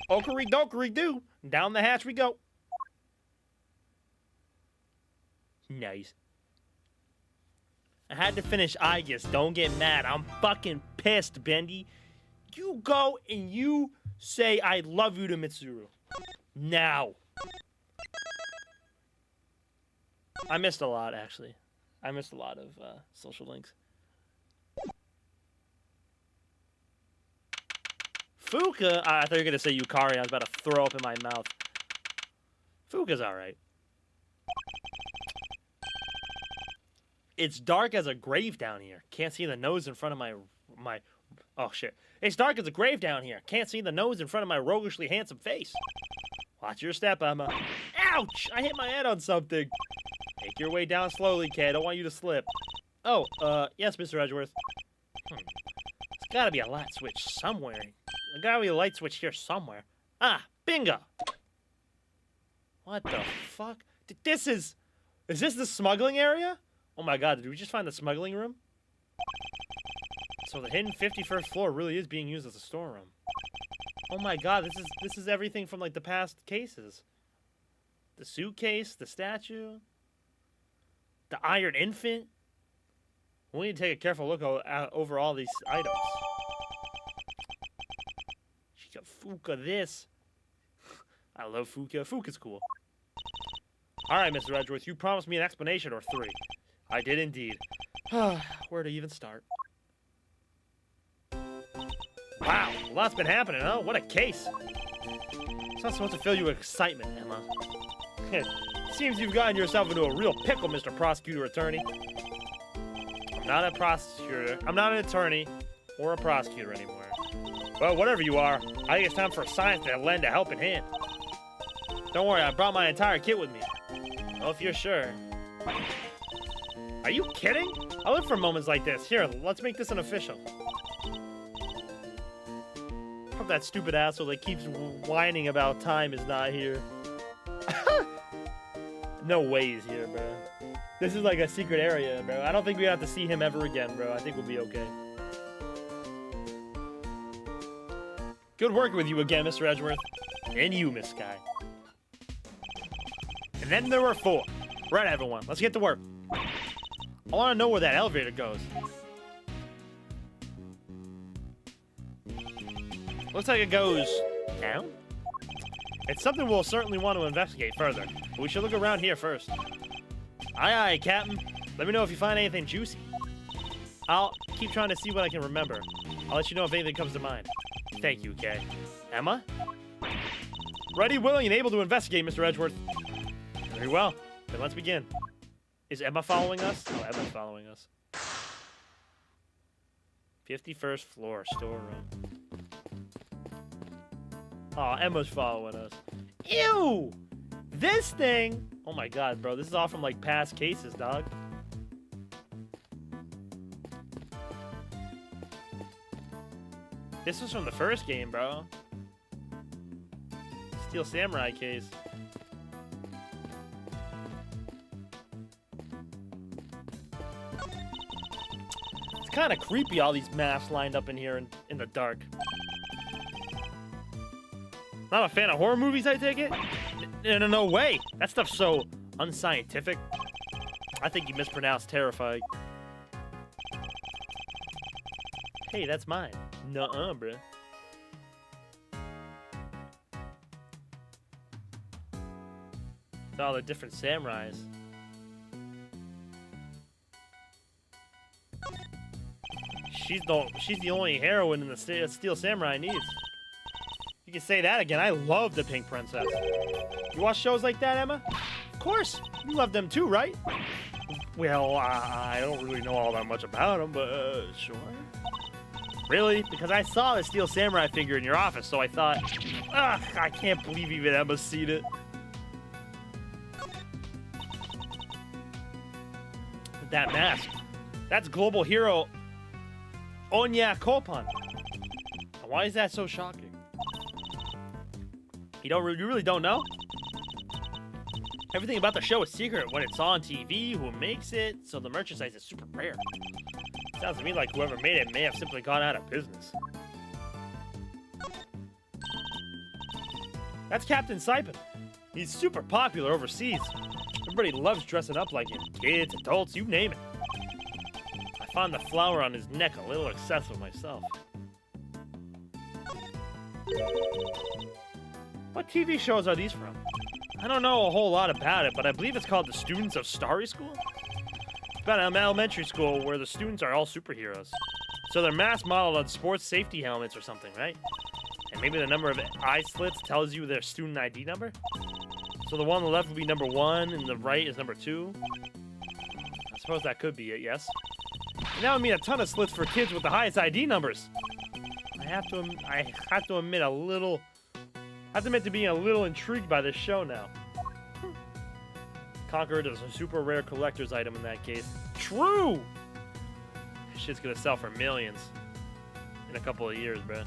Okery dokery do. Down the hatch we go. Nice. I had to finish Aegis. Don't get mad. I'm fucking pissed, Bendy. You go and you say I love you to Mitsuru. Now. I missed a lot, actually. I missed a lot of social links. Fuka? I thought you were going to say Yukari. I was about to throw up in my mouth. Fuka's alright. It's dark as a grave down here. Can't see the nose in front of my... Oh, shit. It's dark as a grave down here. Can't see the nose in front of my roguishly handsome face. Watch your step, Emma. Ouch! I hit my head on something. Make your way down slowly, kid. I don't want you to slip. Oh, yes, Mr. Edgeworth. This Gotta be a light switch somewhere. There gotta be a light switch here somewhere. Ah, bingo! What the fuck? Is this the smuggling area? Oh my god, did we just find the smuggling room? So the hidden 51st floor really is being used as a storeroom. Oh my god, this is everything from like the past cases. The suitcase, the statue, the iron infant. We need to take a careful look over all these items. She got Fuka this. I love Fuka. Fuka's cool. Alright, Mr. Edgeworth, you promised me an explanation or three. I did indeed. Where to even start? Wow, a lot's been happening, huh? What a case. It's not supposed to fill you with excitement, Emma. Seems you've gotten yourself into a real pickle, Mr. Prosecutor Attorney. I'm not a prosecutor. I'm not an attorney or a prosecutor anymore. Well, whatever you are, I think it's time for science to lend a helping hand. Don't worry, I brought my entire kit with me. Well, if you're sure. Are you kidding? I live for moments like this. Here, let's make this an official. Hope that stupid asshole that keeps whining about time is not here. No way he's here, bro. This is like a secret area, bro. I don't think we have to see him ever again, bro. I think we'll be okay. Good working with you again, Mr. Edgeworth. And you, Miss Sky. And then there were 4. Right, everyone. Let's get to work. I want to know where that elevator goes. Looks like it goes down? It's something we'll certainly want to investigate further, but we should look around here first. Aye, aye, Captain. Let me know if you find anything juicy. I'll keep trying to see what I can remember. I'll let you know if anything comes to mind. Thank you, Kay. Emma? Ready, willing, and able to investigate, Mr. Edgeworth. Very well. Then let's begin. Is Emma following us? Oh, Emma's following us. 51st floor, storeroom. Oh, Emma's following us. Ew! This thing! Oh my god, bro. This is all from, like, past cases, dog. This was from the first game, bro. Steel Samurai case. It's kind of creepy, all these masks lined up in here in the dark. Not a fan of horror movies, I take it? No way. That stuff's so unscientific. I think you mispronounced terrifying. Hey, that's mine. Nuh-uh, bruh. It's all the different samurais. She's the only heroine in the Steel Samurai needs. You can say that again. I love the Pink Princess. You watch shows like that, Emma? Of course. You love them too, right? Well, I don't really know all that much about them, but sure. Really? Because I saw the Steel Samurai figure in your office, so I thought, ugh, I can't believe even Emma's seen it. That mask. That's global hero Onya Kopan. Why is that so shocking? You really don't know? Everything about the show is secret. When it's on TV, who makes it, so the merchandise is super rare. Sounds to me like whoever made it may have simply gone out of business. That's Captain Saipan. He's super popular overseas. Everybody loves dressing up like him. Kids, adults, you name it. I find the flower on his neck a little excessive myself. What TV shows are these from? I don't know a whole lot about it, but I believe it's called The Students of Starry School. It's about an elementary school where the students are all superheroes. So they're mass modeled on sports safety helmets or something, right? And maybe the number of eye slits tells you their student ID number? So the one on the left would be number 1, and the right is number 2? I suppose that could be it, yes? And that would mean a ton of slits for kids with the highest ID numbers. I have to admit to being a little intrigued by this show now. Conqueror is a super rare collector's item in that case. True! This shit's gonna sell for millions. in a couple of years, bro.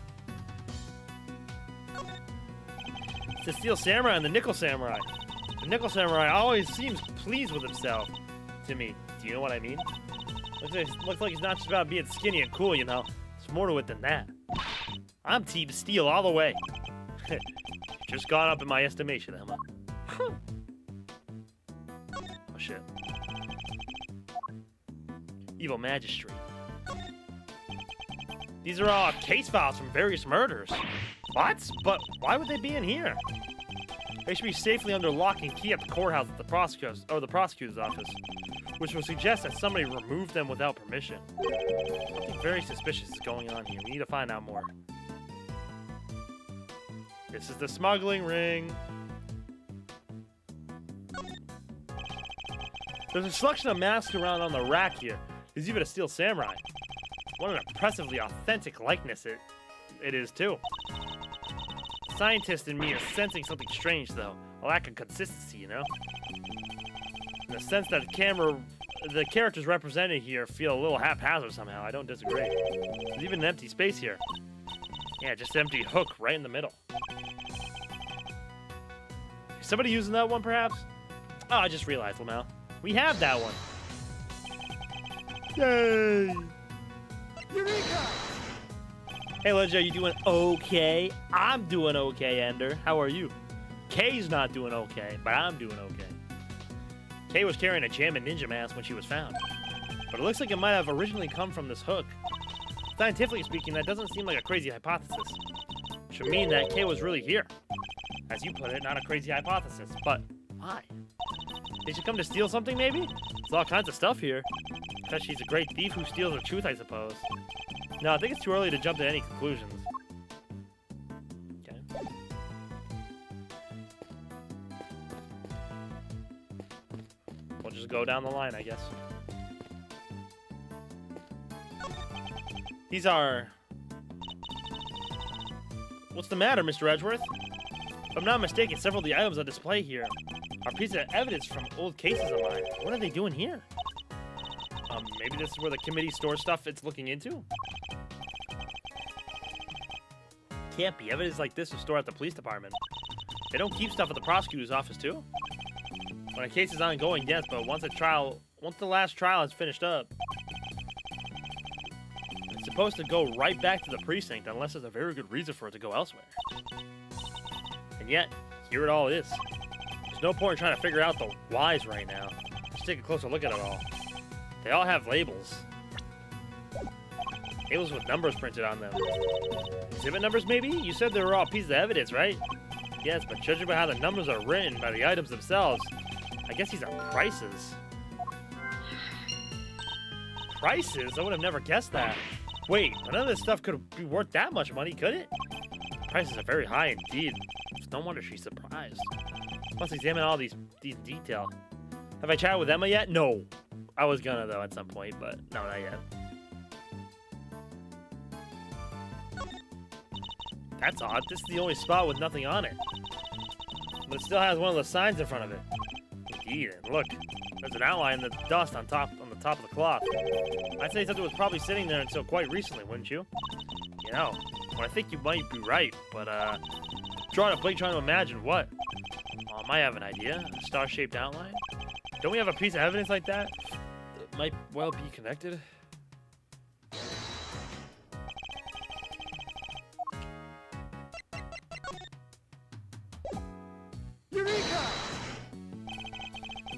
It's the Steel Samurai and the Nickel Samurai. The Nickel Samurai always seems pleased with himself to me. Do you know what I mean? Looks like he's not just about being skinny and cool, you know. There's more to it than that. I'm Team Steel all the way. Just gone up in my estimation, Emma. Oh, shit. Evil Magistrate. These are all case files from various murders. What? But why would they be in here? They should be safely under lock and key at the courthouse at the prosecutor's office, which would suggest that somebody removed them without permission. Something very suspicious is going on here. We need to find out more. This is the smuggling ring. There's a selection of masks around on the rack here. There's even a Steel Samurai. What an impressively authentic likeness it is, too. The scientist in me is sensing something strange, though. A lack of consistency, you know? In the sense that the characters represented here feel a little haphazard somehow. I don't disagree. There's even an empty space here. Yeah, just an empty hook right in the middle. Is somebody using that one, perhaps? Oh, I just realized, Lamau. We have that one. Yay! Eureka! Hey, Legend, are you doing okay? I'm doing okay, Ender. How are you? Kay's not doing okay, but I'm doing okay. Kay was carrying a Jammin' Ninja mask when she was found, but it looks like it might have originally come from this hook. Scientifically speaking, that doesn't seem like a crazy hypothesis. It should mean that Kay was really here. As you put it, not a crazy hypothesis, but why? Did she come to steal something, maybe? There's all kinds of stuff here. Because she's a great thief who steals the truth, I suppose. No, I think it's too early to jump to any conclusions. Okay. We'll just go down the line, I guess. These are... What's the matter, Mr. Edgeworth? If I'm not mistaken, several of the items on display here are pieces of evidence from old cases of mine. What are they doing here? Maybe this is where the committee stores stuff it's looking into? Can't be. Evidence like this is stored at the police department. They don't keep stuff at the prosecutor's office, too? When a case is ongoing, yes, but once the last trial is finished up, it's supposed to go right back to the precinct unless there's a very good reason for it to go elsewhere. And yet, here it all is. There's no point in trying to figure out the whys right now. Just take a closer look at it all. They all have labels. Labels with numbers printed on them. Exhibit numbers, maybe? You said they were all pieces of evidence, right? Yes, but judging by how the numbers are written by the items themselves, I guess these are prices. Prices? I would have never guessed that. Wait, but none of this stuff could be worth that much money, could it? Prices are very high indeed. It's no wonder she's surprised. Must examine all these in detail. Have I chatted with Emma yet? No. I was gonna, though, at some point, but no, not yet. That's odd. This is the only spot with nothing on it. But it still has one of the signs in front of it. Indeed, and look. There's an outline in the dust on the top of the cloth. I'd say something was probably sitting there until quite recently, wouldn't you? You know, well, I think you might be right, but, drawing a blank trying to imagine what? I might have an idea. A star-shaped outline? Don't we have a piece of evidence like that? It might well be connected. Eureka!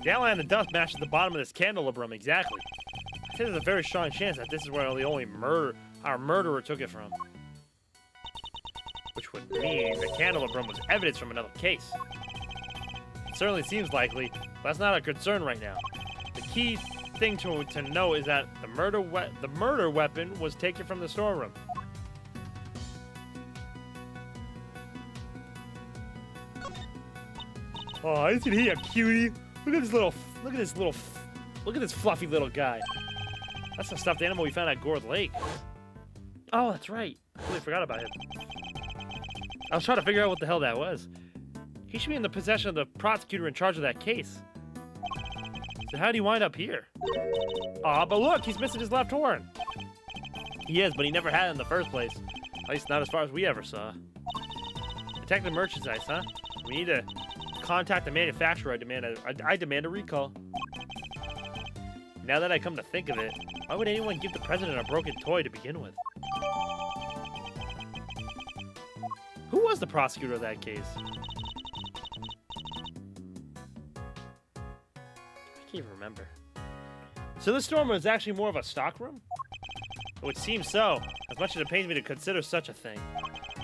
The outline in the dust matches the bottom of this candelabrum exactly. I think there's a very strong chance that this is where our murderer took it from. Which would mean the candelabrum was evidence from another case. It certainly seems likely, but that's not a concern right now. The key thing to know is that the murder weapon was taken from the storeroom. Oh, isn't he a cutie? Look at this fluffy little guy. That's the stuffed animal we found at Gourd Lake. Oh, that's right. I completely forgot about him. I was trying to figure out what the hell that was. He should be in the possession of the prosecutor in charge of that case. So how did he wind up here? Aw, but look, he's missing his left horn. He is, but he never had it in the first place. At least not as far as we ever saw. Detective merchandise, huh? We need to contact the manufacturer. I demand a recall. Now that I come to think of it, why would anyone give the president a broken toy to begin with? Who was the prosecutor of that case? I can't remember. So this storm was actually more of a stockroom? It would seem so, as much as it pains me to consider such a thing.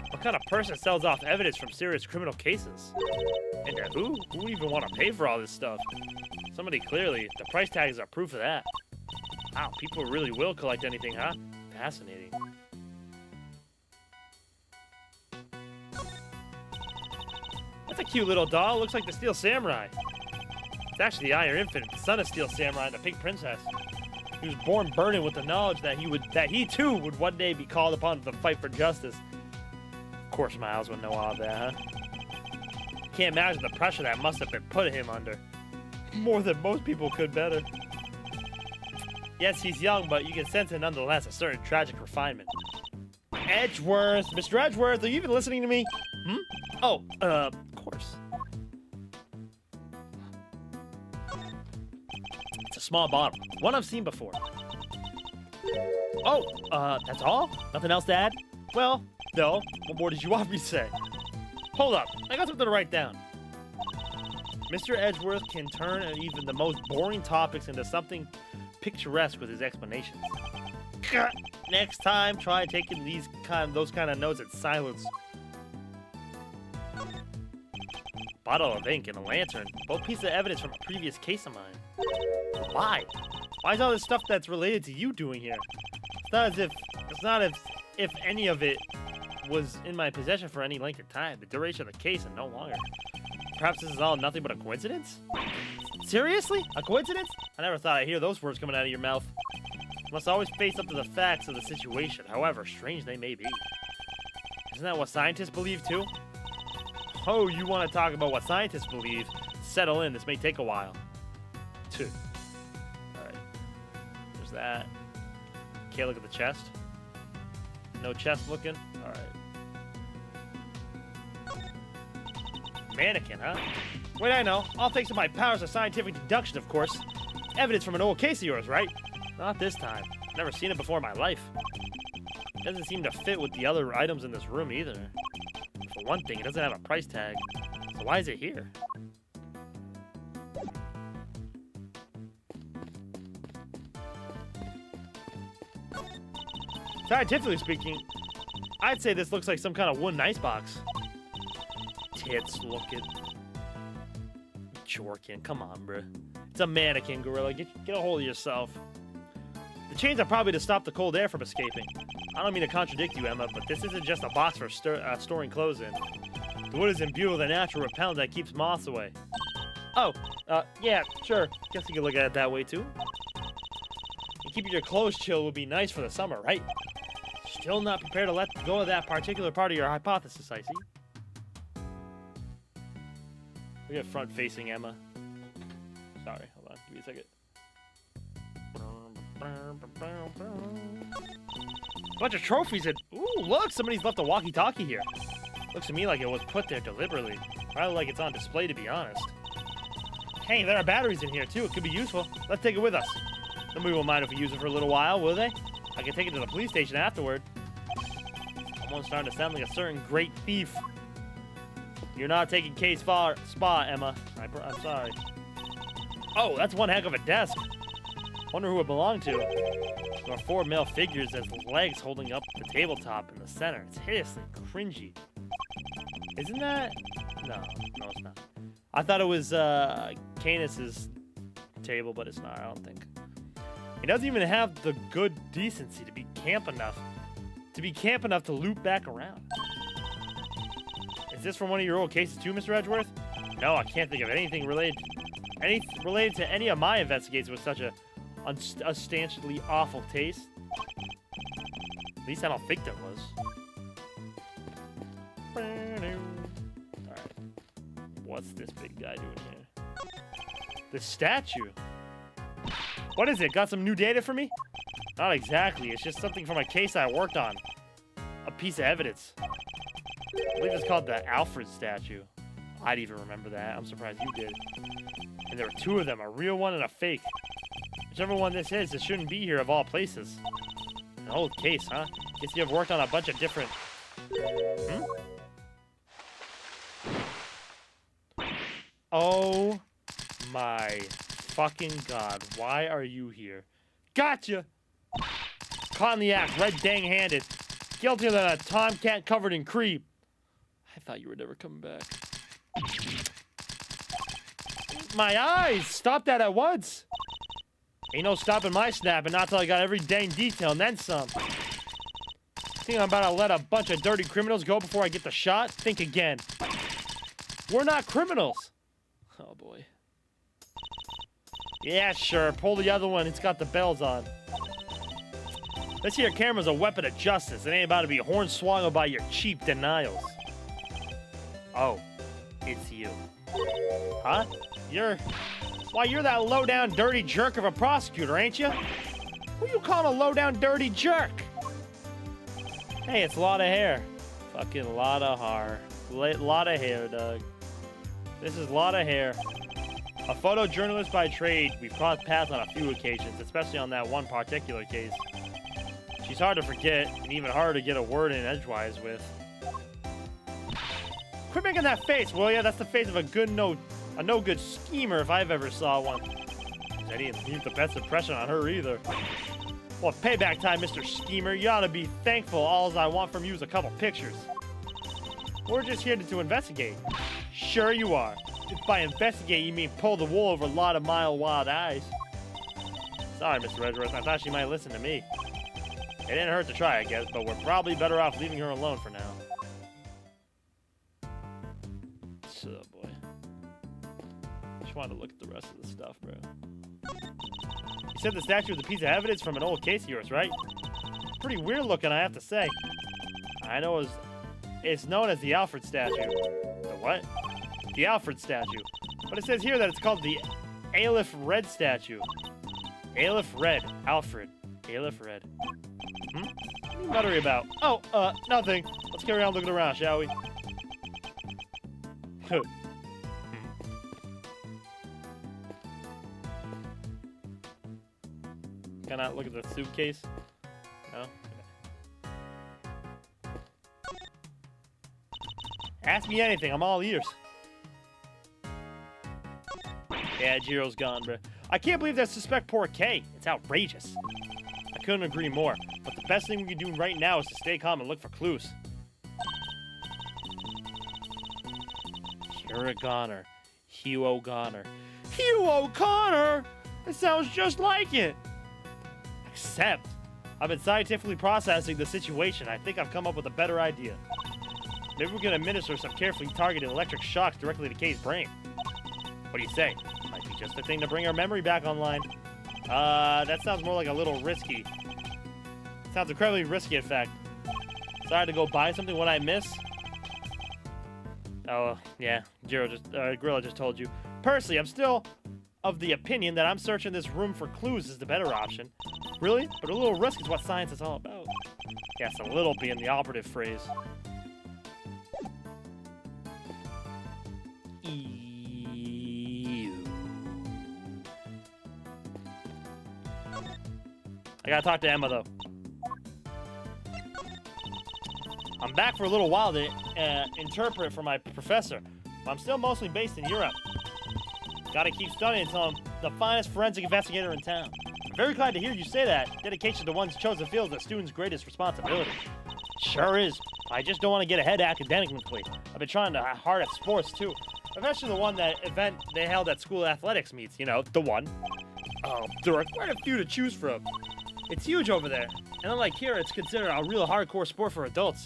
What kind of person sells off evidence from serious criminal cases? And who would even want to pay for all this stuff? Somebody clearly. The price tags are proof of that. Wow, people really will collect anything, huh? Fascinating. That's a cute little doll. Looks like the Steel Samurai. It's actually the Iron Infant, son of Steel Samurai and the Pink Princess. He was born burning with the knowledge that he too would one day be called upon to fight for justice. Of course, Miles would know all that, huh? Can't imagine the pressure that must have been put him under. More than most people could better. Yes, he's young, but you can sense it nonetheless, a certain tragic refinement. Edgeworth! Mr. Edgeworth, are you even listening to me? Hmm? Oh, of course. It's a small bottle. One I've seen before. Oh, that's all? Nothing else to add? Well, no. What more did you want me to say? Hold up. I got something to write down. Mr. Edgeworth can turn even the most boring topics into something picturesque with his explanations. Next time, try taking those kind of notes in silence. Bottle of ink and a lantern, both pieces of evidence from a previous case of mine. Why? Why is all this stuff that's related to you doing here? It's not as if any of it was in my possession for any length of time. The duration of the case and no longer. Perhaps this is all nothing but a coincidence? Seriously? A coincidence? I never thought I'd hear those words coming out of your mouth. You must always face up to the facts of the situation, however strange they may be. Isn't that what scientists believe too? Oh, you want to talk about what scientists believe? Settle in, this may take a while. Two. Alright. There's that. Can't look at the chest. No chest looking? Alright. Mannequin, huh? Wait, I know. All thanks to my powers of scientific deduction, of course. Evidence from an old case of yours, right? Not this time. Never seen it before in my life. Doesn't seem to fit with the other items in this room either. For one thing, it doesn't have a price tag. So why is it here? Scientifically speaking, I'd say this looks like some kind of wooden icebox. Tits looking. Jorkin, come on, bruh. It's a mannequin, gorilla. Get a hold of yourself. The chains are probably to stop the cold air from escaping. I don't mean to contradict you, Emma, but this isn't just a box for storing clothes in. The wood is imbued with a natural repellent that keeps moths away. Oh, yeah, sure. Guess you can look at it that way, too. And keeping your clothes chilled would be nice for the summer, right? Still not prepared to let go of that particular part of your hypothesis, I see. We got front-facing Emma. Sorry, hold on. Give me a second. Bunch of trophies and... Ooh, look! Somebody's left a walkie-talkie here. Looks to me like it was put there deliberately. Probably like it's on display, to be honest. Hey, there are batteries in here, too. It could be useful. Let's take it with us. Nobody will mind if we use it for a little while, will they? I can take it to the police station afterward. Someone's starting to sound like a certain great thief. You're not taking Kay's spot, Emma. I'm sorry. Oh, that's one heck of a desk. Wonder who it belonged to. There are 4 male figures as legs holding up the tabletop in the center. It's hideously cringy. Isn't that? No, it's not. I thought it was Canis's table, but it's not, I don't think. He doesn't even have the good decency to be camp enough to loop back around. Is this from one of your old cases too, Mr. Edgeworth? No, I can't think of anything related to any of my investigations with such a unstantly awful taste. At least I don't think there was. Alright. What's this big guy doing here? The statue. What is it? Got some new data for me? Not exactly. It's just something from a case I worked on. A piece of evidence. I believe it's called the Alfred statue. I'd even remember that. I'm surprised you did. And there were two of them, a real one and a fake. Whichever one this is, it shouldn't be here of all places. An old case, huh? Guess you have worked on a bunch of different... Oh my fucking god. Why are you here? Gotcha! Caught in the act, red dang-handed. Guiltier than a tomcat covered in creep. I thought you were never coming back. My eyes! Stop that at once! Ain't no stopping my snapping, not till I got every dang detail and then some. Think I'm about to let a bunch of dirty criminals go before I get the shot? Think again. We're not criminals! Oh boy. Yeah, sure. Pull the other one. It's got the bells on. This here camera's a weapon of justice. It ain't about to be hornswoggled by your cheap denials. Oh, it's you. Huh? Why, you're that low-down dirty jerk of a prosecutor, ain't you? Who you calling a low-down dirty jerk? Hey, it's a lot of hair. Fucking lot of hair. Lot of hair, Doug. This is a lot of hair. A photojournalist by trade, we've crossed paths on a few occasions, especially on that one particular case. She's hard to forget, and even harder to get a word in edgewise with. Quit making that face, will ya? That's the face of a no-good schemer if I've ever saw one. I didn't leave the best impression on her either. Well, payback time, Mr. Schemer. You ought to be thankful all I want from you is a couple pictures. We're just here to investigate. Sure you are. If by investigate you mean pull the wool over a lot of wild eyes. Sorry, Mr. Edgeworth. I thought she might listen to me. It didn't hurt to try, I guess, but we're probably better off leaving her alone for now. So, boy. Just wanted to look at the rest of the stuff, bro. You said the statue was a piece of evidence from an old case of yours, right? Pretty weird looking, I have to say. I know it's known as the Alfred statue. The what? The Alfred statue. But it says here that it's called the Aleph Red statue. Aleph Red. Alfred. Aleph Red. What are you muttering about? Oh, nothing. Let's carry on looking around, shall we? Can I look at the suitcase? No? Okay. Ask me anything. I'm all ears. Yeah, Jiro's gone, bro. I can't believe they suspect poor K. It's outrageous. I couldn't agree more. But the best thing we can do right now is to stay calm and look for clues. You're a goner. Hugh O'Connor. Hugh O'Connor! It sounds just like it! Except, I've been scientifically processing the situation. I think I've come up with a better idea. Maybe we can administer some carefully targeted electric shocks directly to Kay's brain. What do you say? Might be just the thing to bring her memory back online. That sounds more like a little risky. Sounds incredibly risky, in fact. Sorry to go buy something when I miss. Oh, yeah. Gorilla just told you. Personally, I'm still of the opinion that I'm searching this room for clues is the better option. Really? But a little risk is what science is all about. Yes, a little being the operative phrase. I gotta talk to Emma, though. I'm back for a little while to interpret for my professor, but I'm still mostly based in Europe. Gotta keep studying until I'm the finest forensic investigator in town. I'm very glad to hear you say that. Dedication to one's chosen field is a student's greatest responsibility. Sure is. I just don't want to get ahead academically. I've been trying to hard at sports, too. Especially the one event they held at school athletics meets, you know, the one. Oh, there are quite a few to choose from. It's huge over there, and unlike here, it's considered a real hardcore sport for adults.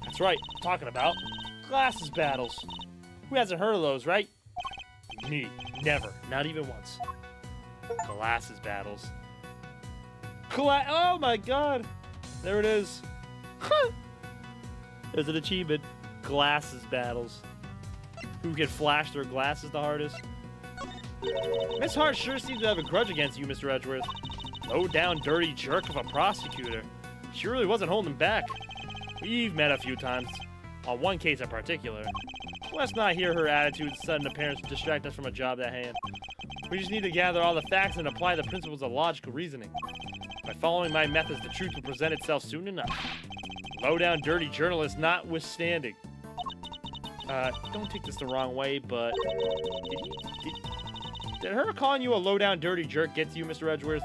That's right, I'm talking about glasses battles. Who hasn't heard of those, right? Me, never, not even once. Glasses battles. Oh my god! There it is. There's an achievement. Glasses battles. Who can flash their glasses the hardest? Miss Hart sure seems to have a grudge against you, Mr. Edgeworth. Low-down, dirty jerk of a prosecutor. She really wasn't holding back. We've met a few times, on one case in particular. Let's not hear her attitude's sudden appearance to distract us from a job at hand. We just need to gather all the facts and apply the principles of logical reasoning. By following my methods, the truth will present itself soon enough. Low-down, dirty journalist notwithstanding. Don't take this the wrong way, but... Did her calling you a low-down, dirty jerk get to you, Mr. Edgeworth?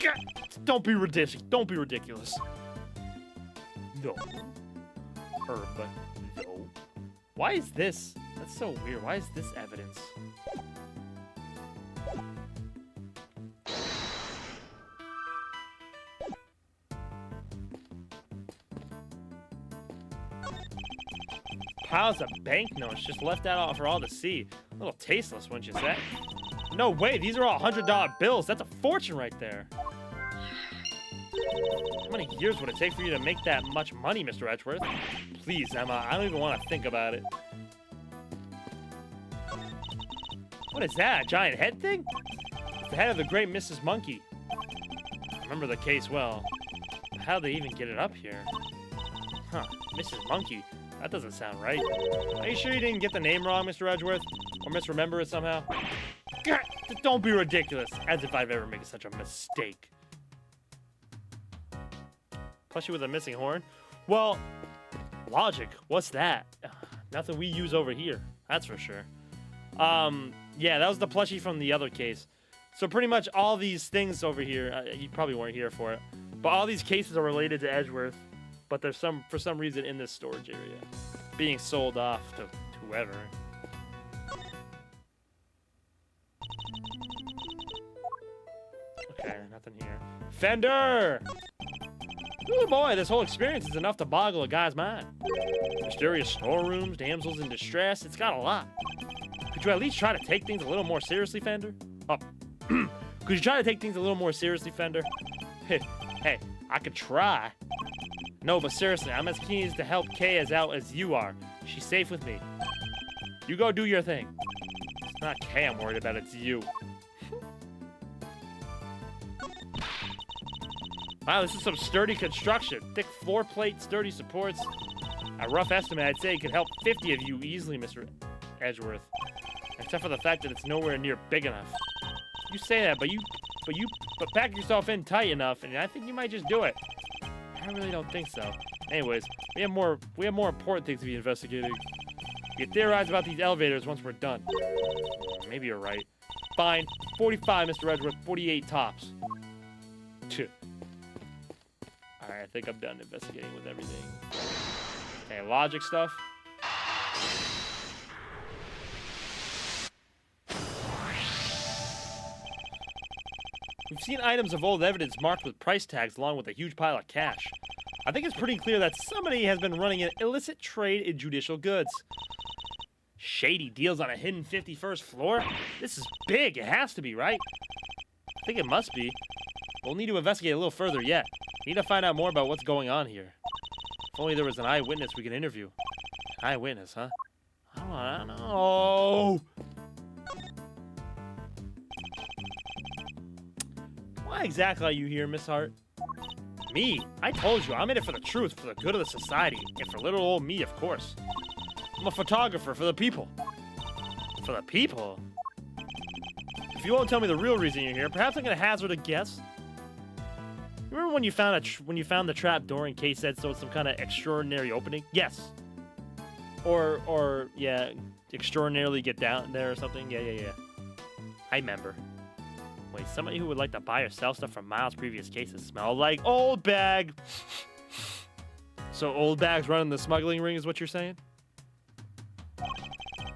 God, don't be ridiculous. Don't be ridiculous. No. Her, but no. Why is this? That's so weird. Why is this evidence? Piles of banknotes just left out for all to see. A little tasteless, wouldn't you say? No way, these are all $100 bills. That's a fortune right there. How many years would it take for you to make that much money, Mr. Edgeworth? Please, Emma, I don't even want to think about it. What is that, a giant head thing? It's the head of the great Mrs. Monkey. I remember the case well. How'd they even get it up here? Huh, Mrs. Monkey. That doesn't sound right. Are you sure you didn't get the name wrong, Mr. Edgeworth? Or misremember it somehow? God, don't be ridiculous. As if I've ever made such a mistake. Plushie with a missing horn? Well, logic. What's that? Nothing we use over here. That's for sure. Yeah, that was the plushie from the other case. So pretty much all these things over here, you probably weren't here for it, but all these cases are related to Edgeworth. But there's for some reason in this storage area being sold off to whoever. Okay, nothing here. Fender! Oh boy, this whole experience is enough to boggle a guy's mind. Mysterious storerooms, damsels in distress, it's got a lot. Could you at least try to take things a little more seriously, Fender? Oh, could you try to take things a little more seriously, Fender? Hey, I could try. No, but seriously, I'm as keen to help Kay as out as you are. She's safe with me. You go do your thing. It's not Kay I'm worried about, it's you. Wow, this is some sturdy construction. Thick floor plate, sturdy supports. A rough estimate, I'd say it could help 50 of you easily, Mr. Edgeworth. Except for the fact that it's nowhere near big enough. You say that, but pack yourself in tight enough, and I think you might just do it. I really don't think so. Anyways, we have more important things to be investigating. We can theorize about these elevators once we're done. Maybe you're right. Fine. 45, Mr. Edgeworth. 48 tops. Alright, I think I'm done investigating with everything. Okay, logic stuff. We've seen items of old evidence marked with price tags along with a huge pile of cash. I think it's pretty clear that somebody has been running an illicit trade in judicial goods. Shady deals on a hidden 51st floor? This is big. It has to be, right? I think it must be. We'll need to investigate a little further yet. We need to find out more about what's going on here. If only there was an eyewitness we could interview. An eyewitness, huh? I don't know. Why exactly are you here, Miss Hart? Me? I told you, I'm in it for the truth, for the good of the society, and for little old me, of course. I'm a photographer for the people. For the people? If you won't tell me the real reason you're here, perhaps I'm gonna hazard a guess. You remember when you found the trap door and Kay said so it's some kind of extraordinary opening? Yes. Or yeah, extraordinarily get down there or something? Yeah. I remember. Wait, somebody who would like to buy or sell stuff from Miles' previous cases smell like old bag. So old bag's running the smuggling ring is what you're saying?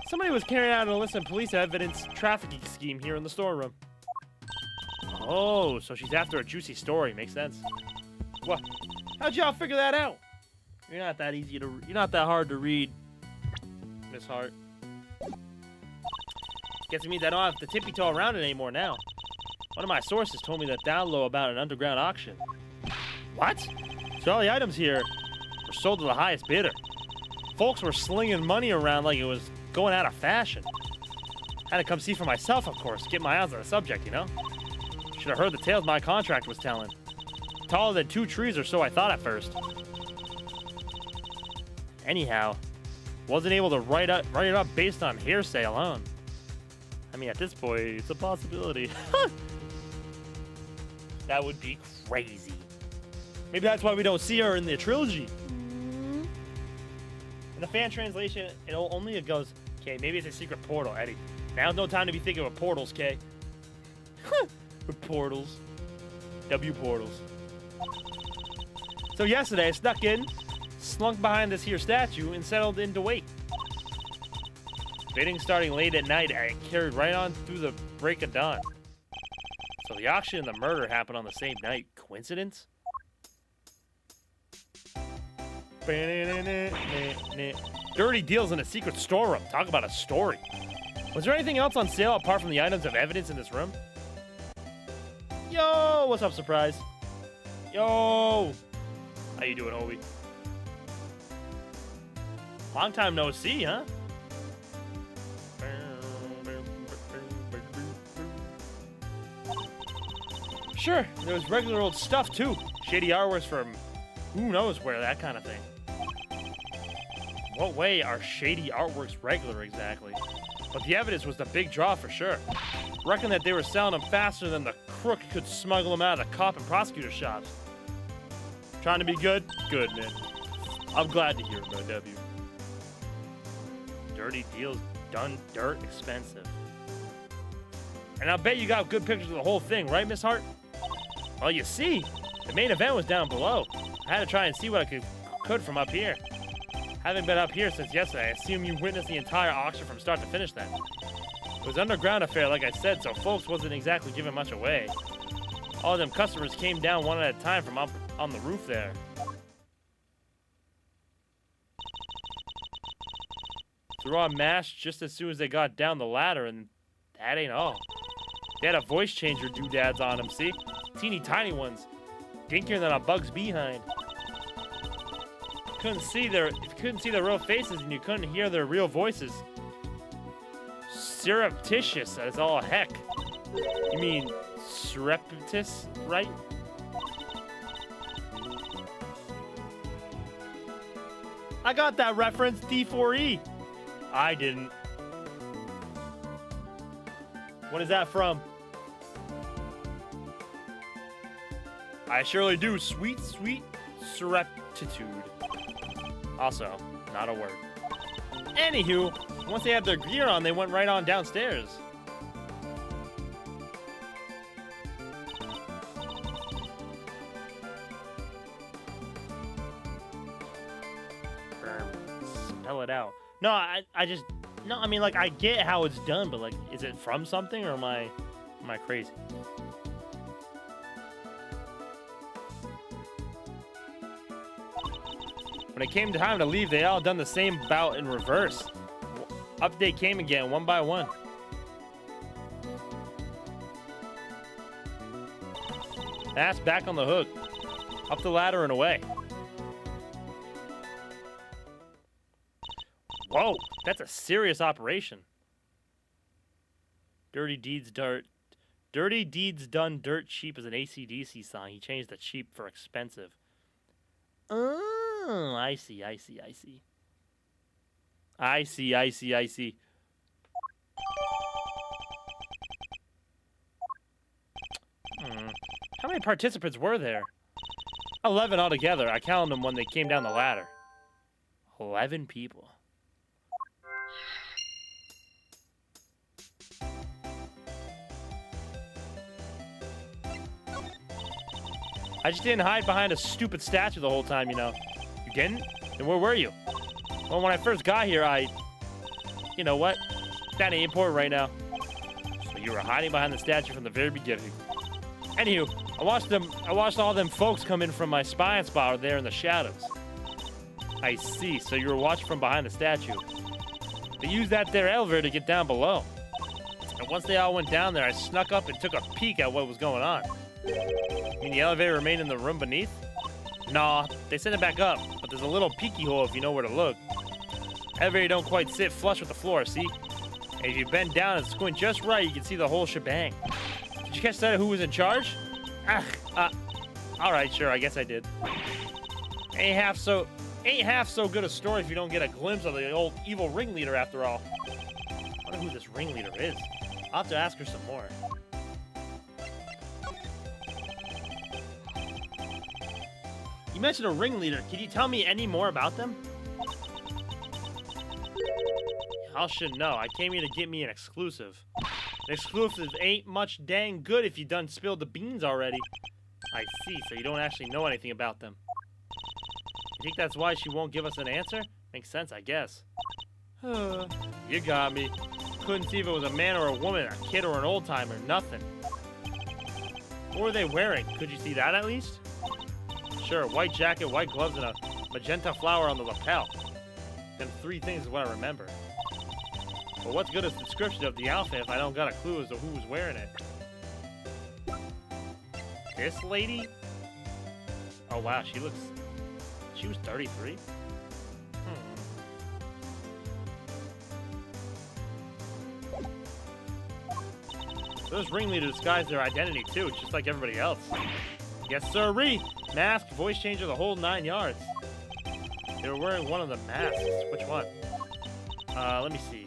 Somebody was carrying out an illicit police evidence trafficking scheme here in the storeroom. Oh, so she's after a juicy story. Makes sense. What? How'd y'all figure that out? You're not that hard to read, Miss Hart. Guess it means I don't have to tippy-toe around it anymore now. One of my sources told me that down low about an underground auction. What? So all the items here were sold to the highest bidder. Folks were slinging money around like it was going out of fashion. Had to come see for myself, of course. Get my eyes on the subject, you know? Should have heard the tales my contract was telling. Taller than 2 trees or so I thought at first. Anyhow, wasn't able to write it up based on hearsay alone. I mean, at this point, it's a possibility. That would be crazy. Maybe that's why we don't see her in the trilogy. In the fan translation, it only goes, okay, maybe it's a secret portal, Eddie. Now's no time to be thinking of portals, Kay. With portals. W portals. So yesterday, I snuck in, slunk behind this here statue, and settled in to wait. Bidding starting late at night, I carried right on through the break of dawn. So the auction and the murder happened on the same night. Coincidence? Dirty deals in a secret storeroom. Talk about a story. Was there anything else on sale apart from the items of evidence in this room? Yo, what's up, Surprise? Yo! How you doing, Hobie? Long time no see, huh? Sure, there was regular old stuff, too. Shady artworks from who knows where, that kind of thing. What way are shady artworks regular, exactly? But the evidence was the big draw for sure. Reckon that they were selling them faster than the crook could smuggle them out of the cop and prosecutor shops. Trying to be good? Good, man. I'm glad to hear it, no W. Dirty deals done dirt expensive. And I'll bet you got good pictures of the whole thing, right, Miss Hart? Well, you see, the main event was down below. I had to try and see what I could from up here. Having been up here since yesterday, I assume you witnessed the entire auction from start to finish then. It was an underground affair, like I said, so folks wasn't exactly giving much away. All of them customers came down one at a time from up on the roof there. Threw on masks just as soon as they got down the ladder, and that ain't all. They had a voice changer doodads on them, see? Teeny tiny ones. Dinkier than a bug's behind. If you couldn't see their real faces and you couldn't hear their real voices. Surreptitious as all heck. You mean surreptitious, right? I got that reference, D4E. I didn't. What is that from? I surely do. Sweet, sweet surreptitude. Also, not a word. Anywho, once they had their gear on, they went right on downstairs. Spell it out. No, I just... No, I mean, like, I get how it's done, but, like, is it from something, or am I crazy? When it came time to leave, they all done the same bout in reverse. Update came again, one by one. Ass back on the hook. Up the ladder and away. Whoa, that's a serious operation. Dirty deeds done dirt cheap is an AC/DC song. He changed the cheap for expensive. Oh, I see. How many participants were there? 11 altogether. I counted them when they came down the ladder. 11 people. I just didn't hide behind a stupid statue the whole time, you know. You didn't? Then where were you? Well, when I first got here, You know what? That ain't important right now. So you were hiding behind the statue from the very beginning. Anywho, I watched all them folks come in from my spying spot there in the shadows. I see, so you were watching from behind the statue. They used that there elevator to get down below. And once they all went down there, I snuck up and took a peek at what was going on. You mean the elevator remained in the room beneath? Nah, they sent it back up, but there's a little peeky hole if you know where to look. Elevator don't quite sit flush with the floor, see? And if you bend down and squint just right, you can see the whole shebang. Did you catch that? Who was in charge? All right, sure. I guess I did. Ain't half so good a story if you don't get a glimpse of the old evil ringleader after all. I wonder who this ringleader is. I'll have to ask her some more. You mentioned a ringleader. Can you tell me any more about them? I should know. I came here to get me an exclusive. An exclusive ain't much dang good if you done spilled the beans already. I see, so you don't actually know anything about them. You think that's why she won't give us an answer? Makes sense, I guess. You got me. Couldn't see if it was a man or a woman, a kid or an old-timer, nothing. What were they wearing? Could you see that at least? Sure, white jacket, white gloves, and a magenta flower on the lapel. Them three things is what I remember. But what's good is the description of the outfit if I don't got a clue as to who was wearing it? This lady? Oh wow, she was 33? Those ringleaders disguise their identity too, just like everybody else. Yes, sirree! Mask, voice changer, the whole 9 yards. They were wearing one of the masks. Which one? Let me see.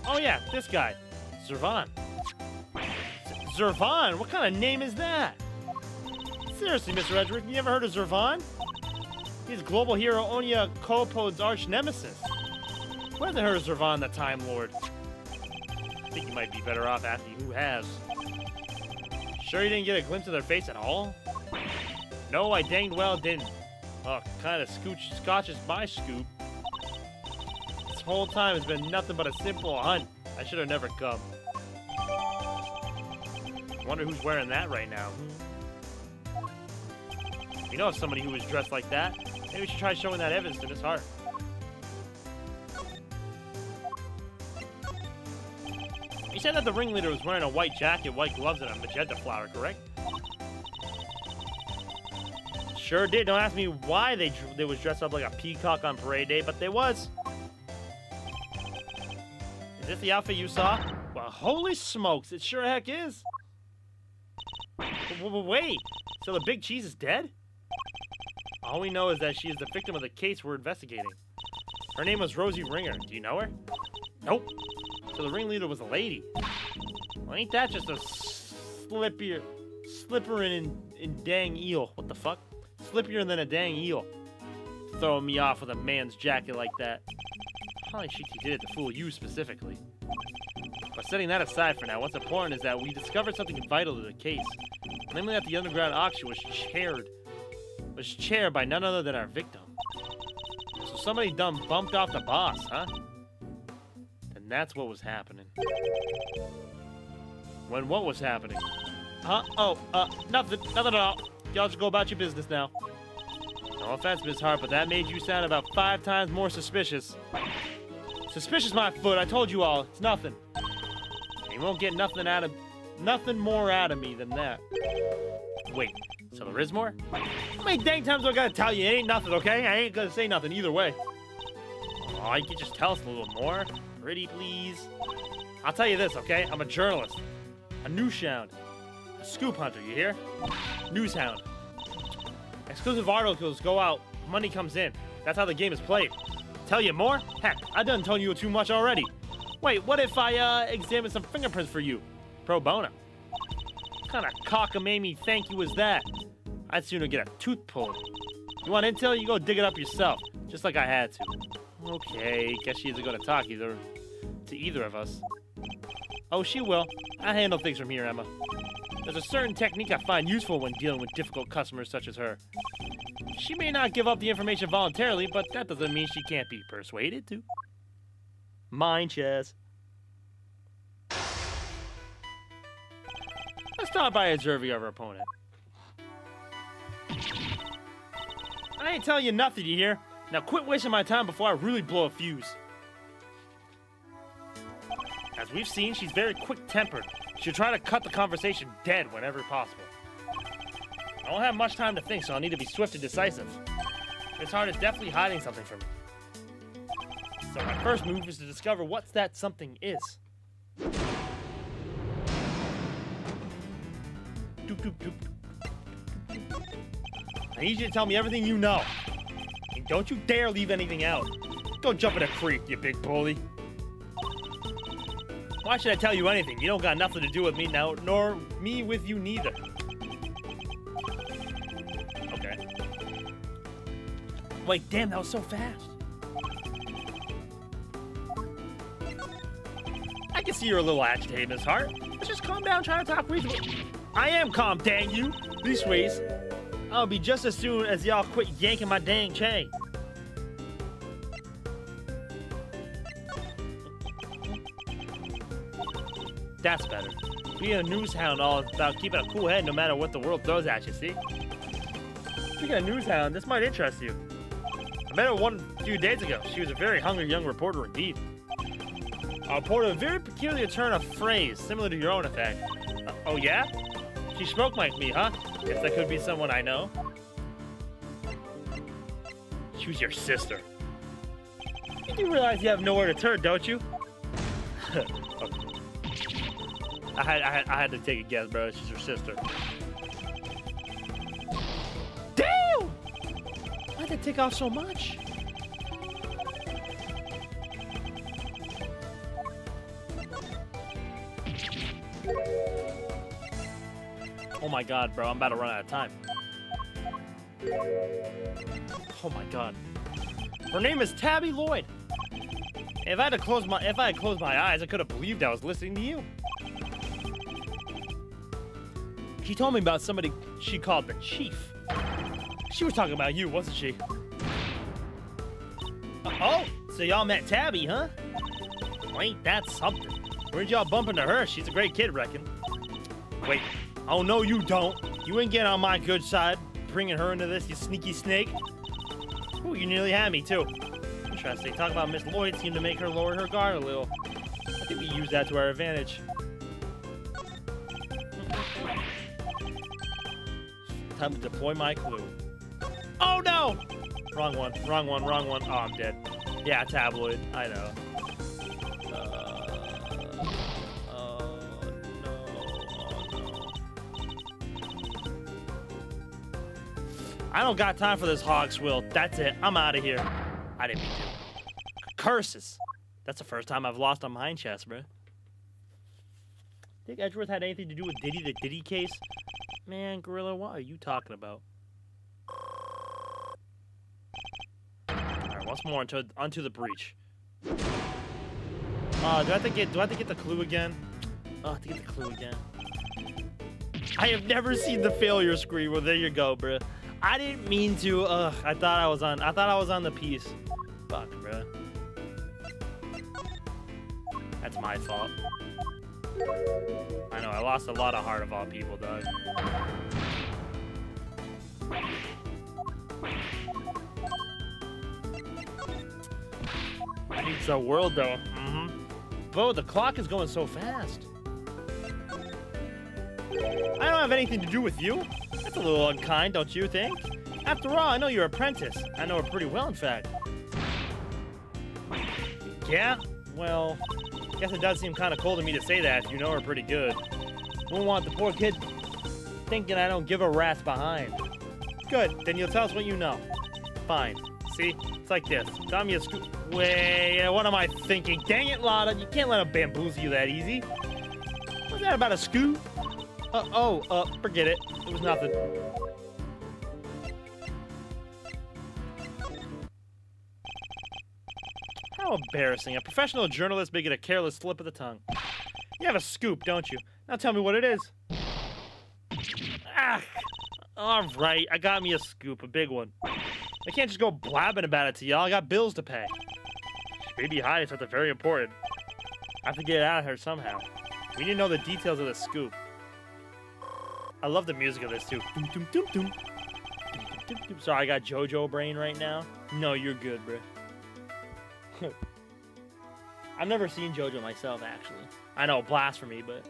Oh yeah, this guy. Zervan. Zervan? What kind of name is that? Seriously, Mr. Edgeworth, you ever heard of Zervan? He's global hero Onya Kopod's arch nemesis. Who hasn't heard of Zervan, the Time Lord? I think you might be better off asking who has. Sure you didn't get a glimpse of their face at all? No, I danged well didn't. Oh, kind of scotches my scoop. This whole time has been nothing but a simple hunt. I should have never come. Wonder who's wearing that right now. You know somebody who was dressed like that. Maybe we should try showing that evidence to Miss Hart. You said that the ringleader was wearing a white jacket, white gloves, and a magenta flower, correct? Sure did. Don't ask me why they was dressed up like a peacock on parade day, but they was. Is this the outfit you saw? Well, holy smokes, it sure heck is. Wait, so the big cheese is dead? All we know is that she is the victim of the case we're investigating. Her name was Rosie Ringer. Do you know her? Nope. So the ringleader was a lady. Well, ain't that just a slipperin' and dang eel? What the fuck? Slippier than a dang eel. Throwing me off with a man's jacket like that. Probably she did it to fool you specifically. But setting that aside for now, what's important is that we discovered something vital to the case. Namely that the underground auction was chaired by none other than our victim. So somebody done bumped off the boss, huh? Then that's what was happening. When what was happening? Huh? Oh, nothing at all. Y'all just go about your business now. No offense, Miss Hart, but that made you sound about 5 times more suspicious. Suspicious, my foot. I told you all. It's nothing. You won't get nothing more out of me than that. Wait, so there is more? How many dang times do I gotta tell you? It ain't nothing, okay? I ain't gonna say nothing either way. Oh, you can just tell us a little more. Pretty, please. I'll tell you this, okay? I'm a journalist. A newshound. A scoop hunter, you hear? Newshound. Exclusive articles go out. Money comes in. That's how the game is played. Tell you more? Heck, I done told you too much already. Wait, what if I, examine some fingerprints for you? Pro bono. What kind of cockamamie thank you is that? I'd sooner get a tooth pulled. You want intel? You go dig it up yourself. Just like I had to. Okay, guess she isn't gonna talk to either of us. Oh, she will. I handle things from here, Emma. There's a certain technique I find useful when dealing with difficult customers such as her. She may not give up the information voluntarily, but that doesn't mean she can't be persuaded to. Mind chess. Let's start by observing our opponent. I ain't telling you nothing, you hear? Now quit wasting my time before I really blow a fuse. As we've seen, she's very quick-tempered. She'll try to cut the conversation dead whenever possible. I don't have much time to think, so I'll need to be swift and decisive. Miss Hart is definitely hiding something from me. So my first move is to discover what that something is. I need you to tell me everything you know. And don't you dare leave anything out. Go jump in a creek, you big bully. Why should I tell you anything? You don't got nothing to do with me now, nor me with you neither. Okay. Wait, damn, that was so fast. I can see you're a little agitated, Miss Hart. Let's just calm down, try to talk reasonably. I am calm, dang you. Leastways, I'll be just as soon as y'all quit yanking my dang chain. That's better. Being a news hound all about keeping a cool head no matter what the world throws at you, see? Speaking of news hound, this might interest you. I met her one a few days ago. She was a very hungry young reporter indeed. A reporter of a very peculiar turn of phrase, similar to your own effect. Oh yeah? She spoke like me, huh? Guess that could be someone I know. She was your sister. You do realize you have nowhere to turn, don't you? Okay. I had to take a guess, bro. She's your sister. Damn! Why'd that take off so much? Oh my god, bro, I'm about to run out of time. Oh my god. Her name is Tabby Lloyd. If I had closed my eyes, I could have believed I was listening to you. She told me about somebody she called the Chief. She was talking about you, wasn't she? Oh, so y'all met Tabby, huh? Well, ain't that something? Where'd y'all bump into her? She's a great kid, reckon. Wait. Oh, no, you don't. You ain't getting on my good side, bringing her into this, you sneaky snake. Ooh, you nearly had me, too. Interesting. Talk about Miss Lloyd seemed to make her lower her guard a little. I think we use that to our advantage. Time to deploy my clue. Oh, no! Wrong one. Oh, I'm dead. Yeah, tabloid. I know. I don't got time for this hog swill. That's it. I'm out of here. I didn't mean to. Curses. That's the first time I've lost a mine chest, bro. Think Edgeworth had anything to do with Diddy, the Diddy case? Man, Gorilla, what are you talking about? Alright, once more onto the breach. Do I have to get the clue again? Oh, I have to get the clue again. I have never seen the failure screen. Well, there you go, bro. I didn't mean to. I thought I was on the piece. Fuck, bro. That's my fault. I know, I lost a lot of heart of all people, dog. It's a world, though. Bo, the clock is going so fast. I don't have anything to do with you. That's a little unkind, don't you think? After all, I know you're an apprentice. I know her pretty well, in fact. Yeah? Well, guess it does seem kind of cold of me to say that if you know her pretty good. Won't want the poor kid thinking I don't give a rat's behind. Good, then you'll tell us what you know. Fine. See? It's like this. Tell me a scoop. Wait, what am I thinking? Dang it, Lotta, you can't let him bamboozle you that easy. What's that about a scoop? Forget it. It was nothing. How embarrassing. A professional journalist making a careless slip of the tongue. You have a scoop, don't you? Now tell me what it is. Ah! Alright, I got me a scoop, a big one. I can't just go blabbing about it to y'all. I got bills to pay. She may be hiding something very important. I have to get it out of her somehow. We need to know the details of the scoop. I love the music of this too. Doom, doom, doom, doom. Doom, doom. Sorry, I got JoJo brain right now. No, you're good, bro. I've never seen JoJo myself, actually. I know, blasphemy, but...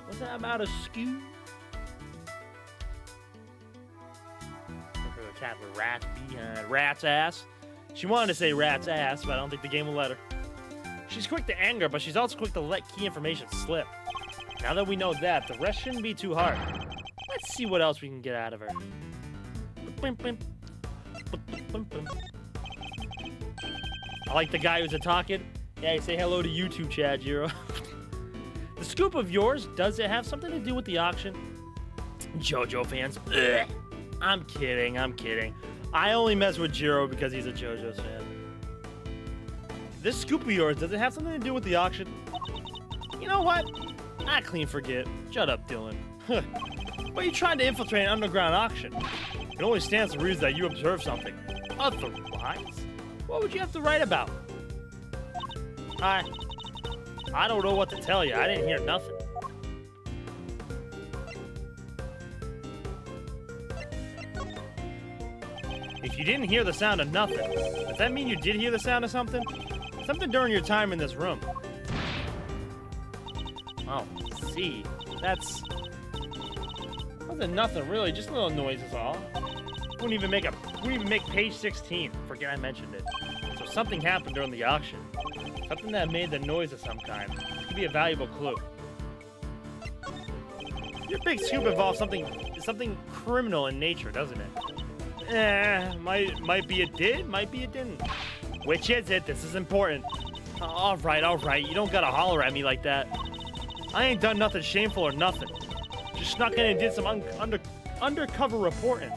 What's that about a scoop? Look at the cat with rats behind rat's ass. She wanted to say rat's ass, but I don't think the game will let her. She's quick to anger, but she's also quick to let key information slip. Now that we know that, the rest shouldn't be too hard. Let's see what else we can get out of her. I like the guy who's a talking. Yeah, say hello to YouTube chat, Jiro. The scoop of yours, does it have something to do with the auction? JoJo fans. Ugh. I'm kidding. I only mess with Jiro because he's a JoJo's fan. This scoop of yours, does it have something to do with the auction? You know what? I clean forget. Shut up, Dylan. But you tried to infiltrate an underground auction. It only stands to reason that you observed something. Otherwise, what would you have to write about? I don't know what to tell you. I didn't hear nothing. If you didn't hear the sound of nothing, does that mean you did hear the sound of something? Something during your time in this room. Oh, see, that's... wasn't nothing really, just little noises all. Wouldn't even make page 16. Forget I mentioned it. So something happened during the auction. Something that made the noise of some kind. Could be a valuable clue. Your big scoop involves something criminal in nature, doesn't it? Might be it did, might be it didn't. Which is it? This is important. All right. You don't gotta holler at me like that. I ain't done nothing shameful or nothing. Just snuck in and did some undercover reporting.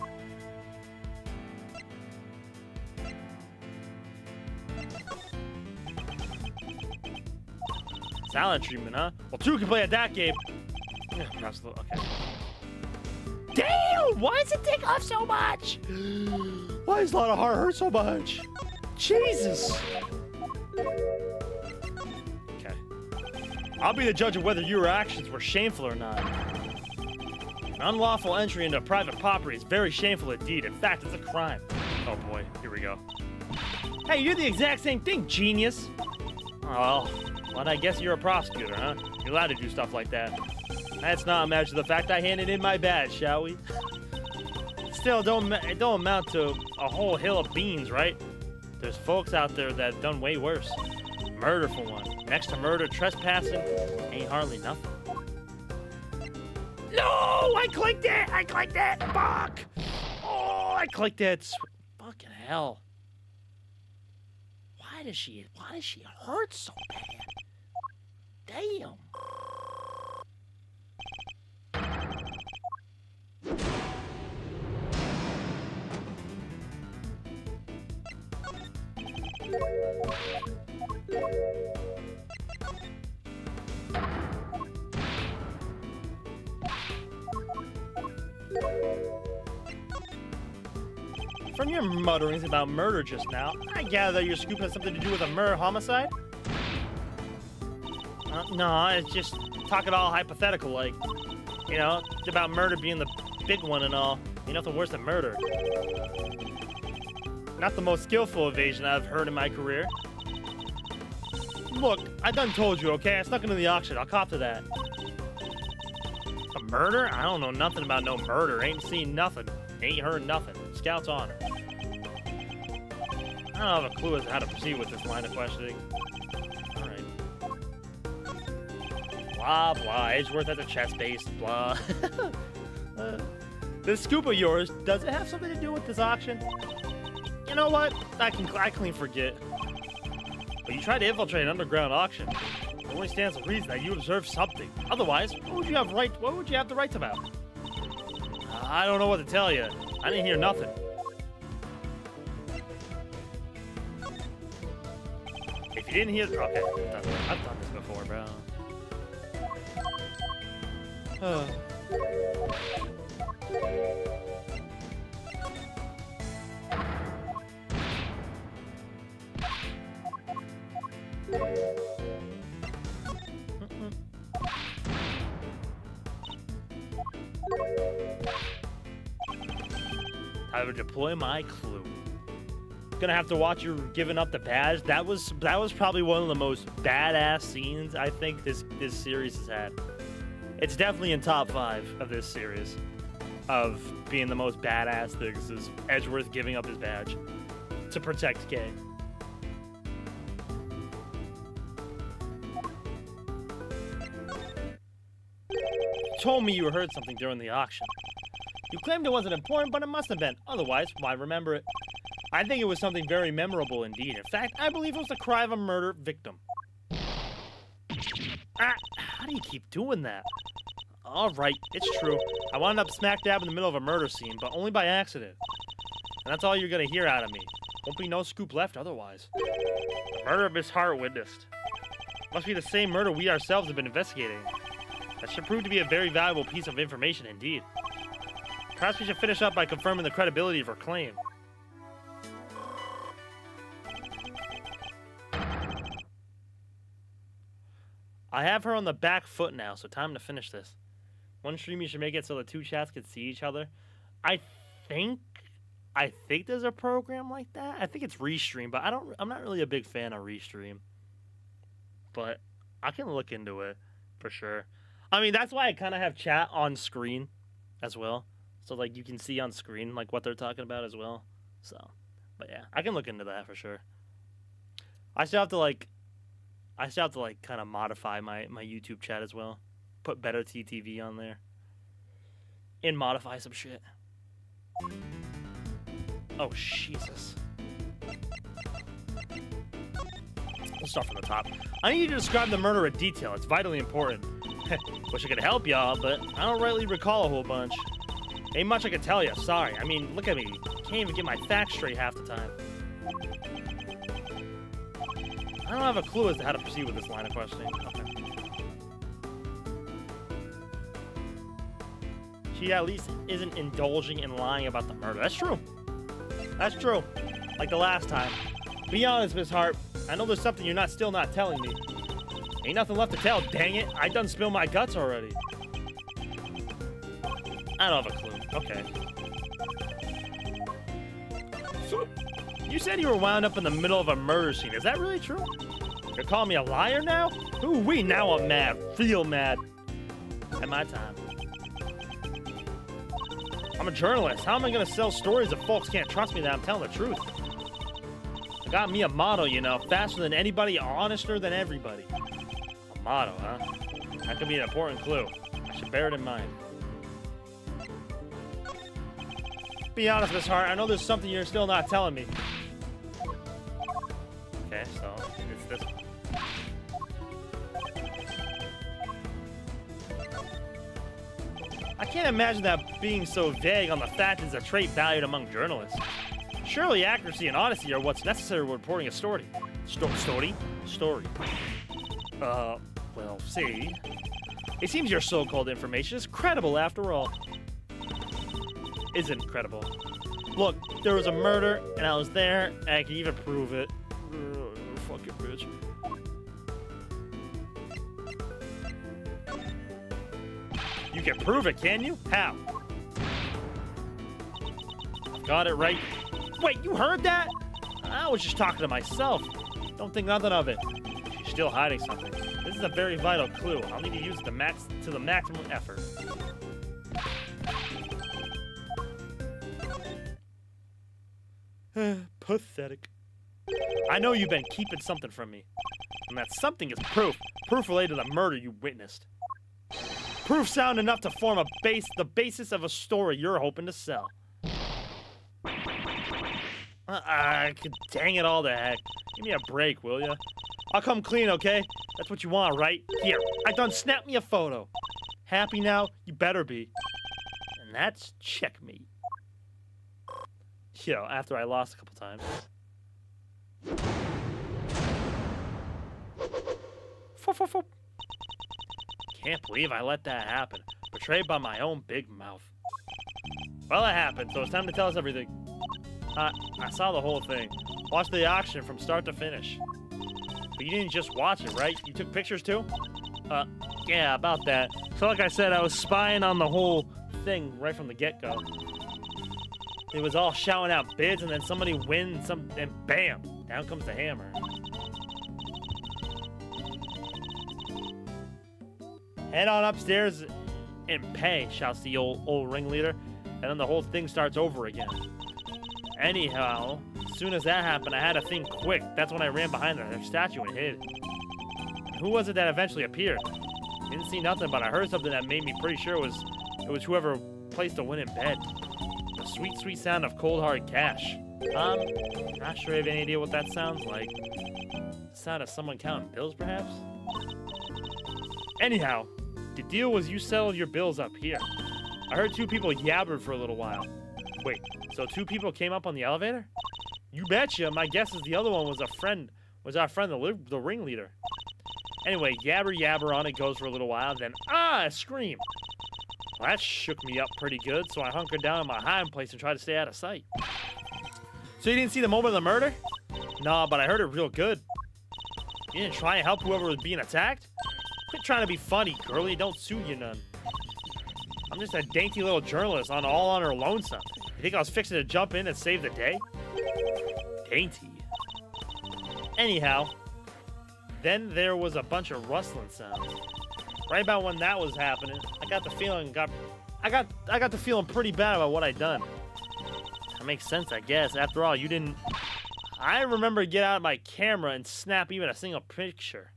Silent treatment, huh? Well, two can play at that game. Okay. Damn! Why does it take off so much? Why does a lot of heart hurt so much? Jesus! Okay. I'll be the judge of whether your actions were shameful or not. An unlawful entry into private property is very shameful indeed. In fact, it's a crime. Oh boy, here we go. Hey, you're the exact same thing, genius! Oh, well, I guess you're a prosecutor, huh? You're allowed to do stuff like that. Let's not imagine the fact I handed in my badge, shall we? Still, it don't amount to a whole hill of beans, right? There's folks out there that have done way worse. Murder, for one. Next to murder, trespassing ain't hardly nothing. No! I clicked it! Fuck! Oh, I clicked it! Fucking hell. Why does she hurt so bad? Damn. From your mutterings about murder just now, I gather that your scoop has something to do with a murder homicide? No, it's just talking all hypothetical like. You know, it's about murder being the big one and all. Ain't nothing worse than murder. Not the most skillful evasion I've heard in my career. Look, I done told you, okay? I snuck into the auction. I'll cop to that. A murder? I don't know nothing about no murder. Ain't seen nothing. Ain't heard nothing. Scout's honor. I don't have a clue as to how to proceed with this line of questioning. Alright. Blah, blah. Edgeworth at the chest base. Blah. This scoop of yours, does it have something to do with this auction? You know what? I clean forget. But you tried to infiltrate an underground auction. It only stands to reason that you observed something. Otherwise, what would you have the right about? I don't know what to tell you. I didn't hear nothing. If you didn't hear... Okay, I've done this before, bro. I would deploy my clue. Gonna have to watch you giving up the badge. That was probably one of the most badass scenes I think this series has had. It's definitely in top 5 of this series of being the most badass things is Edgeworth giving up his badge. to protect Kay. You told me you heard something during the auction. You claimed it wasn't important, but it must have been. Otherwise, why remember it? I think it was something very memorable indeed. In fact, I believe it was the cry of a murder victim. Ah, how do you keep doing that? Alright, it's true. I wound up smack dab in the middle of a murder scene, but only by accident. And that's all you're gonna hear out of me. Won't be no scoop left otherwise. The murder Miss Hart witnessed. Must be the same murder we ourselves have been investigating. That should prove to be a very valuable piece of information indeed. Perhaps we should finish up by confirming the credibility of her claim. I have her on the back foot now, so time to finish this. One stream you should make it so the two chats can see each other. I think there's a program like that. I think it's Restream, but I'm not really a big fan of Restream. But I can look into it for sure. I mean, that's why I kind of have chat on screen as well. So like you can see on screen like what they're talking about as well. So, but yeah, I can look into that for sure. I still have to like kind of modify my YouTube chat as well. Put better TTV on there. And modify some shit. Oh, Jesus. Let's start from the top. I need you to describe the murder in detail. It's vitally important. Wish I could help y'all, but I don't rightly recall a whole bunch. Ain't much I can tell you. Sorry. I mean, look at me. Can't even get my facts straight half the time. I don't have a clue as to how to proceed with this line of questioning. Okay. She at least isn't indulging in lying about the murder. That's true. That's true. Like the last time. Be honest, Miss Hart. I know there's something you're still not telling me. Ain't nothing left to tell, dang it. I done spilled my guts already. I don't have a clue. Okay. So, you said you were wound up in the middle of a murder scene. Is that really true? You're calling me a liar now? Ooh-wee, now I'm mad. Real mad. At my time. I'm a journalist. How am I going to sell stories if folks can't trust me that I'm telling the truth? I got me a motto, you know. Faster than anybody, honester than everybody. A motto, huh? That could be an important clue. I should bear it in mind. Be honest, Miss Hart. I know there's something you're still not telling me. Okay, so it's this one. I can't imagine that being so vague on the fact is a trait valued among journalists. Surely accuracy and honesty are what's necessary when reporting a story. Story? Well, see. It seems your so-called information is credible after all. Isn't credible. Look, there was a murder, and I was there, and I can even prove it. Fucking bitch. You can prove it, can you? How? Got it right. Wait, you heard that? I was just talking to myself. Don't think nothing of it. She's still hiding something. This is a very vital clue. I'll need to use it to the maximum effort. Pathetic. I know you've been keeping something from me. And that something is proof. Proof related to the murder you witnessed. Proof sound enough to form the basis of a story you're hoping to sell. Dang it all to heck. Give me a break, will ya? I'll come clean, okay? That's what you want, right? Here, I done snapped me a photo. Happy now? You better be. And that's checkmate. You know, after I lost a couple times. Can't believe I let that happen. Betrayed by my own big mouth. Well, it happened, so it's time to tell us everything. I saw the whole thing. Watched the auction from start to finish. But you didn't just watch it, right? You took pictures too? Yeah, about that. So like I said, I was spying on the whole thing right from the get-go. It was all shouting out bids, and then somebody wins, and bam! Down comes the hammer. Head on upstairs and pay, shouts the old ringleader, and then the whole thing starts over again. Anyhow, as soon as that happened, I had to think quick. That's when I ran behind the statue and hid. Who was it that eventually appeared? Didn't see nothing, but I heard something that made me pretty sure it was whoever placed the win in bed. The sweet, sweet sound of cold hard cash. Not sure I have any idea what that sounds like. The sound of someone counting bills, perhaps? Anyhow, the deal was you settled your bills up here. I heard two people yabbered for a little while. Wait, so two people came up on the elevator? You betcha. My guess is the other one was our friend, the ringleader. Anyway, yabber on it goes for a little while, then a scream. Well, that shook me up pretty good, so I hunkered down in my hiding place and tried to stay out of sight. So you didn't see the moment of the murder? Nah, but I heard it real good. You didn't try and help whoever was being attacked? Quit trying to be funny, girlie. Don't sue you none. I'm just a dainty little journalist all on her lonesome. You think I was fixing to jump in and save the day? Dainty. Anyhow, then there was a bunch of rustling sounds. Right about when that was happening, I got the feeling pretty bad about what I'd done. That makes sense, I guess. After all, you didn't. I remember to get out my camera and snap even a single picture.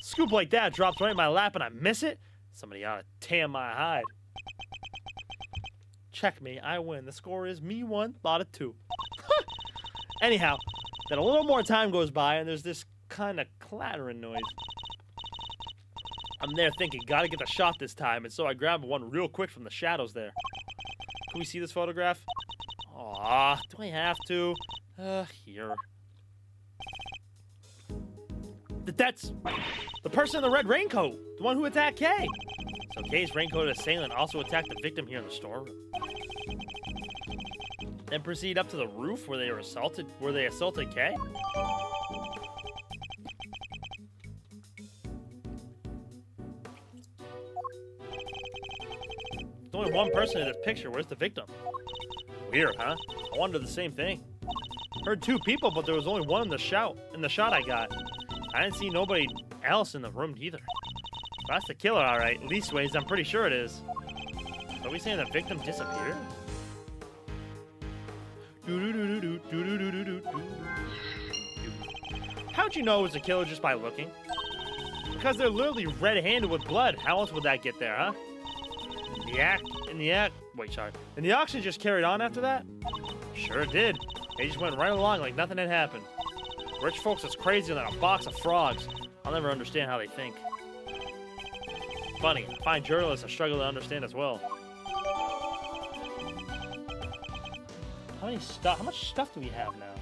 Scoop like that drops right in my lap and I miss it? Somebody ought to tan my hide. Check me, I win. The score is me 1, Lotta 2. Anyhow, then a little more time goes by and there's this kind of clattering noise. I'm there thinking, gotta get the shot this time, and so I grab one real quick from the shadows there. Can we see this photograph? Aw, do I have to? Here. That's the person in the red raincoat, the one who attacked Kay. So Kay's raincoated assailant also attacked the victim here in the storeroom. Then proceed up to the roof where they assaulted Kay. There's only one person in this picture. Where's the victim? Weird, huh? I wondered the same thing. Heard two people, but there was only one in the shot I got. I didn't see nobody else in the room either. That's the killer, all right. Leastways, I'm pretty sure it is. Are we saying the victim disappeared? How'd you know it was a killer just by looking? Because they're literally red-handed with blood. How else would that get there, huh? And the auction just carried on after that? Sure did. They just went right along like nothing had happened. Rich folks is crazier than a box of frogs. I'll never understand how they think. Funny, fine journalists I struggle to understand as well. How much stuff do we have now?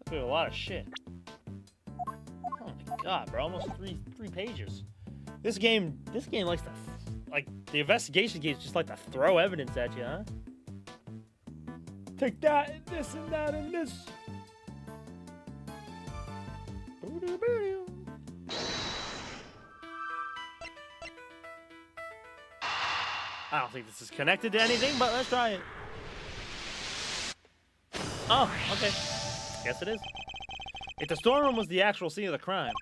We have a lot of shit. Oh my god, bro, almost three pages. This game likes to, the investigation games just like to throw evidence at you, huh? Take that and this and that and this. I don't think this is connected to anything, but let's try it. Oh, okay. Guess it is. If the storeroom was the actual scene of the crime,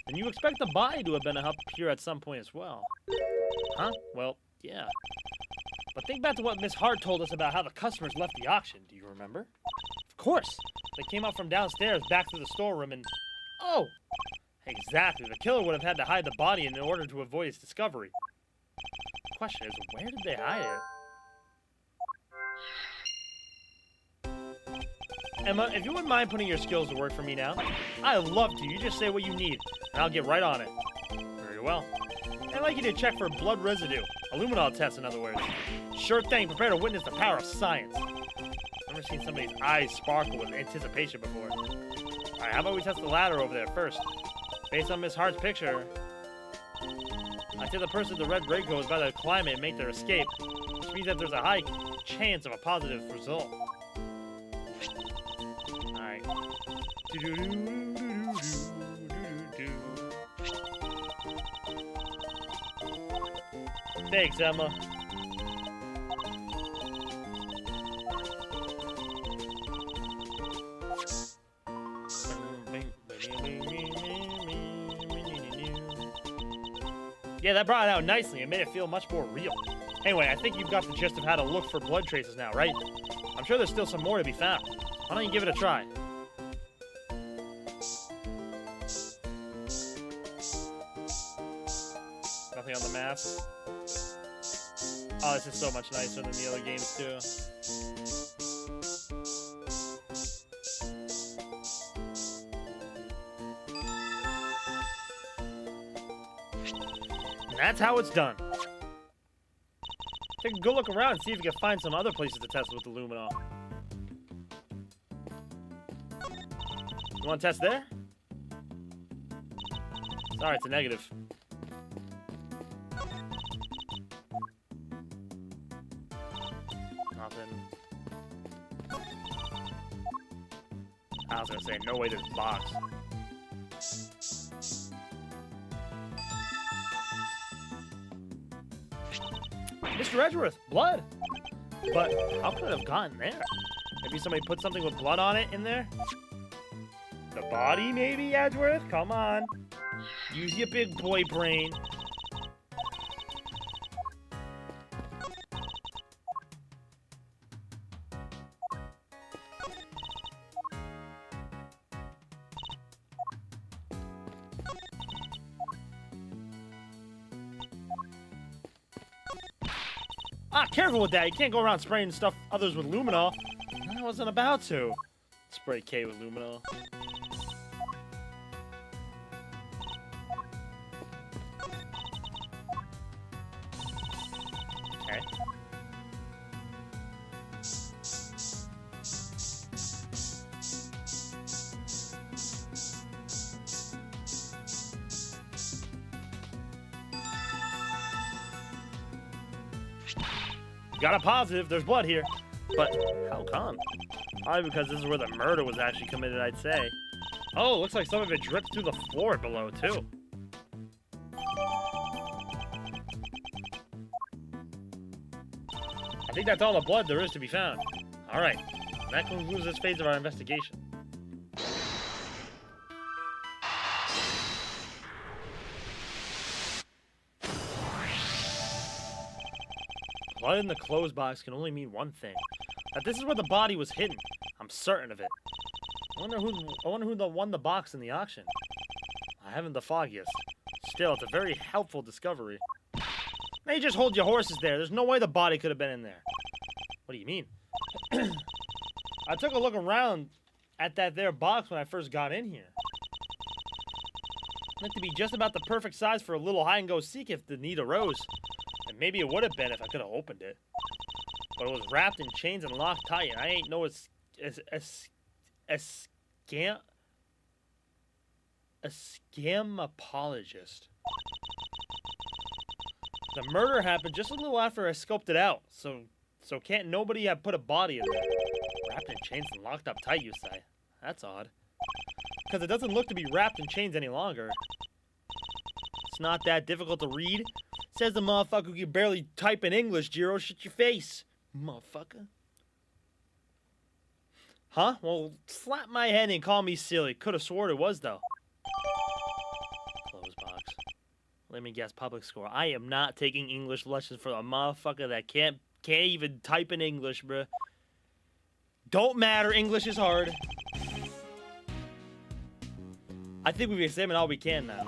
then you expect the body to have been up here at some point as well. Huh? Well, yeah. But think back to what Miss Hart told us about how the customers left the auction. Do you remember? Of course. They came up from downstairs back to the storeroom and... Oh! Exactly. The killer would have had to hide the body in order to avoid its discovery. The question is, where did they hide it? Emma, if you wouldn't mind putting your skills to work for me now, I'd love to. You just say what you need, and I'll get right on it. Very well. I'd like you to check for blood residue. Luminol test, in other words. Sure thing. Prepare to witness the power of science. Never seen somebody's eyes sparkle with anticipation before. Alright, how about we test the ladder over there first? Based on Miss Hart's picture, I say the person in the red raincoat is about to climb it and make their escape, which means that there's a high chance of a positive result. Alright. Thanks, Emma. Yeah, that brought it out nicely and made it feel much more real. Anyway, I think you've got the gist of how to look for blood traces now, right? I'm sure there's still some more to be found. Why don't you give it a try? Nothing on the mask. Oh, this is so much nicer than the other games, too. And that's how it's done. Take a good look around and see if you can find some other places to test with the luminol. You want to test there? Sorry, it's a negative. Nothing. I was gonna say, no way there's a box. Mr. Edgeworth, blood! But how could it have gotten there? Maybe somebody put something with blood on it in there? The body, maybe, Edgeworth? Come on. Use your big boy brain. Ah, careful with that. You can't go around spraying stuff others with luminol. I wasn't about to. Spray K with luminol. Okay. Got a positive. There's blood here. But how come? Probably because this is where the murder was actually committed, I'd say. Oh, looks like some of it dripped through the floor below, too. I think that's all the blood there is to be found. All right. That concludes this phase of our investigation. Blood in the clothes box can only mean one thing. That this is where the body was hidden. I'm certain of it. I wonder who won the box in the auction. I haven't the foggiest. Still, it's a very helpful discovery. Now you just hold your horses there. There's no way the body could have been in there. What do you mean? I took a look around at that there box when I first got in here. It looked to be just about the perfect size for a little hide-and-go-seek if the need arose. And maybe it would have been if I could have opened it. But it was wrapped in chains and locked tight, and I ain't no scamapologist. The murder happened just a little after I scoped it out, so can't nobody have put a body in there. Wrapped in chains and locked up tight, you say? That's odd. Because it doesn't look to be wrapped in chains any longer. It's not that difficult to read. Says the motherfucker who can barely type in English, Jiro. Shut your face, motherfucker. Huh? Well, slap my head and call me silly. Could have sworn it was, though. Close box. Let me guess, public score. I am not taking English lessons for a motherfucker that can't even type in English, bruh. Don't matter. English is hard. I think we've examined all we can now.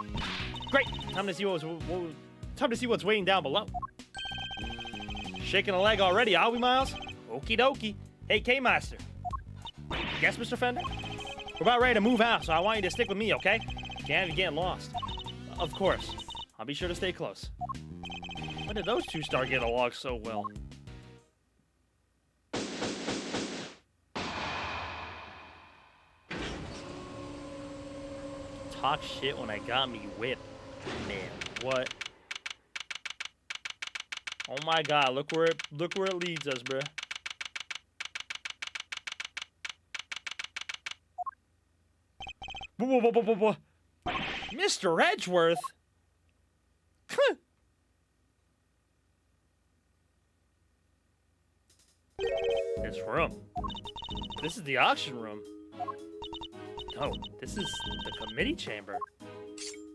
Great. Time to see what's waiting down below. Shaking a leg already, are we, Miles? Okie dokie. Hey, K-Master. Yes, Mr. Fender? We're about ready to move out, so I want you to stick with me, okay? Can't have you getting lost. Of course. I'll be sure to stay close. When did those two start getting along so well? Talk shit when I got me whipped. Man, what? Oh my god, look where it leads us, bruh. Whoa. Mr. Edgeworth? This room. This is the auction room. No, this is the committee chamber.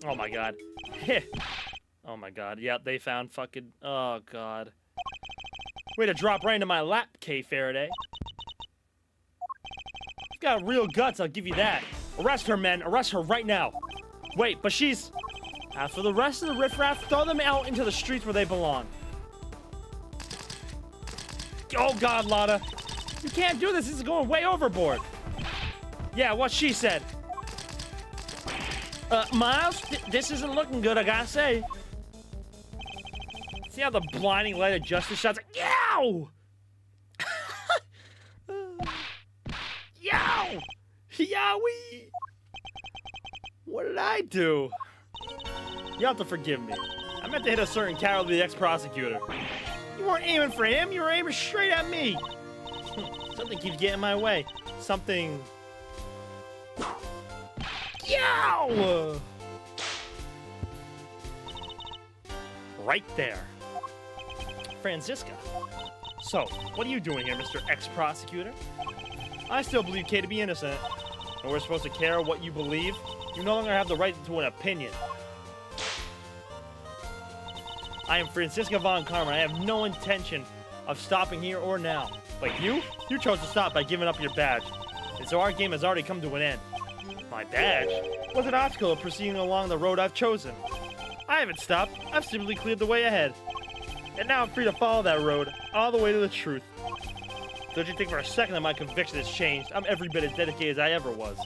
Oh my god. Oh my god. Yep, they found fucking... Oh god. Way to drop right into my lap, Kay Faraday. You've got real guts, I'll give you that. Arrest her, men. Arrest her right now. Wait, but she's... As for the rest of the riffraff, throw them out into the streets where they belong. Oh, God, Lotta. You can't do this. This is going way overboard. Yeah, what she said. Miles, this isn't looking good, I gotta say. See how the blinding light of justice shines? Yow! Yow! Yowie! What did I do? You have to forgive me. I meant to hit a certain Carol, the ex-prosecutor. You weren't aiming for him, you were aiming straight at me. Something keeps getting in my way. Something... Yow! Right there. Franziska. So, what are you doing here, Mr. Ex-Prosecutor? I still believe Kay to be innocent. And we're supposed to care what you believe? You no longer have the right to an opinion. I am Franziska von Karma. I have no intention of stopping here or now. But you chose to stop by giving up your badge. And so our game has already come to an end. My badge was an obstacle of proceeding along the road I've chosen. I haven't stopped. I've simply cleared the way ahead. And now I'm free to follow that road all the way to the truth. Don't you think for a second that my conviction has changed? I'm every bit as dedicated as I ever was.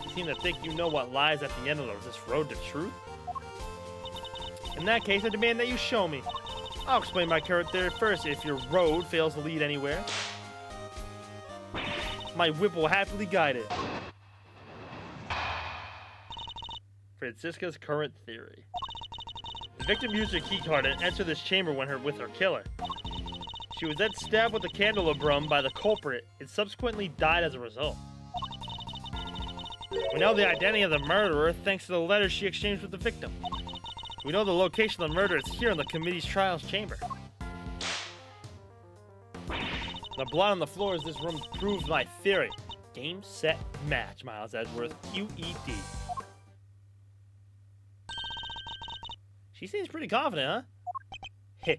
You seem to think you know what lies at the end of this road to truth? In that case, I demand that you show me. I'll explain my current theory first. If your road fails to lead anywhere, my whip will happily guide it. Franziska's current theory. The victim used her keycard and entered this chamber with her killer. She was then stabbed with a candelabrum by the culprit and subsequently died as a result. We know the identity of the murderer thanks to the letters she exchanged with the victim. We know the location of the murder is here in the committee's trials chamber. The blood on the floor of this room proves my theory. Game, set, match, Miles Edgeworth, QED. She seems pretty confident, huh? Heh,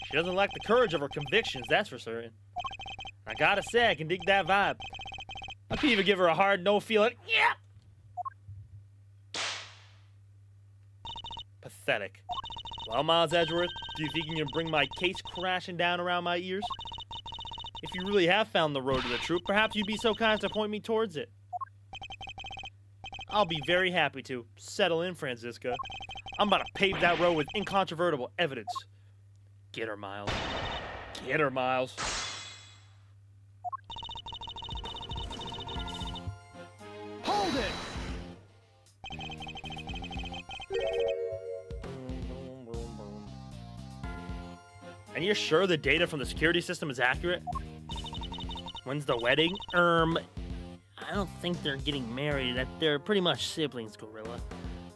she doesn't lack the courage of her convictions, that's for certain. I gotta say, I can dig that vibe. I could even give her a hard no feeling. Yeah. Pathetic. Well, Miles Edgeworth, do you think you can bring my case crashing down around my ears? If you really have found the road to the truth, perhaps you'd be so kind as to point me towards it. I'll be very happy to. Settle in, Franziska. I'm about to pave that road with incontrovertible evidence. Get her, Miles. Get her, Miles. Hold it! And you're sure the data from the security system is accurate? When's the wedding? I don't think they're getting married. That they're pretty much siblings, Gorilla.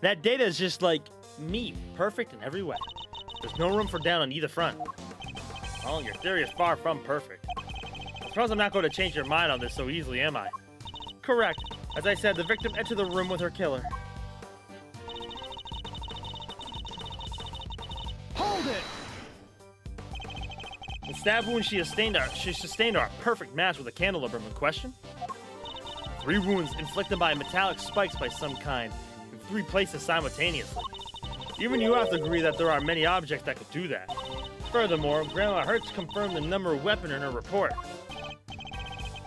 That data is just like me, perfect in every way. There's no room for doubt on either front. Oh, your theory is far from perfect. I suppose I'm not going to change your mind on this so easily, am I? Correct. As I said, the victim entered the room with her killer. Hold it! The stab wound she sustained are a perfect match with the candelabrum in question. 3 wounds inflicted by metallic spikes by some kind, in 3 places simultaneously. Even you have to agree that there are many objects that could do that. Furthermore, Grandma Hertz confirmed the number of weapon in her report.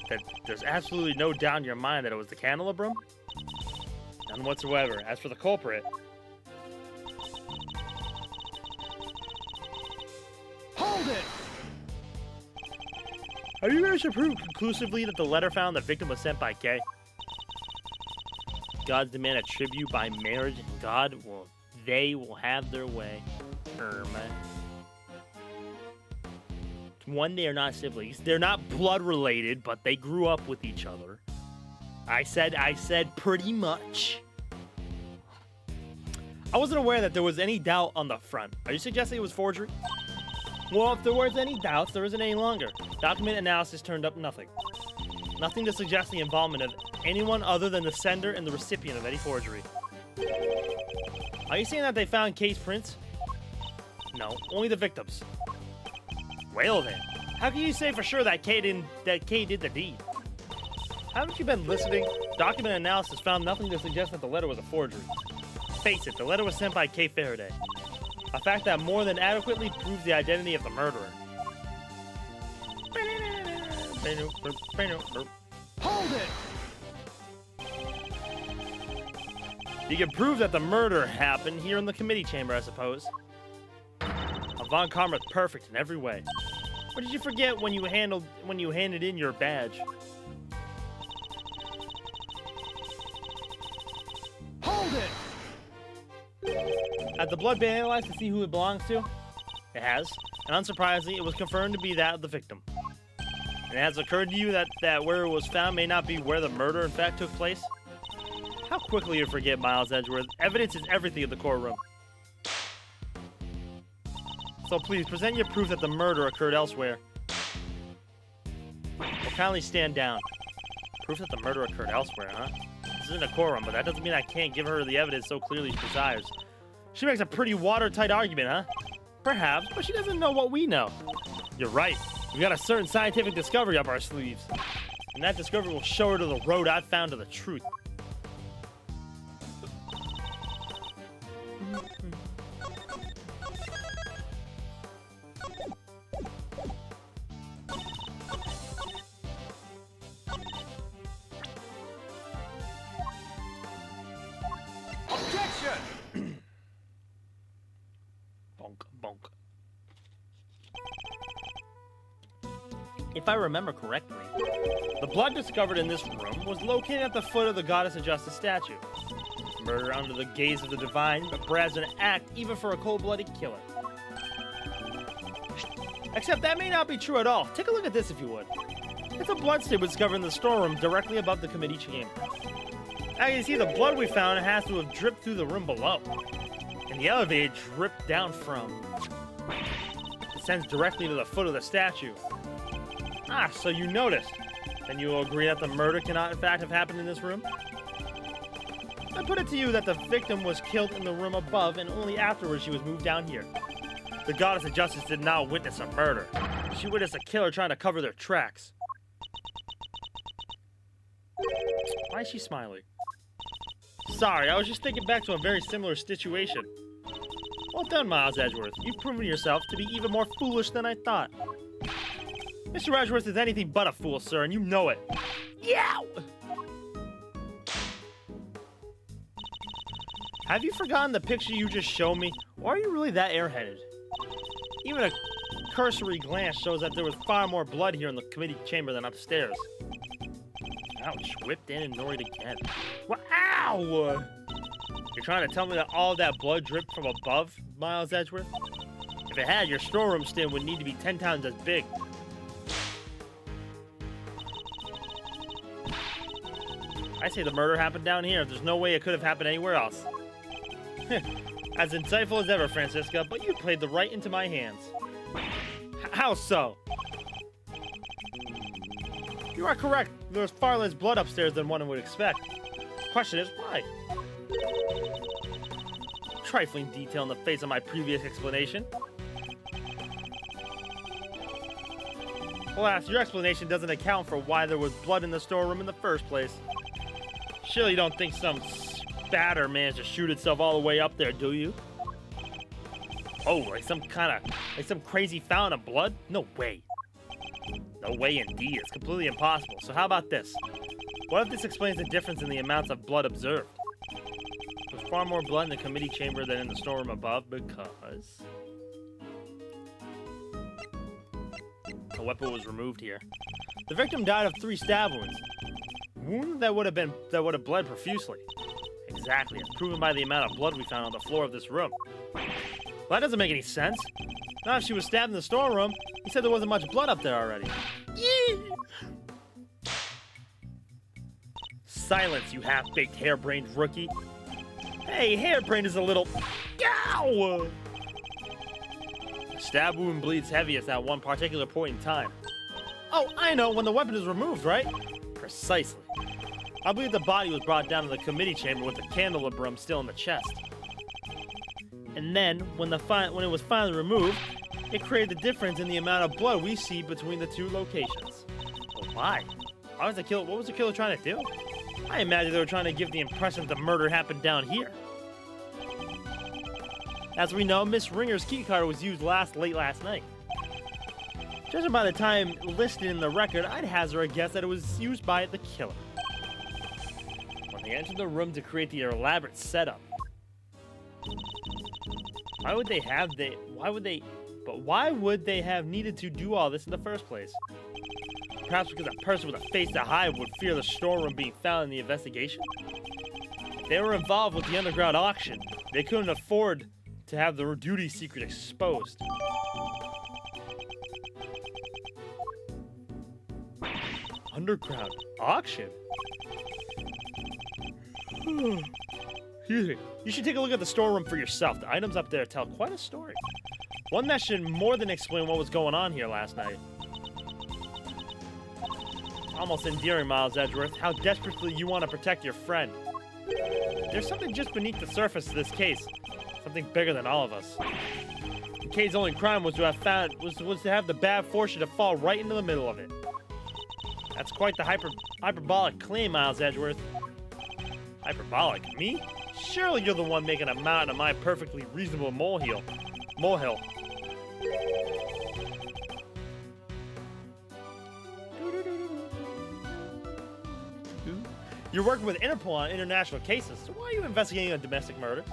That there's absolutely no doubt in your mind that it was the candelabrum? None whatsoever. As for the culprit... Hold it! Have you managed to prove conclusively that the letter found the victim was sent by Kay? Gods demand a tribute by marriage, and God will... They will have their way. One, they are not siblings. They're not blood related, but they grew up with each other. I said pretty much. I wasn't aware that there was any doubt on the front. Are you suggesting it was forgery? Well, if there was any doubts, there isn't any longer. Document analysis turned up nothing. Nothing to suggest the involvement of anyone other than the sender and the recipient of any forgery. Are you saying that they found Kay's prints? No, only the victims. Well then, how can you say for sure that Kay did the deed? Haven't you been listening? Document analysis found nothing to suggest that the letter was a forgery. Face it, the letter was sent by Kay Faraday. A fact that more than adequately proves the identity of the murderer. Hold it! You can prove that the murder happened here in the committee chamber, I suppose. Von Karma's perfect in every way. What did you forget when you handed in your badge? Hold it! Had the blood been analyzed to see who it belongs to? It has, and unsurprisingly, it was confirmed to be that of the victim. And it has occurred to you that where it was found may not be where the murder in fact took place? How quickly you forget, Miles Edgeworth. Evidence is everything in the courtroom. So please, present your proof that the murder occurred elsewhere. Or kindly stand down. Proof that the murder occurred elsewhere, huh? This isn't a courtroom, but that doesn't mean I can't give her the evidence so clearly she desires. She makes a pretty watertight argument, huh? Perhaps, but she doesn't know what we know. You're right. We got a certain scientific discovery up our sleeves. And that discovery will show her to the road I've found to the truth. Objection! Bonk, bonk. If I remember correctly, the blood discovered in this room was located at the foot of the Goddess of Justice statue. Murder under the gaze of the divine, but perhaps an act even for a cold-blooded killer. Except that may not be true at all. Take a look at this if you would. It's a blood stain discovered in the storeroom directly above the committee chamber. As you can see, the blood we found has to have dripped through the room below. And the elevator dripped down from. It descends directly to the foot of the statue. Ah, so you noticed. Then you will agree that the murder cannot in fact have happened in this room? I put it to you that the victim was killed in the room above and only afterwards she was moved down here. The Goddess of Justice did not witness a murder. She witnessed a killer trying to cover their tracks. Why is she smiling? Sorry, I was just thinking back to a very similar situation. Well done, Miles Edgeworth. You've proven yourself to be even more foolish than I thought. Mr. Edgeworth is anything but a fool, sir, and you know it. Yow! Have you forgotten the picture you just showed me? Or are you really that airheaded? Even a cursory glance shows that there was far more blood here in the committee chamber than upstairs. Ouch, whipped in and noried again. Well, ow! You're trying to tell me that all of that blood dripped from above, Miles Edgeworth? If it had, your storeroom stand would need to be 10 times as big. I say the murder happened down here. There's no way it could have happened anywhere else. As insightful as ever, Francisca, but you played the right into my hands. How so? You are correct. There's far less blood upstairs than one would expect. The question is, why? Trifling detail in the face of my previous explanation. Alas, your explanation doesn't account for why there was blood in the storeroom in the first place. Surely you don't think some spatter managed to shoot itself all the way up there, do you? Oh, like some crazy fountain of blood? No way. No way indeed. It's completely impossible. So how about this? What if this explains the difference in the amounts of blood observed? There's far more blood in the committee chamber than in the storeroom above because a weapon was removed here. The victim died of 3 stab wounds. Wounds that would have bled profusely. Exactly, as proven by the amount of blood we found on the floor of this room. Well, that doesn't make any sense. Not if she was stabbed in the storeroom. He said there wasn't much blood up there already. Yee! Silence, you half-baked, harebrained rookie. Hey, harebrained is a little... Yow! The stab wound bleeds heaviest at one particular point in time. Oh, I know, when the weapon is removed, right? Precisely. I believe the body was brought down to the committee chamber with the candelabrum still in the chest. And then, when it was finally removed, It created the difference in the amount of blood we see between the two locations. But why? Why was the killer? What was the killer trying to do? I imagine they were trying to give the impression that the murder happened down here. As we know, Miss Ringer's keycard was used late last night. Judging by the time listed in the record, I'd hazard a guess that it was used by the killer. When they entered the room to create the elaborate setup. Why would they have needed to do all this in the first place? Perhaps because a person with a face to hide would fear the storeroom being found in the investigation? If they were involved with the underground auction, they couldn't afford to have their duty secret exposed. Underground auction? Excuse me. You should take a look at the storeroom for yourself. The items up there tell quite a story. One that should more than explain what was going on here last night. Almost endearing, Miles Edgeworth, how desperately you want to protect your friend. There's something just beneath the surface of this case. Something bigger than all of us. Kate's only crime was to have the bad fortune to fall right into the middle of it. That's quite the hyperbolic claim, Miles Edgeworth. Hyperbolic? Me? Surely you're the one making a mountain of my perfectly reasonable molehill. You're working with Interpol on international cases, so why are you investigating a domestic murder?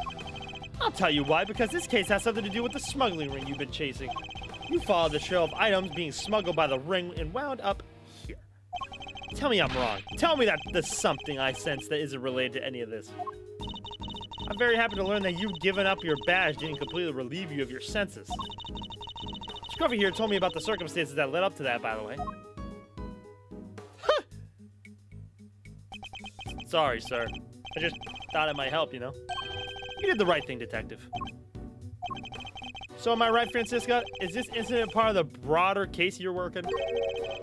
I'll tell you why, because this case has something to do with the smuggling ring you've been chasing. You followed the trail of items being smuggled by the ring and wound up here. Tell me I'm wrong. Tell me that there's something I sense that isn't related to any of this. I'm very happy to learn that you giving up your badge didn't completely relieve you of your senses. Scruffy here told me about the circumstances that led up to that, by the way. Sorry, sir. I just thought it might help, you know? You did the right thing, detective. So am I right, Francisca? Is this incident part of the broader case you're working?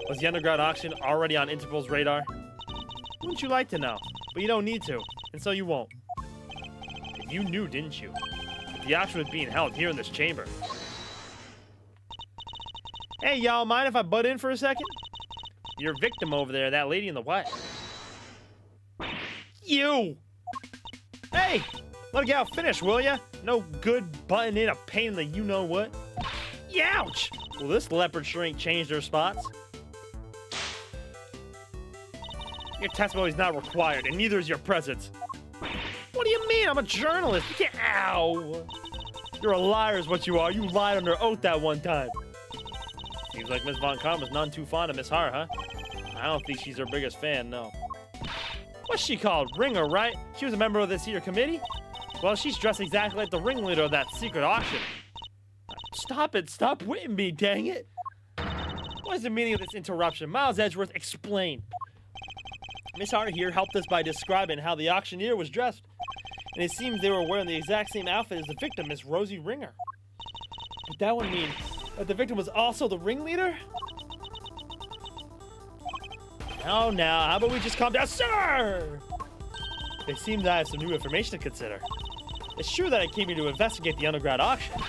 Was the underground auction already on Interpol's radar? Wouldn't you like to know? But you don't need to, and so you won't. But you knew, didn't you? The auction was being held here in this chamber. Hey, y'all, mind if I butt in for a second? Your victim over there, that lady in the white. You! Hey! Let a gal finish, will ya? No good butting in a pain in the you-know-what. Youch! Well, this leopard sure ain't changed her spots. Your testimony's not required, and neither is your presence. What do you mean? I'm a journalist. You can't... Ow! You're a liar is what you are. You lied under oath that one time. Seems like Miss Von Karma's none too fond of Miss Hart, huh? I don't think she's her biggest fan, no. What's she called? Ringer, right? She was a member of this here committee? Well, she's dressed exactly like the ringleader of that secret auction. Stop it. Stop whipping me, dang it. What is the meaning of this interruption? Miles Edgeworth, explain. Miss Hart here helped us by describing how the auctioneer was dressed. And it seems they were wearing the exact same outfit as the victim, Miss Rosie Ringer. But that would mean that the victim was also the ringleader? Oh, now, how about we just calm down? Sir! It seems I have some new information to consider. It's true that I came here to investigate the underground auction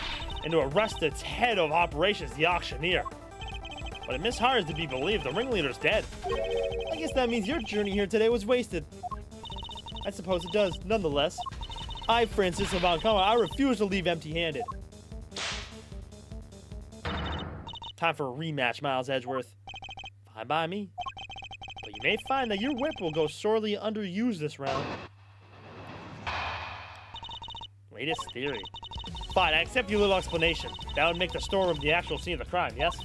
and to arrest its head of operations, the auctioneer. But if Miss Hart is to be believed, the ringleader's dead. I guess that means your journey here today was wasted. I suppose it does, nonetheless. I, Francis Von Karma, I refuse to leave empty-handed. Time for a rematch, Miles Edgeworth. Fine by me. But you may find that your whip will go sorely underused this round. Latest theory. Fine, I accept your little explanation. That would make the storeroom the actual scene of the crime, yes?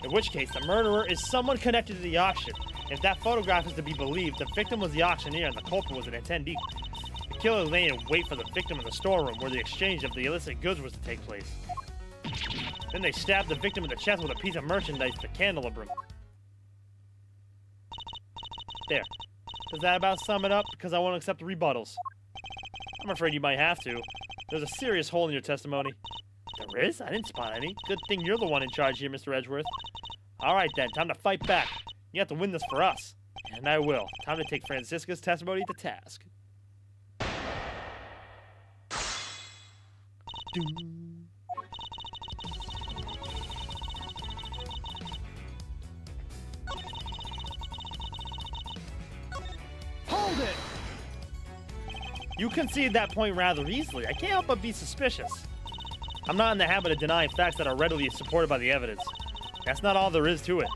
In which case, the murderer is someone connected to the auction. If that photograph is to be believed, the victim was the auctioneer and the culprit was an attendee. The killer lay in wait for the victim in the storeroom where the exchange of the illicit goods was to take place. Then they stabbed the victim in the chest with a piece of merchandise, the candelabrum. There. Does that about sum it up? Because I won't accept the rebuttals. I'm afraid you might have to. There's a serious hole in your testimony. There is? I didn't spot any. Good thing you're the one in charge here, Mr. Edgeworth. All right, then. Time to fight back. You have to win this for us. And I will. Time to take Francisca's testimony to task. Doom. You conceded that point rather easily. I can't help but be suspicious. I'm not in the habit of denying facts that are readily supported by the evidence. That's not all there is to it.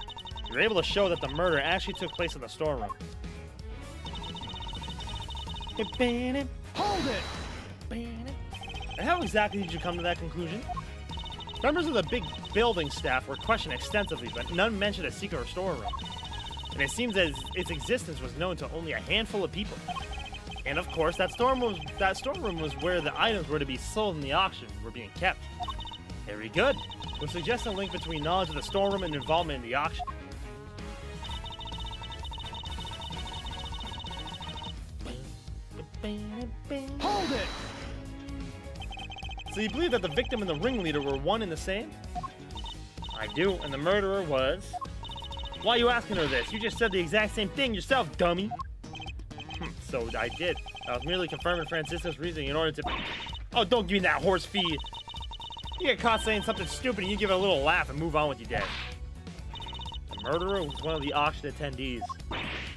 You're able to show that the murder actually took place in the storeroom. Hold it! And how exactly did you come to that conclusion? Members of the big building staff were questioned extensively, but none mentioned a secret storeroom. And it seems as its existence was known to only a handful of people. And of course, that storeroom was where the items were to be sold in the auction were being kept. Very good. Which suggests a link between knowledge of the storeroom and involvement in the auction. Hold it! So you believe that the victim and the ringleader were one and the same? I do, and the murderer was... Why are you asking her this? You just said the exact same thing yourself, dummy! So I did. I was merely confirming Francisco's reasoning in order to... Oh, don't give me that horse feed! You get caught saying something stupid and you give it a little laugh and move on with your day. The murderer was one of the auction attendees.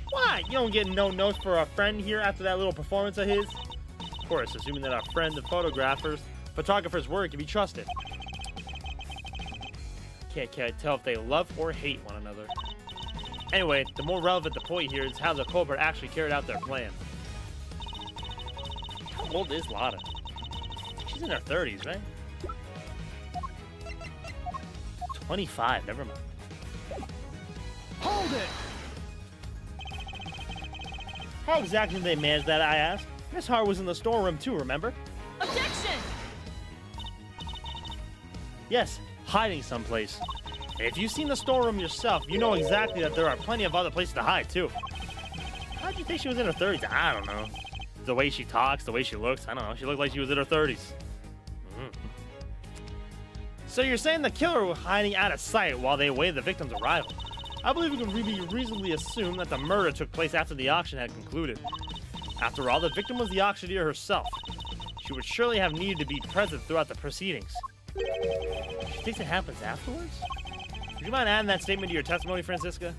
Why? You don't get no notes for a friend here after that little performance of his? Of course, assuming that our friend, the photographer's word can be trusted. Can't tell if they love or hate one another. Anyway, the more relevant the point here is how the culprit actually carried out their plan. How old is Lotta? She's in her 30s, right? 25, never mind. Hold it! How exactly did they manage that, I asked? Miss Hart was in the storeroom too, remember? Objection! Yes, hiding someplace. And if you've seen the storeroom yourself, you know exactly that there are plenty of other places to hide too. How'd you think she was in her 30s? I don't know. The way she talks, the way she looks, I don't know. She looked like she was in her 30s. So you're saying the killer was hiding out of sight while they awaited the victim's arrival. I believe we can reasonably assume that the murder took place after the auction had concluded. After all, the victim was the auctioneer herself. She would surely have needed to be present throughout the proceedings. She thinks it happens afterwards? Would you mind adding that statement to your testimony, Francisca?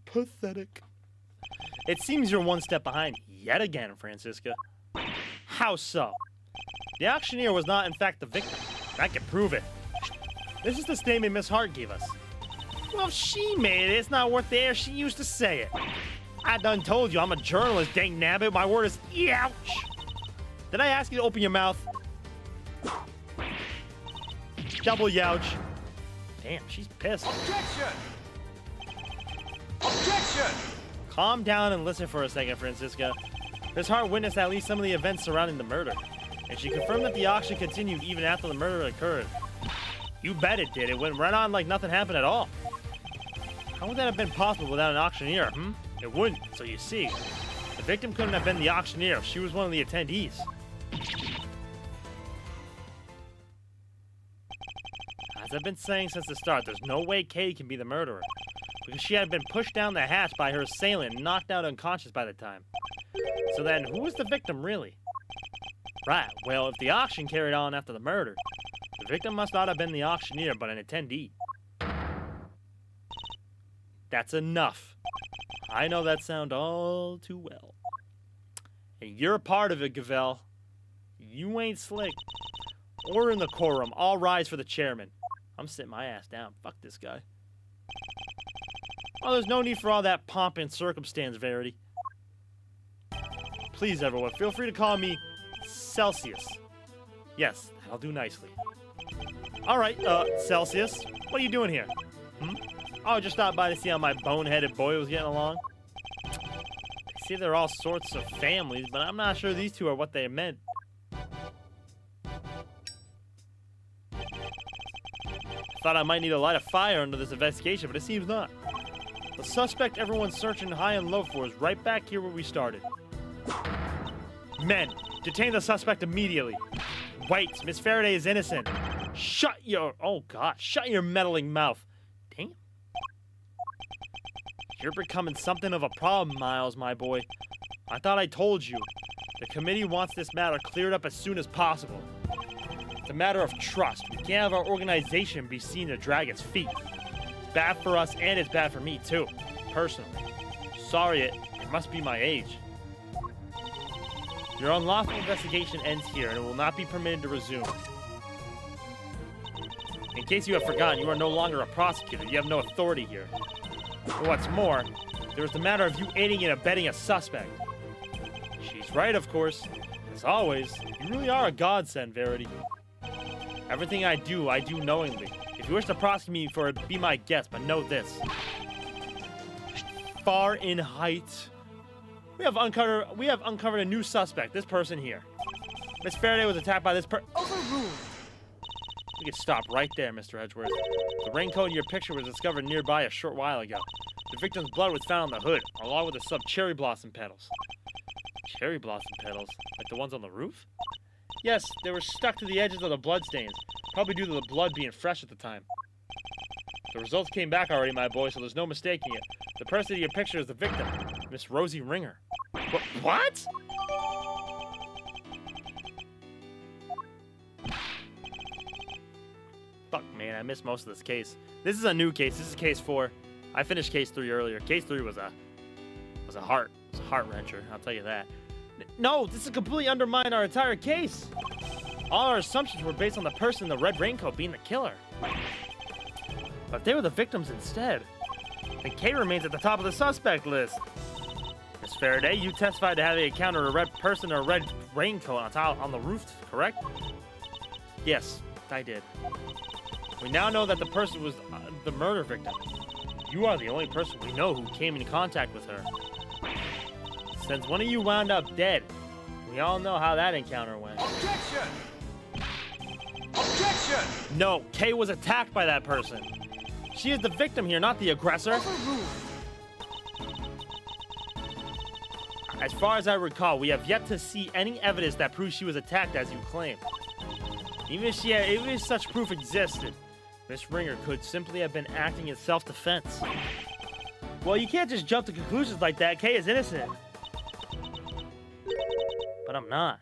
Pathetic. It seems you're one step behind yet again, Francisca. How so? The auctioneer was not, in fact, the victim. I can prove it. This is the statement Miss Hart gave us. Well, if she made it, it's not worth the air she used to say it. I done told you I'm a journalist, dang nabbit. My word is ouch. Did I ask you to open your mouth? Double youch. Damn, she's pissed. Objection! Objection! Calm down and listen for a second, Francisca. Miss Hart witnessed at least some of the events surrounding the murder, and she confirmed that the auction continued even after the murder occurred. You bet it did. It went right on like nothing happened at all. How would that have been possible without an auctioneer, It wouldn't. So you see, the victim couldn't have been the auctioneer if she was one of the attendees. As I've been saying since the start, there's no way Katie can be the murderer, because she had been pushed down the hatch by her assailant and knocked out unconscious by the time. So then, who was the victim really? Right, well, if the auction carried on after the murder, the victim must not have been the auctioneer, but an attendee. That's enough. I know that sound all too well. And you're a part of it, Gavel. You ain't slick. Order in the quorum. All rise for the chairman. I'm sitting my ass down. Fuck this guy. Oh, there's no need for all that pomp and circumstance, Verity. Please, everyone, feel free to call me Celsius. Yes, that'll do nicely. Alright, Celsius, what are you doing here? Oh, just stopped by to see how my boneheaded boy was getting along. They say they're all sorts of families, but I'm not sure these two are what they meant. Thought I might need to light a fire under this investigation, but it seems not. The suspect everyone's searching high and low for is right back here where we started. Men, detain the suspect immediately. Wait, Miss Faraday is innocent. Shut your... Oh, God. Shut your meddling mouth. Damn. You're becoming something of a problem, Miles, my boy. I thought I told you. The committee wants this matter cleared up as soon as possible. It's a matter of trust. We can't have our organization be seen to drag its feet. It's bad for us, and it's bad for me, too. Personally. Sorry, it must be my age. Your unlawful investigation ends here, and it will not be permitted to resume. In case you have forgotten, you are no longer a prosecutor. You have no authority here. And what's more, there is the matter of you aiding and abetting a suspect. She's right, of course. As always, you really are a godsend, Verity. Everything I do knowingly. If you wish to prosecute me for it, be my guest, but know this. Far in height, we have uncovered a new suspect, this person here. Miss Faraday was attacked by this Overruled! We could stop right there, Mr. Edgeworth. The raincoat in your picture was discovered nearby a short while ago. The victim's blood was found on the hood, along with the cherry blossom petals. Cherry blossom petals? Like the ones on the roof? Yes, they were stuck to the edges of the bloodstains, probably due to the blood being fresh at the time. The results came back already, my boy, so there's no mistaking it. The person in your picture is the victim, Miss Rosie Ringer. What? Fuck, man, I missed most of this case. This is a new case. This is case 4. I finished case 3 earlier. Case 3 was a heart wrencher. I'll tell you that. No, this has completely undermined our entire case. All our assumptions were based on the person in the red raincoat being the killer. But they were the victims instead. And Kay remains at the top of the suspect list. Miss Faraday, you testified to having encountered a red person in a red raincoat on the roof, correct? Yes, I did. We now know that the person was the murder victim. You are the only person we know who came in contact with her. Since one of you wound up dead, we all know how that encounter went. Objection! Objection! No, Kay was attacked by that person. She is the victim here, not the aggressor. Overruled. As far as I recall, we have yet to see any evidence that proves she was attacked as you claim. Even if such proof existed, Miss Ringer could simply have been acting in self-defense. Well, you can't just jump to conclusions like that. Kay is innocent. But I'm not.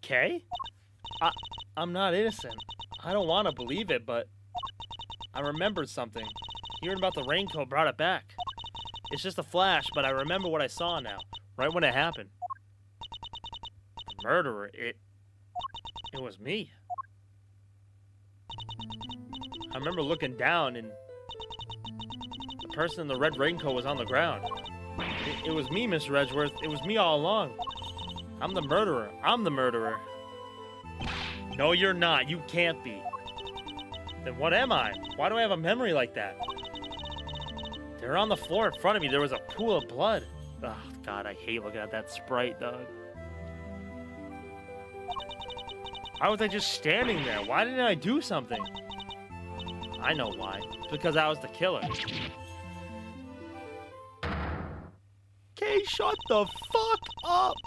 Kay? I'm not innocent. I don't want to believe it, but I remembered something. Hearing about the raincoat brought it back. It's just a flash, but I remember what I saw now, right when it happened. The murderer, it was me. I remember looking down and the person in the red raincoat was on the ground. It was me, Mr. Edgeworth. It was me all along. I'm the murderer. I'm the murderer. No, you're not. You can't be. Then what am I? Why do I have a memory like that? They were on the floor in front of me. There was a pool of blood. Oh, God, I hate looking at that sprite, dog. Why was I just standing there? Why didn't I do something? I know why. It's because I was the killer. Okay, shut the fuck up!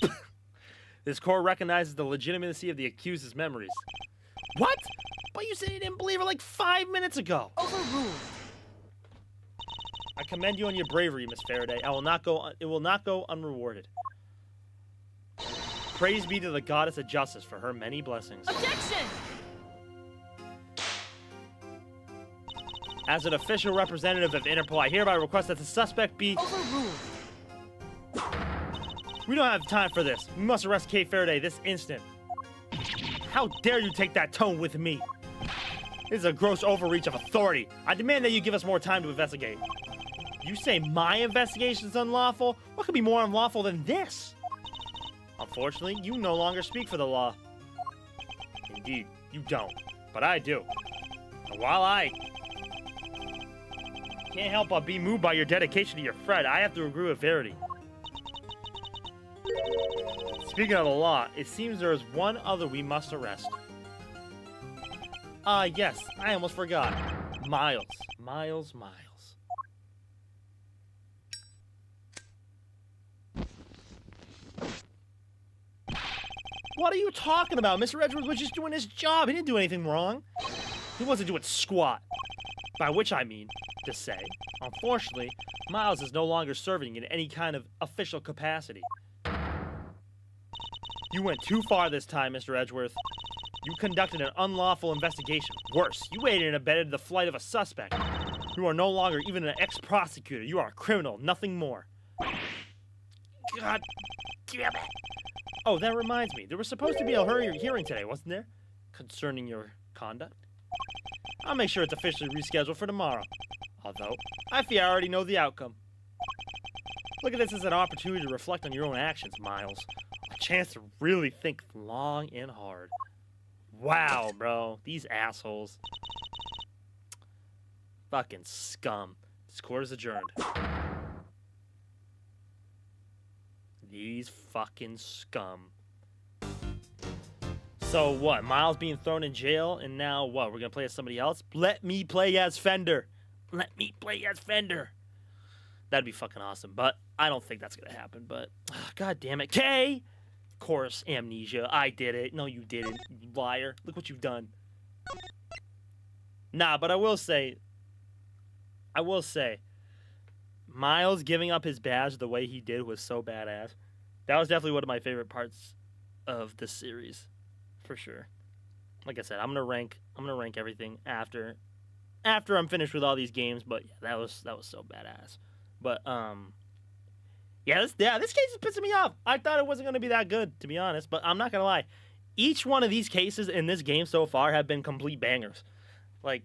This court recognizes the legitimacy of the accused's memories. What? But you said you didn't believe her like 5 minutes ago. Overruled. I commend you on your bravery, Miss Faraday. It will not go unrewarded. Praise be to the goddess of justice for her many blessings. Objection! As an official representative of Interpol, I hereby request that the suspect be... Overruled. We don't have time for this. We must arrest Kay Faraday this instant. How dare you take that tone with me? This is a gross overreach of authority. I demand that you give us more time to investigate. You say my investigation is unlawful? What could be more unlawful than this? Unfortunately, you no longer speak for the law. Indeed, you don't. But I do. And while I can't help but be moved by your dedication to your friend, I have to agree with Verity. Speaking of the law, it seems there is one other we must arrest. Yes, I almost forgot. Miles. Miles. What are you talking about? Mr. Edgeworth was just doing his job. He didn't do anything wrong. He wasn't doing squat. By which I mean to say, unfortunately, Miles is no longer serving in any kind of official capacity. You went too far this time, Mr. Edgeworth. You conducted an unlawful investigation. Worse, you aided and abetted the flight of a suspect. You are no longer even an ex-prosecutor. You are a criminal, nothing more. God damn it. Oh, that reminds me. There was supposed to be a hearing today, wasn't there? Concerning your conduct? I'll make sure it's officially rescheduled for tomorrow. Although, I fear I already know the outcome. Look at this as an opportunity to reflect on your own actions, Miles. A chance to really think long and hard. Wow, bro. These assholes. Fucking scum. This court is adjourned. These fucking scum. So what? Miles being thrown in jail, and now what? We're gonna play as somebody else? Let me play as Fender. Let me play as Fender. That'd be fucking awesome, but I don't think that's gonna happen. But god damn it, Kay! Of course, amnesia. I did it. No, you didn't, you liar. Look what you've done. Nah, but I will say, Miles giving up his badge the way he did was so badass. That was definitely one of my favorite parts of this series, for sure. Like I said, I'm gonna rank everything after I'm finished with all these games. But yeah, that was so badass. But this case is pissing me off. I thought it wasn't gonna be that good, to be honest. But I'm not gonna lie, each one of these cases in this game so far have been complete bangers. Like,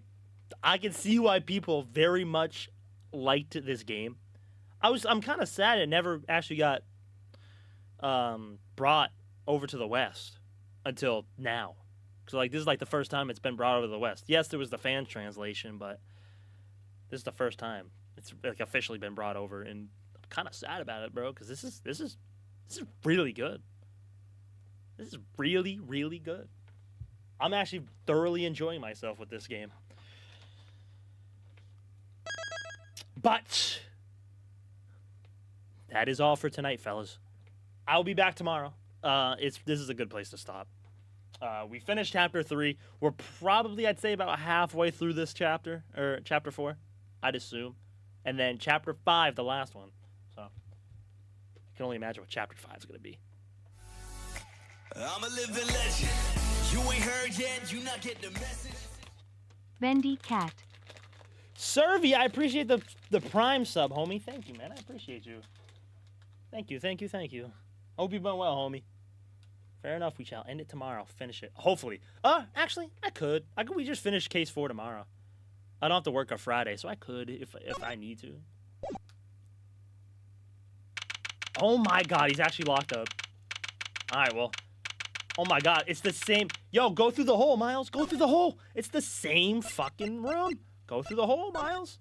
I can see why people very much liked this game. I'm kind of sad it never actually got brought over to the West until now. So like this is like the first time it's been brought over to the West. Yes, there was the fan translation, but this is the first time it's like officially been brought over, and I'm kind of sad about it, bro, because this is really good. This is really, really good. I'm actually thoroughly enjoying myself with this game. But that is all for tonight, fellas. I'll be back tomorrow. This is a good place to stop. We finished chapter 3. We're probably, I'd say, about halfway through this chapter, or chapter 4, I'd assume. And then chapter 5, the last one. So I can only imagine what chapter 5 is going to be. I'm a living legend. You ain't heard yet, you not getting the message. Bendy Cat. Servy, I appreciate the Prime sub, homie. Thank you, man. I appreciate you. Thank you. Hope you've been well, homie. Fair enough. We shall end it tomorrow. Finish it. Hopefully. Actually, I could. We just finish case 4 tomorrow. I don't have to work on Friday, so I could if I need to. Oh my god, he's actually locked up. Alright, well. Oh my god, it's the same. Yo, go through the hole, Miles. Go through the hole. It's the same fucking room. Go through the hole, Miles.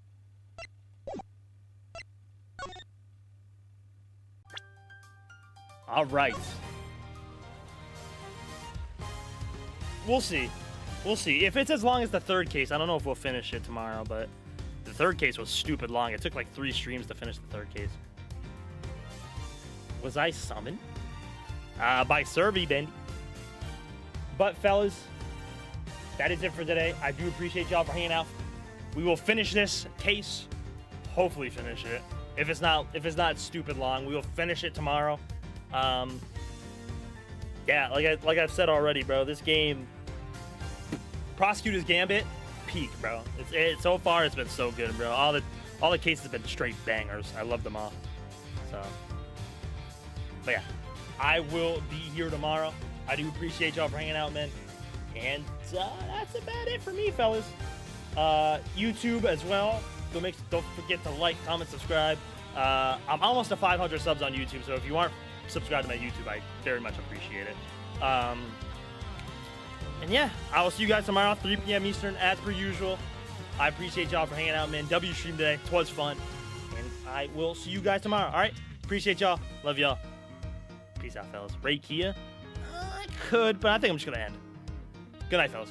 All right. We'll see. We'll see. If it's as long as the third case, I don't know if we'll finish it tomorrow, but the third case was stupid long. It took like 3 streams to finish the third case. Was I summoned? By Servy, Bendy. But, fellas, that is it for today. I do appreciate y'all for hanging out. We will finish this case. Hopefully finish it. If it's not stupid long, we will finish it tomorrow. Yeah, like I've said already, bro. This game, Prosecutor's Gambit, peak, bro. So far it's been so good, bro. All the cases have been straight bangers. I love them all. So, but yeah, I will be here tomorrow. I do appreciate y'all for hanging out, man. And that's about it for me, fellas. YouTube as well. Don't forget to like, comment, subscribe. I'm almost to 500 subs on YouTube, so if you aren't subscribed to my YouTube, I very much appreciate it. And yeah, I will see you guys tomorrow, 3 p.m. Eastern, as per usual. I appreciate y'all for hanging out, man. W stream today. It was fun. And I will see you guys tomorrow. All right? Appreciate y'all. Love y'all. Peace out, fellas. Ray Kia? I could, but I think I'm just going to end. Good night, fellas.